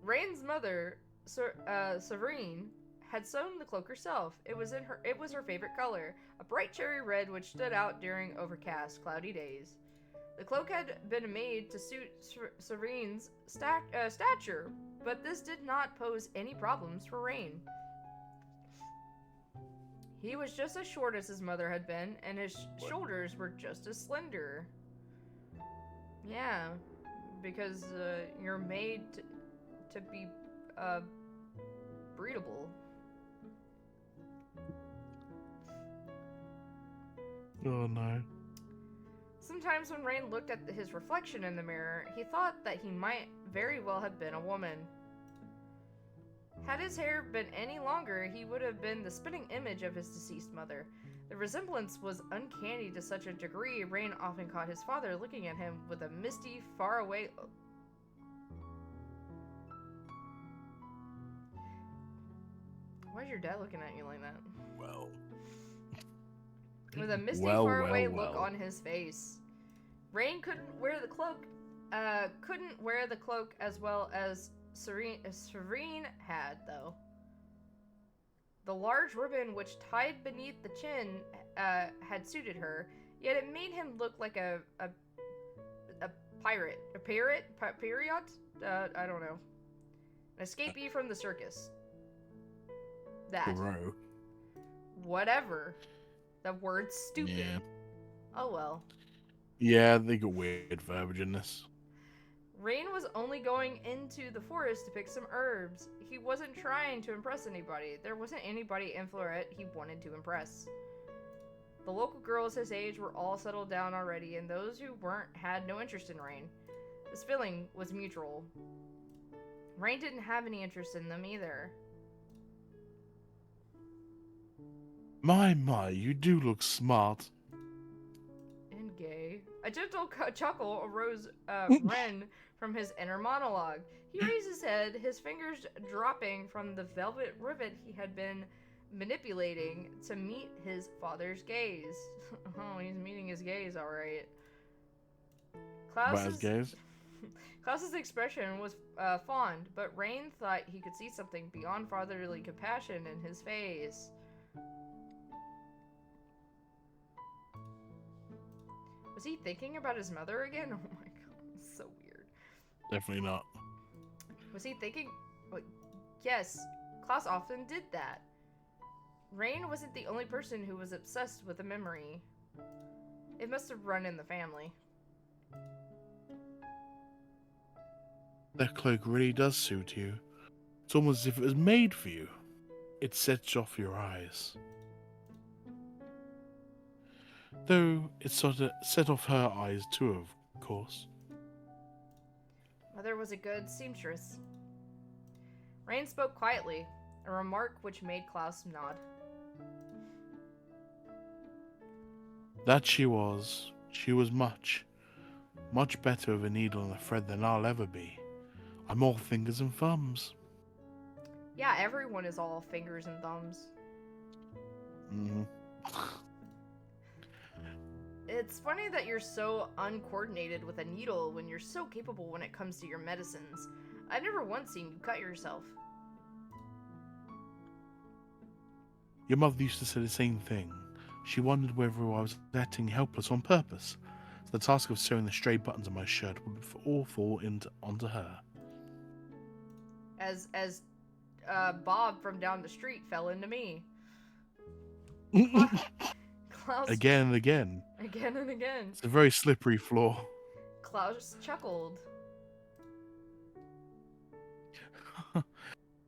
Rain's mother, Severine, had sewn the cloak herself. It was her favorite color, a bright cherry red which stood out during overcast, cloudy days. The cloak had been made to suit Severine's stature, but this did not pose any problems for Rain. He was just as short as his mother had been, and his shoulders were just as slender. Yeah, because you're made to be breedable. Oh no. Sometimes when Rain looked at his reflection in the mirror, he thought that he might very well have been a woman. Had his hair been any longer, he would have been the spitting image of his deceased mother. The resemblance was uncanny to such a degree, Rain often caught his father looking at him with a misty, faraway... Why is your dad looking at you like that? Well. With a misty, Well, faraway well, look well. on his face. Rain couldn't wear the cloak as well as Serene had, though. The large ribbon which tied beneath the chin had suited her, yet it made him look like a pirate. A pirate? I don't know. An escapee from the circus. That. Bro. Whatever. The word's stupid. Yeah. Oh well. Yeah, they got weird verbiage in this. Rain was only going into the forest to pick some herbs. He wasn't trying to impress anybody. There wasn't anybody in Floret he wanted to impress. The local girls his age were all settled down already, and those who weren't had no interest in Rain. This feeling was mutual. Rain didn't have any interest in them either. My, you do look smart. And gay. A gentle chuckle arose Ren from his inner monologue. He raised his head, his fingers dropping from the velvet rivet he had been manipulating to meet his father's gaze. Oh, he's meeting his gaze, alright. Bad gaze. Klaus's expression was fond, but Rain thought he could see something beyond fatherly compassion in his face. Was he thinking about his mother again? Oh my god, it's so weird. Definitely not. Was he thinking... Wait, yes, Klaus often did that. Rain wasn't the only person who was obsessed with a memory. It must have run in the family. That cloak really does suit you. It's almost as if it was made for you. It sets off your eyes. Though it sort of set off her eyes too, of course. Mother was a good seamstress. Rain spoke quietly, a remark which made Klaus nod. That she was. She was much better with a needle and a thread than I'll ever be. I'm all fingers and thumbs. Yeah, everyone is all fingers and thumbs. Mm-hmm. It's funny that you're so uncoordinated with a needle when you're so capable when it comes to your medicines. I've never once seen you cut yourself. Your mother used to say the same thing. She wondered whether I was acting helpless on purpose. So the task of sewing the stray buttons on my shirt would all fall onto her. As Bob from down the street fell into me. Klaus... Again and again. Again and again. It's a very slippery floor. Klaus chuckled.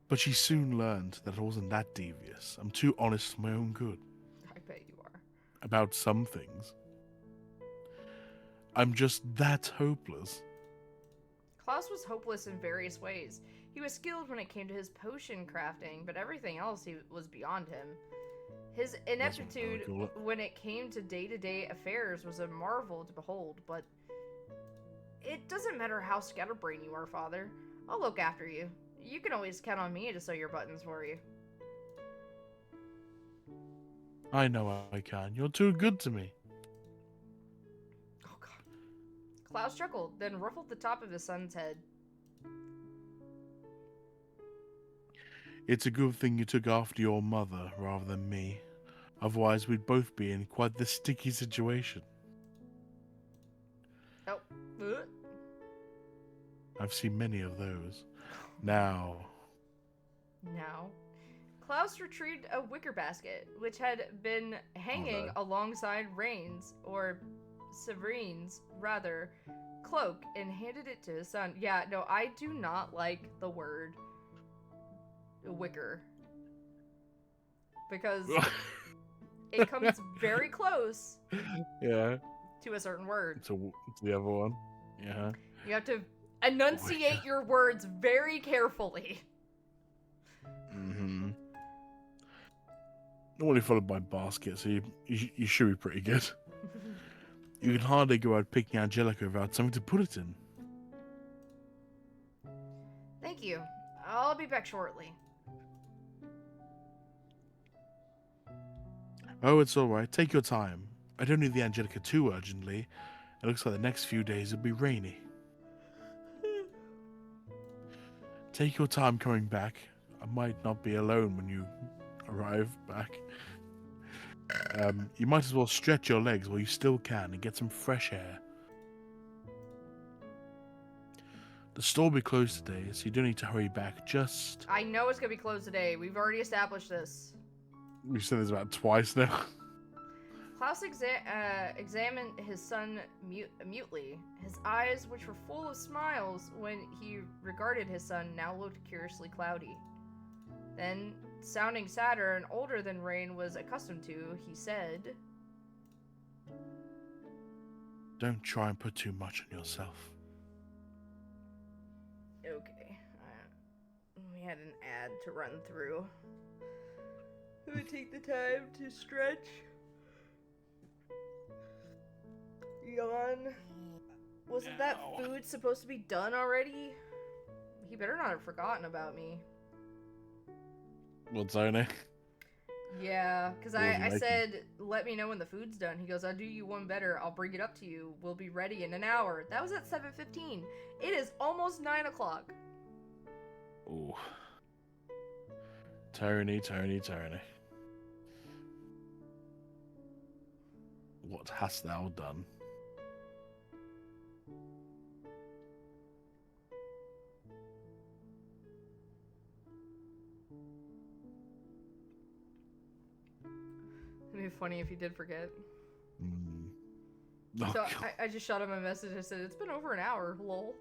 But she soon learned that I wasn't that devious. I'm too honest for my own good. I bet you are. About some things. I'm just that hopeless. Klaus was hopeless in various ways. He was skilled when it came to his potion crafting, but everything else was beyond him. His ineptitude when it came to day-to-day affairs was a marvel to behold, but it doesn't matter how scatterbrained you are, Father. I'll look after you. You can always count on me to sew your buttons for you. I know I can. You're too good to me. Oh, God. Klaus chuckled, then ruffled the top of his son's head. It's a good thing you took after your mother rather than me. Otherwise, we'd both be in quite the sticky situation. Oh. I've seen many of those. Now. Klaus retrieved a wicker basket, which had been hanging alongside Rain's, or Severine's, rather, cloak, and handed it to his son. Yeah, no, I do not like the word wicker. Because it comes very close Yeah. to a certain word. It's the other one. Yeah. You have to enunciate your words very carefully. Mm-hmm. Normally followed by basket, so you should be pretty good. You can hardly go out picking Angelica without something to put it in. Thank you. I'll be back shortly. Oh, it's alright. Take your time. I don't need the Angelica too urgently. It looks like the next few days will be rainy. Take your time coming back. I might not be alone when you arrive back. You might as well stretch your legs while you still can and get some fresh air. The store will be closed today, so you don't need to hurry back. Just... I know it's gonna be closed today. We've already established this. We've said this about twice now. Klaus examined his son mutely. His eyes, which were full of smiles when he regarded his son, now looked curiously cloudy. Then, sounding sadder and older than Rain was accustomed to, he said, Don't try and put too much on yourself. Okay. We had an ad to run through. Let me take the time to stretch. Yawn. Wasn't that food supposed to be done already? He better not have forgotten about me. What's Zone? Yeah, because What was he I making? said, let me know when the food's done. He goes, I'll do you one better. I'll bring it up to you. We'll be ready in an hour. That was at 7:15. It is almost 9 o'clock. Ooh. Tony. What hast thou done? It'd be funny if he did forget. Oh, So God. I just shot him a message and said, it's been over an hour, lol.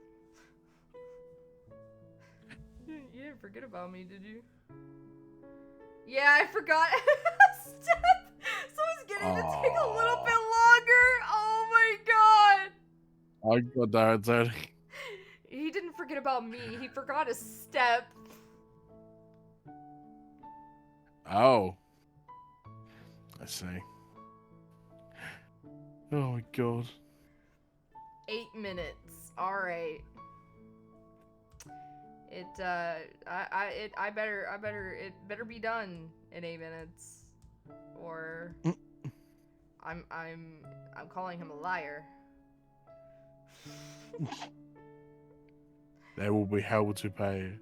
You didn't forget about me, did you? Yeah, I forgot. Step! So it's getting to take a little bit I got that. That. He didn't forget about me. He forgot a step. Oh, I see. Oh my god. 8 minutes. All right. It better be done in 8 minutes, or I'm calling him a liar. There will be hell to pay.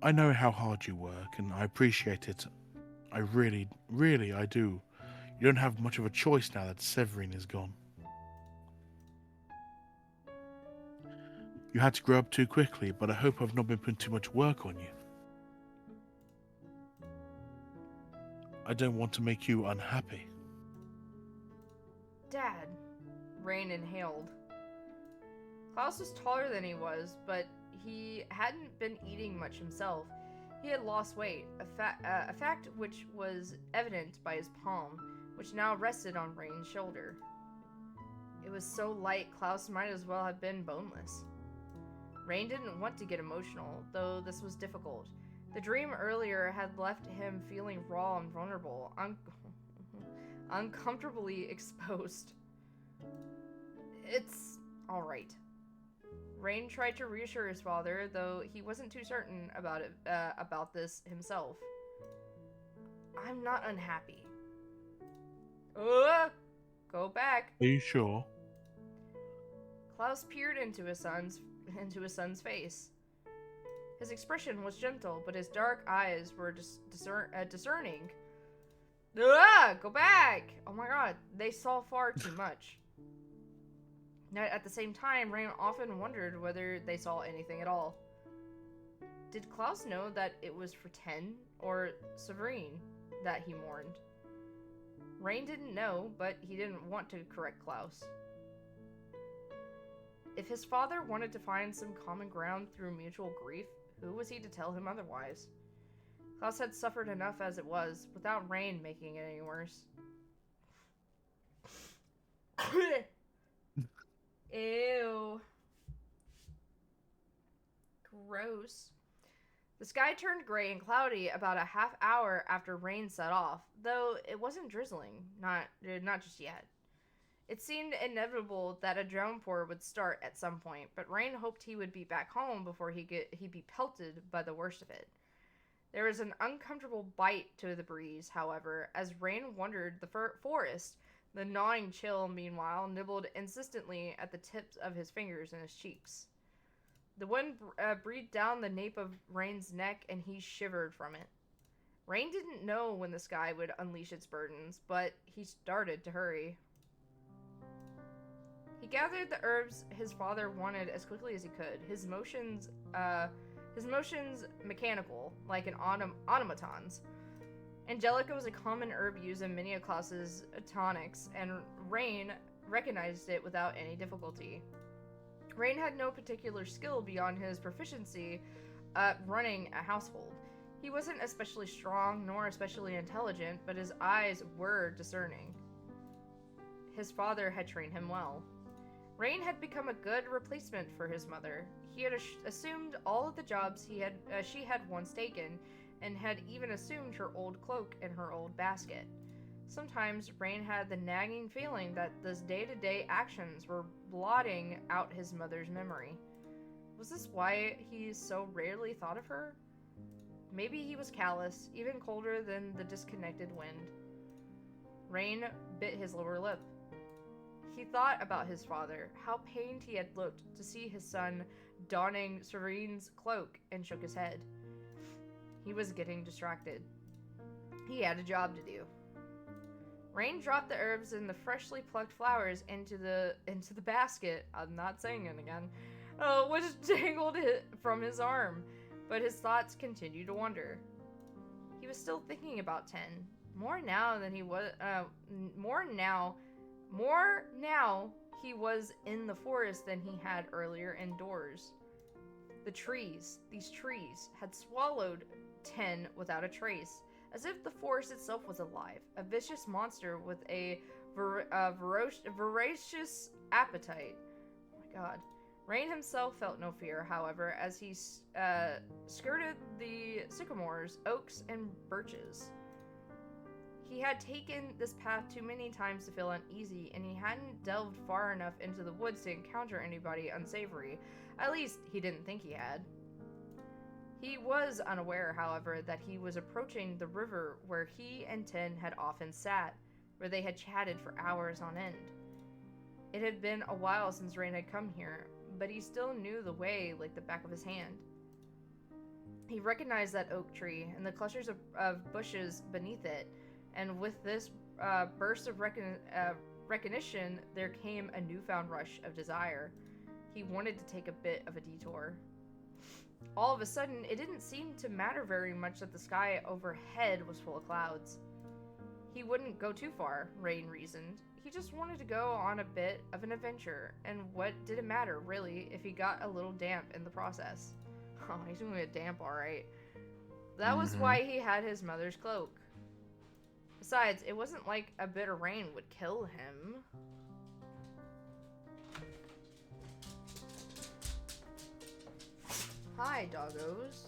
I know how hard you work, and I appreciate it. I really, really, I do. You don't have much of a choice now that Severin is gone. You had to grow up too quickly, but I hope I've not been putting too much work on you. I don't want to make you unhappy. Dad, Rain inhaled. Klaus was taller than he was, but he hadn't been eating much himself. He had lost weight, a fact which was evident by his palm, which now rested on Rain's shoulder. It was so light, Klaus might as well have been boneless. Rain didn't want to get emotional, though this was difficult. The dream earlier had left him feeling raw and vulnerable, uncomfortably exposed. It's alright. Rain tried to reassure his father, though he wasn't too certain about this himself. I'm not unhappy. Go back. Are you sure? Klaus peered into his son's face. His expression was gentle, but his dark eyes were discerning. Go back! Oh my god, they saw far too much. At the same time, Rain often wondered whether they saw anything at all. Did Klaus know that it was for Ten or Severin that he mourned? Rain didn't know, but he didn't want to correct Klaus. If his father wanted to find some common ground through mutual grief, who was he to tell him otherwise? Klaus had suffered enough as it was, without Rain making it any worse. Ew. Gross. The sky turned gray and cloudy about a half hour after rain set off, though it wasn't drizzling, not just yet. It seemed inevitable that a downpour would start at some point, but Rain hoped he would be back home before he'd be pelted by the worst of it. There was an uncomfortable bite to the breeze, however, as Rain wandered the forest. The gnawing chill, meanwhile, nibbled insistently at the tips of his fingers and his cheeks. The wind breathed down the nape of Rain's neck, and he shivered from it. Rain didn't know when the sky would unleash its burdens, but he started to hurry. He gathered the herbs his father wanted as quickly as he could, his motions mechanical, like an automaton's. Angelica was a common herb used in many of Klaus's tonics, and Rain recognized it without any difficulty. Rain had no particular skill beyond his proficiency at running a household. He wasn't especially strong nor especially intelligent, but his eyes were discerning. His father had trained him well. Rain had become a good replacement for his mother. He had assumed all of the jobs she had once taken, and had even assumed her old cloak and her old basket. Sometimes Rain had the nagging feeling that those day-to-day actions were blotting out his mother's memory. Was this why he so rarely thought of her? Maybe he was callous, even colder than the disconnected wind. Rain bit his lower lip. He thought about his father, how pained he had looked to see his son donning Serene's cloak, and shook his head. He was getting distracted. He had a job to do. Rain dropped the herbs and the freshly plucked flowers into the basket. I'm not saying it again. Which dangled from his arm, but his thoughts continued to wander. He was still thinking about Ten. More now he was in the forest than he had earlier indoors. These trees, had swallowed Ten without a trace, as if the forest itself was alive, a vicious monster with a voracious appetite. Oh my god. Rain himself felt no fear, however, as he skirted the sycamores, oaks, and birches. He had taken this path too many times to feel uneasy, and he hadn't delved far enough into the woods to encounter anybody unsavory. At least, he didn't think he had. He was unaware, however, that he was approaching the river where he and Tin had often sat, where they had chatted for hours on end. It had been a while since Rain had come here, but he still knew the way like the back of his hand. He recognized that oak tree and the clusters of bushes beneath it, and with this burst of recognition, there came a newfound rush of desire. He wanted to take a bit of a detour. All of a sudden, it didn't seem to matter very much that the sky overhead was full of clouds. He wouldn't go too far, Rain reasoned. He just wanted to go on a bit of an adventure, and what did it matter, really, if he got a little damp in the process? Oh, he's gonna get damp, alright. That was why he had his mother's cloak. Besides, it wasn't like a bit of rain would kill him. Hi, doggos.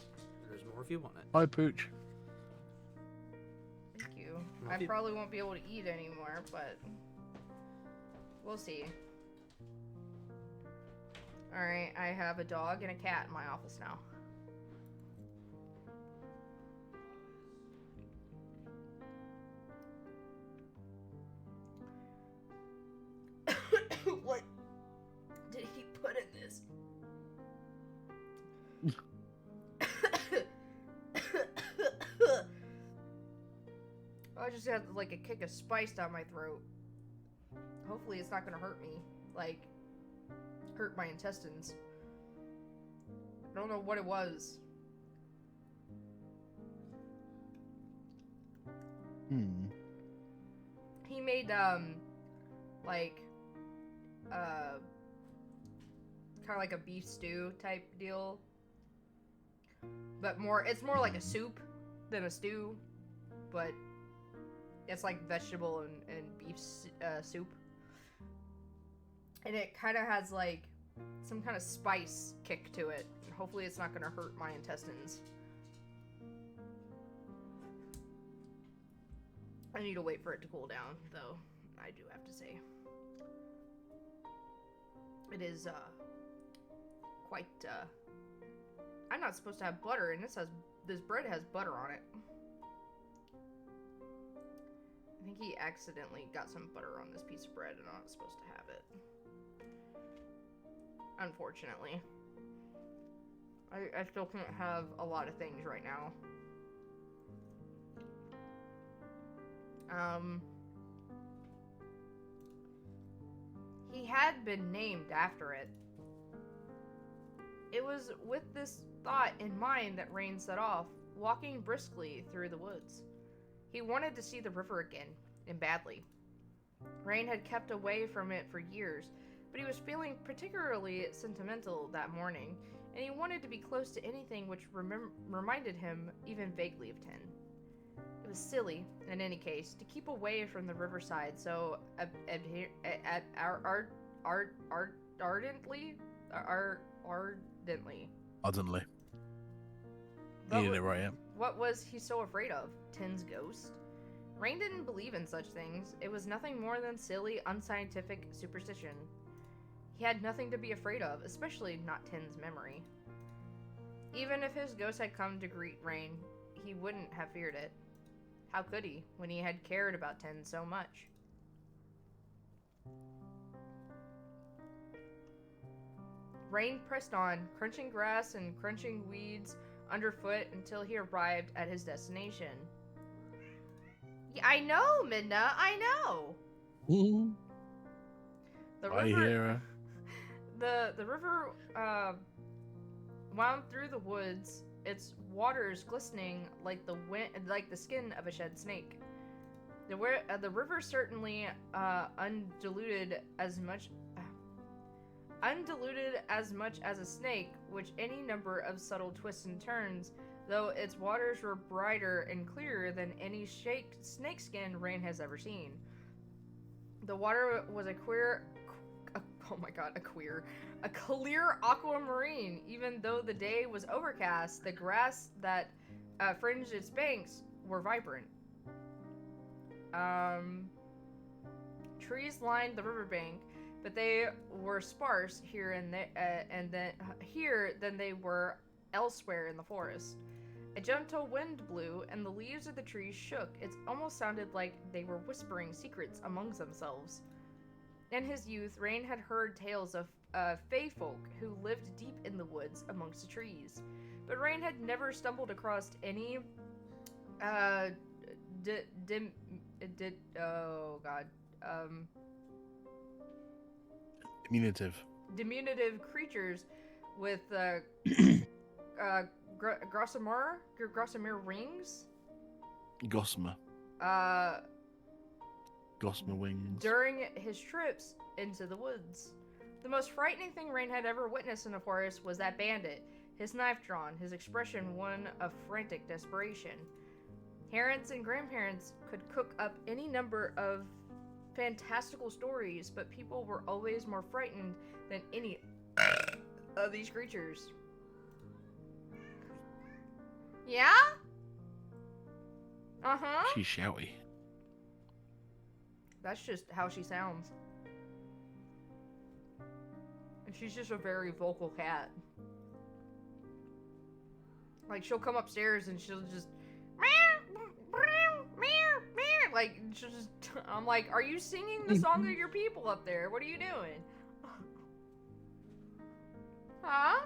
There's more if you want it. Hi, Pooch. Thank you. Well, I if you- probably won't be able to eat anymore, but we'll see. Alright, I have a dog and a cat in my office now. What did he put in this? I just had like a kick of spice down my throat. Hopefully it's not gonna hurt me. Like, hurt my intestines. I don't know what it was. He made, like, kind of like a beef stew type deal. But it's more like a soup than a stew. But it's like vegetable and beef soup. And it kind of has like some kind of spice kick to it. And hopefully it's not going to hurt my intestines. I need to wait for it to cool down, though, I do have to say. It is, quite, I'm not supposed to have butter, and this bread has butter on it. I think he accidentally got some butter on this piece of bread, and I'm not supposed to have it. Unfortunately. I still can't have a lot of things right now. He had been named after it. It was with this thought in mind that Rain set off, walking briskly through the woods. He wanted to see the river again, and badly. Rain had kept away from it for years, but he was feeling particularly sentimental that morning, and he wanted to be close to anything which reminded him even vaguely of Tin. It was silly, in any case, to keep away from the riverside so ardently. Ardently. You did it right, yeah. What was he so afraid of? Tin's ghost? Rain didn't believe in such things. It was nothing more than silly, unscientific superstition. He had nothing to be afraid of, especially not Tin's memory. Even if his ghost had come to greet Rain, he wouldn't have feared it. How could he, when he had cared about Tin so much? Rain pressed on, crunching grass and crunching weeds underfoot until he arrived at his destination. Yeah, I know, Midna, I know! The I river, hear her. the river wound through the woods, its waters glistening like the skin of a shed snake. The river certainly undiluted as much as a snake, which any number of subtle twists and turns though its waters were brighter and clearer than any snakeskin Rain has ever seen. The water was a clear aquamarine. Even though the day was overcast, the grass that fringed its banks were vibrant. Trees lined the riverbank, but they were sparse here and there, than they were elsewhere in the forest. A gentle wind blew, and the leaves of the trees shook. It almost sounded like they were whispering secrets amongst themselves. In his youth, Rain had heard tales of fae folk who lived deep in the woods amongst the trees, but Rain had never stumbled across any diminutive creatures with gossamer rings. Gossamer. Gossamer wings. During his trips into the woods. The most frightening thing Rain had ever witnessed in a forest was that bandit, his knife drawn, his expression one of frantic desperation. Parents and grandparents could cook up any number of fantastical stories, but people were always more frightened than any of these creatures. Yeah? Uh-huh. She's shouty. That's just how she sounds. And she's just a very vocal cat. Like, she'll come upstairs and she'll just... Like, she'll just... I'm like, are you singing the song of your people up there? What are you doing? Huh?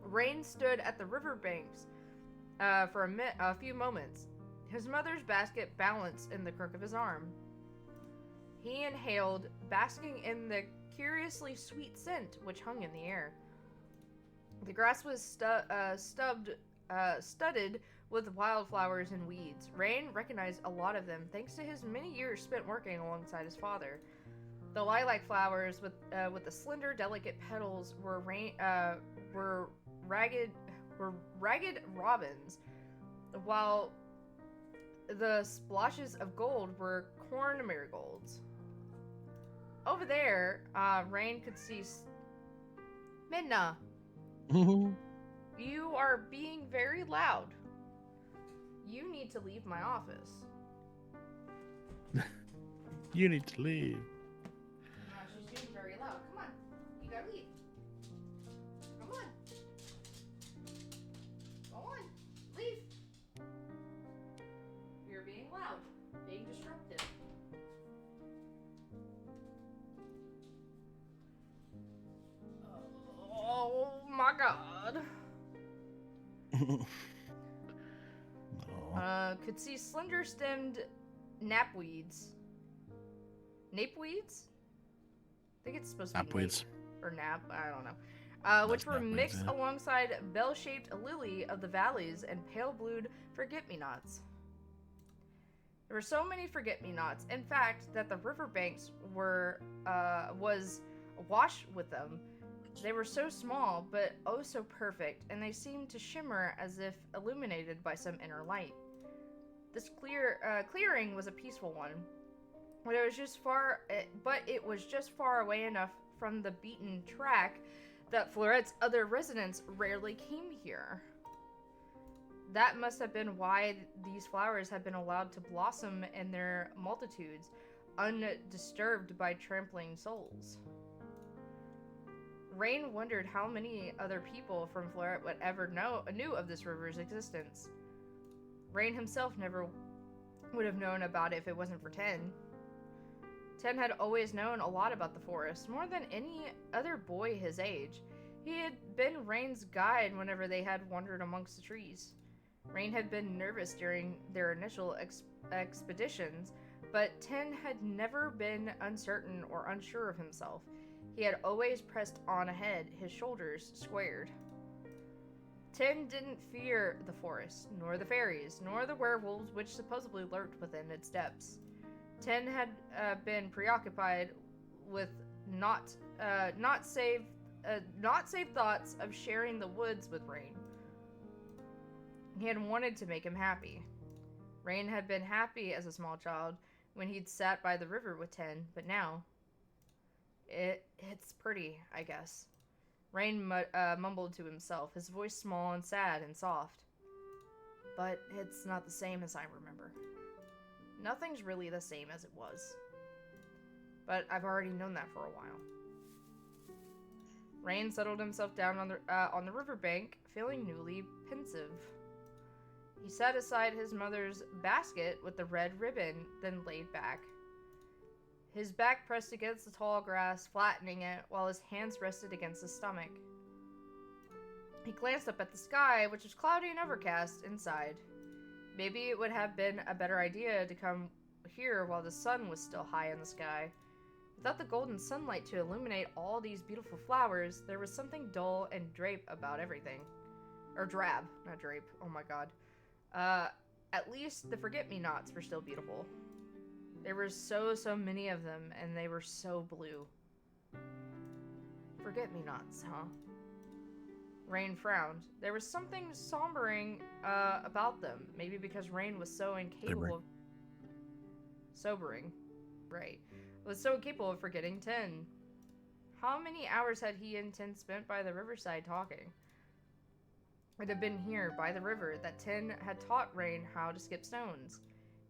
Rain stood at the riverbanks for a few moments. His mother's basket balanced in the crook of his arm. He inhaled, basking in the curiously sweet scent which hung in the air. The grass was studded with wildflowers and weeds. Rain recognized a lot of them thanks to his many years spent working alongside his father. The lilac flowers with the slender, delicate petals were ragged robins, while the splashes of gold were corn marigolds. Over there, Rain could see Midna. You are being very loud. You need to leave my office. You need to leave. No, she's being very loud. Come on. You gotta leave. Come on. Go on. Leave. You're being loud. Being disruptive. Oh my god. No. Could see slender-stemmed knapweeds. Napeweeds? I think it's supposed to be Napweeds. nape or nap. I don't know. Which were napweeds, mixed yeah. alongside bell-shaped lily of the valleys and pale-blued forget-me-nots. There were so many forget-me-nots, in fact, that the riverbanks was awash with them. They were so small, but oh so perfect, and they seemed to shimmer as if illuminated by some inner light. This clearing was a peaceful one, but it was just far away enough from the beaten track that Florette's other residents rarely came here. That must have been why these flowers had been allowed to blossom in their multitudes, undisturbed by trampling souls. Rain wondered how many other people from Florette would ever knew of this river's existence. Rain himself never would have known about it if it wasn't for Ten. Ten had always known a lot about the forest, more than any other boy his age. He had been Rain's guide whenever they had wandered amongst the trees. Rain had been nervous during their initial expeditions, but Ten had never been uncertain or unsure of himself. He had always pressed on ahead, his shoulders squared. Ten didn't fear the forest, nor the fairies, nor the werewolves which supposedly lurked within its depths. Ten had been preoccupied with naught not save thoughts of sharing the woods with Rain. He had wanted to make him happy. Rain had been happy as a small child when he'd sat by the river with Ten, but now it's pretty, I guess. Rain mumbled to himself, his voice small and sad and soft. But it's not the same as I remember. Nothing's really the same as it was. But I've already known that for a while. Rain settled himself down on the riverbank, feeling newly pensive. He set aside his mother's basket with the red ribbon, then laid back. His back pressed against the tall grass, flattening it, while his hands rested against his stomach. He glanced up at the sky, which was cloudy and overcast inside. Maybe it would have been a better idea to come here while the sun was still high in the sky. Without the golden sunlight to illuminate all these beautiful flowers, there was something dull and drape about everything. Or drab, not drape. Oh my god. At least the forget-me-nots were still beautiful. There were so many of them, and they were so blue. Forget-me-nots, huh? Rain frowned. There was something sombering about them. Maybe because Rain was so incapable of... Sobering. Right. Was so incapable of forgetting Ten. How many hours had he and Ten spent by the riverside talking? It had been here, by the river, that Ten had taught Rain how to skip stones.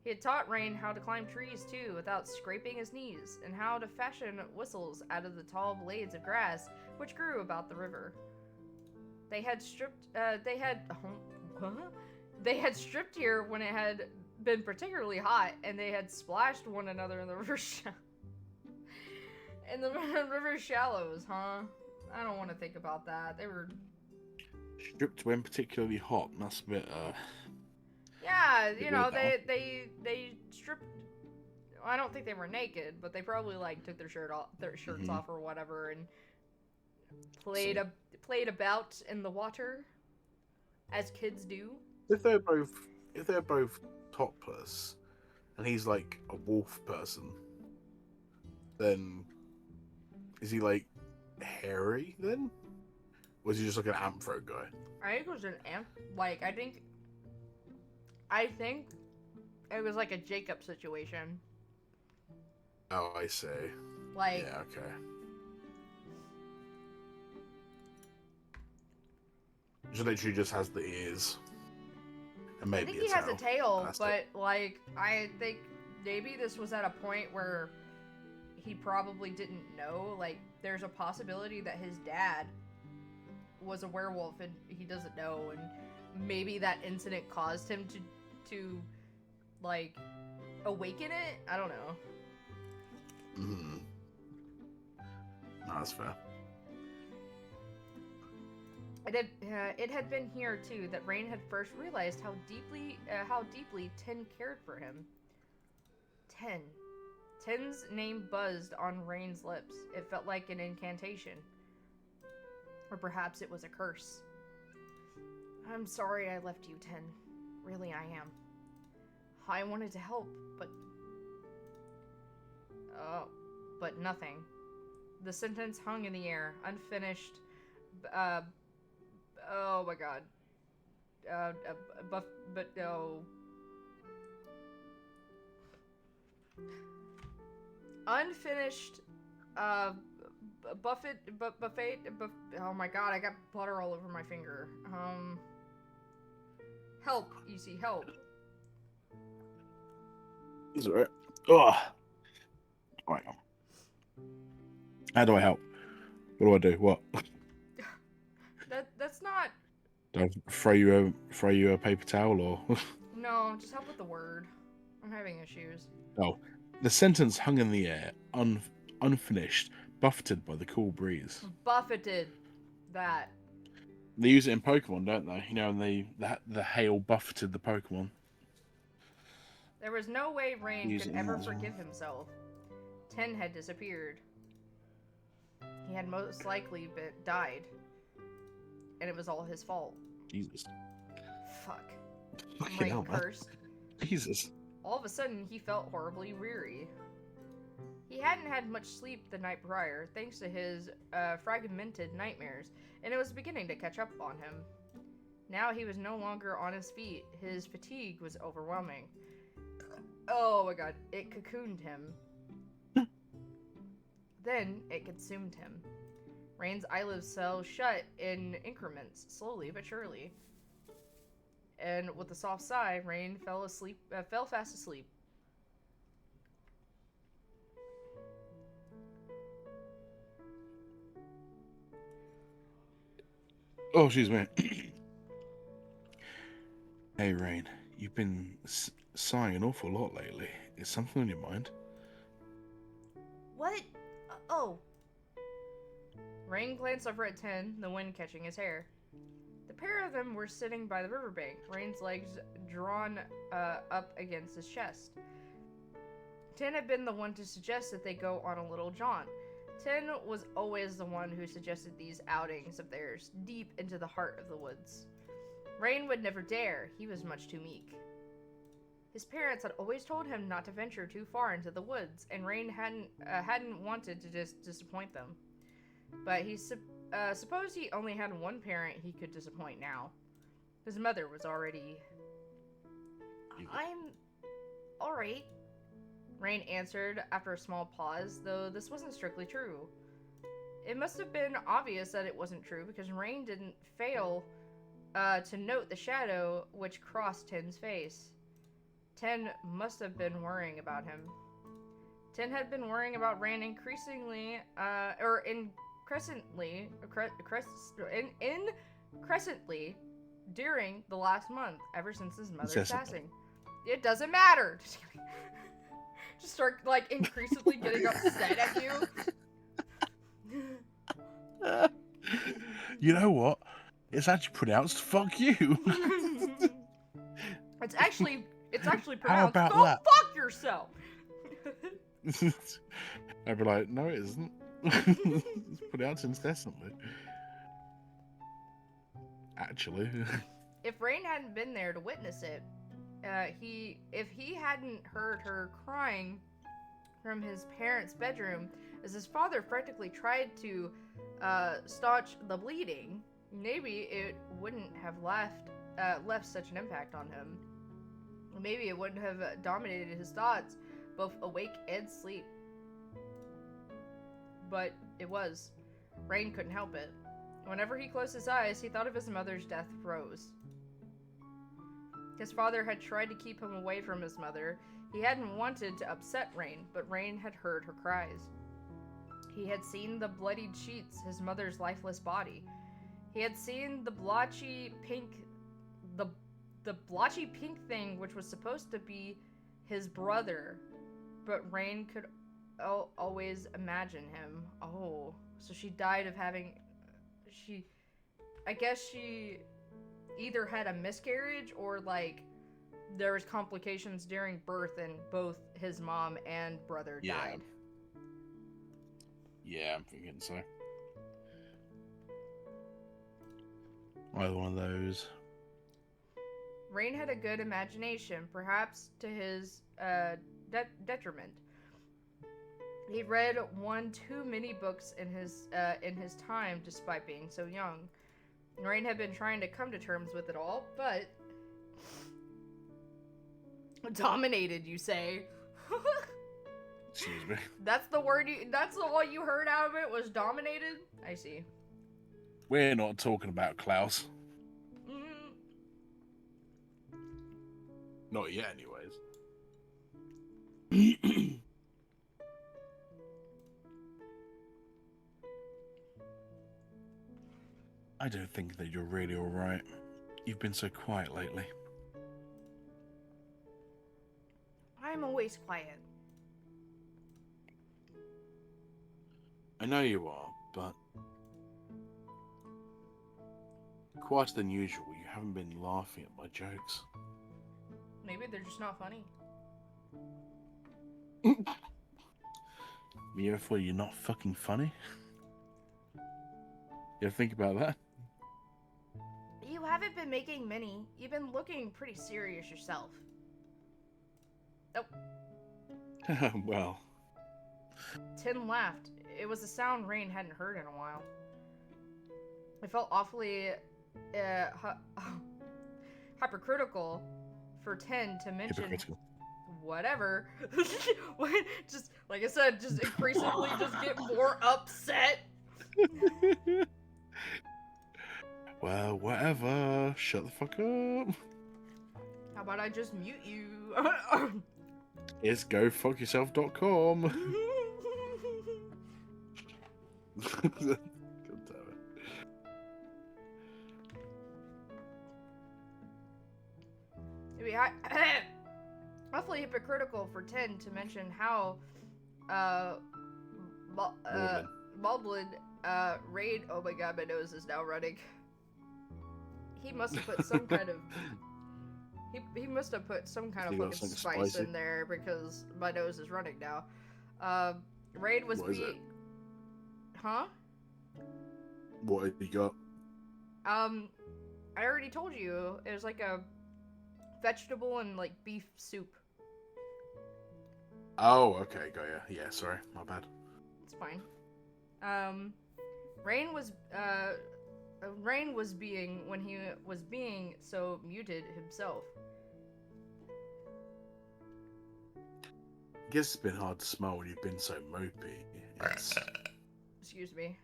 He had taught Rain how to climb trees, too, without scraping his knees, and how to fashion whistles out of the tall blades of grass which grew about the river. They had stripped here when it had been particularly hot, and they had splashed one another in the river river shallows, huh? I don't want to think about that. They were Stripped when particularly hot. That's a bit, yeah, you bit know, weird they stripped. I don't think they were naked, but they probably like took their shirts off or whatever, and played about in the water, as kids do. If they're both topless, and he's like a wolf person, then is he like hairy then? Or is he just like an anthro guy? I think it was an like I think it was like a Jacob situation. Oh, I see. Like, yeah, okay. So literally just has the ears. And I maybe think he has a tail, That's but like I think maybe this was at a point where he probably didn't know. Like, there's a possibility that his dad was a werewolf and he doesn't know, and maybe that incident caused him to like awaken it. I don't know. Mm-hmm. No, that's fair. It had been here too that Rain had first realized how deeply Ten cared for him. Ten's name buzzed on Rain's lips. It felt like an incantation. Or perhaps it was a curse. I'm sorry I left you, Ten. Really, I am. I wanted to help, but nothing. The sentence hung in the air, unfinished. Oh my god. But no. Unfinished, buffet, oh my god, I got butter all over my finger. Help, you see, help. He's alright. Ugh. Right. How do I help? What do I do? What? That's not... Do I throw you a paper towel or? No, just help with the word. I'm having issues. Oh. The sentence hung in the air, unfinished, buffeted by the cool breeze. Buffeted. That. They use it in Pokemon, don't they? You know, and the hail buffeted the Pokemon. There was no way Rain Use could it in ever that as well. forgive himself. Ten had disappeared. He had most likely died. And it was all his fault. Jesus. Fuck. Fucking Rain hell, man. cursed. Jesus. All of a sudden, he felt horribly weary. He hadn't had much sleep the night prior, thanks to his fragmented nightmares, and it was beginning to catch up on him. Now he was no longer on his feet. His fatigue was overwhelming. Oh my god, it cocooned him. Then it consumed him. Rain's eyelids fell shut in increments, slowly but surely. And with a soft sigh, Rain fell fast asleep. Oh, excuse me. Hey, Rain, you've been sighing an awful lot lately. Is something on your mind? What? Oh. Rain glanced over at Ten, the wind catching his hair. The pair of them were sitting by the riverbank, Rain's legs drawn up against his chest. Ten had been the one to suggest that they go on a little jaunt. Ten was always the one who suggested these outings of theirs, deep into the heart of the woods. Rain would never dare, he was much too meek. His parents had always told him not to venture too far into the woods, and Rain hadn't wanted to just disappoint them. But he supposed he only had one parent he could disappoint now. His mother was already... I'm... alright, Rain answered after a small pause, though this wasn't strictly true. It must have been obvious that it wasn't true, because Rain didn't fail to note the shadow which crossed Ten's face. Ten must have been worrying about him. Ten had been worrying about Rain increasingly during the last month, ever since his mother's passing. It doesn't matter. Just start, like, increasingly getting upset at you. You know what? It's actually pronounced "fuck you." It's actually pronounced How about "go that? fuck yourself." I'd be like, no, it isn't. It's pronounced incessantly. Actually. If Rain hadn't been there to witness it, if he hadn't heard her crying from his parents' bedroom as his father frantically tried to staunch the bleeding, maybe it wouldn't have left such an impact on him. Maybe it wouldn't have dominated his thoughts, both awake and sleep. But it was. Rain couldn't help it. Whenever he closed his eyes, he thought of his mother's death throes. His father had tried to keep him away from his mother. He hadn't wanted to upset Rain, but Rain had heard her cries. He had seen the bloodied sheets, his mother's lifeless body. He had seen the blotchy pink thing which was supposed to be his brother, but Rain could always imagine him. Oh, so she died of having... I guess she either had a miscarriage or, like, there was complications during birth and both his mom and brother died. Yeah, I'm thinking so. Either one of those. Rain had a good imagination, perhaps to his detriment. He read one too many books in his time, despite being so young. Rain had been trying to come to terms with it all, but dominated, you say? Excuse me. That's what you heard out of it was dominated? I see. We're not talking about Klaus. Not yet, anyways. I don't think that you're really alright. You've been so quiet lately. I'm always quiet. I know you are, but... quieter than usual, you haven't been laughing at my jokes. Maybe they're just not funny. You ever thought you're not fucking funny? You ever think about that? You haven't been making many. You've been looking pretty serious yourself. Oh. Well, Tin laughed. It was a sound Rain hadn't heard in a while. It felt awfully hypercritical for Tin to mention Hypocritical. whatever. Just like I said, just increasingly just get more upset. Well, whatever. Shut the fuck up. How about I just mute you? It's gofuckyourself.com. God damn it. It'd be awfully hypocritical for Tin to mention how Baldwin raid. Oh my god, my nose is now running. He must have put some kind of he must have put some kind of You got fucking something spice spicy? in there because my nose is running now. Raid was What is it? being Huh? What have you got? I already told you. It was like a vegetable and like beef soup. Oh, okay, got ya. Yeah, sorry, my bad. It's fine. Rain was being when he was being so muted himself. I guess it's been hard to smell when you've been so mopey. It's... Excuse me.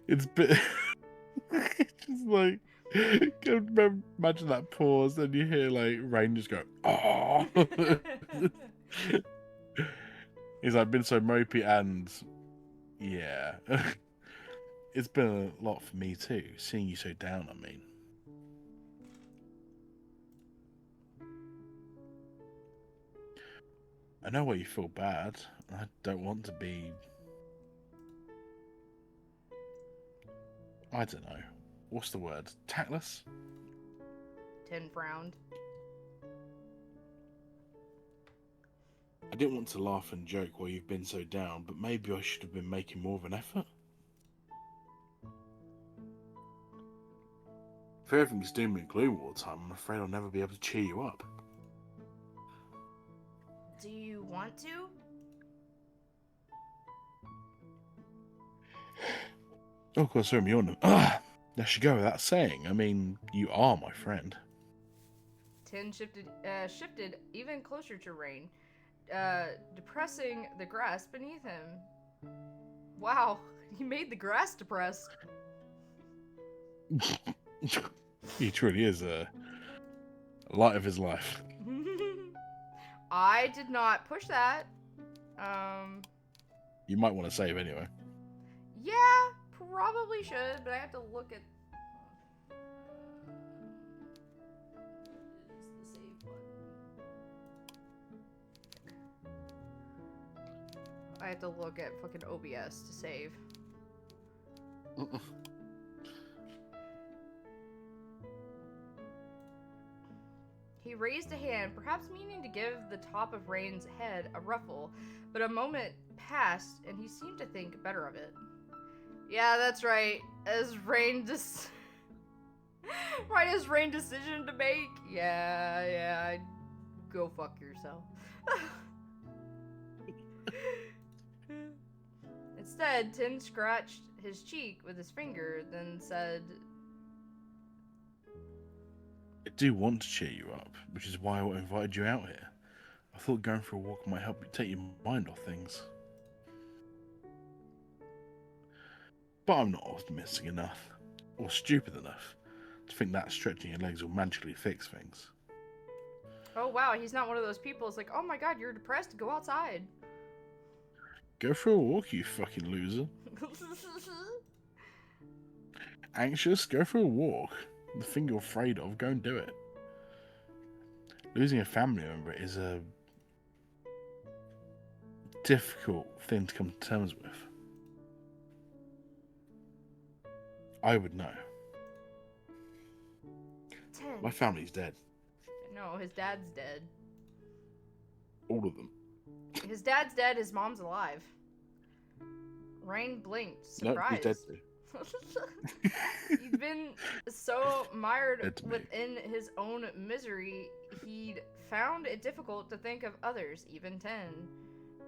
It's been... It's just like... Imagine that pause, and you hear, like, Rain just go, oh! He's like, been so mopey, and... Yeah. It's been a lot for me, too, seeing you so down, I mean. I know why you feel bad. I don't want to be... I don't know. What's the word? Tactless? Tin frowned. I didn't want to laugh and joke while you've been so down, but maybe I should have been making more of an effort. If everything's doom and gloom all the time, I'm afraid I'll never be able to cheer you up. Do you want to? Oh, of course, Hermione. Ah, there should go without saying. I mean, you are my friend. Tin shifted even closer to Rain, depressing the grass beneath him. Wow, he made the grass depressed. He truly is a light of his life. I did not push that. You might want to save anyway. Yeah, probably should, but I have to look at. Is the save button? I have to look at fucking OBS to save. He raised a hand, perhaps meaning to give the top of Rain's head a ruffle, but a moment passed and he seemed to think better of it. Yeah, that's right. As Rain right as Rain decision to make. Yeah, go fuck yourself. Instead, Tin scratched his cheek with his finger, then said, I do want to cheer you up, which is why I invited you out here. I thought going for a walk might help you take your mind off things. But I'm not optimistic enough, or stupid enough, to think that stretching your legs will magically fix things. oh wow, he's not one of those people. It's like, oh my god, you're depressed, go outside. Go for a walk, you fucking loser. Anxious? Go for a walk. The thing you're afraid of, go and do it. Losing a family member is a difficult thing to come to terms with. I would know. Tin. My family's dead. No, his dad's dead. All of them. His dad's dead, his mom's alive. Rain blinked, No, surprised. he's dead too. He'd been so mired It's me. within his own misery, he'd found it difficult to think of others, even Ten.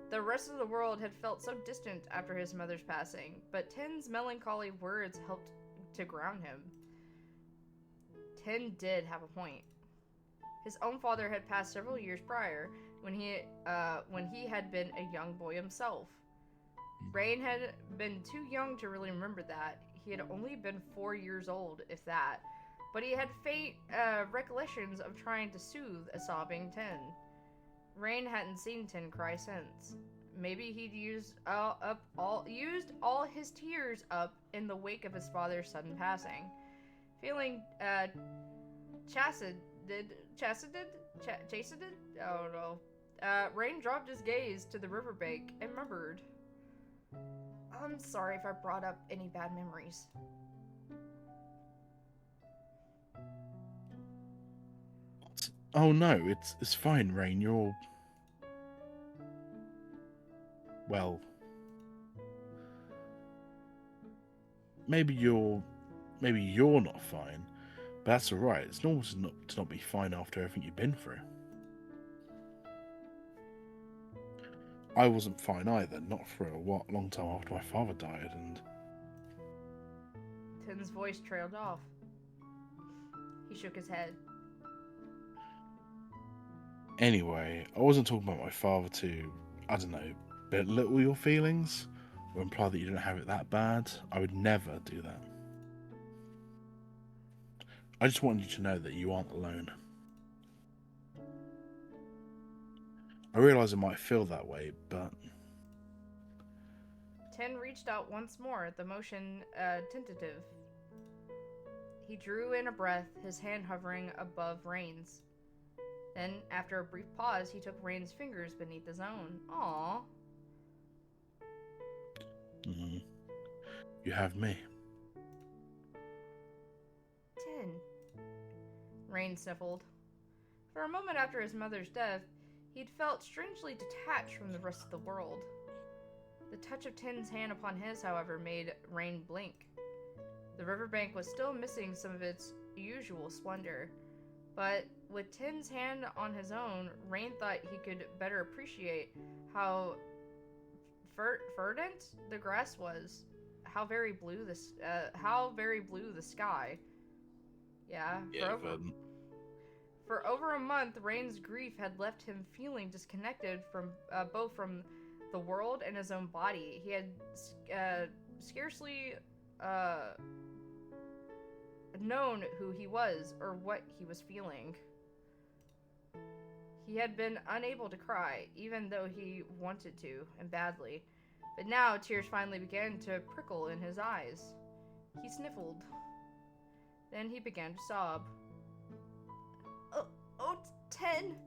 The rest of the world had felt so distant after his mother's passing, but Ten's melancholy words helped to ground him. Ten did have a point. His own father had passed several years prior, when he had been a young boy himself. Rain had been too young to really remember that. He had only been 4 years old, if that, but he had faint recollections of trying to soothe a sobbing Ten. Rain hadn't seen Ten cry since. Maybe he'd used all his tears up in the wake of his father's sudden passing. Feeling chastened? Oh no. Rain dropped his gaze to the riverbank and murmured, "I'm sorry if I brought up any bad memories." Oh no, it's fine, Rain. You're well. Maybe you're not fine, but that's all right. It's normal to not be fine after everything you've been through. I wasn't fine either, not for a long time after my father died, and Ten's voice trailed off. He shook his head. anyway, I wasn't talking about my father to, I don't know, belittle your feelings or imply that you don't have it that bad. I would never do that. I just wanted you to know that you aren't alone. I realise it might feel that way, but Ten reached out once more, the motion tentative. He drew in a breath, his hand hovering above Rain's. Then, after a brief pause, he took Rain's fingers beneath his own. Aww. You have me. Ten. Rain sniffled. For a moment after his mother's death, he'd felt strangely detached from the rest of the world. The touch of Ten's hand upon his, however, made Rain blink. The riverbank was still missing some of its usual splendor, but with Ten's hand on his own, Rain thought he could better appreciate how verdant the grass was, how very blue the sky. Yeah, for over a month, Rain's grief had left him feeling disconnected from both from the world and his own body. He had scarcely known who he was or what he was feeling. He had been unable to cry, even though he wanted to, and badly. But now tears finally began to prickle in his eyes. He sniffled. Then he began to sob. Oh, Ten!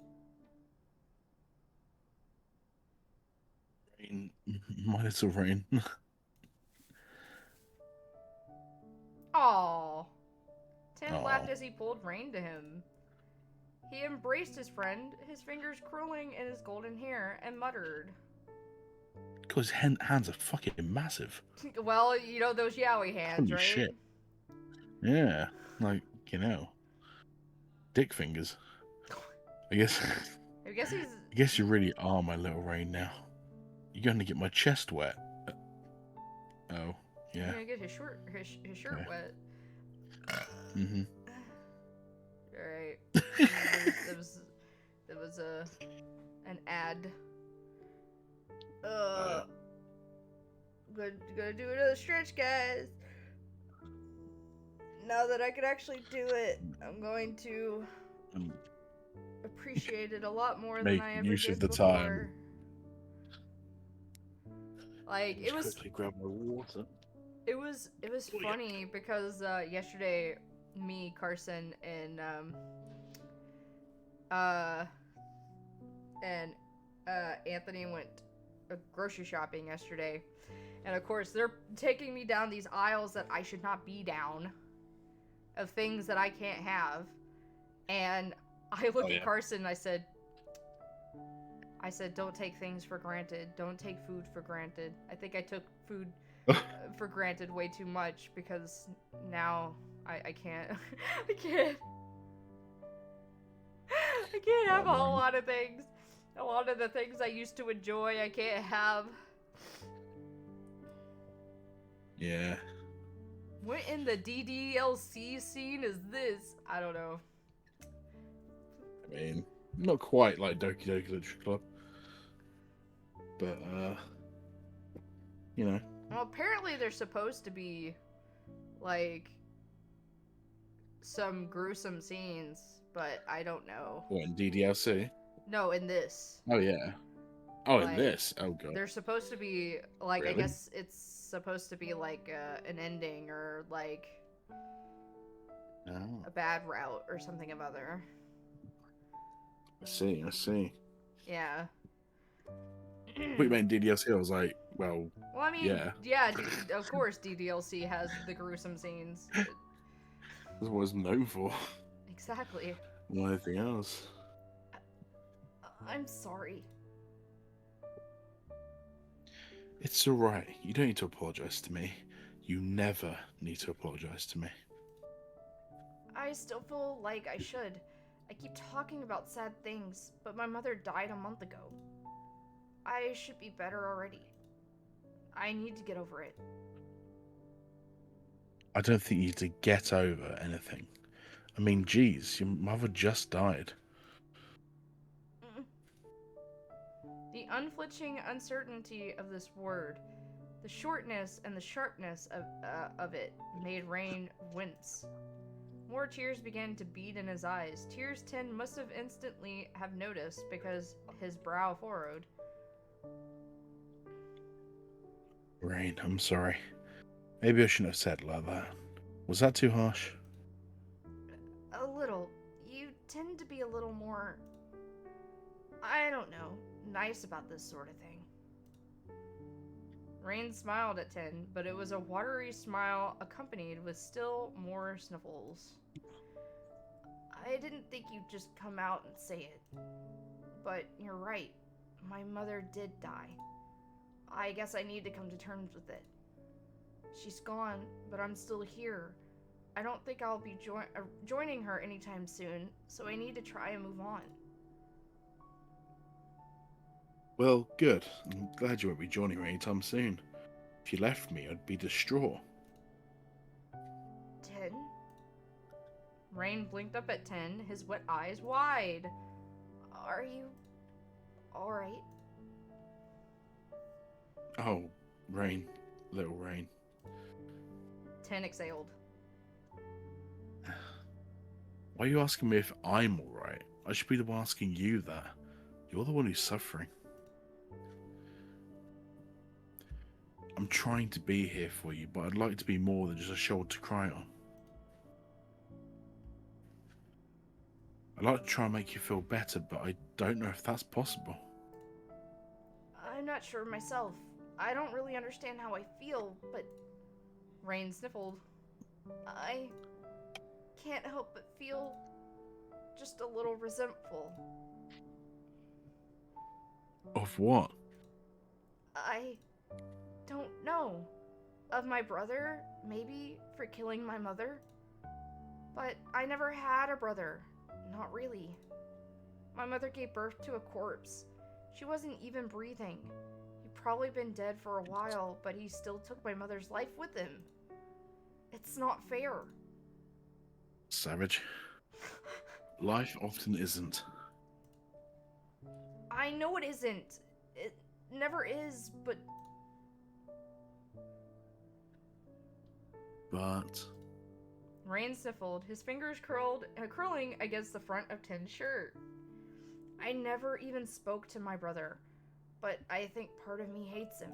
Rain, my little Rain. Aww. Ten Aw. laughed as he pulled Rain to him. He embraced his friend, his fingers curling in his golden hair, and muttered. Because his hands are fucking massive. Well, you know those yaoi hands, Holy right? shit. Yeah, like, you know, dick fingers. I guess you really are my little Rain now. You're going to get my chest wet. Oh, yeah. You're gonna get his shirt Yeah. wet. Mm-hmm. Alright. there was an ad. Gonna do another stretch, guys. Now that I can actually do it, I'm going to appreciate it a lot more than Make I ever use did of the before. time. Like it was Quickly grab my water. It was funny because yesterday, me, Carson, and Anthony went grocery shopping yesterday, and of course they're taking me down these aisles that I should not be down, of things that I can't have, and I looked at Carson and I said, don't take things for granted. Don't take food for granted. I think I took food for granted way too much because now I can't I can't I can't have a whole lot of things. A lot of the things I used to enjoy I can't have. Yeah. What in the DDLC scene is this? I don't know. I mean, not quite like Doki Doki Literature Club, but you know. Well, apparently there's supposed to be like some gruesome scenes, but I don't know. What, in DDLC? No, in this. Oh yeah. Oh, in Like, this? Oh god. There's supposed to be like I Really? guess it's supposed to be like an ending or like Oh, a bad route or something of other. I see. I see. Yeah. What you meant DDLC? I was like, well, Well, I mean, yeah. of course DDLC has the gruesome scenes. That's what it's known for. Exactly. More than anything else. I'm sorry. It's alright. You don't need to apologize to me. You never need to apologize to me. I still feel like I should. I keep talking about sad things, but my mother died a month ago. I should be better already. I need to get over it. I don't think you need to get over anything. I mean, geez, your mother just died. The unflinching uncertainty of this word, the shortness and the sharpness of it, made Rain wince. More tears began to bead in his eyes. Tears Tin must have instantly have noticed because his brow furrowed. Rain, I'm sorry. Maybe I shouldn't have said it like that. Was that too harsh? A little. You tend to be a little more, I don't know, nice about this sort of thing. Rain smiled at Tin, but it was a watery smile accompanied with still more sniffles. I didn't think you'd just come out and say it. But you're right. My mother did die. I guess I need to come to terms with it. She's gone, but I'm still here. I don't think I'll be joining her anytime soon, so I need to try and move on. Well, good. I'm glad you won't be joining me anytime soon. If you left me, I'd be distraught. Tin? Rain blinked up at Tin, his wet eyes wide. Are you alright? Oh, Rain. Little Rain. Tin exhaled. Why are you asking me if I'm alright? I should be the one asking you that. You're the one who's suffering. I'm trying to be here for you, but I'd like to be more than just a shoulder to cry on. I'd like to try and make you feel better, but I don't know if that's possible. I'm not sure myself. I don't really understand how I feel, but... Rain sniffled. I can't help but feel just a little resentful. Of what? I don't know. Of my brother, maybe, for killing my mother. But I never had a brother. Not really. My mother gave birth to a corpse. She wasn't even breathing. He'd probably been dead for a while, but he still took my mother's life with him. It's not fair. Savage. Life often isn't. I know it isn't. It never is, but... But... Rain sniffled, his fingers curling against the front of Tin's shirt. I never even spoke to my brother, but I think part of me hates him.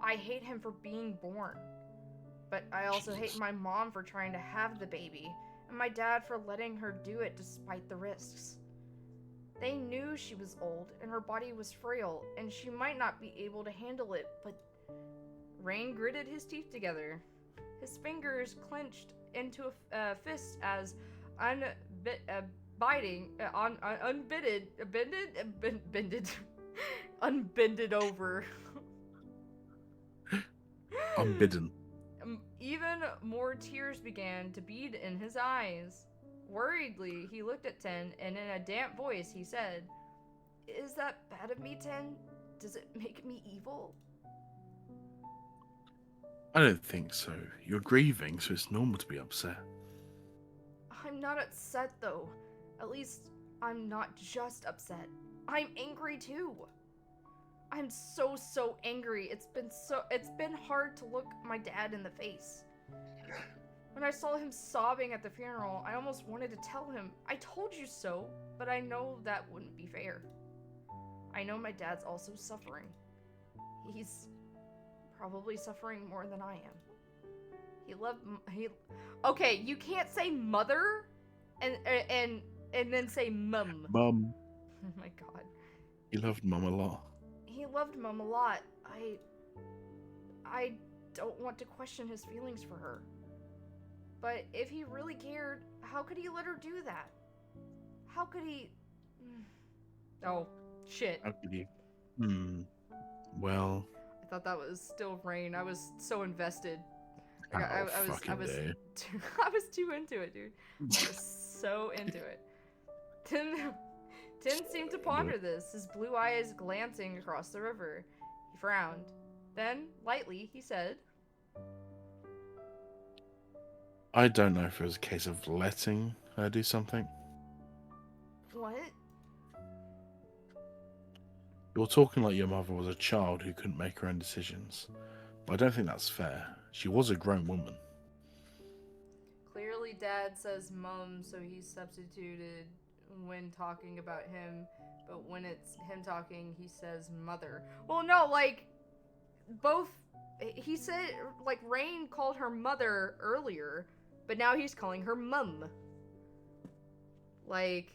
I hate him for being born, but I also hate my mom for trying to have the baby, and my dad for letting her do it despite the risks. They knew she was old, and her body was frail, and she might not be able to handle it, but... Rain gritted his teeth together. His fingers clenched into a fist as unbended over. Unbidden. Even more tears began to bead in his eyes. Worriedly, he looked at Ten, and in a damp voice, he said, "Is that bad of me, Ten? Does it make me evil?" I don't think so. You're grieving, so it's normal to be upset. I'm not upset, though. At least, I'm not just upset. I'm angry, too. I'm so angry. It's been hard to look my dad in the face. When I saw him sobbing at the funeral, I almost wanted to tell him, "I told you so," but I know that wouldn't be fair. I know my dad's also suffering. He's probably suffering more than I am. Okay, you can't say mother and then say mum. Mum. Oh my god. He loved Mum a lot. He loved Mum a lot. I don't want to question his feelings for her. But if he really cared, how could he let her do that? How could he... Oh, shit. How could you? Well. I thought that was still Rain. I was so invested. Oh, I was too into it, dude. I was so into it. Tin seemed to ponder this, his blue eyes glancing across the river. He frowned. Then, lightly, he said, I don't know if it was a case of letting her do something. "What?" You're talking like your mother was a child who couldn't make her own decisions. But I don't think that's fair. She was a grown woman. Clearly, Dad says Mum, so he substituted when talking about him, but when it's him talking, he says Mother. Well, no, like, both... He said, like, Rain called her Mother earlier, but now he's calling her Mum. Like...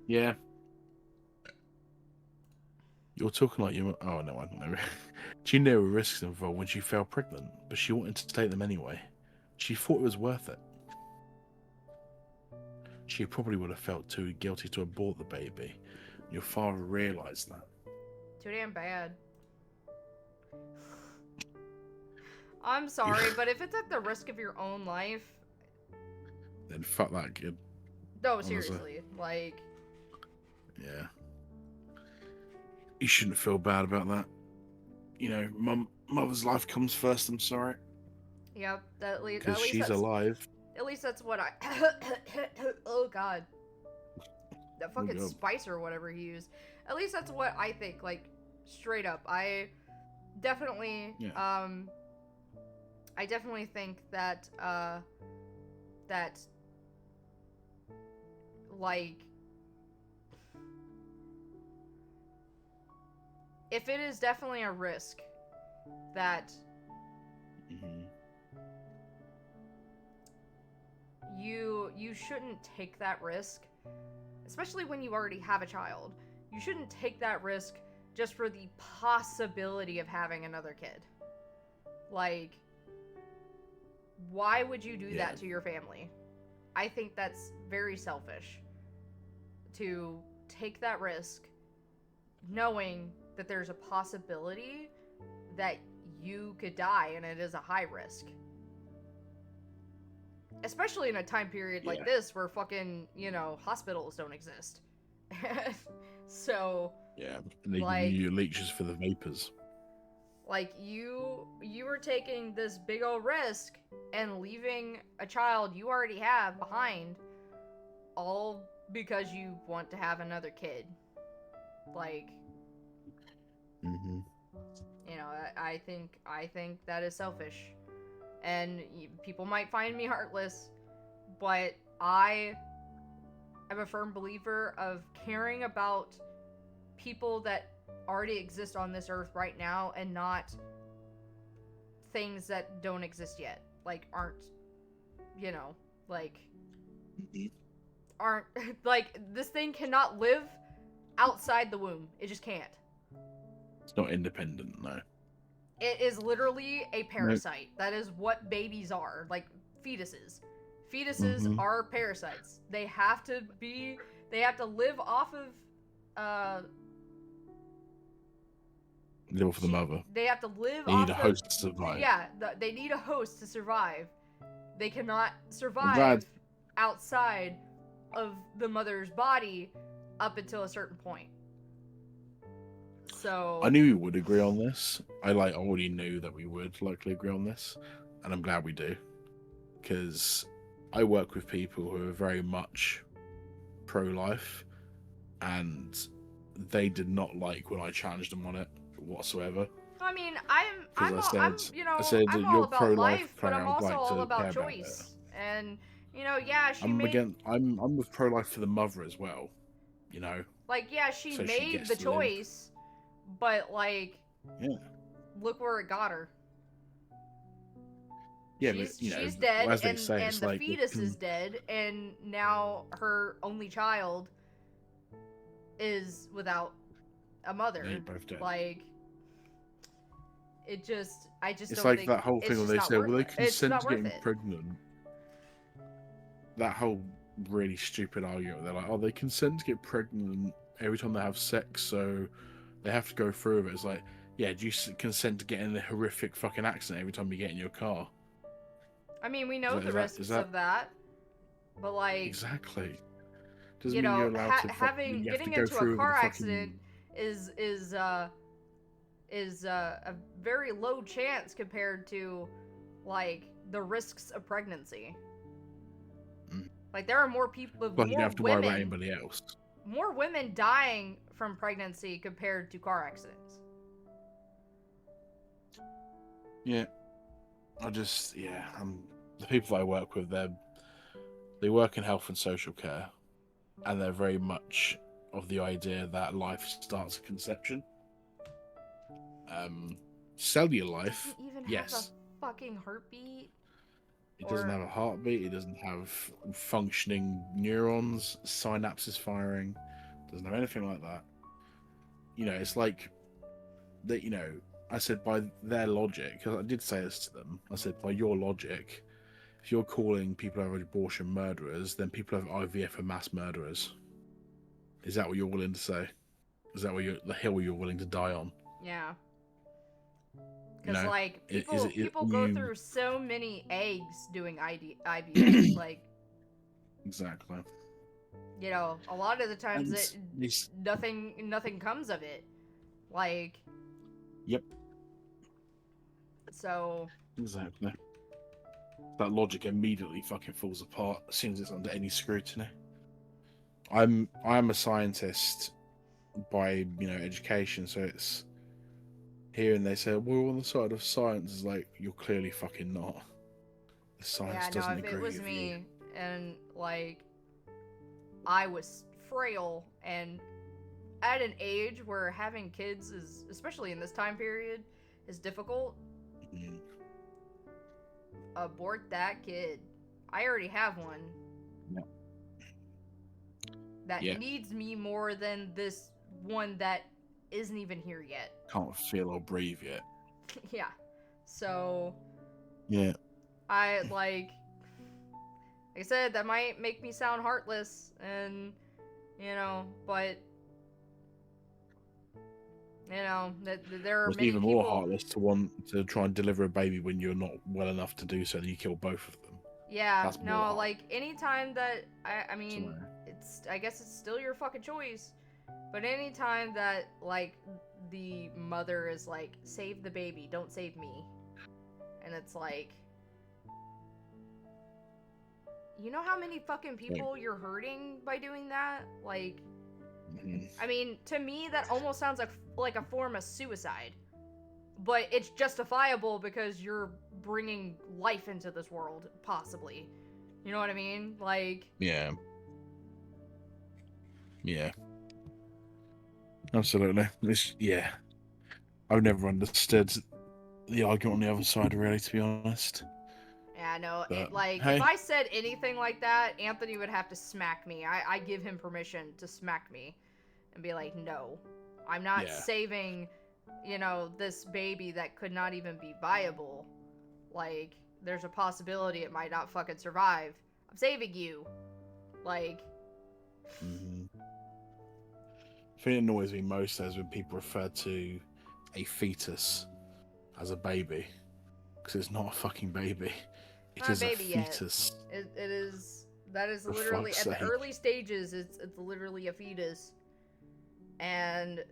Yeah. You're talking like you. Oh no, I don't know. She knew there were risks involved when she fell pregnant, but she wanted to take them anyway. She thought it was worth it. She probably would have felt too guilty to abort the baby. Your father realised that. Too damn bad. I'm sorry, but if it's at the risk of your own life... Then fuck that kid. No, Honestly. seriously. Like... Yeah. You shouldn't feel bad about that. You know, mother's life comes first, I'm sorry. Yep, at least Because she's that's, alive. At least that's what I... Oh, God. That fucking God. spice or whatever he used. At least that's what I think, like, straight up. I definitely, Yeah. I definitely think that, that, like, if it is definitely a risk that you shouldn't take that risk, especially when you already have a child. You shouldn't take that risk just for the possibility of having another kid. Like, why would you do that to your family? I think that's very selfish to take that risk knowing that there's a possibility that you could die and it is a high risk. Especially in a time period like this where fucking, you know, hospitals don't exist. So... Yeah, and they like, give you leeches for the vapors. Like, you were taking this big old risk and leaving a child you already have behind, all because you want to have another kid. Like, you know, I think that is selfish. And people might find me heartless, but I am a firm believer of caring about people that already exist on this earth right now and not things that don't exist yet. Like, aren't, you know, like, aren't, like, this thing cannot live outside the womb. It just can't. It's not independent, no. It is literally a parasite. That is what babies are, like fetuses. Fetuses are parasites. They have to live off of Live off the mother. They have to live They off need a the- host to survive. Yeah, they need a host to survive. They cannot glad- survive outside of the mother's body up until a certain point. So I knew we would agree on this. I already knew that we would likely agree on this, and I'm glad we do, because I work with people who are very much pro-life, and they did not like when I challenged them on it whatsoever. I mean, I'm Because I all said that all you're about pro-life, life, but Claire, I'm I'd also like all to about care about choice. And yeah, she I'm made I'm with pro-life for the mother as well. she so she made gets the to live. choice, but Yeah. look where it got her. Yeah, she's dead, as they and say, it's the like fetus is dead, and now her only child is without a mother. They're both dead. I just It's don't like think that whole it's thing where just they not say, worth "Well, they it. It's consent not to worth getting it. pregnant." That whole really stupid argument. They're like, "Oh, they consent to get pregnant every time they have sex, so they have to go through with it." It's like, yeah, do you consent to getting in a horrific fucking accident every time you get in your car? I mean, we know Is the that- risks is that- of that, but Exactly. Doesn't you mean know, you're allowed to. getting into a car accident is a very low chance compared to the risks of pregnancy. Mm. There are more people, But you don't more have to worry about women, anybody else. more women dying from pregnancy compared to car accidents. Yeah, the people I work with, they work in health and social care, and they're very much of the idea that life starts at conception. Cellular life, Doesn't even have yes. a fucking heartbeat. It doesn't Or- have a heartbeat. It doesn't have functioning neurons, synapses firing. Doesn't have anything like that. It's like that. I said by their logic, because I did say this to them. I said by your logic, if you're calling people who have abortion murderers, then people who have IVF are mass murderers. Is that what you're willing to say? Is that the hill you're willing to die on? Yeah. Because is people go through so many eggs doing IVF. Exactly. A lot of the times And nothing comes of it. Yep. So. Exactly. That logic immediately fucking falls apart as soon as it's under any scrutiny. I'm a scientist by education, so it's here and they say we're on the side of science. Is like, you're clearly fucking not. The science doesn't if agree it was with me you. and I was frail and at an age where having kids is, especially in this time period, is difficult, Mhm. abort that kid. I already have one. Yeah. That Yeah. needs me more than this one that isn't even here yet. Can't feel or breathe yet. Yeah. So Yeah. like I said, that might make me sound heartless, and but that there are It's many even people. more heartless to want to try and deliver a baby when you're not well enough to do so, and you kill both of them. Yeah, That's no, more hard. anytime that I mean, So, I guess it's still your fucking choice, but anytime that the mother is save the baby, don't save me, and it's you know how many fucking people you're hurting by doing that? mhm. I mean, to me, that almost sounds like a form of suicide. But it's justifiable because you're bringing life into this world, possibly. You know what I mean? Yeah. Yeah. Absolutely. I've never understood the argument on the other side, really, to be honest. Yeah, no. But, If hey. I said anything like that, Anthony would have to smack me. I give him permission to smack me and be like, no, I'm not Yeah. saving, this baby that could not even be viable. There's a possibility it might not fucking survive. I'm saving you. Mhm. The thing that annoys me most is when people refer to a fetus as a baby, because it's not a fucking baby. It Not a is baby a yet. fetus. It is. That is For literally fuck's at the sake. early stages. It's literally a fetus, and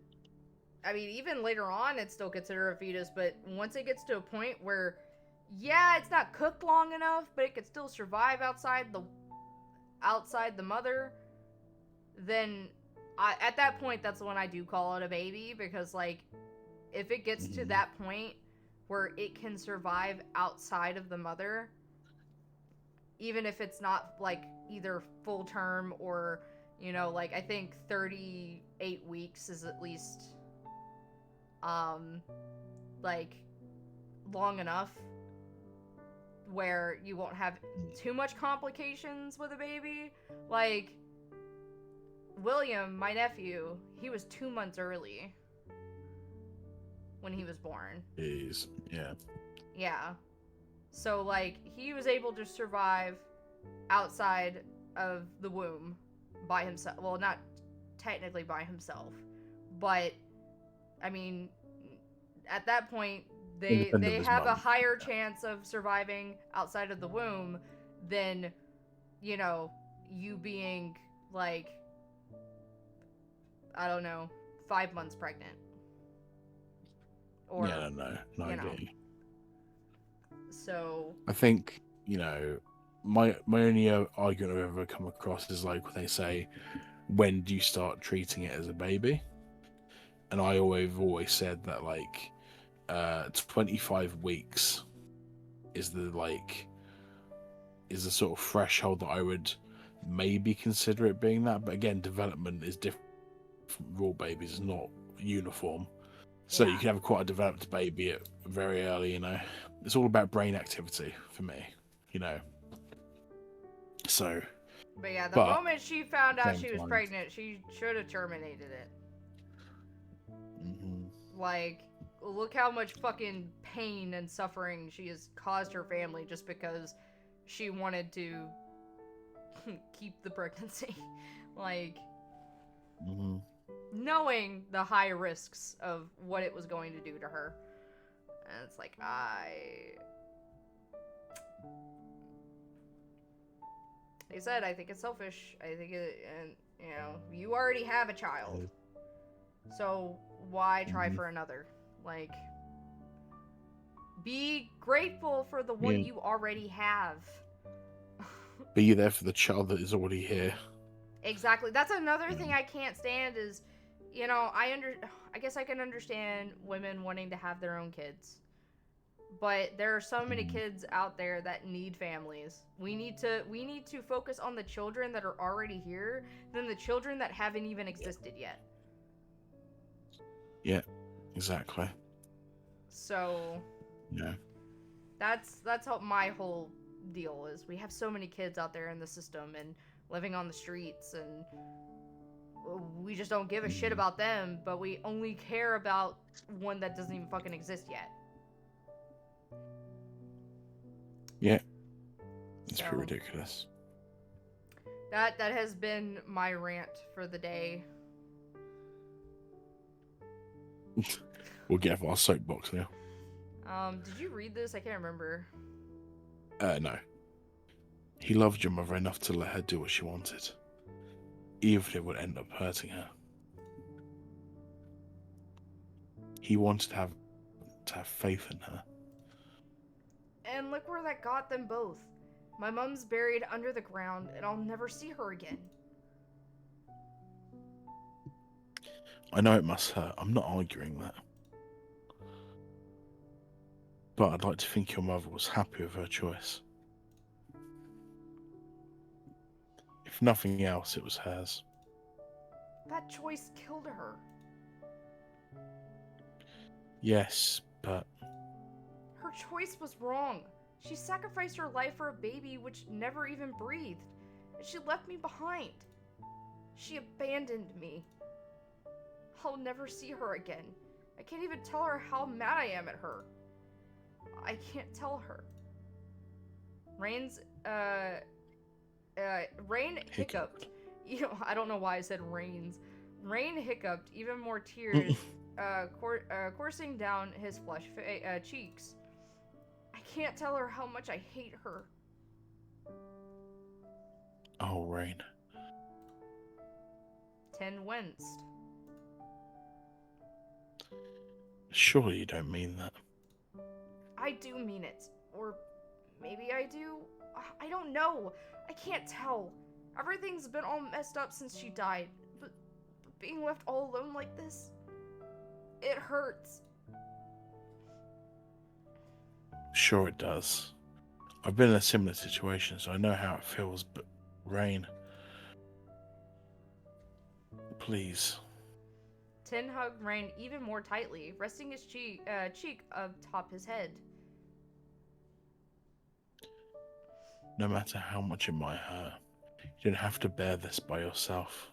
I mean even later on it's still considered a fetus. But once it gets to a point where, yeah, it's not cooked long enough, but it could still survive outside the mother, then at that point that's when I do call it a baby, because like if it gets to Mhm. that point where it can survive outside of the mother, even if it's not like either full term or, you know, like I think 38 weeks is at least like long enough where you won't have too much complications with a baby. Like William, my nephew, he was 2 months early when he was born. Jeez. Yeah. Yeah. So, like, he was able to survive outside of the womb by himself. Well, not technically by himself, but, I mean, at that point, they Independent of his have a mum. higher chance of surviving outside of the womb than, you know, you being, like, I don't know, 5 months pregnant. Or, Yeah, no, I you know. get you. So, I think, you know, my only argument I've ever come across is like when they say, when do you start treating it as a baby? And I always said that like 25 weeks is the sort of threshold that I would maybe consider it being that. But again, development is different. Raw babies is not uniform. So yeah. you can have quite a developed baby at very early, you know. It's all about brain activity for me, you know. So, But yeah, the but moment she found out same she was time. pregnant, she should have terminated it. Mhm. Like, look how much fucking pain and suffering she has caused her family just because she wanted to keep the pregnancy. Like, Mhm. knowing the high risks of what it was going to do to her. And it's like, like I said, I think it's selfish. I think it, and you know, you already have a child, so why try Mhm. for another? Like, be grateful for the one Yeah. you already have. Be there for the child that is already here. Exactly. That's another thing I can't stand is, you know, I guess I can understand women wanting to have their own kids. But there are so many kids out there that need families. We need to focus on the children that are already here than the children that haven't even existed yet. Yeah, exactly. So Yeah. that's how my whole deal is. We have so many kids out there in the system and living on the streets, and we just don't give a shit about them, but we only care about one that doesn't even fucking exist yet. Yeah. It's So, pretty ridiculous. that has been my rant for the day. We'll get off our soapbox now. Did you read this? I can't remember. No. He loved your mother enough to let her do what she wanted, even if it would end up hurting her. He wanted to have faith in her. And look where that got them both. My mom's buried under the ground, and I'll never see her again. I know it must hurt. I'm not arguing that. But I'd like to think your mother was happy with her choice. If nothing else, it was hers. That choice killed her. Yes, but Her choice was wrong. She sacrificed her life for a baby which never even breathed. And she left me behind. She abandoned me. I'll never see her again. I can't even tell her how mad I am at her. I can't tell her. Rain hiccuped. You know, I don't know why I said rains. Rain hiccuped, even more tears coursing down his flushed cheeks. I can't tell her how much I hate her. Oh, Rain. Ten winced. Surely you don't mean that. I do mean it. Or maybe I do. I don't know. I can't tell. Everything's been all messed up since she died. But being left all alone like this, it hurts. Sure it does. I've been in a similar situation, so I know how it feels, but Rain, please. Tin hugged Rain even more tightly, resting his cheek atop his head. No matter how much it might hurt, you don't have to bear this by yourself.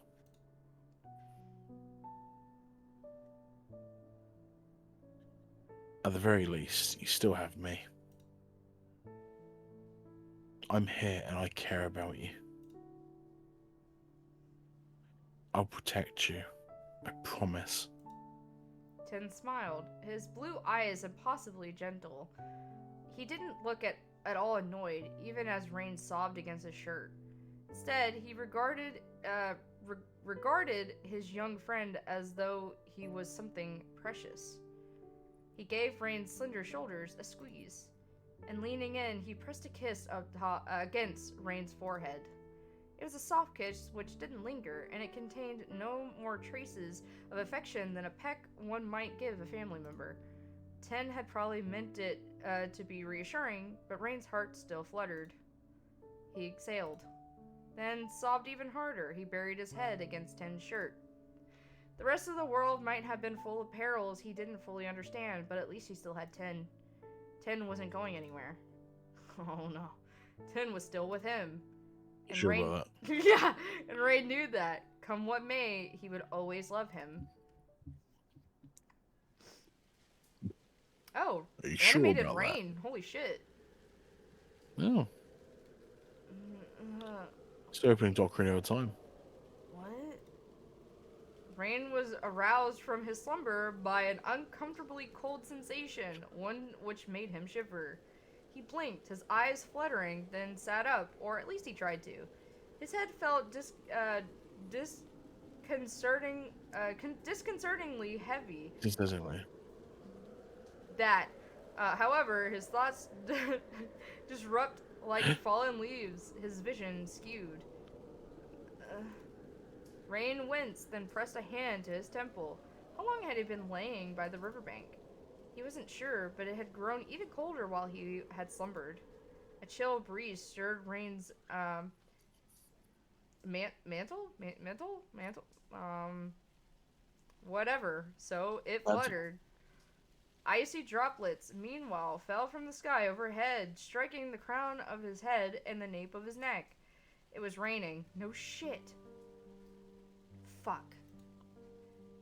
At the very least, you still have me. I'm here and I care about you. I'll protect you. I promise. Tin smiled, his blue eyes impossibly gentle. He didn't look at all annoyed, even as Rain sobbed against his shirt. Instead, he regarded his young friend as though he was something precious. He gave Rain's slender shoulders a squeeze, and leaning in, he pressed a kiss against Rain's forehead. It was a soft kiss which didn't linger, and it contained no more traces of affection than a peck one might give a family member. Ten had probably meant it to be reassuring, but Rain's heart still fluttered. He exhaled, then sobbed even harder. He buried his head against Ten's shirt. The rest of the world might have been full of perils he didn't fully understand, but at least he still had Ten. Ten wasn't going anywhere. Oh no. Ten was still with him. And Sure Rain, about yeah, and Rain knew that. Come what may, he would always love him. Oh, Are you sure animated about Rain. Holy shit. that? Oh, it's the opening to Ocarina of Time. What? Rain was aroused from his slumber by an uncomfortably cold sensation, one which made him shiver. He blinked, his eyes fluttering, then sat up, or at least he tried to. His head felt disconcertingly heavy. Disconcertingly. However, his thoughts disrupt like fallen leaves, his vision skewed. Rain winced, then pressed a hand to his temple. How long had he been laying by the riverbank? He wasn't sure, but it had grown even colder while he had slumbered. A chill breeze stirred Rain's mantle, whatever. So it fluttered. Icy droplets, meanwhile, fell from the sky overhead, striking the crown of his head and the nape of his neck. It was raining. No shit. Fuck.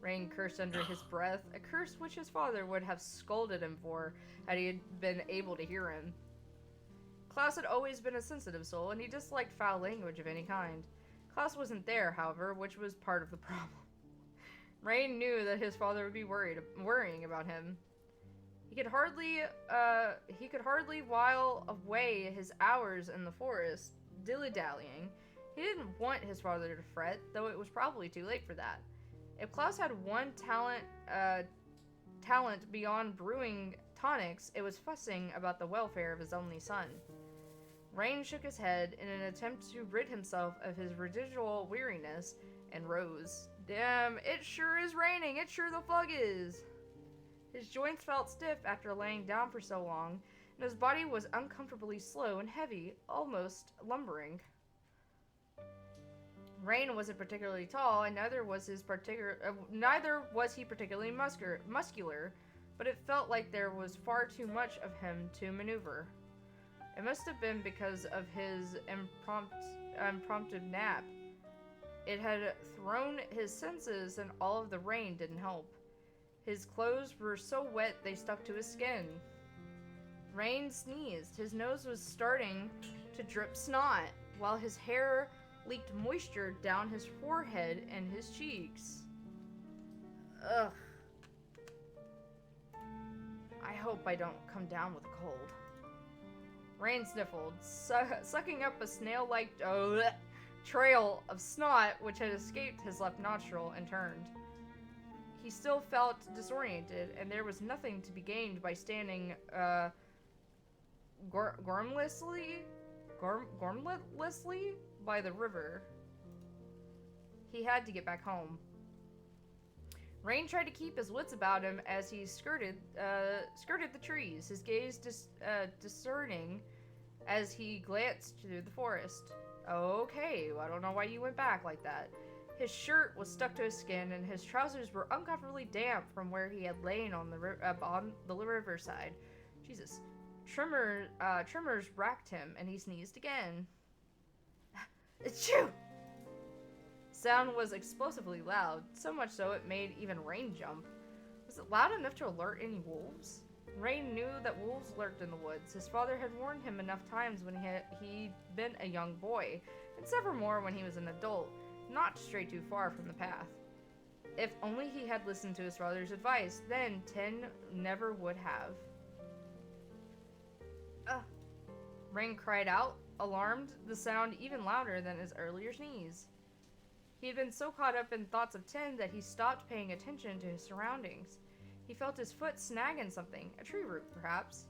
Rain cursed under his breath, a curse which his father would have scolded him for had he been able to hear him. Klaus had always been a sensitive soul, and he disliked foul language of any kind. Klaus wasn't there, however, which was part of the problem. Rain knew that his father would be worrying about him. He could hardly while away his hours in the forest, dilly-dallying. He didn't want his father to fret, though it was probably too late for that. If Klaus had one talent beyond brewing tonics, it was fussing about the welfare of his only son. Rain shook his head in an attempt to rid himself of his residual weariness and rose. Damn, it sure is raining. It sure the fuck is. His joints felt stiff after laying down for so long, and his body was uncomfortably slow and heavy, almost lumbering. Rain wasn't particularly tall, and neither was he particularly muscular, but it felt like there was far too much of him to maneuver. It must have been because of his impromptu nap. It had thrown his senses, and all of the rain didn't help. His clothes were so wet they stuck to his skin. Rain sneezed. His nose was starting to drip snot, while his hair leaked moisture down his forehead and his cheeks. Ugh. I hope I don't come down with a cold. Rain sniffled, sucking up a snail-like trail of snot which had escaped his left nostril and turned. He still felt disoriented, and there was nothing to be gained by standing gormlessly by the river. He had to get back home. Rain tried to keep his wits about him as he skirted the trees, his gaze discerning as he glanced through the forest. Okay, well, I don't know why you went back like that. His shirt was stuck to his skin, and his trousers were uncomfortably damp from where he had lain on the riverside. Jesus. Tremors racked him, and he sneezed again. Achoo! Sound was explosively loud, so much so it made even Rain jump. Was it loud enough to alert any wolves? Rain knew that wolves lurked in the woods. His father had warned him enough times when he'd been a young boy, and several more when he was an adult, not to stray too far from the path. If only he had listened to his father's advice, then Tin never would have. Rain cried out, alarmed, the sound even louder than his earlier sneeze. He had been so caught up in thoughts of Tin that he stopped paying attention to his surroundings. He felt his foot snag in something, a tree root perhaps.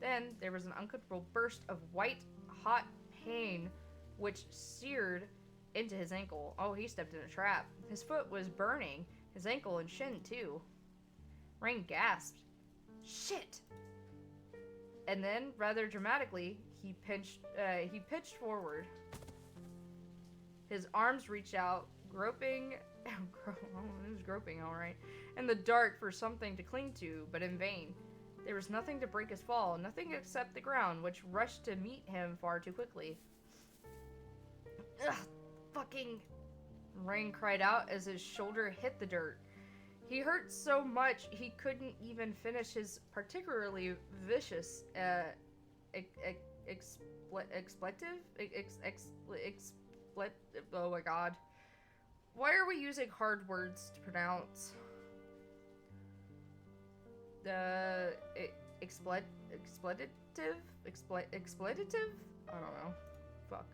Then there was an uncomfortable burst of white, hot pain which seared into his ankle. Oh, he stepped in a trap. His foot was burning, his ankle and shin too. Rain gasped. Shit! And then, rather dramatically, he pitched forward. His arms reached out, groping, it was groping, all right, in the dark for something to cling to, but in vain. There was nothing to break his fall, nothing except the ground, which rushed to meet him far too quickly. Ugh, fucking... Rain cried out as his shoulder hit the dirt. He hurt so much he couldn't even finish his particularly vicious oh my god. Why are we using hard words to pronounce? The expletive? I don't know. Fuck.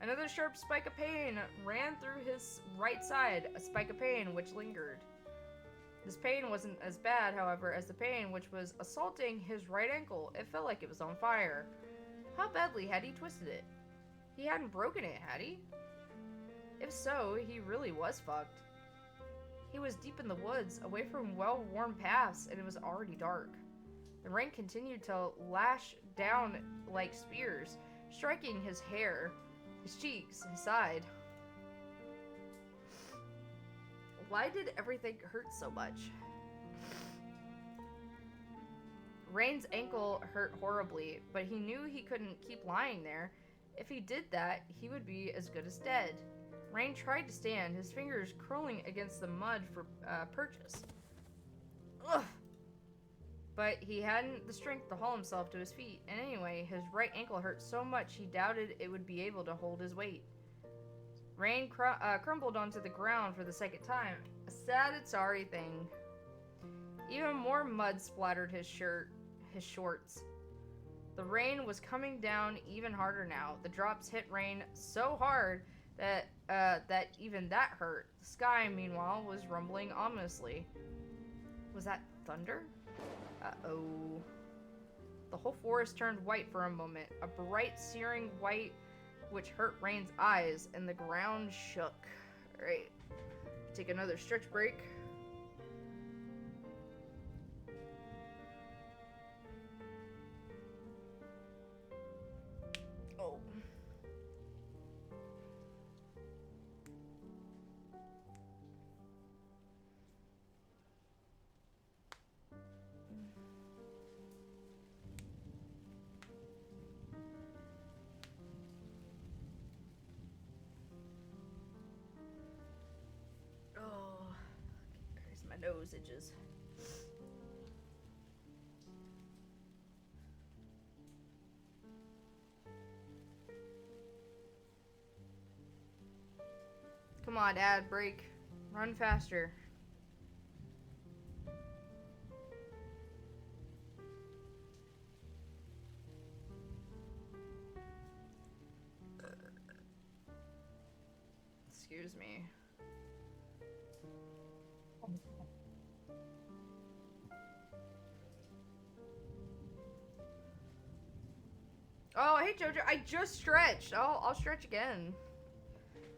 Another sharp spike of pain ran through his right side, a spike of pain which lingered. This pain wasn't as bad, however, as the pain which was assaulting his right ankle. It felt like it was on fire. How badly had he twisted it? He hadn't broken it, had he? If so, he really was fucked. He was deep in the woods, away from well-worn paths, and it was already dark. The rain continued to lash down like spears, striking his hair, his cheeks, his side. Why did everything hurt so much? Rain's ankle hurt horribly, but he knew he couldn't keep lying there. If he did that, he would be as good as dead. Rain tried to stand, his fingers curling against the mud for purchase. Ugh! But he hadn't the strength to haul himself to his feet, and anyway, his right ankle hurt so much he doubted it would be able to hold his weight. Rain crumbled onto the ground for the second time, a sad and sorry thing. Even more mud splattered his shorts. The rain was coming down even harder now. The drops hit Rain so hard that even that hurt. The sky, meanwhile, was rumbling ominously. Was that thunder? Uh-oh. The whole forest turned white for a moment, a bright, searing white which hurt Rain's eyes, and the ground shook. Alright, take another stretch break. Oh. My nose itches. Come on, Dad, break. Run faster. excuse me. Oh, hey Jojo, I just stretched. I'll stretch again.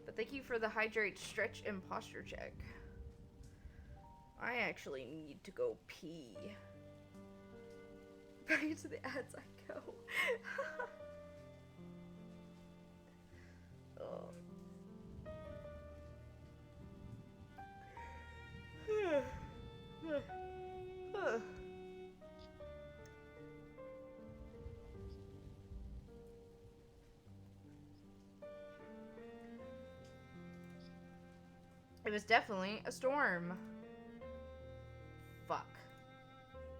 But thank you for the hydrate, stretch, and posture check. I actually need to go pee. Back into the ads I go. Oh. It was definitely a storm. Fuck.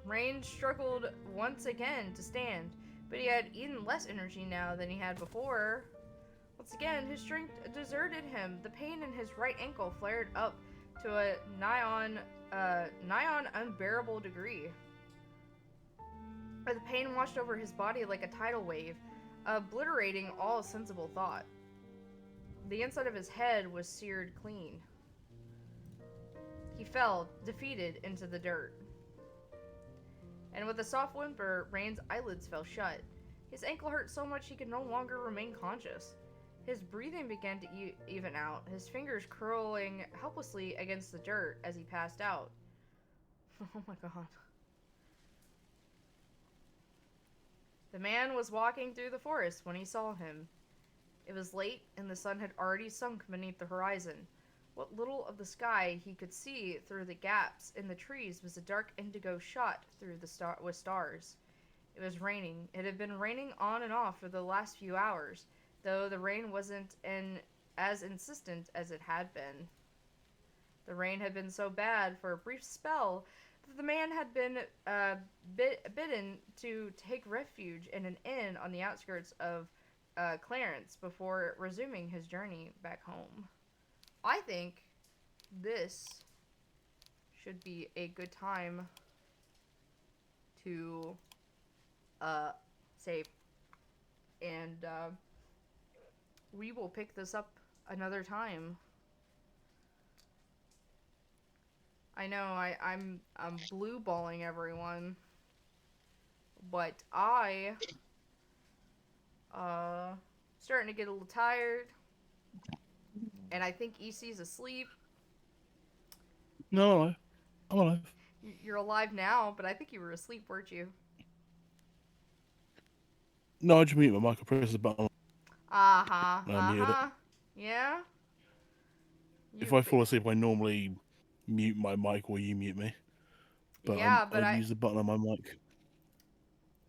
Rain struggled once again to stand, but he had even less energy now than he had before. Once again, his strength deserted him. The pain in his right ankle flared up to a nigh on unbearable degree. The pain washed over his body like a tidal wave, obliterating all sensible thought. The inside of his head was seared clean. He fell, defeated, into the dirt. And with a soft whimper, Rain's eyelids fell shut. His ankle hurt so much he could no longer remain conscious. His breathing began to even out, his fingers curling helplessly against the dirt as he passed out. Oh my god. The man was walking through the forest when he saw him. It was late, and the sun had already sunk beneath the horizon. What little of the sky he could see through the gaps in the trees was a dark indigo shot through with stars. It was raining. It had been raining on and off for the last few hours, though the rain wasn't as insistent as it had been. The rain had been so bad for a brief spell that the man had been bidden to take refuge in an inn on the outskirts of Clarence before resuming his journey back home. I think this should be a good time to save, and we will pick this up another time. I know I'm blue balling everyone, but I starting to get a little tired. And I think EC's asleep. No, I'm alive. You're alive now, but I think you were asleep, weren't you? No, I just mute my mic. I press the button. Uh-huh. I muted it. Yeah? If I fall asleep, I normally mute my mic or you mute me. But yeah, but I use the button on my mic.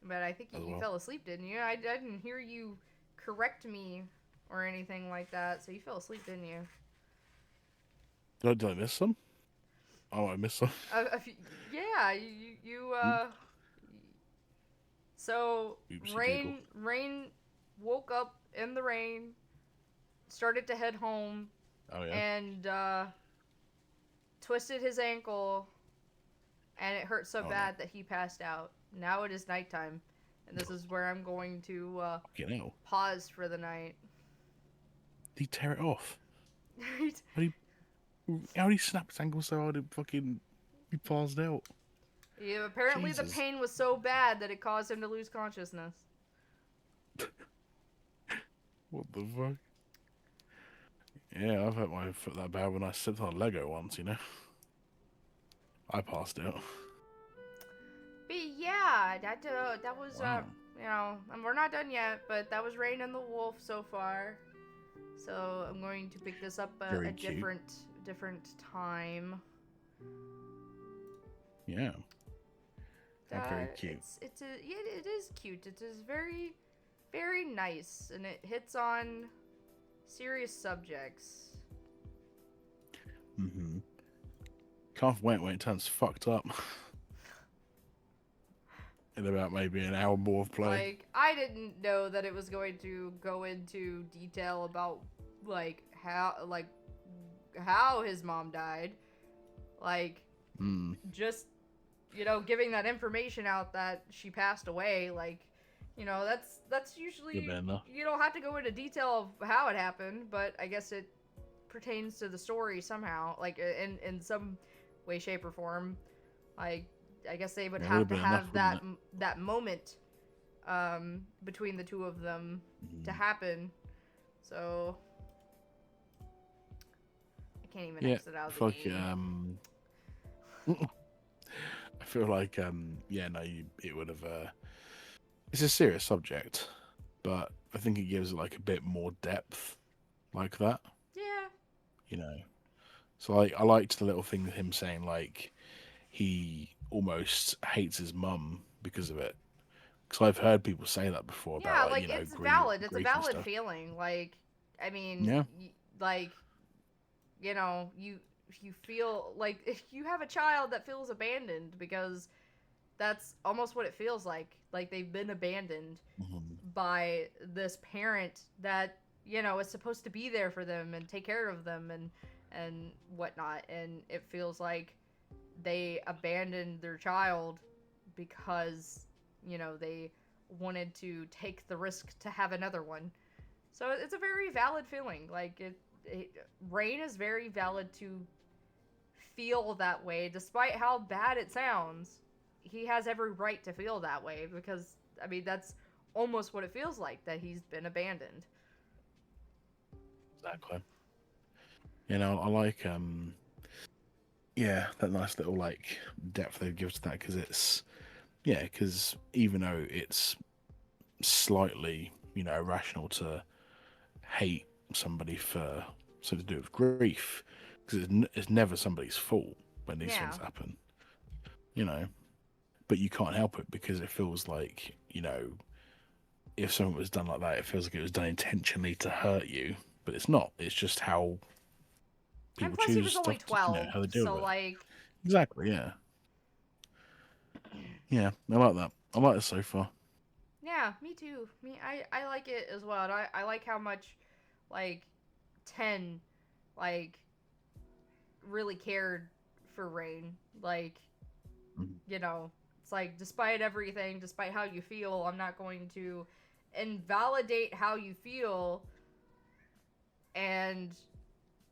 But I think you fell asleep, didn't you? I didn't hear you correct me or anything like that, so you fell asleep, didn't you? Did I miss some? Oh, I missed some. Yeah, So Oopsie Rain woke up in the rain, started to head home, and twisted his ankle, and it hurt so bad that he passed out. Now it is nighttime, and this is where I'm going to pause for the night. Did he tear it off? How did he snap his ankle so hard he passed out? Yeah, apparently Jesus. the pain was so bad that it caused him to lose consciousness. What the fuck? Yeah, I've hurt my foot that bad when I stepped on a Lego once, you know? I passed out. But yeah, that was, Wow. and we're not done yet, but that was Rain and the Wolf so far. So I'm going to pick this up a different time. Yeah. That's very cute. It is cute. It is very, very nice, and it hits on serious subjects. Mm-hmm. Can't wait when it turns fucked up. In about maybe an hour more of play. Like, I didn't know that it was going to go into detail about how his mom died. Like, just, giving that information out that she passed away, like, that's usually, you don't have to go into detail of how it happened, but I guess it pertains to the story somehow, like in some way, shape, or form. Like, I guess they would Yeah, have would've to been have enough, that wouldn't that moment between the two of them to Mm. happen. So I can't even Yeah, exit out of the fuck. game. I feel like yeah, no, it would have. It's a serious subject, but I think it gives it like a bit more depth, like that. Yeah. You know. So like, I liked the little thing with him saying like he almost hates his mum because of it. Because I've heard people say that before about Yeah, like, like it's grief, valid. It's a grief and valid stuff. feeling. Like, I mean, Yeah. like, you know, you feel like if you have a child that feels abandoned, because that's almost what it feels like. Like they've been abandoned Mhm. by this parent that, you know, is supposed to be there for them and take care of them and whatnot, and it feels like they abandoned their child because, you know, they wanted to take the risk to have another one. So it's a very valid feeling. Like Rain is very valid to feel that way, despite how bad it sounds. He has every right to feel that way because, I mean, that's almost what it feels like, that he's been abandoned. Exactly. You know, I like yeah, that nice little like depth they give to that, because it's, yeah, because even though it's slightly, irrational to hate somebody for something to do with grief, because it's never somebody's fault when these Yeah. things happen, you know. But you can't help it because it feels like, if something was done like that, it feels like it was done intentionally to hurt you, but it's not. It's just how And people plus, he choose was only stuff to, 12, how they deal so, with it. like, Exactly. Yeah. Yeah. I like that. I like it so far. yeah, me too. I like it as well. And I like how much, like, 10, like, really cared for Rain. Like, Mhm. you know, it's like, despite everything, despite how you feel, I'm not going to invalidate how you feel. And,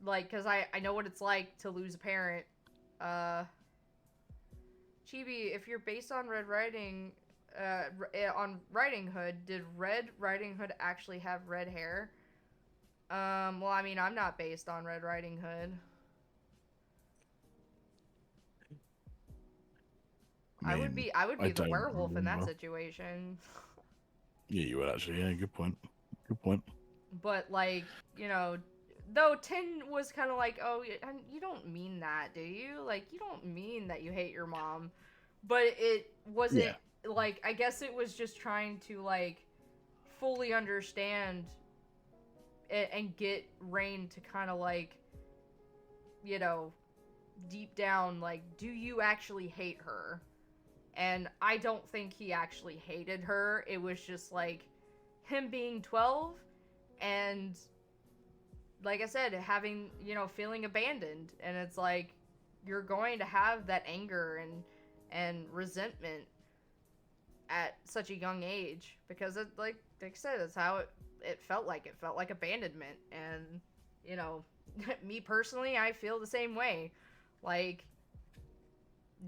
like, because I know what it's like to lose a parent. Uh, Chibi, if you're based on Red Riding, on Riding Hood, did Red Riding Hood actually have red hair? Well, I mean, I'm not based on Red Riding Hood. I mean, I would I be the don't werewolf in that remember. situation. Yeah, you would actually. Yeah, good point. Good point. But, like, you know, though 10 was kind of like, oh, you don't mean that, do you? Like, you don't mean that you hate your mom. But it wasn't, Yeah. like, I guess it was just trying to, like, fully understand and get Rain to kind of, like, you know, deep down, like, do you actually hate her? And I don't think he actually hated her. It was just, like, him being 12 and, like I said, having, you know, feeling abandoned. And it's like, you're going to have that anger and resentment at such a young age, because it, like I said, it's how it felt like. It felt like abandonment. And, you know, me personally, I feel the same way. Like,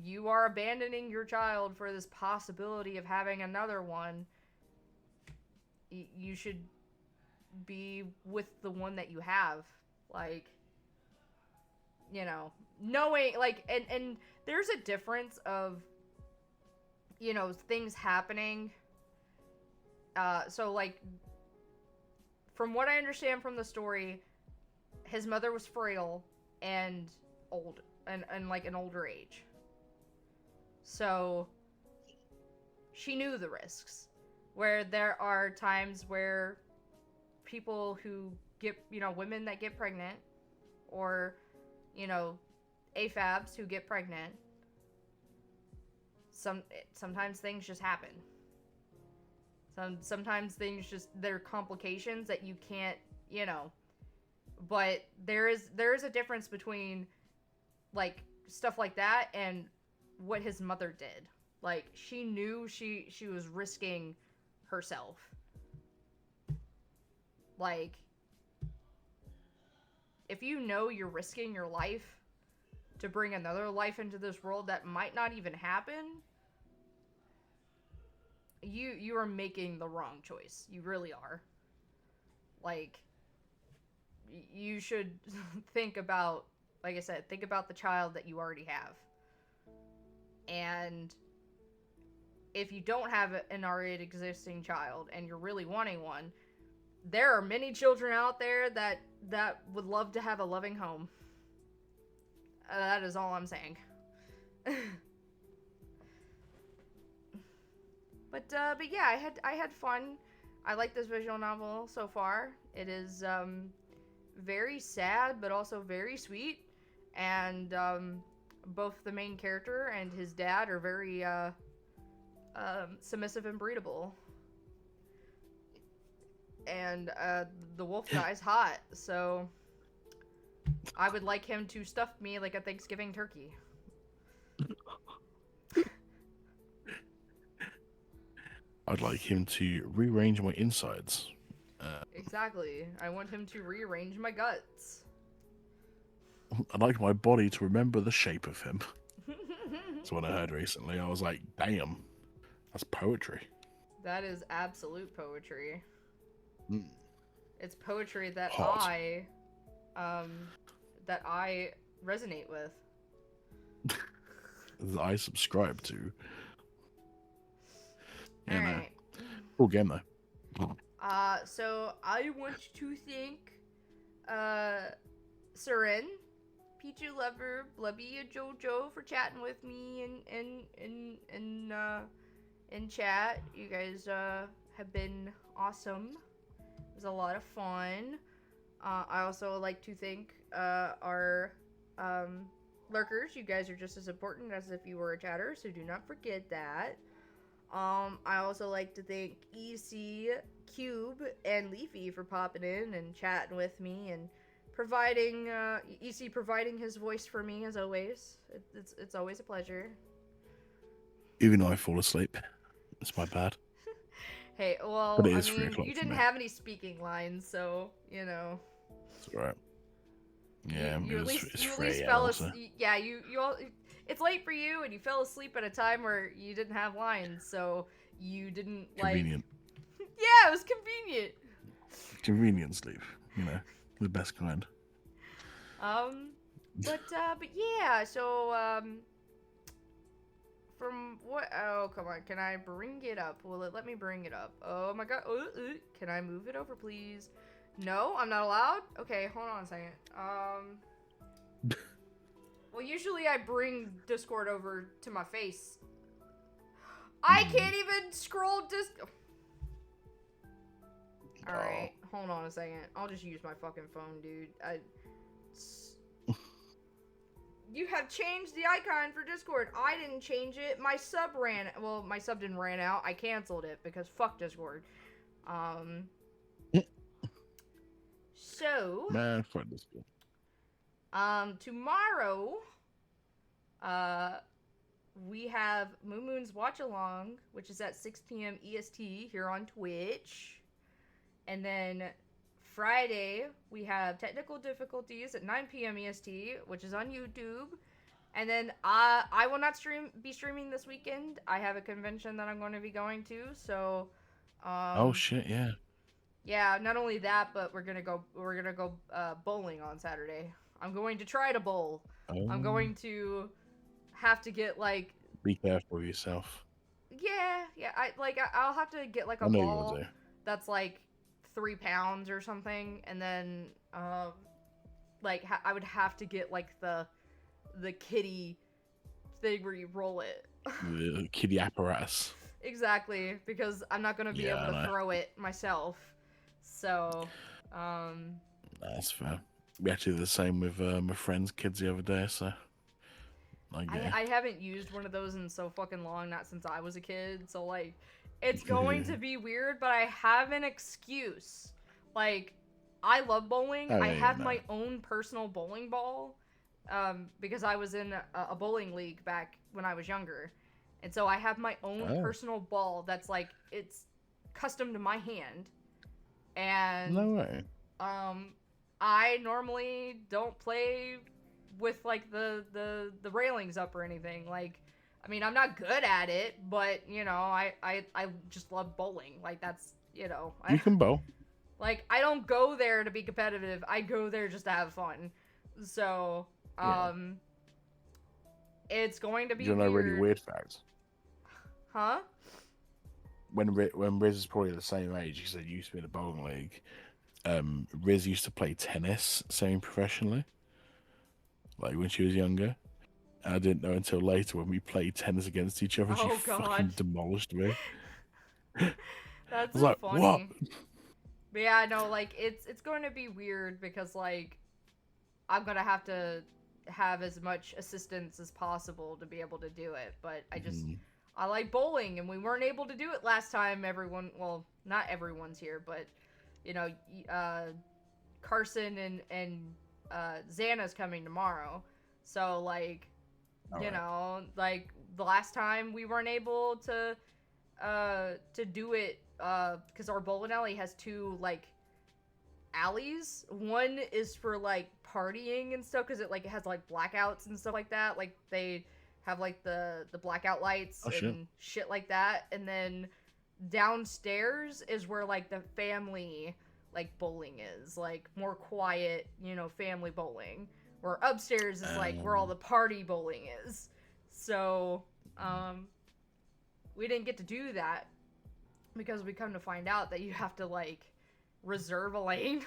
you are abandoning your child for this possibility of having another one. You should be with the one that you have. Like, you know, knowing, like, and there's a difference of, you know, things happening. So, like, from what I understand from the story, his mother was frail and old, and like an older age. So she knew the risks. Where there are times where people who get, you know, women that get pregnant, or, you know, AFABs who get pregnant, sometimes things just happen. Sometimes things just, they're complications that you can't, you know. But there is a difference between, like, stuff like that and what his mother did. Like, she knew she was risking herself. Like, if you know you're risking your life to bring another life into this world that might not even happen, you are making the wrong choice. You really are. Like, you should think about, like I said, think about the child that you already have. And if you don't have an already existing child and you're really wanting one, there are many children out there that would love to have a loving home. That is all I'm saying. But yeah, I had fun. I like this visual novel so far. It is very sad, but also very sweet. And both the main character and his dad are very submissive and breedable. And the wolf guy's hot, so I would like him to stuff me like a Thanksgiving turkey. I'd like him to rearrange my insides. Exactly. I want him to rearrange my guts. I'd like my body to remember the shape of him. That's what I heard recently. I was like, damn, that's poetry. That is absolute poetry. Mm. It's poetry that Hot. I resonate with. That I subscribe to. You know. Alright. Cool game though. So I want to thank Seren, Pichu Lover, Blubby, and Jojo for chatting with me in chat. You guys have been awesome. It was a lot of fun. I also like to thank our lurkers. You guys are just as important as if you were a chatter, so do not forget that. I also like to thank EC, Cube, and Leafy for popping in and chatting with me and providing EC providing his voice for me as always. It's always a pleasure. Even though I fall asleep, it's my bad. Hey, well, But it I is 3 mean, o'clock you for didn't me. have any speaking lines, so you know. It's alright. Yeah, you it's at least 3 a.m. fell also. asleep. Yeah, you all. It's late for you, and you fell asleep at a time where you didn't have lines, so you didn't Convenient. Yeah, it was convenient. Convenient sleep. You know, the best kind. But yeah, so from what? Oh, come on, can I bring it up? Will it let me bring it up? Oh my god! Can I move it over, please? No, I'm not allowed. Okay, hold on a second. Well, usually I bring Discord over to my face. I can't even scroll Alright, hold on a second. I'll just use my fucking phone, dude. You have changed the icon for Discord. I didn't change it. My sub my sub didn't ran out. I canceled it because fuck Discord. So... Man, fuck Discord. Tomorrow, we have Moon's Watch Along, which is at 6 p.m. EST here on Twitch. And then Friday, we have Technical Difficulties at 9 p.m. EST, which is on YouTube. And then I will not be streaming this weekend. I have a convention that I'm going to be going to, so Oh shit, yeah. yeah, not only that, but we're gonna go bowling on Saturday. I'm going to try to bowl. Oh. I'm going to have to get like. Be careful of yourself. Yeah. I'll have to get like a I know you ball will do. that's like 3 pounds or something, and then I would have to get like the kiddie thing where you roll it. The kiddie apparatus. Exactly, because I'm not gonna be Yeah, able I to know. throw it myself. So, That's fair. We actually did the same with my friend's kids the other day, so I get it. I haven't used one of those in so fucking long, not since I was a kid. So like, it's going to be weird, but I have an excuse. Like, I love bowling. Oh, I yeah, have no. my own personal bowling ball, because I was in a bowling league back when I was younger, and so I have my own Oh. personal ball that's like it's custom to my hand, and No way. I normally don't play with like the railings up or anything. Like, I mean, I'm not good at it, but you know, I just love bowling. Like that's, you know, You can bowl. like I don't go there to be competitive. I go there just to have fun. So, Yeah. it's going to be Do you know a really weird. weird fact? Huh? When Riz is probably the same age, because they used to be in a bowling league. Riz used to play tennis semi-professionally, like when she was younger. I didn't know until later when we played tennis against each other. She Oh, fucking God. demolished me. I That's was so like, funny. what? But yeah, no, like it's going to be weird because like I'm gonna have to have as much assistance as possible to be able to do it. But I like bowling, and we weren't able to do it last time. Everyone, well, not everyone's here, but you know, Carson and Xana's coming tomorrow. So like, you know, like the last time we weren't able to do it because our bowling alley has two like alleys. One is for like partying and stuff because it has like blackouts and stuff like that. Like they have like the blackout lights and shit like that. And then downstairs is where like the family like bowling is, like more quiet, you know, family bowling. Where upstairs is like where all the party bowling is. So we didn't get to do that because we come to find out that you have to like reserve a lane.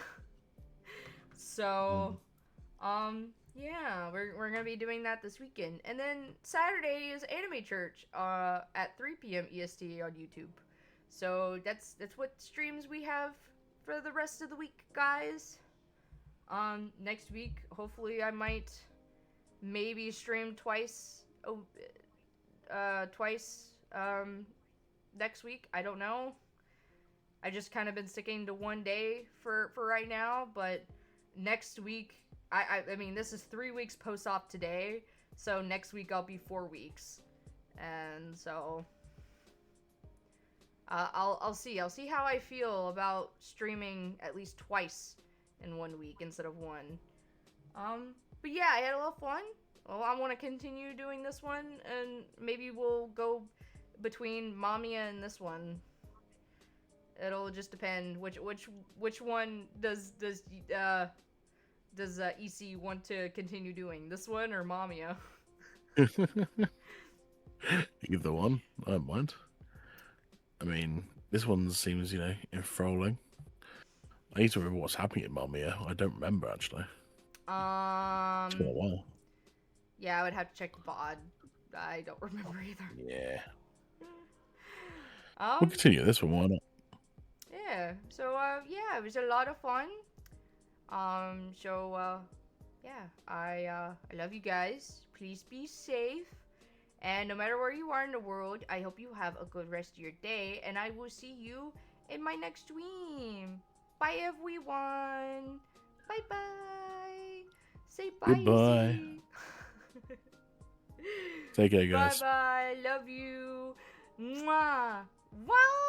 So yeah, we're gonna be doing that this weekend. And then Saturday is Anime Church at 3 p.m. EST on YouTube. So that's what streams we have for the rest of the week, guys. Next week hopefully I might maybe stream twice next week. I don't know. I just kind of been sticking to one day for right now, but next week, I mean, this is 3 weeks post-op today, so next week I'll be 4 weeks, and so I'll see how I feel about streaming at least twice in 1 week instead of one. But yeah, I had a lot of fun. Well, I want to continue doing this one, and maybe we'll go between Mamiya and this one. It'll just depend which one does EC want to continue doing, this one or Mamiya? Either one, I don't mind. I mean, this one seems, you know, enthralling. I need to remember what's happening at Mamiya. I don't remember actually. It's been a while. Yeah, I would have to check the VOD. I don't remember either. Yeah. We'll continue this one. Why not? Yeah. So yeah, it was a lot of fun. Yeah, I love you guys. Please be safe. And no matter where you are in the world, I hope you have a good rest of your day. And I will see you in my next stream. Bye, everyone. Bye bye. Say bye. Goodbye. Take care, guys. Bye bye. Love you. Mwah. Wow.